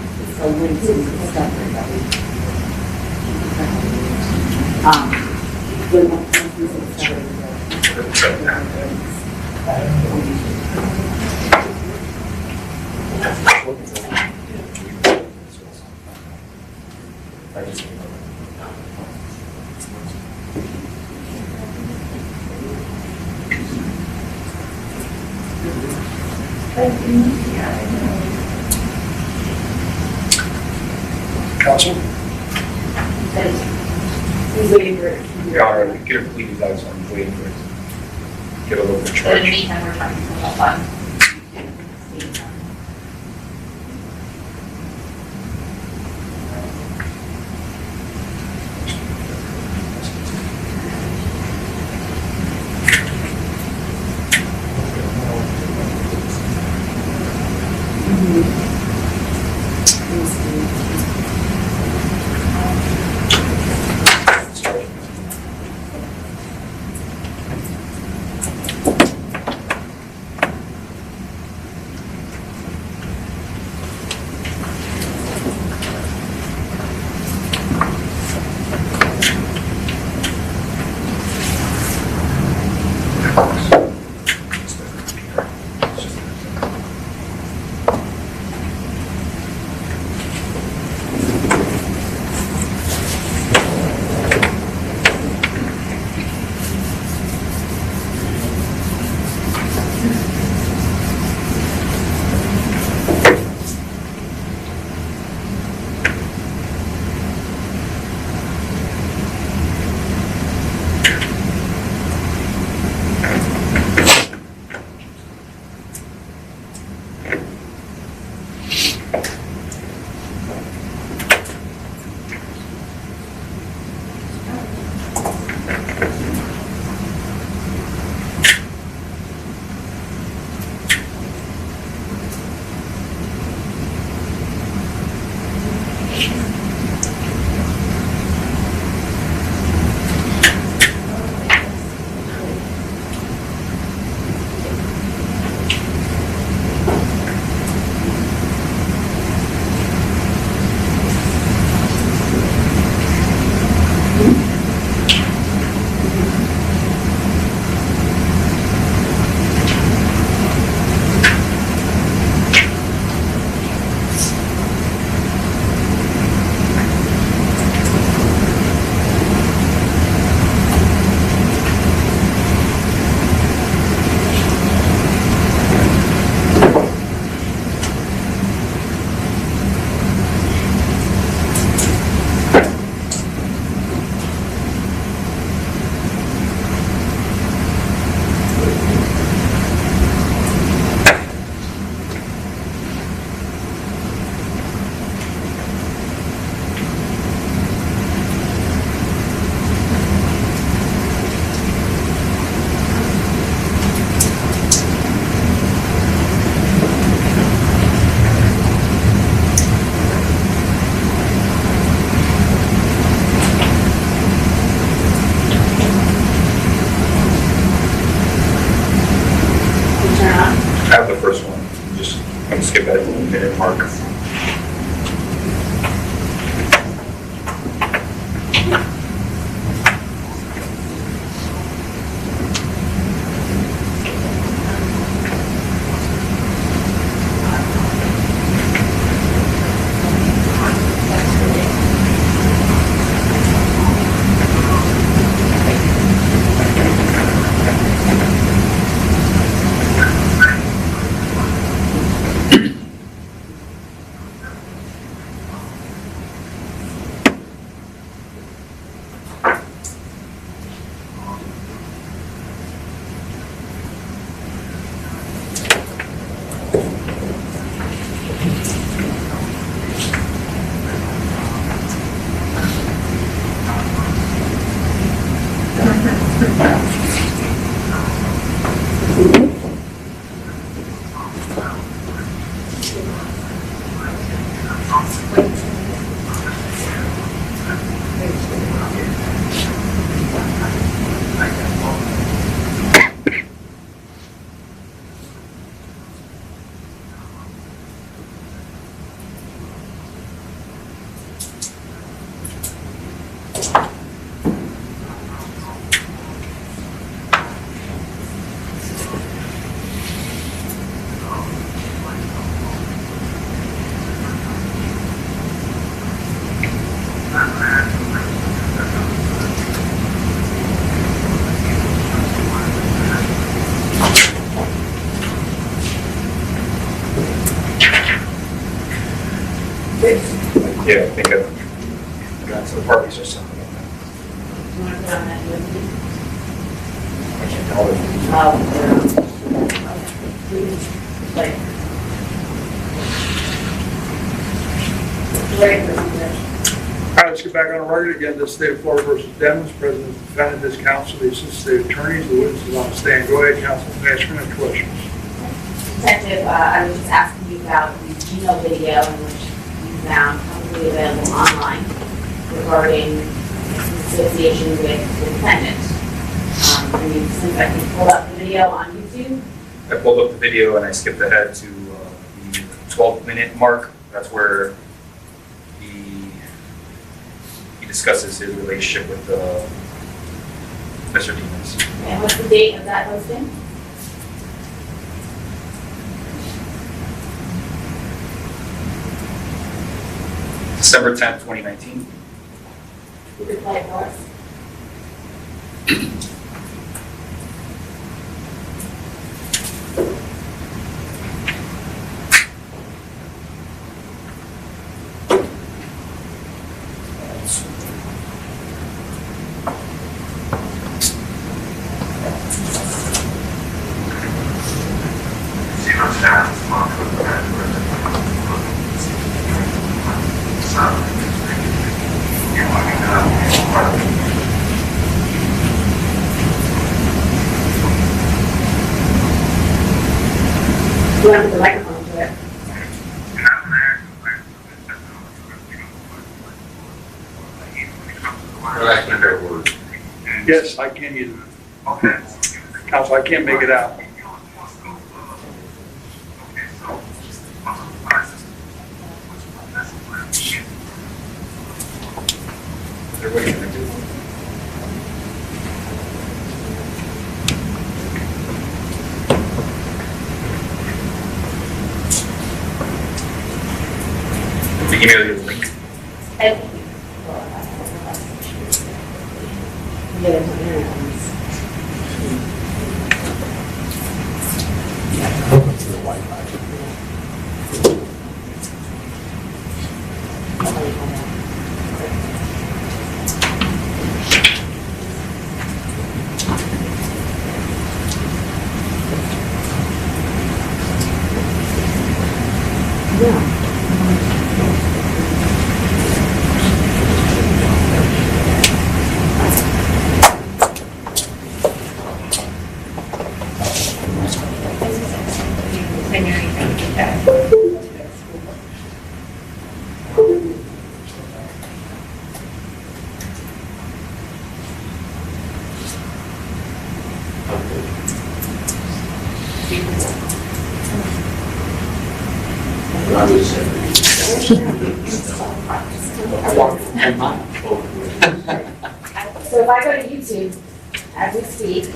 Counsel? He's waiting for it. Your Honor, we could have pleaded that, so I'm waiting for it to get a little bit So in the charged. meantime, we're trying to fill that fund. I have the first one. Just, I'm skip that minute mark. Yeah, I think that's the parties or something like that. You want to put on that USB? Like. All right, let's get back on the record again. This state of Florida versus Devens, President, defendant, this counsel, the assistant state attorneys, the witnesses on the stand. Go ahead, counsel, ask your next questions. Detective, I was just asking you about the Gmail video in which you found publicly available online regarding association with the defendant. And you since I can pull up the video on YouTube. I pulled up the video and I skipped ahead to the 12-minute mark. That's where he discusses his relationship with Mr. Demons. And what's the date of that posting? December 10th, 2019. You could play it for us. You want to put the microphone to it? Yes, I can use it. Okay. Counsel, I can't make it out. Everybody connected? The email you the link. So if I go to YouTube as we speak,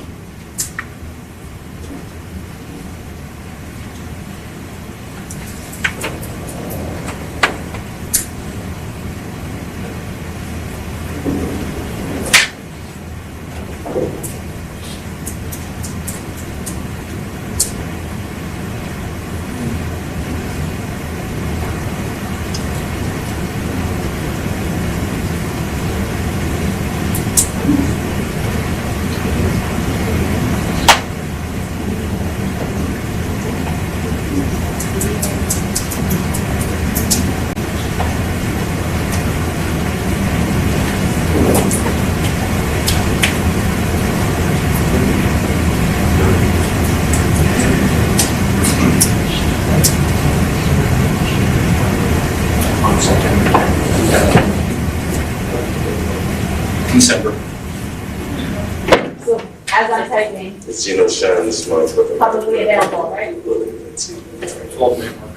December. so as I'm typing, It's, you know, shine this month. publicly available, right? 12-minute mark.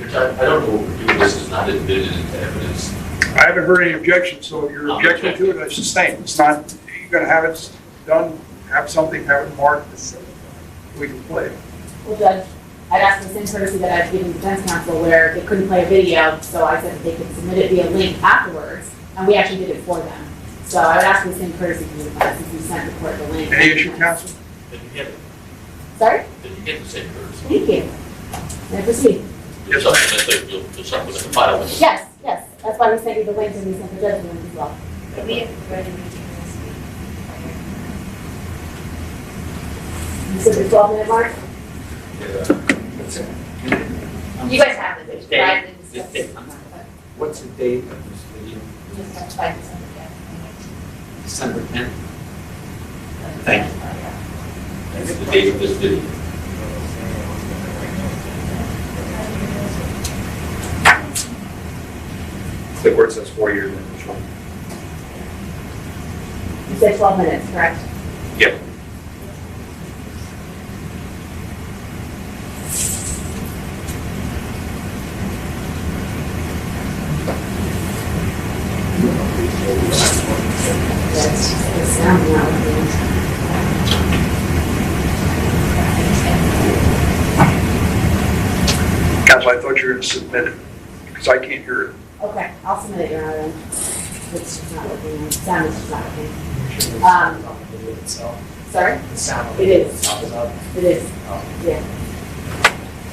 I don't know what we're doing, this is not admitted into evidence. I haven't heard any objections, so if you're objecting to it, I sustain. It's not, you're gonna have it done, have something, have it marked, we can play it. Well, Judge, I'd asked the same courtesy that I've given defense counsel where they couldn't play a video, so I said that they could submit it via link afterwards, and we actually did it for them. So I would ask for the same courtesy since we sent the court the link. Any issue, counsel? Did you get it? Sorry? Did you get the same courtesy? Thank you. May I proceed? You'll supplement the file with it. Yes, yes. That's why we sent you the link and we sent the judge the link as well. We have ready meeting this week. You said the 12-minute mark? That's it. You guys have this. Date. I didn't discuss Date. it. What's the date of this video? We just have to find something, yeah. December 10th? Thank you. That's the date of this video. The word says 4 years in which one? You said 12 minutes, correct? Yep. That's the sound now. Counsel, I thought you were going to submit it, because I can't hear it. Okay, I'll submit it, Your Honor, then. It's just not working. The sound is just not working. The video itself? Sorry? The sound? It is. Top is up? It is, Oh. yeah.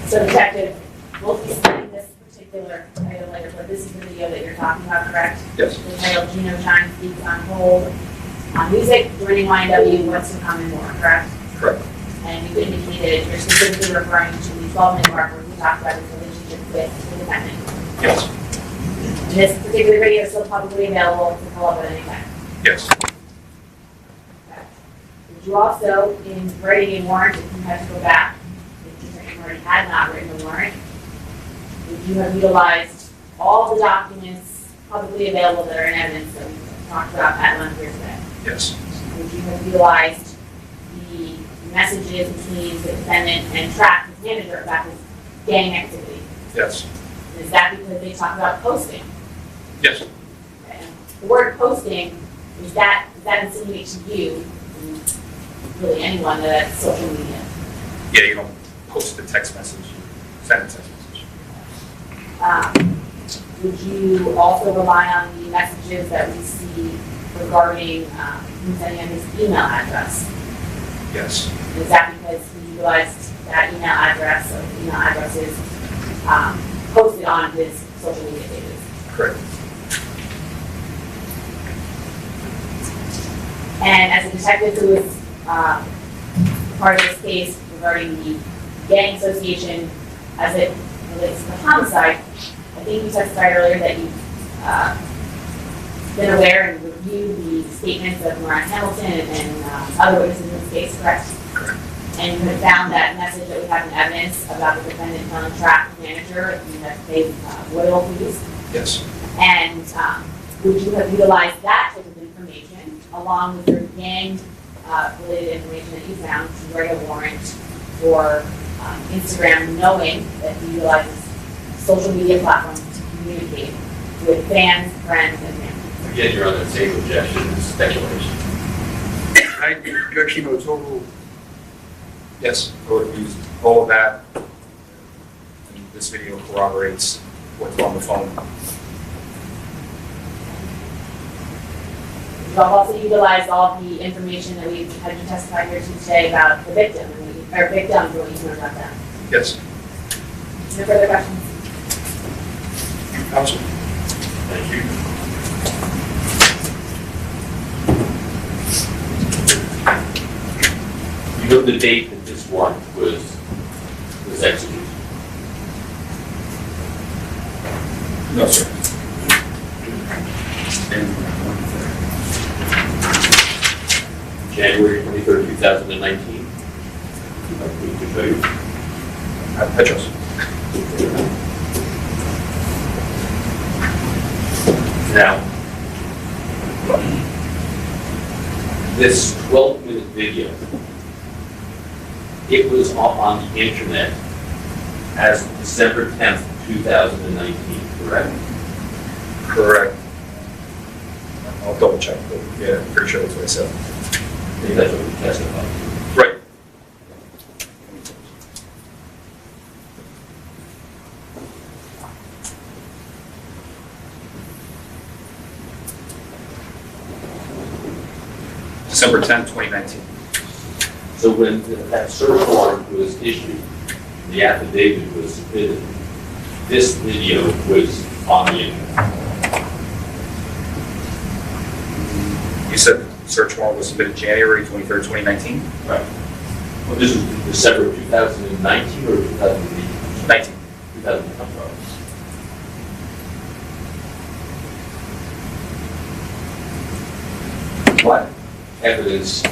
So Detective, we'll be sending this particular item later, but this is the video that you're talking about, correct? Yes. The title Gino Shine Speaks on Hold on Music, joining YNW, What's to Come and More, correct? Correct. And you indicated you're specifically referring to the 12-minute mark where we talked about his relationship with the defendant. Yes. And this particular video is still publicly available to pull up at any time. Yes. Would you also, in writing a warrant, if you had to go back, if you already had not written a warrant, would you have utilized all the documents publicly available that are in evidence that we talked about at lunch here today? Yes. Would you have utilized the messages between the defendant and track his manager about his gang activity? Yes. Is that because they talk about posting? Yes. Okay. The word posting, does that insinuate to you, and really anyone, that it's social media? Yeah, you don't post a text message, you send a text message. Would you also rely on the messages that we see regarding him sending him his email address? Yes. Is that because he utilized that email address or email addresses posted on his social media pages? Correct. And as a detective who is part of this case regarding the gang association as it relates to the homicide, I think you testified earlier that you've been aware and reviewed the statements of Mariah Hamilton and other witnesses in this case, correct? Correct. And you have found that message that we have in evidence about the defendant telling track manager that they loyal fees. Yes. And would you have utilized that type of information along with your gang related information that you found to write a warrant for Instagram, knowing that he utilizes social media platforms to communicate with fans, friends, and family? Again, you're on the same objection, it's speculation. I objection was overruled. Yes. I would have used all of that. And this video corroborates what's on the phone. You've also utilized all the information that we've had you testify here today about the victim, or victims, what you know about them. Yes. No further questions? Counsel. Thank you. You know the date that this warrant was executed? No, sir. January 23rd, 2019. We can show you. I trust. Now, this 12-minute video, it was up on the internet as December 10th, 2019, correct? Correct. I'll double check, but yeah, I'm pretty sure that's what I said. I think that's what we testified. Right. December 10th, 2019. So when that search warrant was issued, the affidavit was submitted, this video was on the internet. You said the search warrant was submitted January 23rd, 2019? Right. Well, this was December of 2019 or 2018? 19. 2000, I'm sorry. What evidence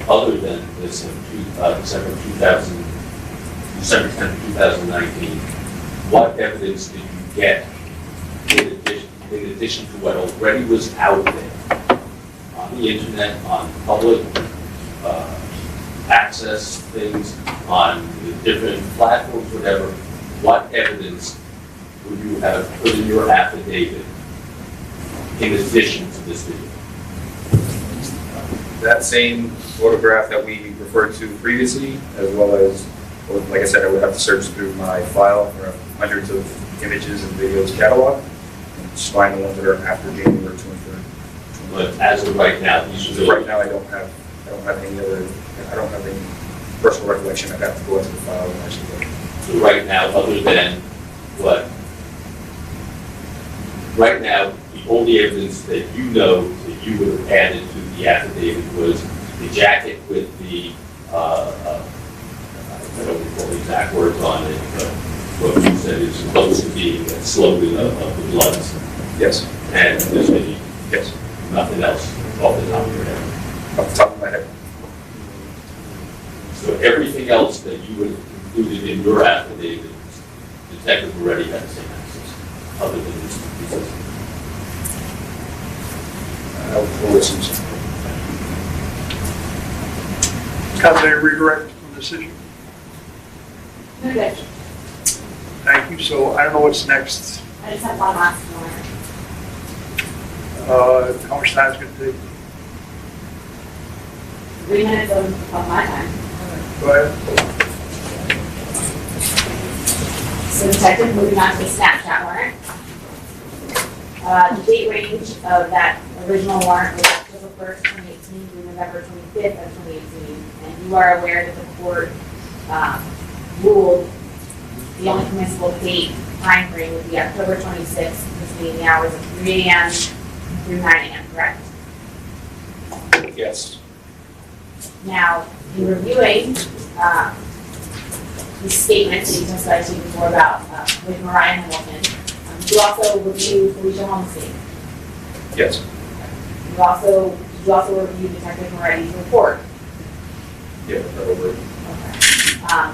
other than this in December 10th, 2019, what evidence did you get in addition to what already was out there on the internet, on public access things, on the different platforms, whatever? What evidence would you have put in your affidavit in addition to this video? That same photograph that we referred to previously, as well as, well, like I said, I would have to search through my file for hundreds of images and videos catalog, and just find the ones that are after January 23rd. But as of right now, these are the Right now, I don't have any personal recollection. I'd have to go into the file and actually look. So right now, other than what? Right now, the only evidence that you know that you would have added to the affidavit was the jacket with the, I don't recall the exact words on it, but what you said is close to being a slogan of the Bloods. Yes. And there's maybe Yes. nothing else off the top of your head. Off the top of my head. So everything else that you would have included in your affidavit, detective already had the same access, other than this. I'll listen. Counsel, any redirect on this issue? No, good. Thank you. So I don't know what's next. I just have one last one. How much time is it going to take? 3 minutes of my time. Go ahead. So detective, moving on to the Snapchat warrant. The date range of that original warrant was October 1st, 2018 through November 25th of 2018. And you are aware that the court ruled the only permissible date timeframe would be October 26th, between the hours of 3 a.m. through 9 a.m., correct? Yes. Now, in reviewing the statement that you testified to before about with Mariah Hamilton, you also reviewed Felicia Holmes' statement. Yes. You also reviewed Detective Moretti's report. Yeah, over. Okay.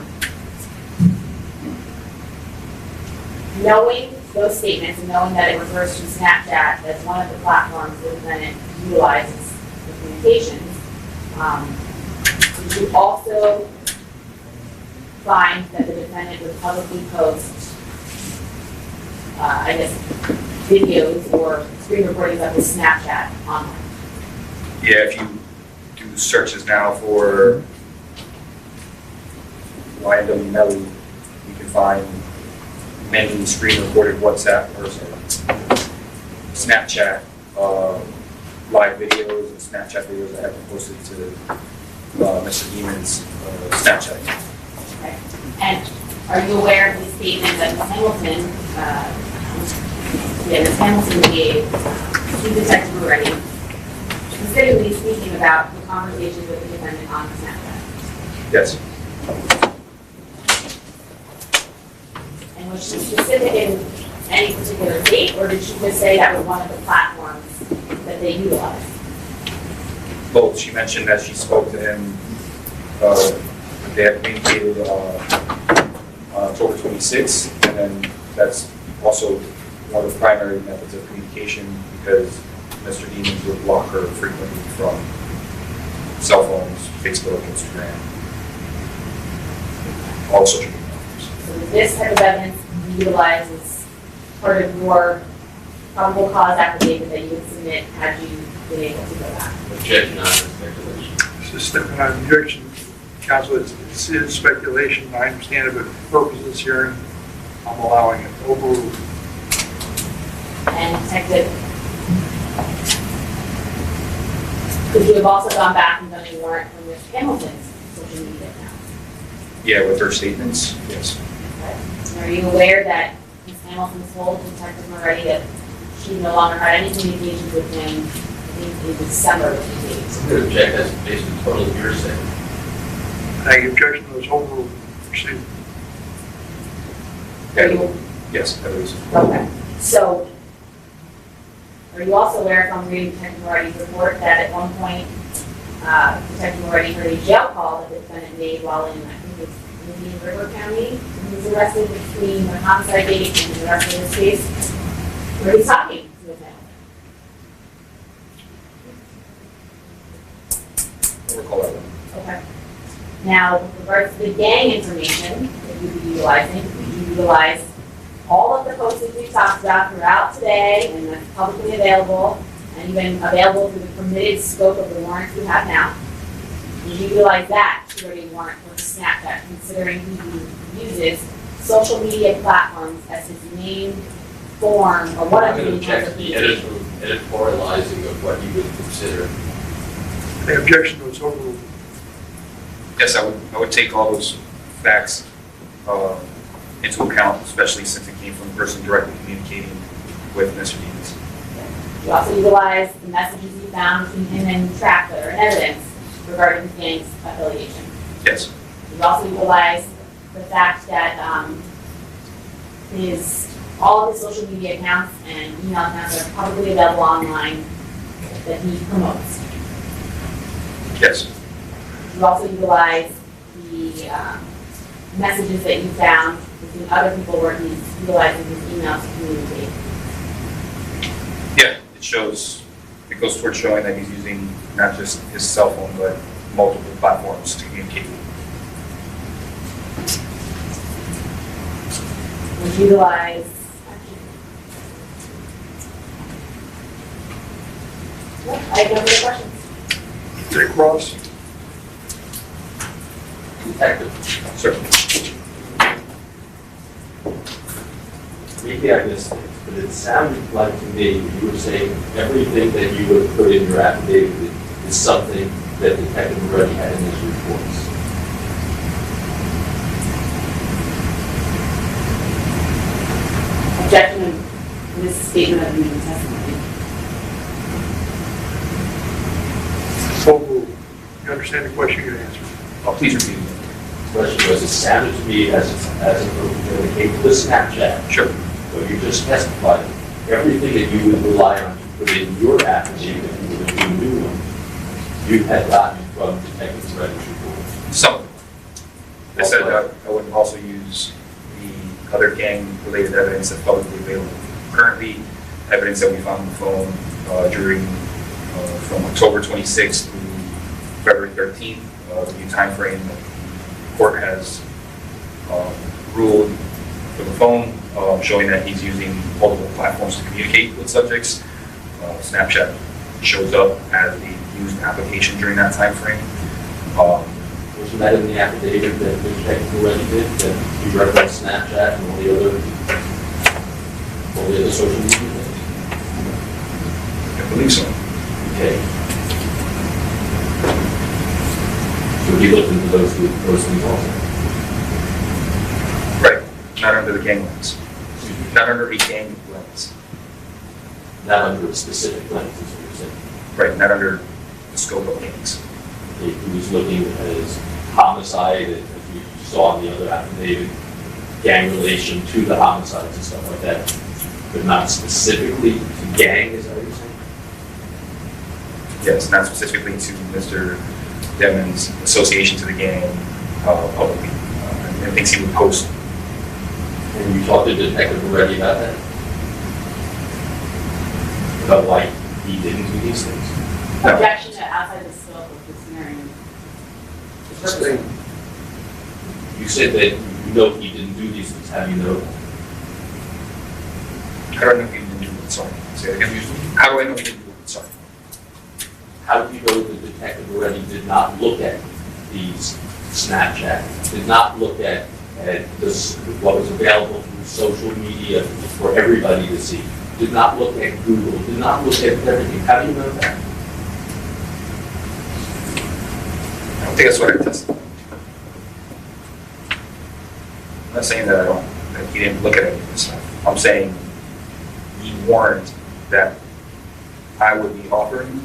Knowing those statements and knowing that it refers to Snapchat as one of the platforms that the defendant utilizes for communications, did you also find that the defendant would publicly post, videos or screen recordings of his Snapchat online? Yeah, if you do searches now for YNW Melly, you can find many screen recorded WhatsApp or Snapchat live videos and Snapchat videos that have been posted to Mr. Eamon's Snapchat. Okay. And are you aware of the statement that Ms. Hamilton gave to Detective Moretti, specifically speaking about the conversations with the defendant on Snapchat? Yes. And was she specific in any particular date, or did she just say that was one of the platforms that they utilized? Both. She mentioned that she spoke to him, they had communicated on October 26th, and then that's also one of the primary methods of communication because Mr. Eamon's would block her frequently from cell phones, Facebook, Instagram, all social media. So this type of evidence you utilize as part of your probable cause affidavit that you would submit had you been able to go back? Objection on speculation. It's just stepping on objection. Counsel, it's speculation. I understand it, but for purposes of this hearing, I'm allowing it. Overruled. And Detective Could you have also gone back and done a warrant for Ms. Hamilton's social media account? Yeah, with her statements, yes. Okay. And are you aware that Ms. Hamilton told Detective Moretti that she no longer had any communications with him, I think in December of the I'm going to object, that's based on total hearsay. I objection to this overruled proceeding. Yes, that is. Okay, so are you also aware from reading Detective Moretti's report that at one point, Detective Moretti heard a jail call that the defendant made while in, I think it's Indian River County, when he was arrested between the homicide date and the rest of this case, where he's talking to his family? I recall that one. Okay. Now, with regards to the gang information that you'd be utilizing, you utilize all of the postings we've talked about throughout today, and that's publicly available, and even available through the permitted scope of the warrants we have now. You utilize that to write a warrant for Snapchat, considering he uses social media platforms as his main form, or one I'm of the going to main forms object of to the communication. editorializing of what you would consider. I objection to this overruled. Yes, I would take all those facts into account, especially since it came from the person directly communicating with Mr. Deans. You also utilize the messages you found between him and Trackler and evidence regarding his gang's affiliation. Yes, You also utilize the fact that all of his social media accounts and email accounts are publicly available online that he promotes. yes, You also utilize the messages that you found between other people where he's utilizing his email to communicate. yeah, it goes towards showing that he's using not just his cell phone, but multiple platforms to communicate. Would utilize, I have no further questions. Take Ross. Detective, Sir, maybe I missed it, but it sounded like to me you were saying everything that you would have put in your affidavit is something that Detective Moretti had in his reports. Objection to this statement of the testimony. Overruled. You understand the question you're going to answer? please repeat it. The question was, it sounded to me as it came to the Snapchat. Sure. So you just testified, everything that you would rely on to put in your affidavit, if you were to do a new one, you had gotten from Detective Moretti's report. Some. I said that I would also use the other gang-related evidence that's publicly available. Currently, evidence that we found on the phone from October 26th through February 13th, the new time frame that the court has ruled for the phone, showing that he's using multiple platforms to communicate with subjects. Snapchat shows up as a used application during that time frame. Was that in the affidavit that Detective Moretti did, that you referenced Snapchat and all the other social media things? I believe so. Okay. So he looked into those things also? Right. Not under the gang lens. Not under a gang lens. Not under a specific lens, is what you're saying. Right. Not under the scope of gangs. He was looking at his homicide, as you saw in the other affidavit, gang relation to the homicides and stuff like that, but not specifically to gang, is that what you're saying? Yes, not specifically to Mr. Demon's association to the gang publicly, and things he would post. And you talked to Detective Moretti about that? About why he didn't do these things? No. Objection to outside the scope of this hearing. You said that you know he didn't do these things. How do you know that? I don't know if he didn't do it. Sorry. Say it again. How do I know he didn't do it? Sorry. How do you know that Detective Moretti did not look at these Snapchat, did not look at this, what was available through social media for everybody to see, did not look at Google, did not look at everything? How do you know that? I think that's what I testified. I'm not saying that that he didn't look at any of this stuff. I'm saying he warned that I would be offering,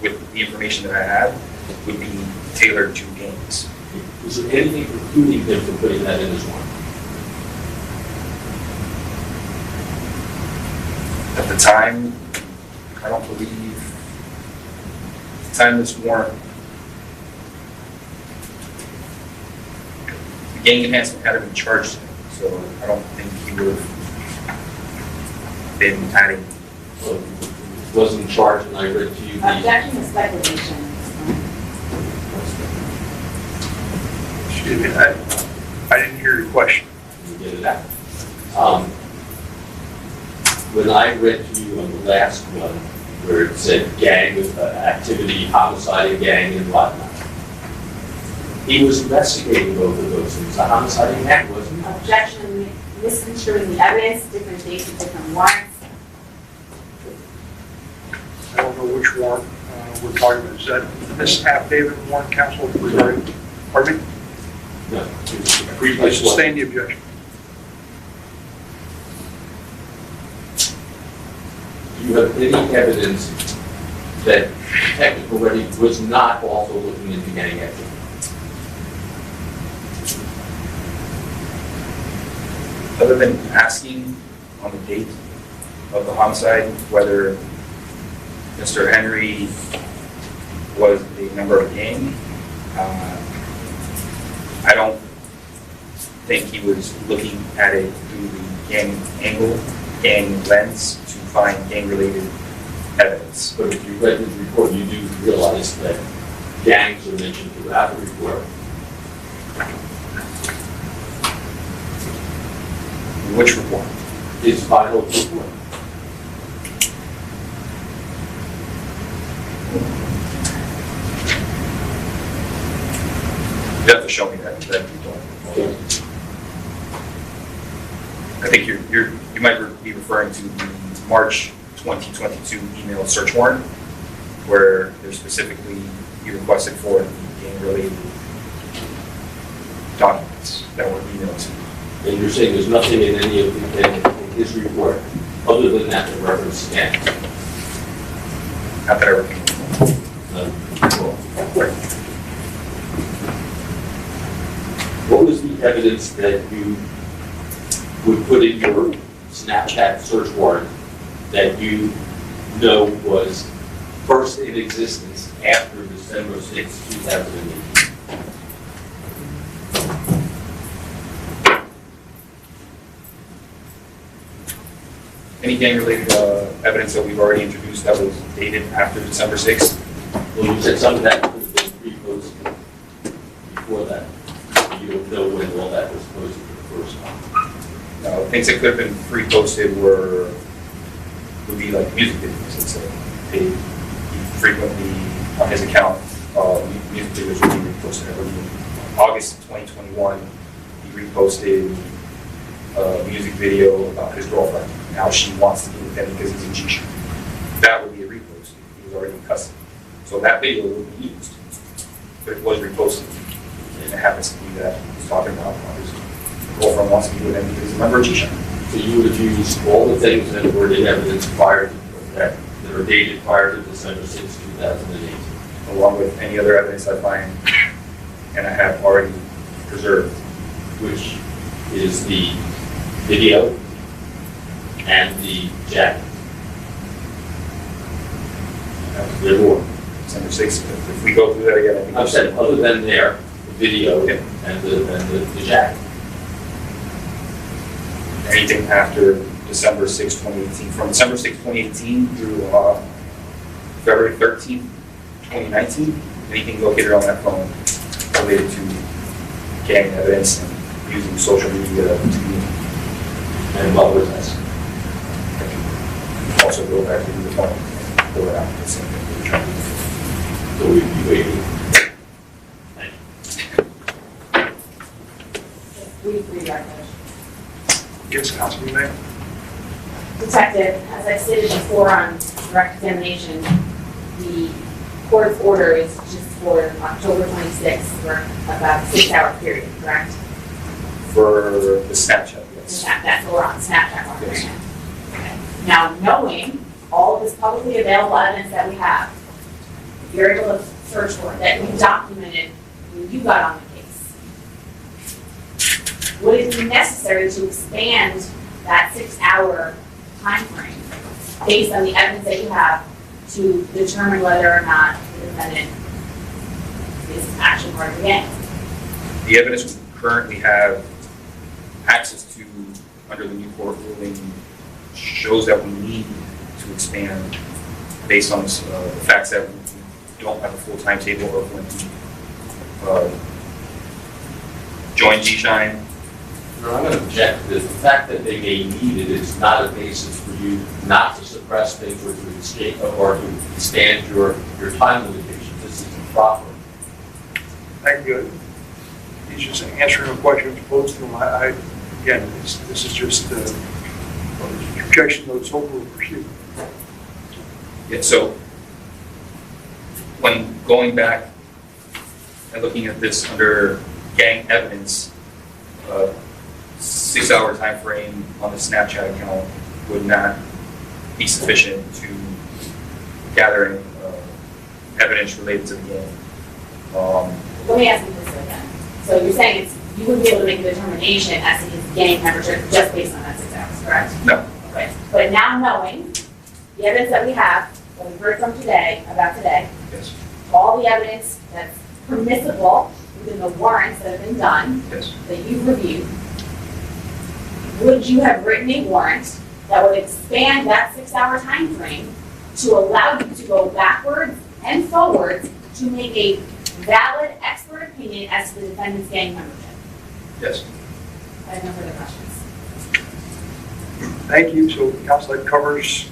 with the information that I had, would be tailored to gangs. Was there anything precluding him from putting that in his warrant? At the time, I don't believe, at the time this warrant, the gang enhancement hadn't been charged, so I don't think he would have been adding. Well, it wasn't charged, and I read to you the... Objection to speculation. Excuse me, I didn't hear your question. You get it out. When I read to you on the last one, where it said gang activity, homicide and gang and whatnot, he was investigating both of those things, a homicide and gang, wasn't he? Objection, misconstruing the evidence, different dates and different warrants. I don't know which warrant we're talking about. Is that this affidavit warrant, counsel, regarding, pardon me? No, it was the I previous one. sustain the objection. Do you have any evidence that Detective Moretti was not also looking into gang activity? Other than asking on the date of the homicide whether Mr. Henry was a member of a gang, I don't think he was looking at it through the gang angle, gang lens to find gang-related evidence. But if you read the report, you do realize that gangs are mentioned throughout the report. Which report? His final report. You have to show me that you don't. I think you might be referring to the March 2022 email search warrant, where there's specifically you requested for the gang-related documents that were emailed to you. And you're saying there's nothing in any of in his report other than that reference to gang? Not that I repeat. What was the evidence that you would put in your Snapchat search warrant that you know was first in existence after December 6, 2008? Any gang-related evidence that we've already introduced that was dated after December 6th? Well, you said some of that could have been pre-posted before that. You don't know when all that was posted for the first time. No, things that could have been pre-posted would be like music videos. Let's say he frequently on his account music videos would be reposted. In August 2021, he reposted a music video about his girlfriend. Now she wants to be with him because he's in G-shirt. That would be a repost. He was already in custody, so that video would be used, but it was reposted. And it happens to be that he's talking about how his girlfriend wants to be with him because he's a member of G-shirt. So you would have used all the things that were in evidence prior to that are dated prior to December 6, 2008. Along with any other evidence I find and I have already preserved. Which is the video and the jacket. There were. December 6th, if we go through that again, I think. I've said other than there, the video Yeah. and the jacket. Anything after December 6, 2018, from December 6, 2018 through February 13, 2019, anything located on that phone related to gang evidence and using social media to And what was that? also go back to the phone and pull it out. The same thing we were trying to do. So we'd be waiting. Brief redirect. Yes, counsel, you may. Detective, as I stated before on direct examination, the court's order is just for October 26th for about a 6-hour period, correct? For the Snapchat, yes. That's what we're on, Snapchat market right now. Okay. Now, knowing all of this publicly available evidence that we have, if you're able to search for it, that you documented when you got on the case, would it be necessary to expand that 6-hour time frame based on the evidence that you have to determine whether or not the defendant is actually part of the gang? The evidence we currently have access to under the new court ruling shows that we need to expand based on the facts that we don't have a full timetable of when we join G-Shine. No, I'm going to object to this. The fact that they may need it is not a basis for you not to suppress things or to escape or to extend your time limitations. This is improper. Thank you. He's just answering a question posed to him. Again, this is just a objection that was hopeful to pursue. Yeah, so when going back and looking at this under gang evidence, 6-hour time frame on the Snapchat account would not be sufficient to gathering evidence related to the gang. Let me ask you this way then. So you're saying you wouldn't be able to make a determination as to his gang membership just based on that 6 hours, correct? No. Right. But now knowing the evidence that we have, that we've heard from today, Yes. all the evidence that's permissible within the warrants that have been done, Yes. that you've reviewed, would you have written a warrant that would expand that 6-hour time frame to allow you to go backwards and forwards to make a valid expert opinion as to the defendant's gang membership? Yes. I have no further questions. Thank you. So counsel, that covers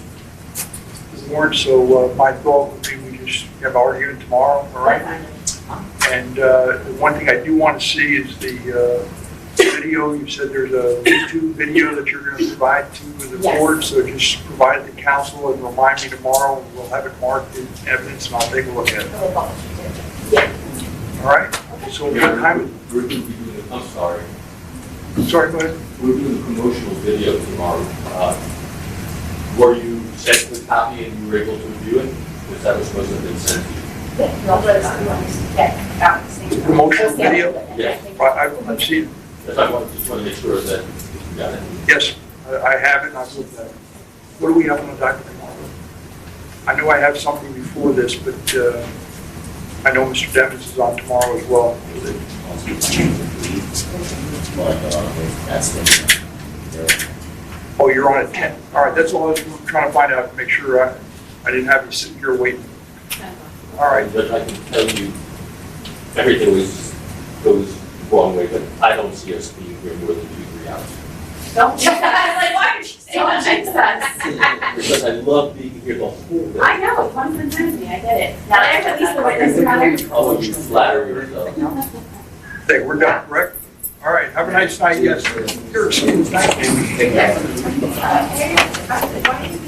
the warrant. So my thought would be we just have our hearing tomorrow, all right? And one thing I do want to see is the video. You said there's a YouTube video that you're going to provide to the Yes. board. So just provide the counsel and remind me tomorrow. And we'll have it marked in evidence, and I'll take a look at it. Yeah. All right. So what time? We're going to be doing it. I'm sorry. Sorry, go ahead. We're doing a promotional video tomorrow. Were you sent the copy and you were able to review it? Because that was supposed to have been sent to you. The promotional video? Yeah. I've seen it. If I just want to make sure that you got it. Yes, I have it, and I've looked at it. What do we have on the docket tomorrow? I know I have something before this, but I know Mr. Devens is on tomorrow as well. Oh, you're on at 10. All right, that's all I was trying to find out, to make sure I didn't have you sitting here waiting. All right. But I can tell you, everything goes the wrong way, but I don't see us being here more than 2-3 hours. Don't jinx us. Like, why are you saying don't jinx us? Because I love being here the whole day. I know, it's one concerns me, I get it. Now, there's at least the witness another. Oh, you flatter yourself. Okay, we're done, correct? All right, have a nice night, yes. Here, excuse me. Thank you. Okay.